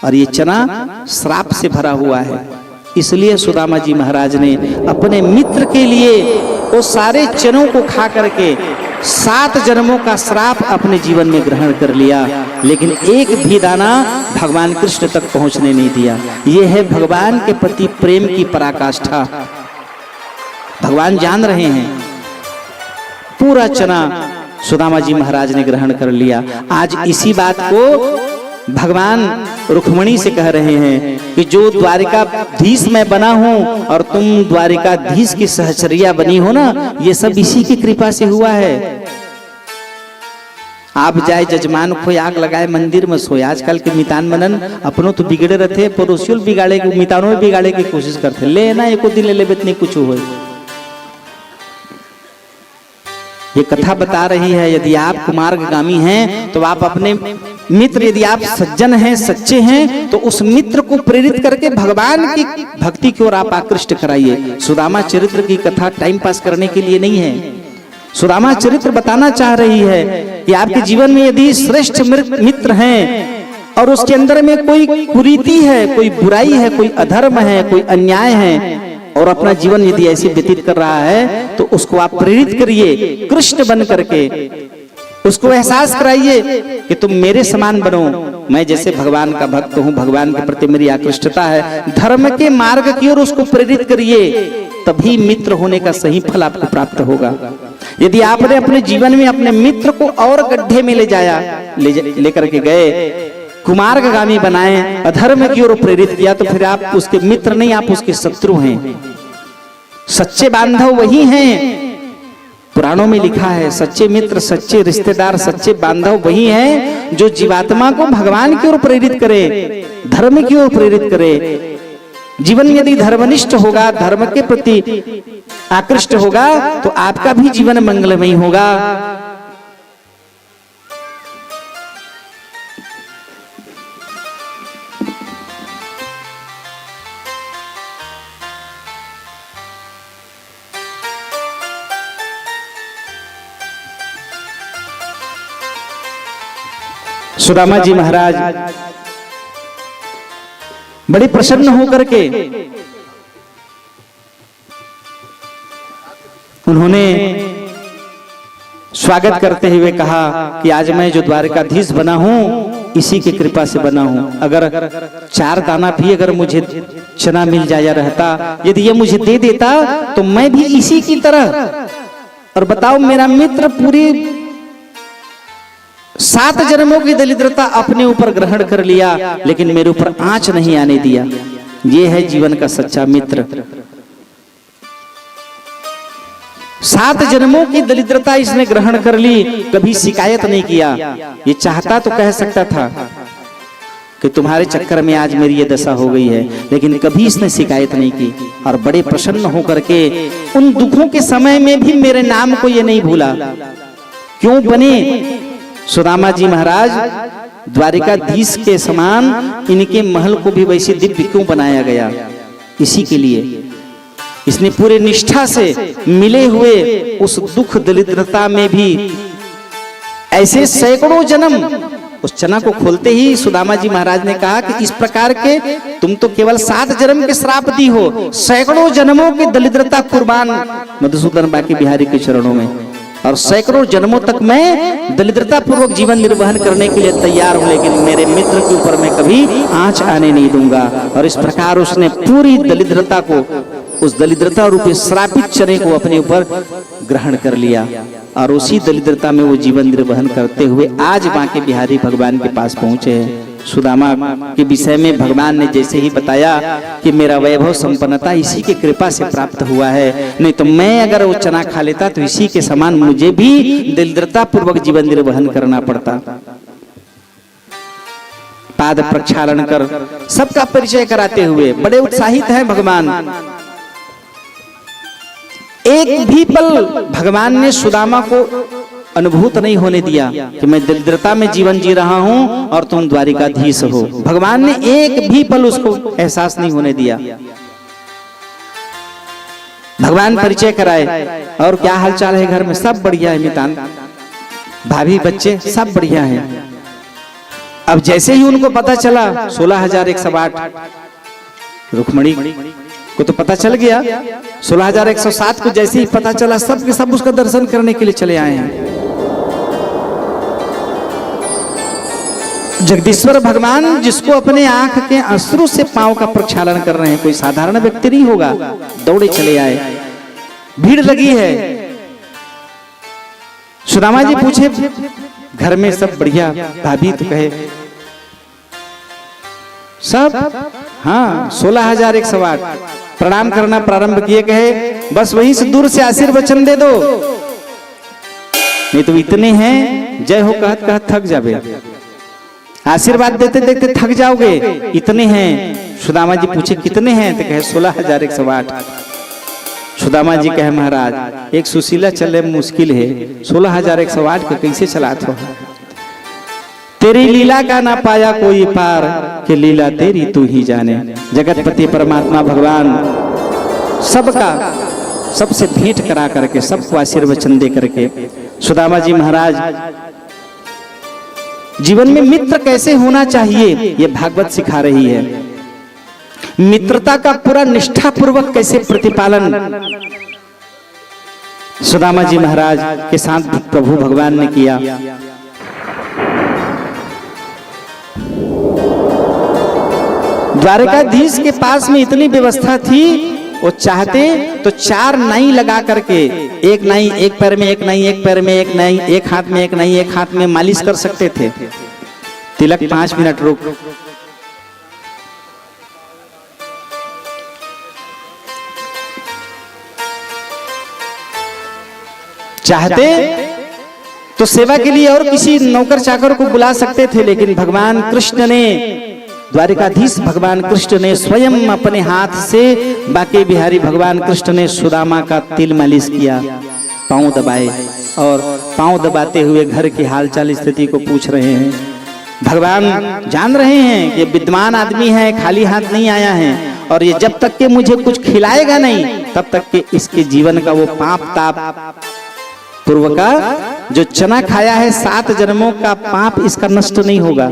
और ये चना श्राप से भरा हुआ है। इसलिए सुदामा जी महाराज ने अपने मित्र के लिए वो सारे चनों को खा करके 7 जन्मों का श्राप अपने जीवन में ग्रहण कर लिया, लेकिन एक भी दाना भगवान कृष्ण तक पहुंचने नहीं दिया। ये है भगवान के प्रति प्रेम की पराकाष्ठा। भगवान जान रहे हैं। पूरा चना सुदामा जी महाराज ने ग्रहण कर लिया। आज इसी बात को भगवान रुक्मणी से कह रहे हैं कि जो द्वारिकाधीश मैं बना हूं और तुम द्वारिकाधीश की सहचर्या बनी हो ना, ये सब इसी की कृपा से हुआ है। आप जाए जजमान को आग लगाए मंदिर में सोए। आजकल के मितान मनन अपनों तो बिगड़े रहते, पड़ोसियों बिगाड़े, मितानों में बिगाड़े की कोशिश करते। ले ना एको दिन ले इतनी कुछ हो। ये कथा बता रही है, यदि आप कुमार्गामी हैं तो आप अपने मित्र, यदि आप सज्जन हैं, सच्चे हैं, तो उस मित्र को प्रेरित करके भगवान की भक्ति की ओर आप आकृष्ट कराइए। सुदामा चरित्र की कथा टाइम पास करने के लिए नहीं है। सुदामा चरित्र बताना चाह रही है कि आपके जीवन में यदि श्रेष्ठ मित्र हैं और उसके अंदर में कोई कुरीति है, कोई बुराई है, कोई अधर्म है, कोई अन्याय है, और अपना जीवन यदि ऐसे व्यतीत कर रहा है, तो उसको आप प्रेरित करिए कृष्ण बन करके। उसको एहसास कराइए कि तुम मेरे समान बनो। मैं जैसे भगवान का भक्त हूँ, भगवान के प्रति मेरी आकृष्टता है। धर्म के मार्ग की ओर उसको प्रेरित करिए, तभी मित्र होने का सही फल आपको प्राप्त होगा। यदि आपने अपने जीवन में अपने मित्र को और गड्ढे में लेकर के गए, कुमार्गामी बनाए, अधर्म की ओर प्रेरित किया, तो फिर आप उसके मित्र नहीं, आप उसके शत्रु हैं। सच्चे बांधव वही हैं। पुराणों में लिखा है, सच्चे मित्र, सच्चे रिश्तेदार, सच्चे बांधव वही हैं जो जीवात्मा को भगवान की ओर प्रेरित करे, धर्म की ओर प्रेरित करे। जीवन यदि धर्मनिष्ठ होगा, धर्म के प्रति आकृष्ट होगा, तो आपका भी जीवन मंगलमय होगा। सुदामा जी महाराज बड़े प्रसन्न होकर के उन्होंने स्वागत करते हुए कहा कि आज मैं जो द्वारकाधीश बना हूं, इसी की कृपा से बना हूं। अगर 4 दाना भी अगर मुझे चना मिल जाया रहता, यदि ये मुझे दे देता, तो मैं भी इसी की तरह। और बताओ, मेरा मित्र पूरी 7 जन्मों की दरिद्रता अपने ऊपर ग्रहण कर लिया, लेकिन मेरे ऊपर आंच नहीं आने दिया। ये है जीवन का सच्चा मित्र। 7 जन्मों की दरिद्रता इसने ग्रहण कर ली, कभी शिकायत नहीं किया। ये चाहता तो कह सकता था कि तुम्हारे चक्कर में आज मेरी ये दशा हो गई है, लेकिन कभी इसने शिकायत नहीं की। और बड़े प्रसन्न होकर के उन दुखों के समय में भी मेरे नाम को ये नहीं भूला। क्यों बने सुदामा जी महाराज द्वारिकाधीश के समान, इनके महल को भी वैसे दिव्य क्यों बनाया गया? इसी के लिए इसने पूरे निष्ठा से मिले हुए उस दुख दरिद्रता में भी ऐसे सैकड़ों जन्म, उस चना को खोलते ही सुदामा जी महाराज ने कहा कि इस प्रकार के तुम तो केवल 7 जन्म के श्राप दी हो, सैकड़ों जन्मों की दरिद्रता कुर्बान मधुसूदन बाकी बिहारी के चरणों में, और सैकड़ों जन्मों तक मैं दरिद्रता पूर्वक जीवन निर्वहन करने के लिए तैयार हूं, लेकिन मेरे मित्र के ऊपर मैं कभी आंच आने नहीं दूंगा। और इस प्रकार उसने पूरी दरिद्रता को, उस दरिद्रता रूपी श्रापित चने को अपने ऊपर ग्रहण कर लिया, और उसी दरिद्रता में वो जीवन निर्वहन करते हुए आज बांके बिहारी भगवान के पास पहुंचे हैं। सुदामा के विषय में भगवान ने जैसे ही बताया कि मेरा वैभव संपन्नता इसी की कृपा से प्राप्त हुआ है, नहीं तो मैं अगर वो चना खा लेता तो इसी के समान मुझे भी दरिद्रता पूर्वक जीवन निर्वहन करना पड़ता। पाद प्रक्षालन कर सबका परिचय कराते हुए बड़े उत्साहित हैं भगवान। एक भी पल भगवान ने सुदामा को अनुभूत नहीं होने दिया कि मैं दरिद्रता में जीवन जी रहा हूं और तुम द्वारिकाधीश हो। भगवान ने एक भी पल उसको एहसास नहीं होने दिया। भगवान परिचय कराए, और क्या हालचाल है घर में? सब बढ़िया है मितान, भाभी बच्चे सब बढ़िया है। अब जैसे ही उनको पता चला 16,108 रुक्मणी को तो पता चल गया, 16,107 को जैसे ही पता चला सब के सब उसका दर्शन करने के लिए चले आए हैं। जगदीश्वर भगवान जिसको अपने आंख के अश्रु से पांव का प्रक्षालन कर रहे हैं, कोई साधारण व्यक्ति नहीं होगा, दौड़े चले आए। भीड़ लगी है। सुदामा जी पूछे घर में सब बढ़िया? भाभी तो कहे सब हाँ। 16,108 प्रणाम करना प्रारंभ किए, कहे बस वहीं से दूर से आशीर्वचन दे दो, नहीं तो इतने हैं जय हो कहत कहत थक जावे, आशीर्वाद देते देते थक जाओगे, इतने हैं। सुदामा जी पूछे कितने हैं? तो कहे 16,108। सुदामा जी कहे महाराज एक सुशीला चले मुश्किल है, 16,108 को कैसे चलाते हो? तेरी लीला का ना पाया कोई पार, कि लीला तेरी तू ही जाने। जगतपति परमात्मा भगवान सबका सबसे भेंट करा करके सबको आशीर्वचन दे करके सुदामा जी महाराज जीवन में मित्र कैसे होना चाहिए ये भागवत सिखा रही है। मित्रता का पूरा निष्ठा पूर्वक कैसे प्रतिपालन सुदामा जी महाराज के साथ प्रभु भगवान ने किया। द्वारकाधीश के पास में इतनी व्यवस्था थी, वो चाहते तो 4 नाई लगा करके, एक नाई एक पैर में, एक नाई एक पैर में, एक नाई एक हाथ में, एक नाई एक हाथ में मालिश कर सकते थे। तिलक 5 मिनट रुक। चाहते तो सेवा के लिए और किसी नौकर चाकर को बुला सकते थे, लेकिन भगवान कृष्ण ने, द्वारिकाधीश भगवान कृष्ण ने स्वयं अपने हाथ से बाके बिहारी भगवान कृष्ण ने सुदामा का तिल मालिश किया, पांव दबाए, और पांव दबाते हुए घर की हालचाल स्थिति को पूछ रहे हैं। भगवान जान रहे हैं कि विद्वान आदमी है, खाली हाथ नहीं आया है, और ये जब तक के मुझे कुछ खिलाएगा नहीं तब तक के इसके जीवन का वो पाप ताप पूर्व का जो चना खाया है 7 जन्मों का पाप इसका नष्ट नहीं होगा,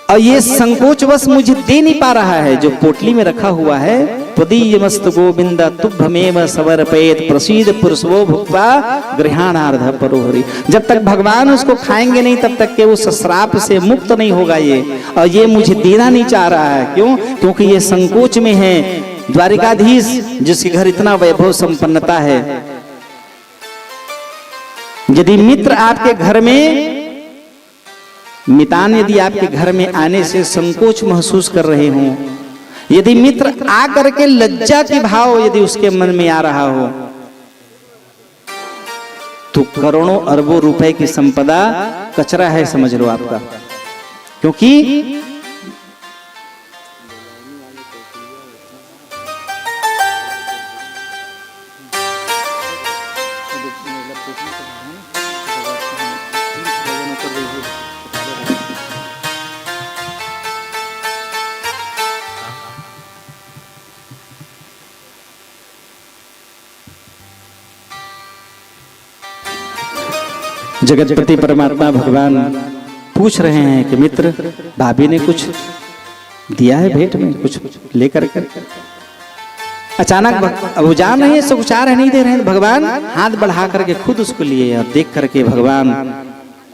और ये संकोचवश मुझे दे नहीं पा रहा है जो पोटली में रखा हुआ है। त्वदीयमस्तु गोविंद तुभ्यमेव समर्पयेत् प्रसीद पुरुषो भुक्त्वा गृहाणार्ध परोहरि। जब तक भगवान उसको खाएंगे नहीं तब तक के उस श्राप से मुक्त नहीं होगा ये, और ये मुझे देना नहीं चाह रहा है। क्यों? क्योंकि ये संकोच में है। द्वारिकाधीश जिसके घर इतना वैभव संपन्नता है, यदि मित्र आपके घर में, मितान यदि आपके घर में आने से संकोच महसूस कर रहे हों, यदि मित्र आकर के लज्जा के भाव यदि उसके मन में आ रहा हो, तो करोड़ों अरबों रुपए की संपदा कचरा है समझ लो आपका। क्योंकि जगतपति परमात्मा भगवान पूछ रहे हैं कि मित्र, भाभी ने कुछ दिया है भेंट में, कुछ लेकर के। अचानक अब वो जान रहे हैं, सब चार नहीं दे रहे हैं। भगवान हाथ बढ़ा करके खुद उसको लिए और देख करके भगवान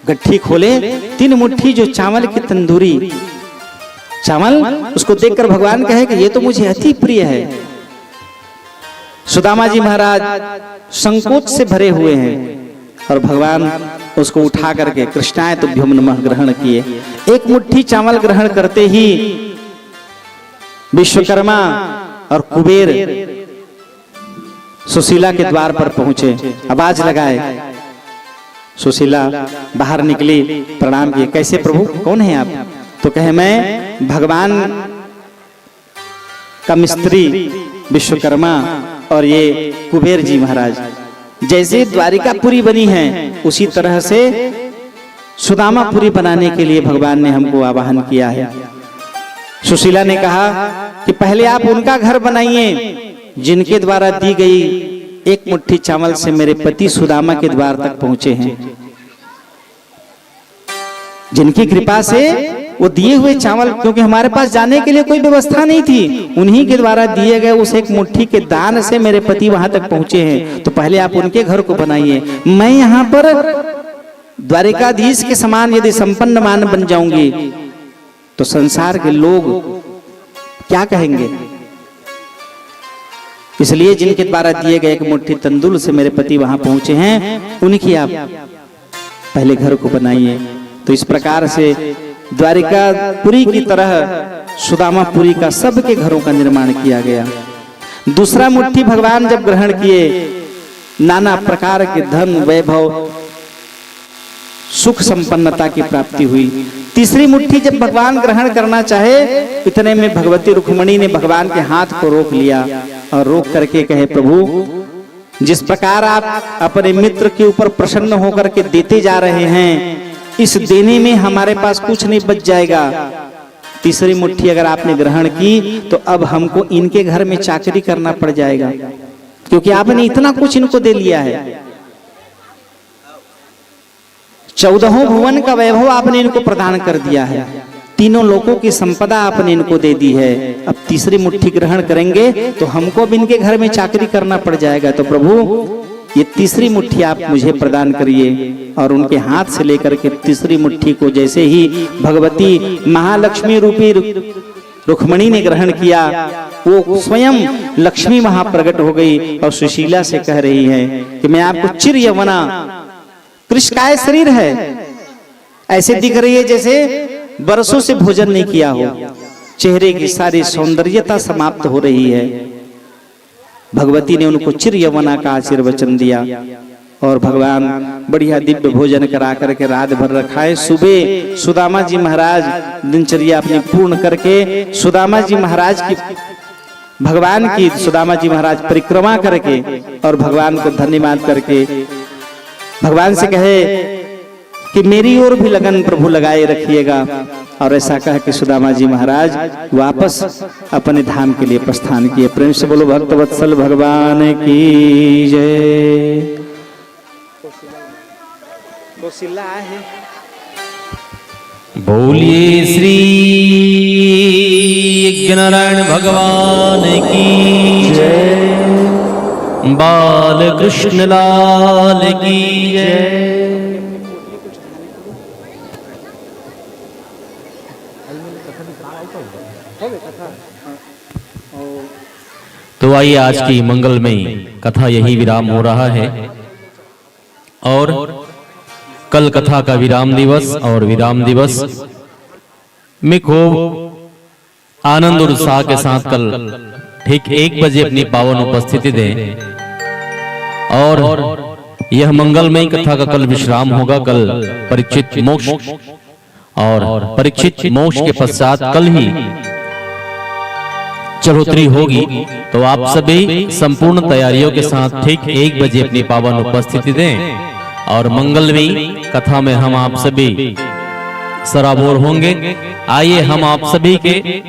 गट्ठी खोले, 3 मुट्ठी जो चावल की तंदूरी चावल, उसको देखकर भगवान कहे कि ये तो मुझे अति प्रिय है। सुदामा जी महाराज संकोच से भरे हुए हैं और भगवान उसको उठा करके कृष्णाय तुभ्यम नमः ग्रहण किए। 1 मुट्ठी चावल ग्रहण करते ही विश्वकर्मा और कुबेर सुशीला के द्वार पर पहुंचे, आवाज लगाए। सुशीला बाहर निकली, प्रणाम किए। कैसे प्रभु, कौन है आप? तो कहे मैं भगवान का मिस्त्री विश्वकर्मा और ये कुबेर जी महाराज। जैसे द्वारिकापुरी बनी है उसी तरह से सुदामापुरी बनाने के लिए भगवान ने हमको आवाहन किया है। सुशीला ने कहा कि पहले आप उनका घर बनाइए जिनके द्वारा दी गई 1 मुट्ठी चावल से मेरे पति सुदामा के द्वार तक पहुंचे हैं, जिनकी कृपा से वो दिए हुए चावल, क्योंकि हमारे पास जाने के लिए कोई व्यवस्था नहीं थी, उन्हीं के द्वारा दिए गए उस 1 मुट्ठी के दान से मेरे पति वहां तक पहुंचे हैं। तो पहले आप उनके घर को बनाइए। मैं यहाँ पर द्वारिकाधीश के समान यदि संपन्न मान बन जाऊंगी तो संसार के लोग क्या कहेंगे? इसलिए जिनके द्वारा दिए गए 1 मुट्ठी तंदूर से मेरे पति वहां पहुंचे हैं, उनकी आप पहले घर को बनाइए। तो इस प्रकार से द्वारिकापुरी की तरह सुदामापुरी का सबके घरों का निर्माण किया गया। दूसरा मुट्ठी भगवान जब ग्रहण किए, नाना प्रकार के धन वैभव सुख संपन्नता की प्राप्ति हुई। तीसरी मुट्ठी जब भगवान ग्रहण करना चाहे, इतने में भगवती रुक्मिणी ने भगवान के हाथ को रोक लिया और रोक करके कहे, प्रभु जिस प्रकार आप अपने मित्र के ऊपर प्रसन्न होकर के देते जा रहे हैं, इस देने में हमारे पास कुछ नहीं बच जाएगा। तीसरी मुट्ठी अगर आपने ग्रहण की तो अब हमको इनके घर में चाकरी करना पड़ जाएगा, क्योंकि आपने इतना कुछ इनको दे लिया है। 14 भुवन का वैभव आपने इनको प्रदान कर दिया है, तीनों लोगों की संपदा आपने इनको दे दी है। अब तीसरी मुट्ठी ग्रहण करेंगे तो हमको भी इनके घर में चाकरी करना पड़ जाएगा। तो प्रभु ये तीसरी मुट्ठी आप मुझे प्रदान करिए। और उनके हाथ से लेकर के तीसरी मुट्ठी को जैसे ही भगवती महालक्ष्मी रूपी रुक्मिणी ने ग्रहण किया, वो स्वयं लक्ष्मी वहां प्रकट हो गई और सुशीला से कह रही है कि मैं आपको चिर यौवना, कृष्णकाय शरीर है, ऐसे दिख रही है जैसे बरसों से भोजन नहीं किया हो, चेहरे की सारी सौंदर्यता समाप्त हो रही है। भगवती ने उनको चिर यौवना का आशीर्वचन दिया और भगवान बढ़िया दिव्य भोजन करा करके रात भर रखाए। सुबह सुदामा जी महाराज दिनचर्या अपनी पूर्ण करके सुदामा जी महाराज की भगवान की सुदामा जी महाराज परिक्रमा करके और भगवान को धन्यवाद करके भगवान से कहे कि मेरी ओर भी लगन प्रभु लगाए रखिएगा। और ऐसा कह कि सुदामा जी महाराज वापस अपने धाम के लिए प्रस्थान किए। प्रेम से बोलो भक्तवत्सल भगवान की जय। कौशल्या है, बोलिए श्री यज्ञनारायण भगवान की जय, बाल कृष्ण लाल की जय। तो आइए आज की मंगलमयी कथा यही विराम हो रहा है और कल कथा का विराम दिवस और विराम दिवस में खूब आनंद और उत्साह के साथ कल ठीक 1 बजे अपनी पावन उपस्थिति दें। और यह मंगलमयी कथा का कल विश्राम होगा। कल परीक्षित मोक्ष और परीक्षित मोक्ष के पश्चात कल ही चढ़ोतरी होगी। तो आप सभी संपूर्ण तैयारियों के साथ ठीक 1 बजे अपनी पावन उपस्थिति दें और मंगलमयी कथा में हम आप सभी सराबोर होंगे। आइए हम आप सभी के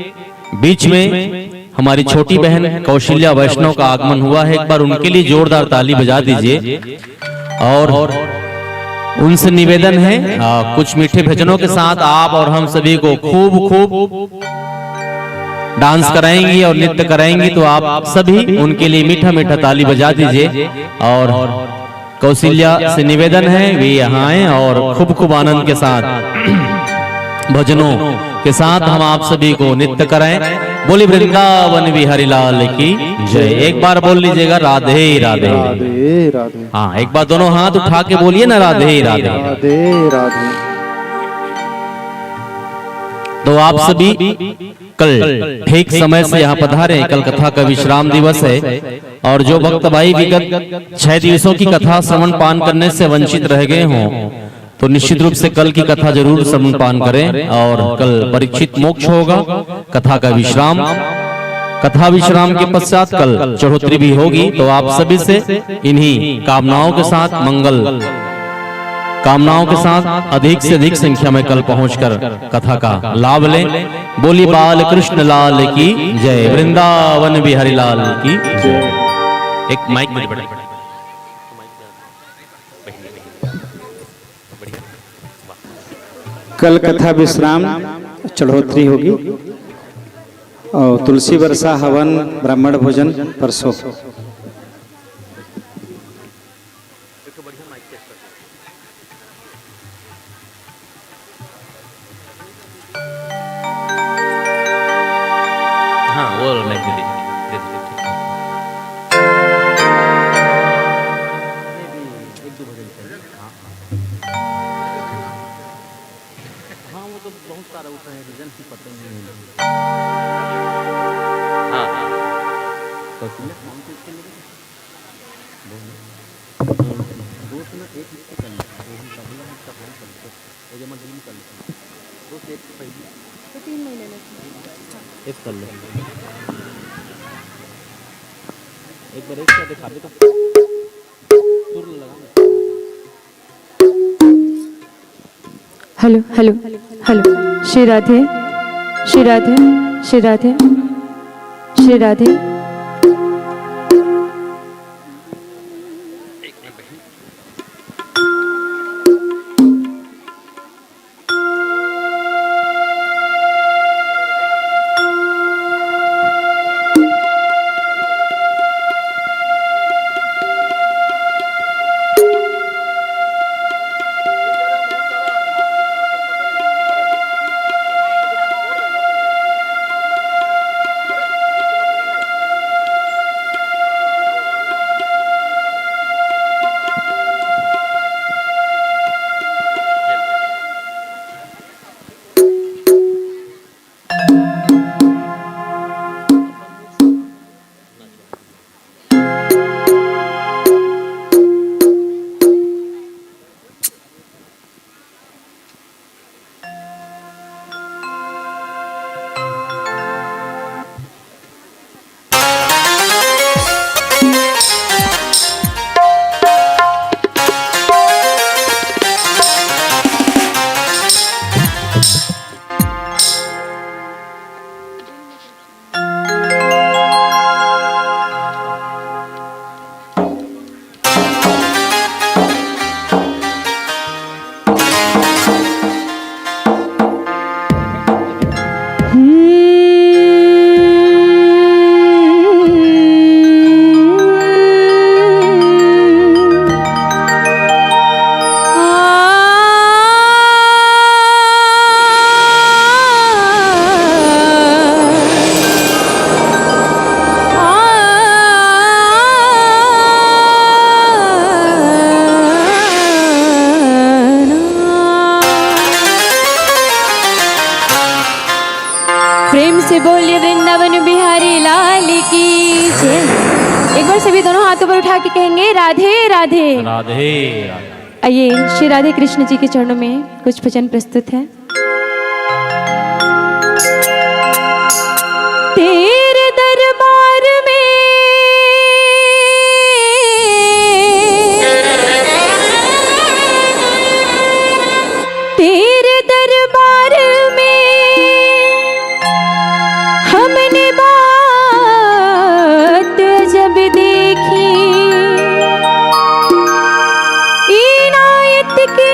बीच में हमारी छोटी बहन कौशल्या वैष्णव का आगमन हुआ है। एक बार उनके लिए जोरदार ताली बजा दीजिए। और उनसे निवेदन है कुछ मीठे भजनों के साथ आप और हम सभी को खूब खूब डांस कराएंगी और नृत्य कराएंगी, तो आप सभी उनके लिए मीठा मीठा ताली बजा दीजिए। और कौशल्या से निवेदन है वे यहाँ आए और खूब खूब आनंद के साथ भजनों के साथ हम आप सभी को नृत्य कराएं। बोली वृंदावन बिहारी लाल की जय। एक बार बोल लीजिएगा राधे राधे राधे राधे। हाँ, एक बार दोनों हाथ उठा के बोलिए ना राधे राधे राधे राधे। तो आप सभी कल ठीक समय से यहाँ पधारे। कल कथा का विश्राम दिवस है और जो भक्त भाई विगत 6 दिवसों की कथा श्रवण पान करने से वंचित रह गए हों तो निश्चित रूप से कल की कथा जरूर श्रवण पान करें। और कल परीक्षित मोक्ष होगा, कथा का विश्राम, कथा विश्राम के पश्चात कल चढ़ोतरी भी होगी। तो आप सभी से इन्हीं कामनाओं के साथ, मंगल कामनाओं के साथ अधिक से अधिक संख्या में कल पहुंचकर कथा का लाभ लें। बोली बाल कृष्ण लाल की जय, वृंदावन बिहारी लाल की जय। एक माइक में बड़ा कल कथा विश्राम, चढ़ोतरी होगी और तुलसी वर्षा, हवन, ब्राह्मण भोजन परसों। हाँ वो मैं एक बार एक साथ दिखा दे तो सुर लगा। Hello hello hello. Shri Radhe Shri Radhe Shri Radhe Shri Radhe. प्रेम से बोलिए वृंदावन बिहारी लाल की जय। एक बार सभी दोनों हाथों पर उठा के कहेंगे राधे राधे राधे। आइए श्री राधे कृष्ण जी के चरणों में कुछ भजन प्रस्तुत है। तेरे दरबार में तेरे दरबार में हमने बात जब देखी इनायत के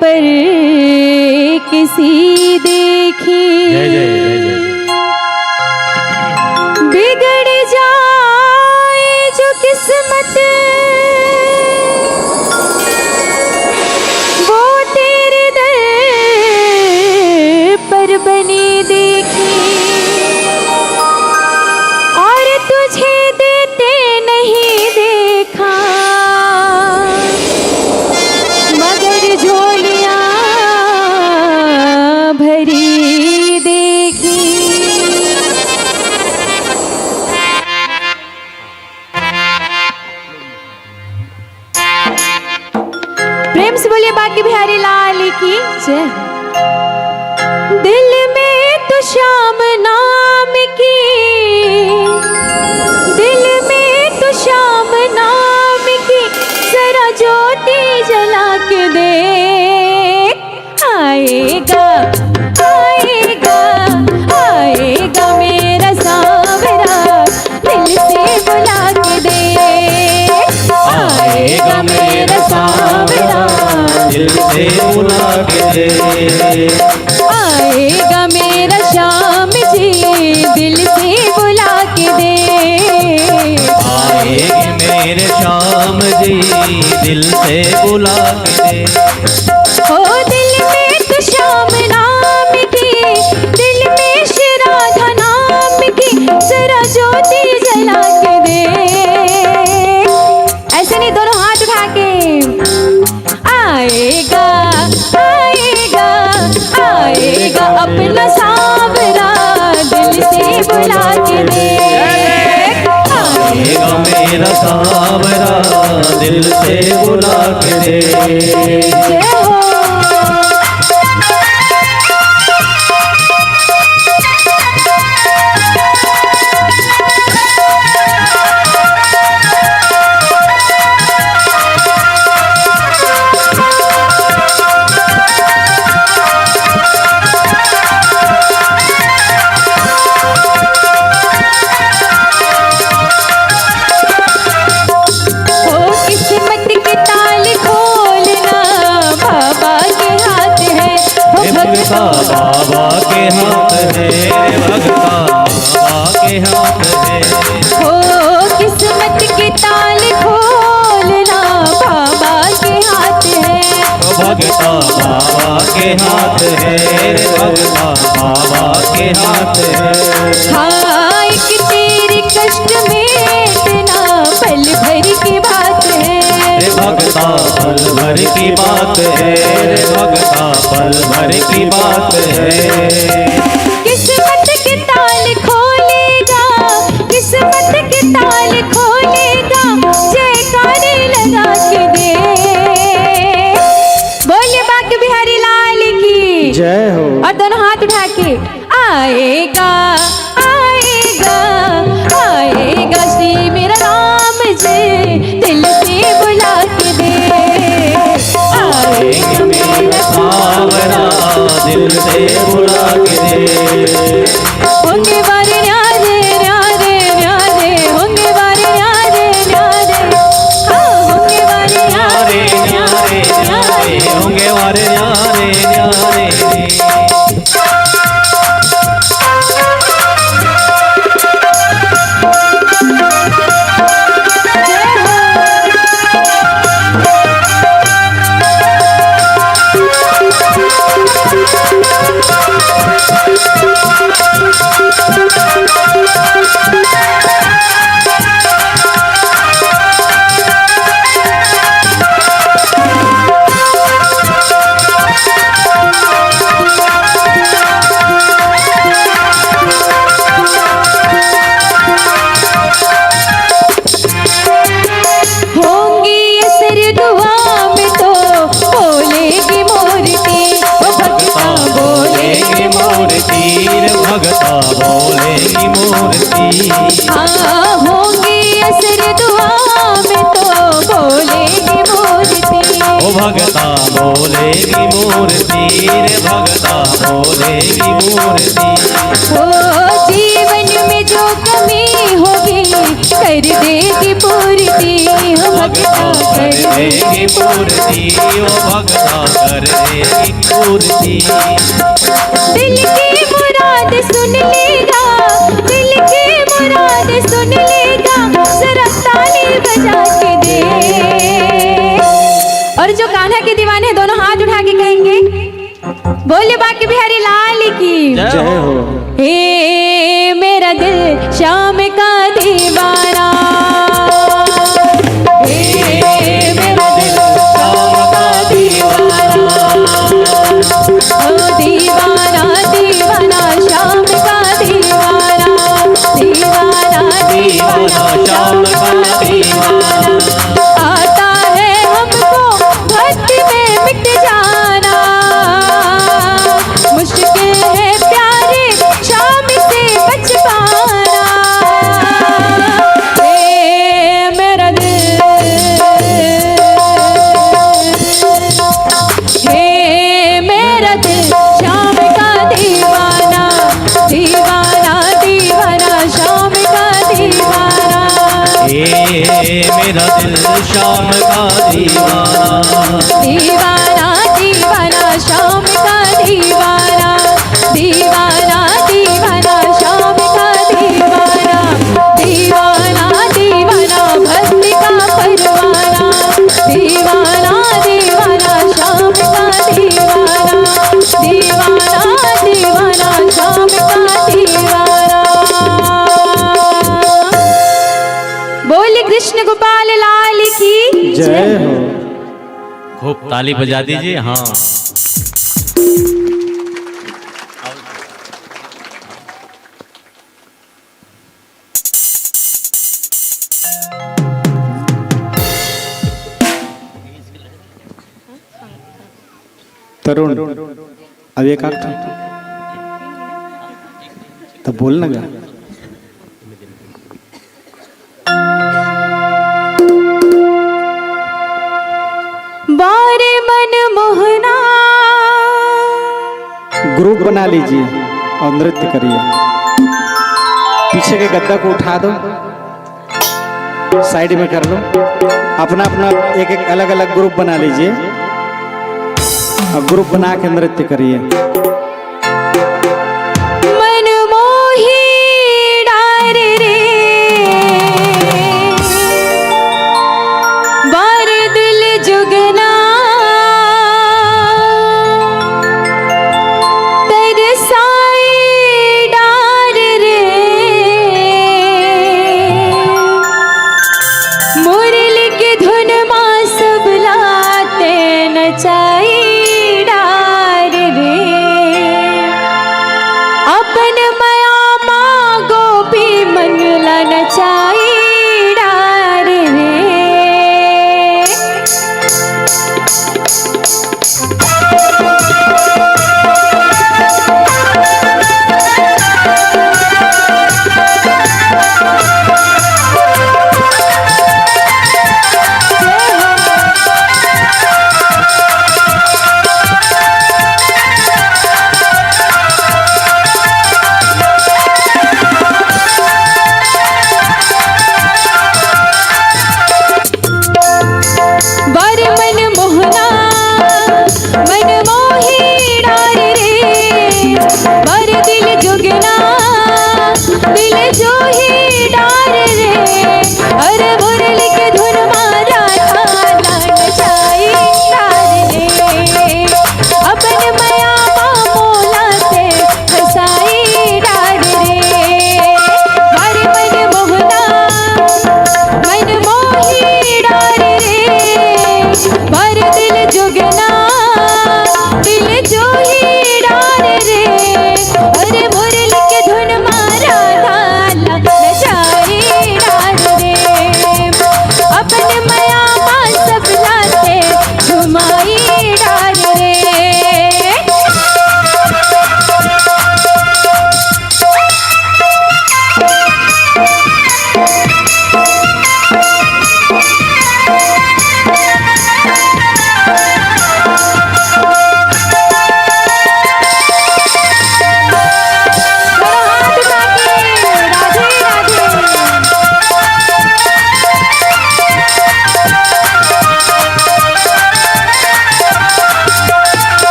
पर किसी देखी जय जय जय जय। बिगड़ जाए जो किस्मत वो तेरे दर पर बनी देखी और तुझे देते नहीं देखा मगर झोलियां भरी देखी। प्रेम से बोलिए बाकी बिहारी लाल की जय। दिल में तो श्याम नाम की, दिल में तो श्याम नाम की जरा ज्योति जला के दे। आएगा आएगा आएगा मेरा सांवरा दिल से बुला के दे। आएगा मेरा सांवरा दिल से बुला के दे। आएगा मेरा श्याम जी दिल से बुला के दे। आएगी मेरे श्याम जी दिल से बुला के दे। ओ दिल में तो श्याम नाम की, दिल में श्री राधा नाम की जरा ज्योति जला के दे। ऐसे नहीं, दोनों हाथ उठा के। आएगा आएगा आएगा अपना सांवरा दिल से बुला के दे। आएगा मेरा सांवरा दिल से बुला के दे। जय हो। किस्मत के ताल खोलना बाबा के हाथ है। भगता बाबा के हाथ है, भगता बाबा के हाथ है। हो किस्मत के ताल खोलना बाबा के हाथ है। भगता बाबा के हाथ है, भगता बाबा के हाथ है। हाँ एक तेरे कष्ट मिटना पल भर की बात है। भगता पल भर की बात है, भगता पल भर की बात है। किस्मत के ताल खोलेगा, किस्मत के ताल खोलेगा जयकारे लगा के दे। बोलिए बाकी बिहारी लाल की जय हो। और दोनों हाथ उठा के। आएगा आएगा आएगा श्री मेरा राम जी दिल से बुला के दे। आएगा मेरा सांवरा दिल से बुला के दे। होंगे वारे न्यारे न्यारे न्यारे होंगे वारे न्यारे न्यारे। हाँ होंगे वारे न्यारे न्यारे न्यारे होंगे वारे न्यारे न्यारे। भगता बोलेगी मूर्ति। हाँ होंगी असर दुआ में तो बोलेगी मूर्ति। ओ भगता बोलेगी मूर्ति, रे भगता बोलेगी मूर्ति। ओ जीवन में जो कमी होगी कर देगी पूर्ति हो भगता कर देगी पूर्ति ओ भगता कर देगी पूर्ति। दिल की मुराद सुन लेगा, दिल की मुराद सुन लेगा, जरा ताली बजा के दे। और जो कान्हा के दीवाने दोनों हाथ उठा के कहेंगे बोलिए बाकी बिहारी लाल की जय हो। हे मेरा दिल शाम का दीवाना, हे मेरा दिल शाम का दीवाना, ओ दीवाना दीवाना शाम का दीवाना, दीवाना दीवाना शाम का दीवाना। आता है हमको भक्ति में मिट जाना, मुश्किल है प्यारे शाम से बच पाना। हे मेरा दिल, हे मेरा दिल शाम का दीवाना, दीवाना दीवाना शाम का दीवाना। हे मेरा दिल शाम का दीवाना, दीवाना दीवाना शाम का दीवाना, दीवाना दीवाना शाम का दीवाना, दीवाना दीवाना भक्ति का परवाना, दीवाना दीवाना शाम का दीवाना, दीवाना दीवाना शाम का दीवाना। बोले कृष्ण गोपाल लाल की जय हो। खूब ताली बजा दीजिए। हाँ तरुण अब एक आठ तो बोलना गा। बारे मन मोहना ग्रुप बना लीजिए और नृत्य करिए। पीछे के गद्दा को उठा दो, साइड में कर लो, अपना अपना एक एक अलग अलग ग्रुप बना लीजिए और ग्रुप बना के नृत्य करिए। मन मोही डार रे, बार दिल जुगना, तरसाए डार रे, मुरली की धुन मां सब लाते नचाई डार रे। अपन माया माँ गोपी मन ला नचाई डार रे। बर मन मोहना मन मोही डार रे, बर दिल जुगना दिल जो ही डार रे। अरे मुरली के धुन मारा थाना नचाई डार रे, अपन माया मोला से हंसाई डार रे। बर मन मोहना मन मोही डार रे, पर दिल जुगना दिल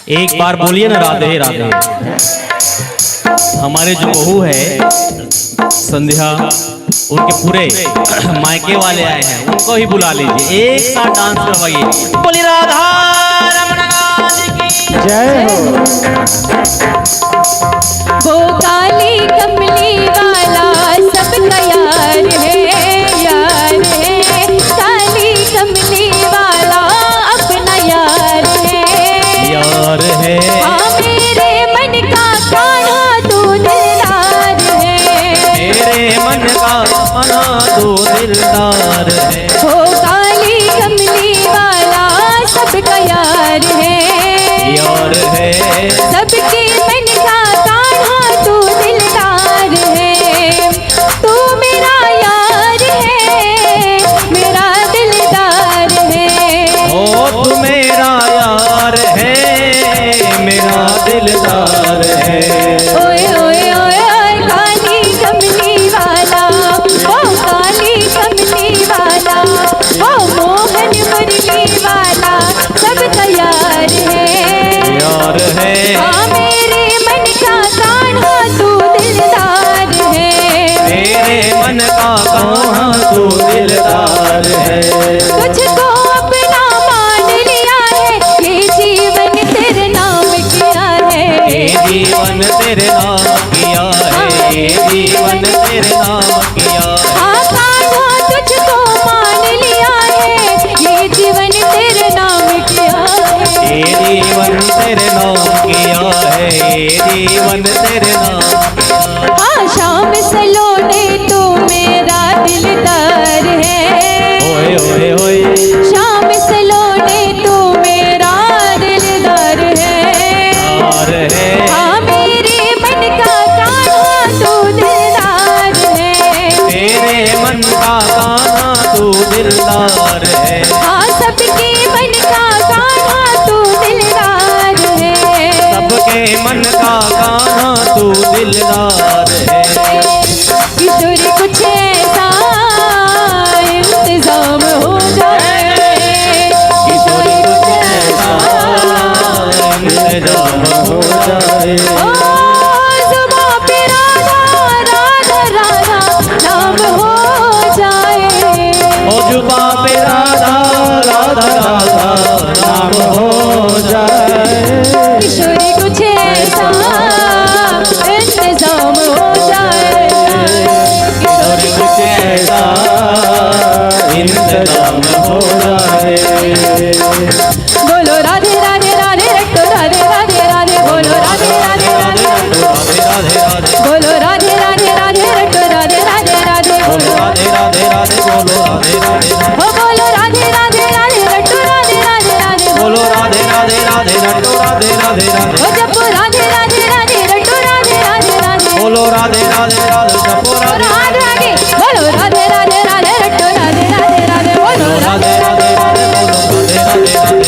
एक बार बोलिए ना राधे राधे। हमारे जो बहू है संध्या, उनके पूरे मायके वाले आए हैं, उनको ही बुला लीजिए, एक साथ डांस करवाइए। बोली राधा रमण की जय हो। वो काली कमली वाला सब तैयार है, यार है। काली कमली वाला अपना यार है, यार है। हाँ मेरे मन का कान्हा तू दिलदार है, मेरे मन का मना तो दिलदार है। वो काली कमली वाला सबका यार है, यार है। सबके मन का कान्हा तू दिलदार है। तू मेरा यार है, मेरा दिलदार है। ओ तू मेरा यार है, मेरा दिलदार है। ओए ओए ओए ओए काली कमली वाला, ओ काली कमली वाला, ओ मोहन मुरली वाला सब तैयार है, यार है। हाँ मेरे मन का कान्हा तू दिलदार है। मेरे मन का कहाँ तू दिलदार है। तुझको अपना मान लिया है, ये जीवन तेरे नाम किया है। ये जीवन तेरे नाम किया है, ये जीवन तेरे नाम किया है। हाँ कान्हा तुझको मान लिया है, ये जीवन तेरे नाम किया है। ये जीवन तेरे नाम किया है, ये जीवन तेरे नाम किया है। हाँ शाम सलोने तू मेरा दिलदार है, ओए ओए ओए। शाम सलोने तू मेरा दिलदार है। यार है। हाँ मेरे मन का कान्हा तू दिलदार है, तेरे मन का गाना तू दिलदार है। हाँ सबके मन का कान्हा तू दिलदार है। सबके मन का गाना तू दिलदार है। किशोर कुछ ऐसा इंतजाम हो जाए, किशोर कुछ ऐसा इंतजाम हो जाए। ओ जुबां पे राधा राधा राधा नाम हो जाए, ओ जुबा पे राधा राधा राधा नाम हो जाए। किशोर कुछ ऐसा इंतजाम हो जाए, और कुछ ऐसा इंतजाम हो जाए। बोलो राधे राधे राधे रट्टो राधे राधे राधे, बोलो राधे राधे राधे, राधे राधे राधे। बोलो राधे राधे राधे रट्टो राधे राधे राधे, बोलो राधे राधे राधे, बोलो राधे राधे राधे। ओ बोलो राधे राधे राधे रट्टो राधे राधे राधे, बोलो राधे राधे राधे रट्टो राधे राधे राधे। ओ जपो राधे राधे राधे रट्टो राधे राधे राधे, बोलो राधे राधे राधे जपो और राधे। हाथ आगे बोलो राधे राधे राधे रट्टो राधे राधे राधे, बोलो राधे राधे राधे राधे, बोलो राधे राधे राधे।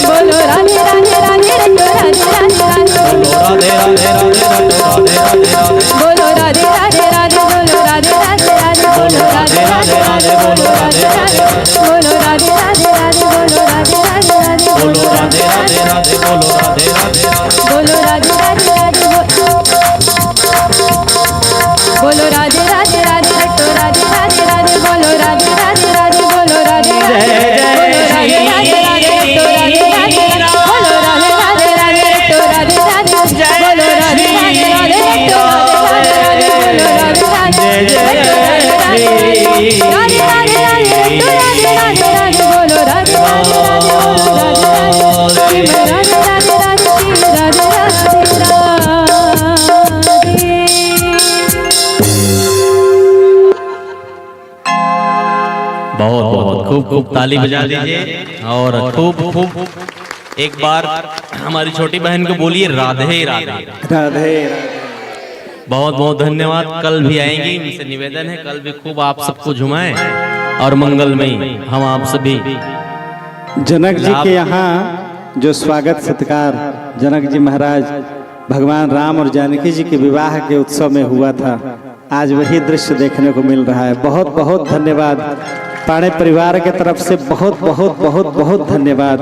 बोलो राधे राधे राधे रट्टो राधे राधे राधे, बोलो राधे राधे राधे रट्टो राधे राधे राधे। बोलो राधे राधे राधे, बोलो राधे राधे राधे, बोलो राधे राधे राधे, बोलो राधे राधे राधे, बोलो राधे राधे राधे, बोलो राधे राधे राधे। बोलो राधे राधे राधे, बोलो राधे राधे राधे रट्टो राधे राधे राधे, बोलो राधे राधे राधे, बोलो राधे राधे राधे, बोलो राधे राधे राधे रट्टो राधे राधे राधे, बोलो राधे राधे राधे रट्टो राधे राधे राधे, बोलो राधे राधे राधे रट्टो राधे राधे राधे, बोलो राधे राधे रट्टो राधे राधे राधे, राधे राधे राधे रट्टो राधे राधे राधे, बोलो राधे राधे राधे, बोलो राधे राधे, शिव राधे राधे राधे, शिव राधे राधे राधे। बहुत बहुत खूब खूब ताली बजा दीजिए और खूब खूब एक बार हमारी छोटी बहन को बोलिए राधे राधे। राधे बहुत बहुत धन्यवाद। कल भी आएंगी, उनसे निवेदन है कल भी खूब आप सबको झुमाएं और मंगलमय हम आप सभी। जनक जी के यहाँ जो स्वागत सत्कार जनक जी महाराज भगवान राम और जानकी जी के विवाह के उत्सव में हुआ था, आज वही दृश्य देखने को मिल रहा है। बहुत बहुत धन्यवाद। पाणे परिवार के तरफ से बहुत बहुत बहुत बहुत धन्यवाद।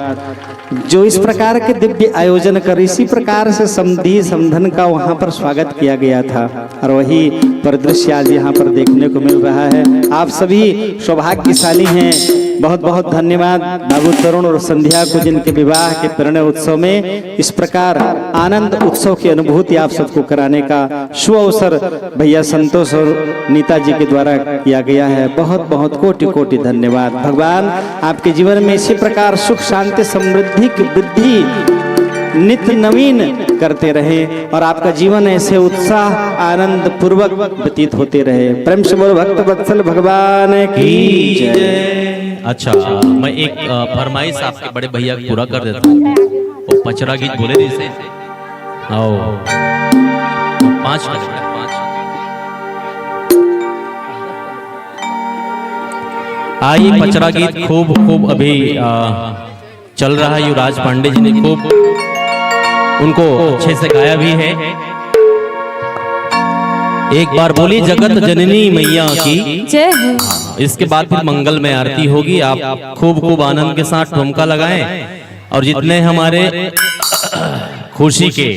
जो इस प्रकार के दिव्य आयोजन कर, इसी प्रकार से समधी समधन का वहाँ पर स्वागत किया गया था और वही परिदृश्य आज यहाँ पर देखने को मिल रहा है। आप सभी सौभाग्यशाली हैं। बहुत बहुत धन्यवाद बाबू तरुण और संध्या को, जिनके विवाह के परिणय उत्सव में इस प्रकार आनंद उत्सव की अनुभूति आप सबको कराने का शुभ अवसर भैया संतोष और नीता जी के द्वारा किया गया है। बहुत बहुत कोटि कोटि धन्यवाद। भगवान आपके जीवन में इसी प्रकार सुख शांति समृद्धि की वृद्धि नित्य नवीन करते रहे और आपका जीवन ऐसे उत्साह आनंद पूर्वक व्यतीत होते रहे। प्रेम से बोलो भक्त वत्सल भगवान की जय। अच्छा, मैं एक फरमाइश आपके बड़े भैया को पूरा कर देता हूँ। वो पचरा गीत बोले थे इसे, आओ 5 आइए। पचरा गीत खूब अभी चल रहा है। युवराज पांडे जी ने खूब उनको अच्छे से गाया भी है। एक बार बोली जगत जननी मैया की जय हो। इसके बाद फिर मंगल में आरती होगी। आप खूब आनंद के साथ ठुमका लगाएं और जितने हमारे खुशी के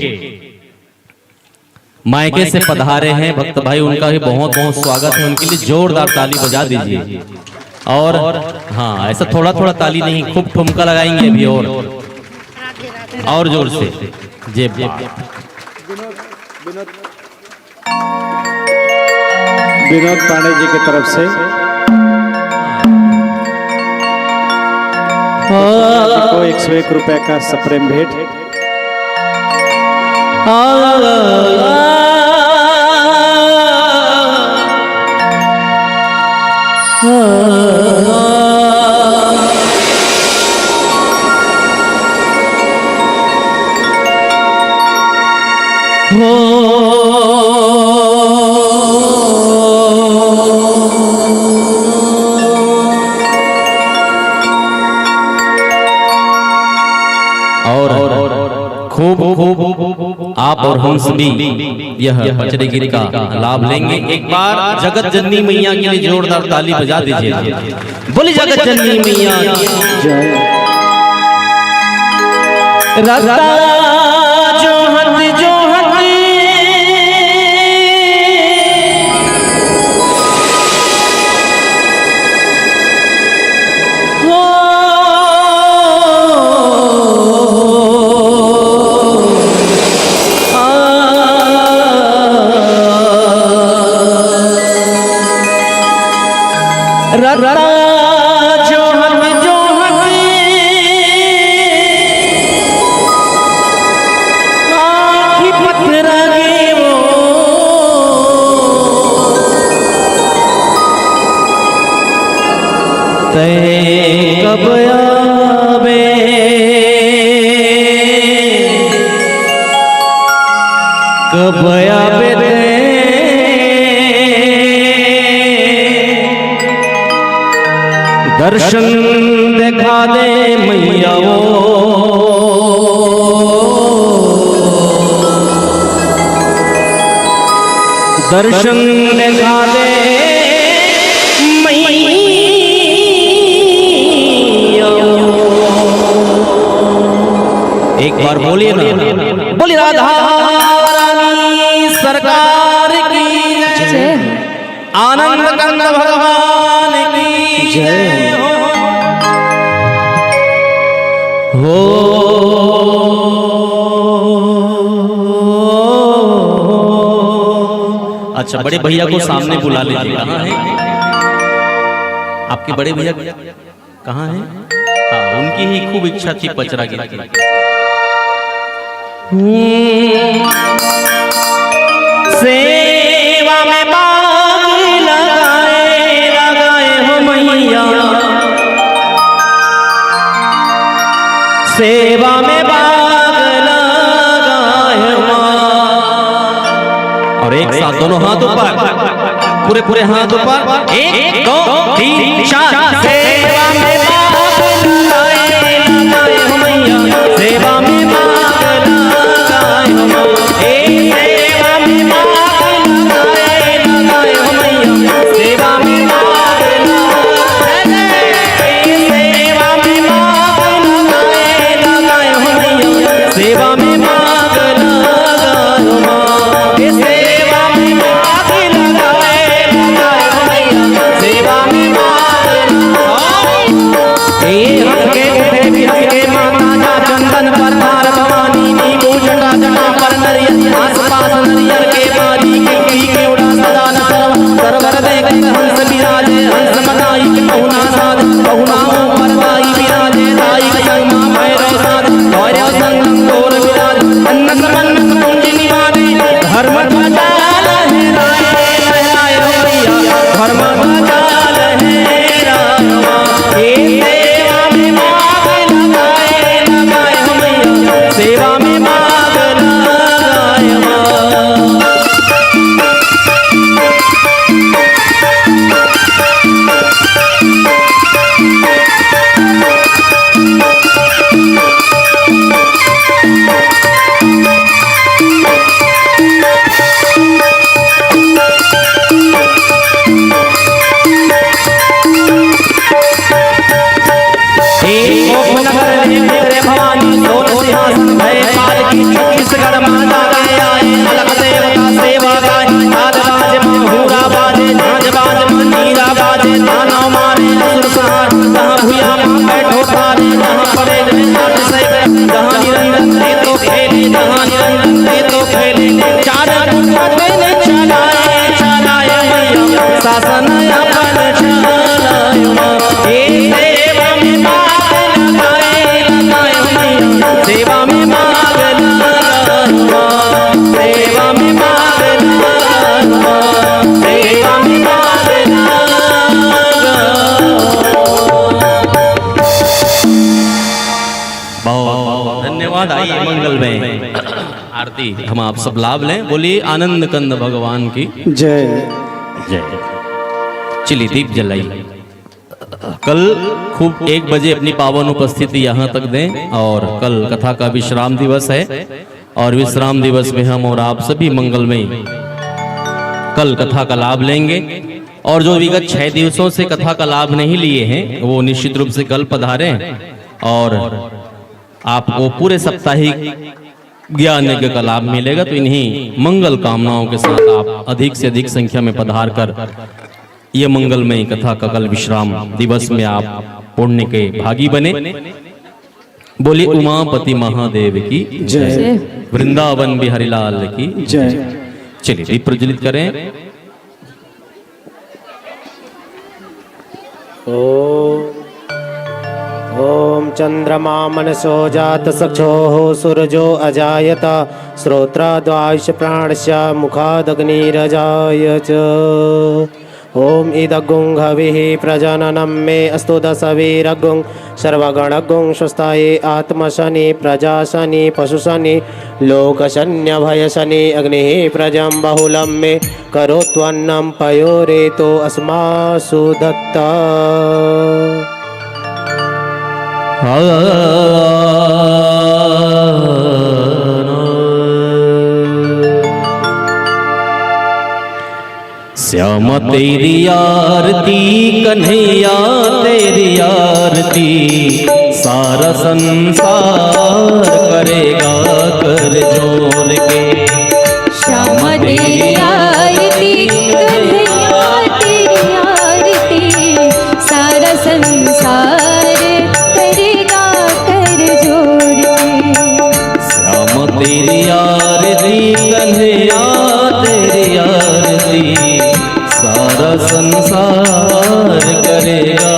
मायके से पधारे हैं भक्त भाई, उनका भी बहुत बहुत स्वागत है। उनके लिए जोरदार ताली बजा दीजिए। और हाँ, ऐसा थोड़ा थोड़ा ताली नहीं, खूब ठुमका लगाएंगे अभी और जोर से। जय विनोद पांडे जी की तरफ से को 101 रुपए का सप्रेम भेंट। खूब आप और हम सभी यह पचरे गीत का लाभ लेंगे। एक बार जगत जननी मैया के लिए जोरदार ताली बजा दीजिए। बोली जगत जननी मैया जय। कब आवे कब आवे दर्शन दिखा दे मैया वो दर्शन दिखा दे एक बार बोलिए ना, बोली राधा रानी सरकार की जय, आनंद कंद भगवान की जय हो। अच्छा, बड़े भैया को सामने बुला लीजिए। कहाँ है आपके बड़े भैया? कहाँ है? हाँ, उनकी ही खूब इच्छा थी पचरा गीत की। सेवा में बाग लगाए हो मैया, सेवा में बाग लगाए और एक साथ दोनों हाथ ऊपर, पूरे हाथ ऊपर, 1 2 3 4। सेवा में बाग लगाए हो मैया, सेवा में सेवा में धन्यवाद। आइए मंगल में आरती हम आप सब लाभ लें। बोलिए आनंद कंद भगवान की जय। जय। चलिए दीप जलाइए। कल खूब 1 बजे अपनी पावन उपस्थिति यहाँ तक दें। और कल कथा का विश्राम दिवस है और विश्राम दिवस में हम और आप सभी मंगलमय कल कथा का लाभ लेंगे। और जो विगत 6 दिवसों से कथा का लाभ नहीं लिए हैं वो निश्चित रूप से कल पधारें और आपको पूरे साप्ताहिक ज्ञान यज्ञ का लाभ मिलेगा। तो इन्हीं मंगल कामनाओं के साथ आप अधिक से अधिक संख्या में पधार कर ये मंगलमय कथा का कल विश्राम दिवस में आप पुण्य के भागी बने। बोलिए उमापति महादेव की जय। वृंदावन बिहारी लाल की जय। चलिए दीप प्रज्वलित करें। ॐ चंद्रमा मनसो जात चक्षुः सूरजो अजायत श्रोत्राद्वायुष प्राणस्य मुखादग्निरजाय च। ॐ इदगुं हविः प्रजननं मे अस्तु दशवीरगुं सर्वगणगुं स्वस्ताये आत्मशनि प्रजाशनि पशुशनि लोकशन्यभयशनि अग्निः प्रजं बहुलं मे करोत्वन्नं पयोरेतो अस्मासु दत्ता। श्याम तेरी आरती कन्हैया तेरी आरती सारा संसार करेगा कर जोर के। श्याम तेरी आरती कन्हैया तेरी आरती सारा संसार करेगा कर जोर के। श्याम तेरी आरती कन्हैया तेरी आरती सारा संसार करेगा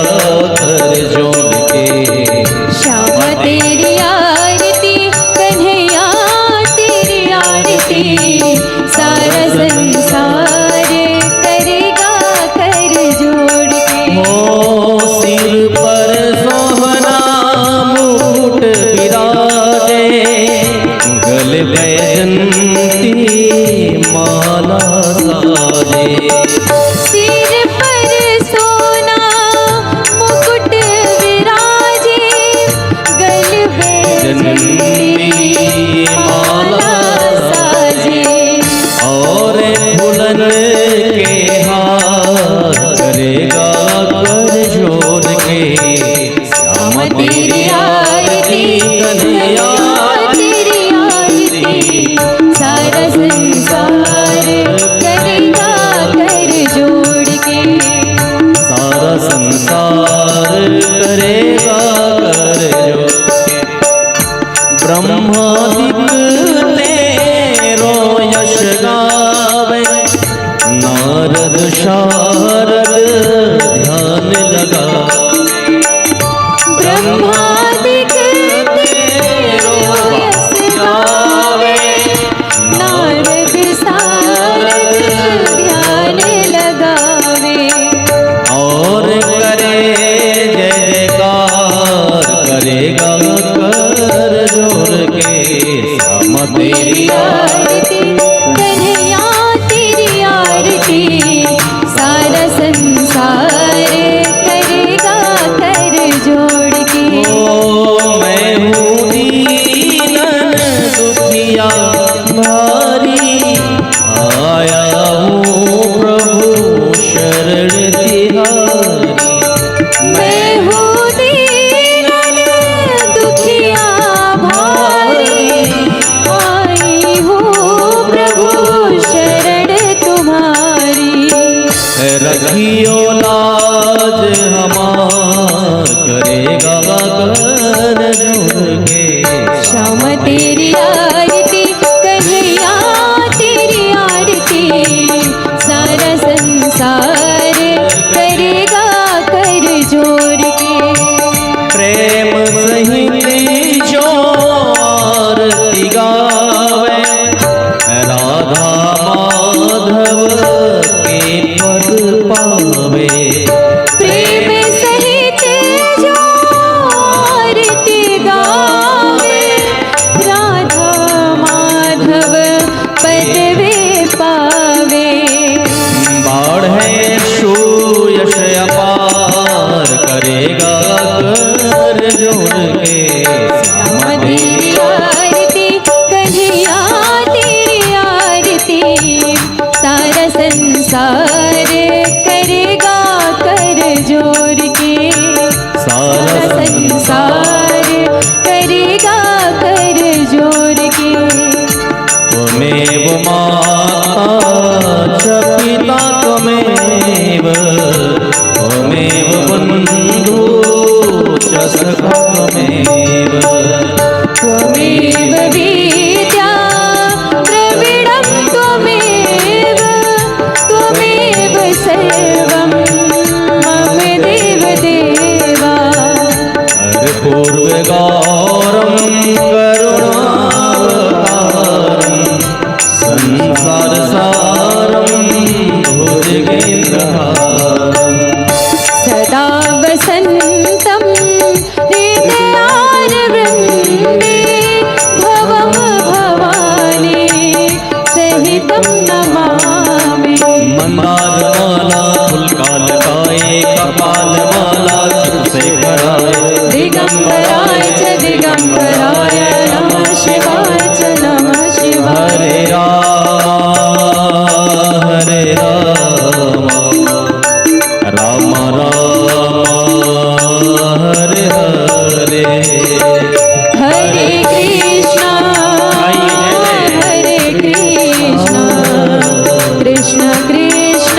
कर जोड़ के। श्याम तेरी आरती कन्हैया तेरी आरती करेगा कर जोड़ के श्यामा तेरी आरती कन्हैया तेरी आरती सारा संसार करेगा कर जोड़ के सारा संसार करेगा कर जोड़ के त्वमेव माता च पिता त्वमेव त्वमेव बन्धु च सखा त्वमेव त्वमेव विद्या द्रविणं त्वमेव त्वमेव सर्वं मम देवदेवा पूर्वगौरं करुणावतारं संसारसारं भुजगेन्द्रहारं सदा वसन्तं हृदयारविन्दे भवं भवानी सहितं नमामि मंदारमाला फुलकालकाय कपालमाला शेखराय दिगंबराय च दिगंबराय नमः शिवाय च नमः शिवाय हरे राम राम राम हरे हरे हरे कृष्णा कृष्ण कृष्ण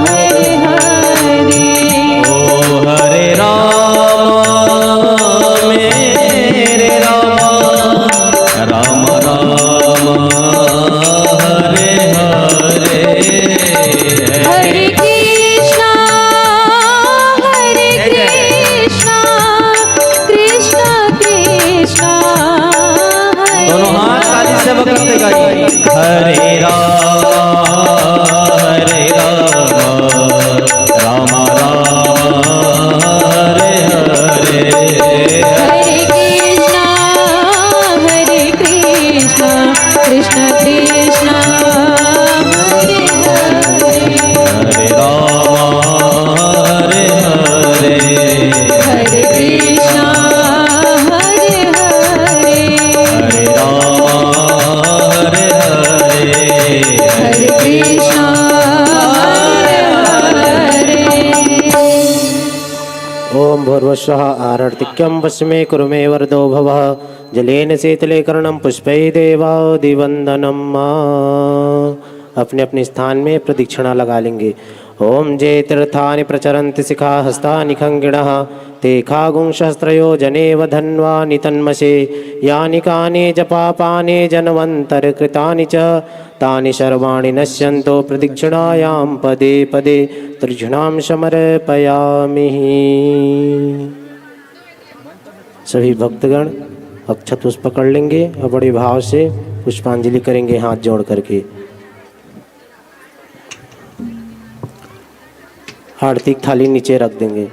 हरे हरे ओ हरे राम मेरे राम राम राम हरे हरे हरे कृष्ण कृष्ण कृष्ण दोनों हाथ ताली से बकते गाइए हरे राम राम राम हरे हरे हरे कृष्ण कृष्ण कृष्ण हरे हरे हरे राम हरे हरे हरे कृष्ण हरे हरे हरे राम हरे हरे हरे कृष्ण हरे हरे ओम भूर्भुवस्सुः आरर्तिक्यं वस्मे कुरु मे वरदो भवः जलेन शीतले कर्णं पुष्पै देवादिवंदनम्। अपने अपने स्थान में प्रदक्षिणा लगा लेंगे। ओम जय तीर्थानि प्रचरन्ति शिखा हस्तानि खंगिणः ते खागुंशस्त्रयोजनेव धन्वानि तन्मसे यानि कानि जपापानि जनवन्तरकृतानि च तानि सर्वाणि नश्यन्तो प्रदक्षिणायां पदे पदे त्रिजनां समर्पयामि। सभी भक्तगण अक्षत पुष्प पकड़ लेंगे और बड़े भाव से पुष्पांजलि करेंगे हाथ जोड़ करके। आरती की थाली नीचे रख देंगे।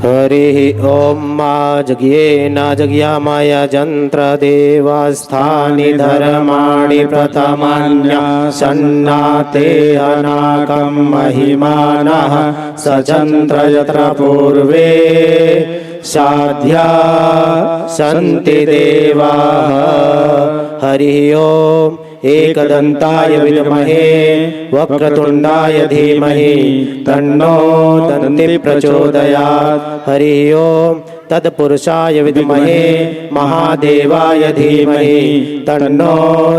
हरि ओम मा जज्ञे न जज्ञामाय जंत्र देवस्थानि धर्माणि प्रथमान्या सन्नाते अनाकं महिमानः सचंत्र यत्र पूर्वे साध्या सन्ति देवाः। हरि ओम एकदन्ताय विद्महे वक्रतुण्डाय धीमहि तन्नो दन्ति प्रचोदयात्। हरि ओम तत्पुरुषाय विद्महे महादेवाय धीमहि तन्नो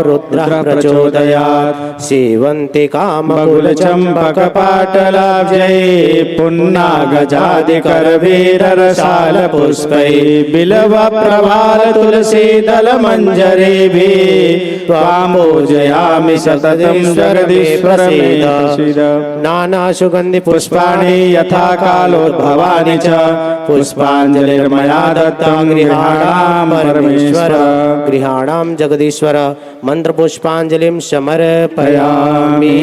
रुद्रः प्रचोदयात्। सेवन्ति कामकुलचम्पकपाटलाब्जै पुन्नागजादिकरवीररसालपुष्पै बिल्वप्रभालतुलसीदलमञ्जरीभिः त्वां पूजयामि सततं जगदीश्वरमेव। नानासुगन्धिपुष्पाणि यथा कालोद्भवानि च पुष्पाञ्जलिर्मया दत्तं गृहाणां परमेश्वर गृहाणां जगदीश्वर मंत्र पुष्पांजलिं समर्पयामि।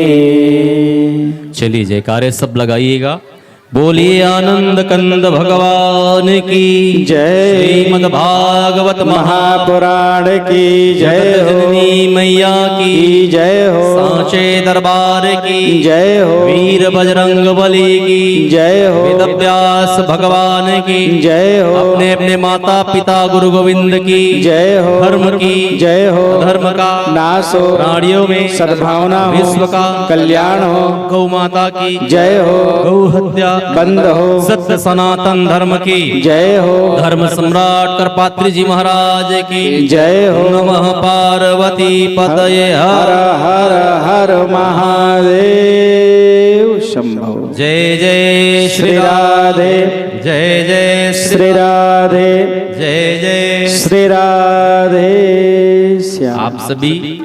चलिए जयकारे सब लगाइएगा। बोलिए आनंद कंद भगवान की जय। श्रीमद् भागवत महापुराण की जय हो। जननी मैया की की जय हो। सांचे दरबार की जय हो। वीर बजरंग बली की जय हो। वेदव्यास भगवान की जय हो। अपने अपने माता पिता गुरु गोविंद की जय हो। धर्म की जय हो। धर्म का नाश हो। प्राणियों में सद्भावना हो। विश्व का कल्याण हो। गौ माता की जय हो। गौ हत्या बंद हो। सत्य सनातन धर्म की जय हो। धर्म सम्राट करपात्री जी महाराज की जय हो। नमः पार्वती पतये हर हर हर हर महादेव शंभो। जय जय श्री राधे। जय जय श्री राधे। जय जय श्री राधे श्याम। आप सभी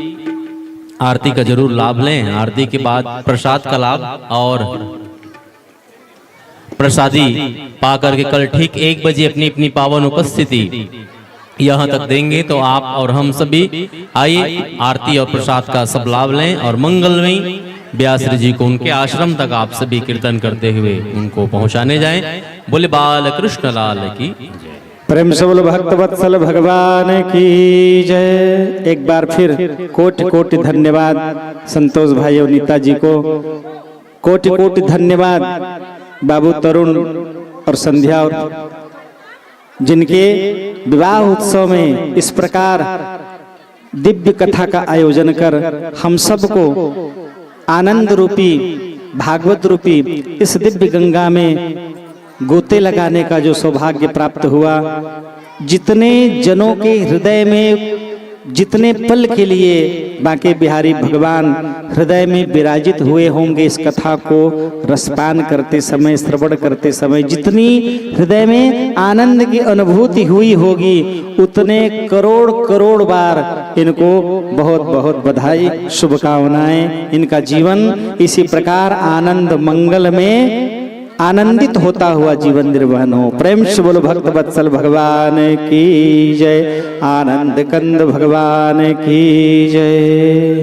आरती का जरूर लाभ लें। आरती के बाद प्रसाद का लाभ और प्रसादी पाकर के कल ठीक 1 बजे अपनी अपनी पावन उपस्थिति यहाँ तक देंगे। तो आप और हम सभी आइए आरती और प्रसाद का सब लाभ लें और मंगलमयी व्यासरी जी को उनके आश्रम तक आप सभी कीर्तन करते हुए उनको पहुंचाने जाएं। बोले बाल कृष्ण लाल की प्रेम से बोलो भक्त वत्सल भगवान की जय। एक बार फिर कोटि कोटि धन्यवाद संतोष भाई और नीता जी को। कोटि कोटि धन्यवाद बाबू तरुण और संध्या और जिनके विवाह उत्सव में इस प्रकार दिव्य कथा का आयोजन कर हम सबको आनंद रूपी भागवत रूपी इस दिव्य गंगा में गोते लगाने का जो सौभाग्य प्राप्त हुआ। जितने जनों के हृदय में जितने पल के लिए बांके बिहारी भगवान हृदय में विराजित हुए होंगे इस कथा को रसपान करते समय श्रवण करते समय, जितनी हृदय में आनंद की अनुभूति हुई होगी उतने करोड़ करोड़ बार इनको बहुत बहुत बधाई शुभकामनाएं। इनका जीवन इसी प्रकार आनंद मंगल में आनंदित होता हुआ जीवन निर्वहन हो। प्रेम से बोलो भक्त वत्सल भगवान की जय। आनंद कंद भगवान की जय।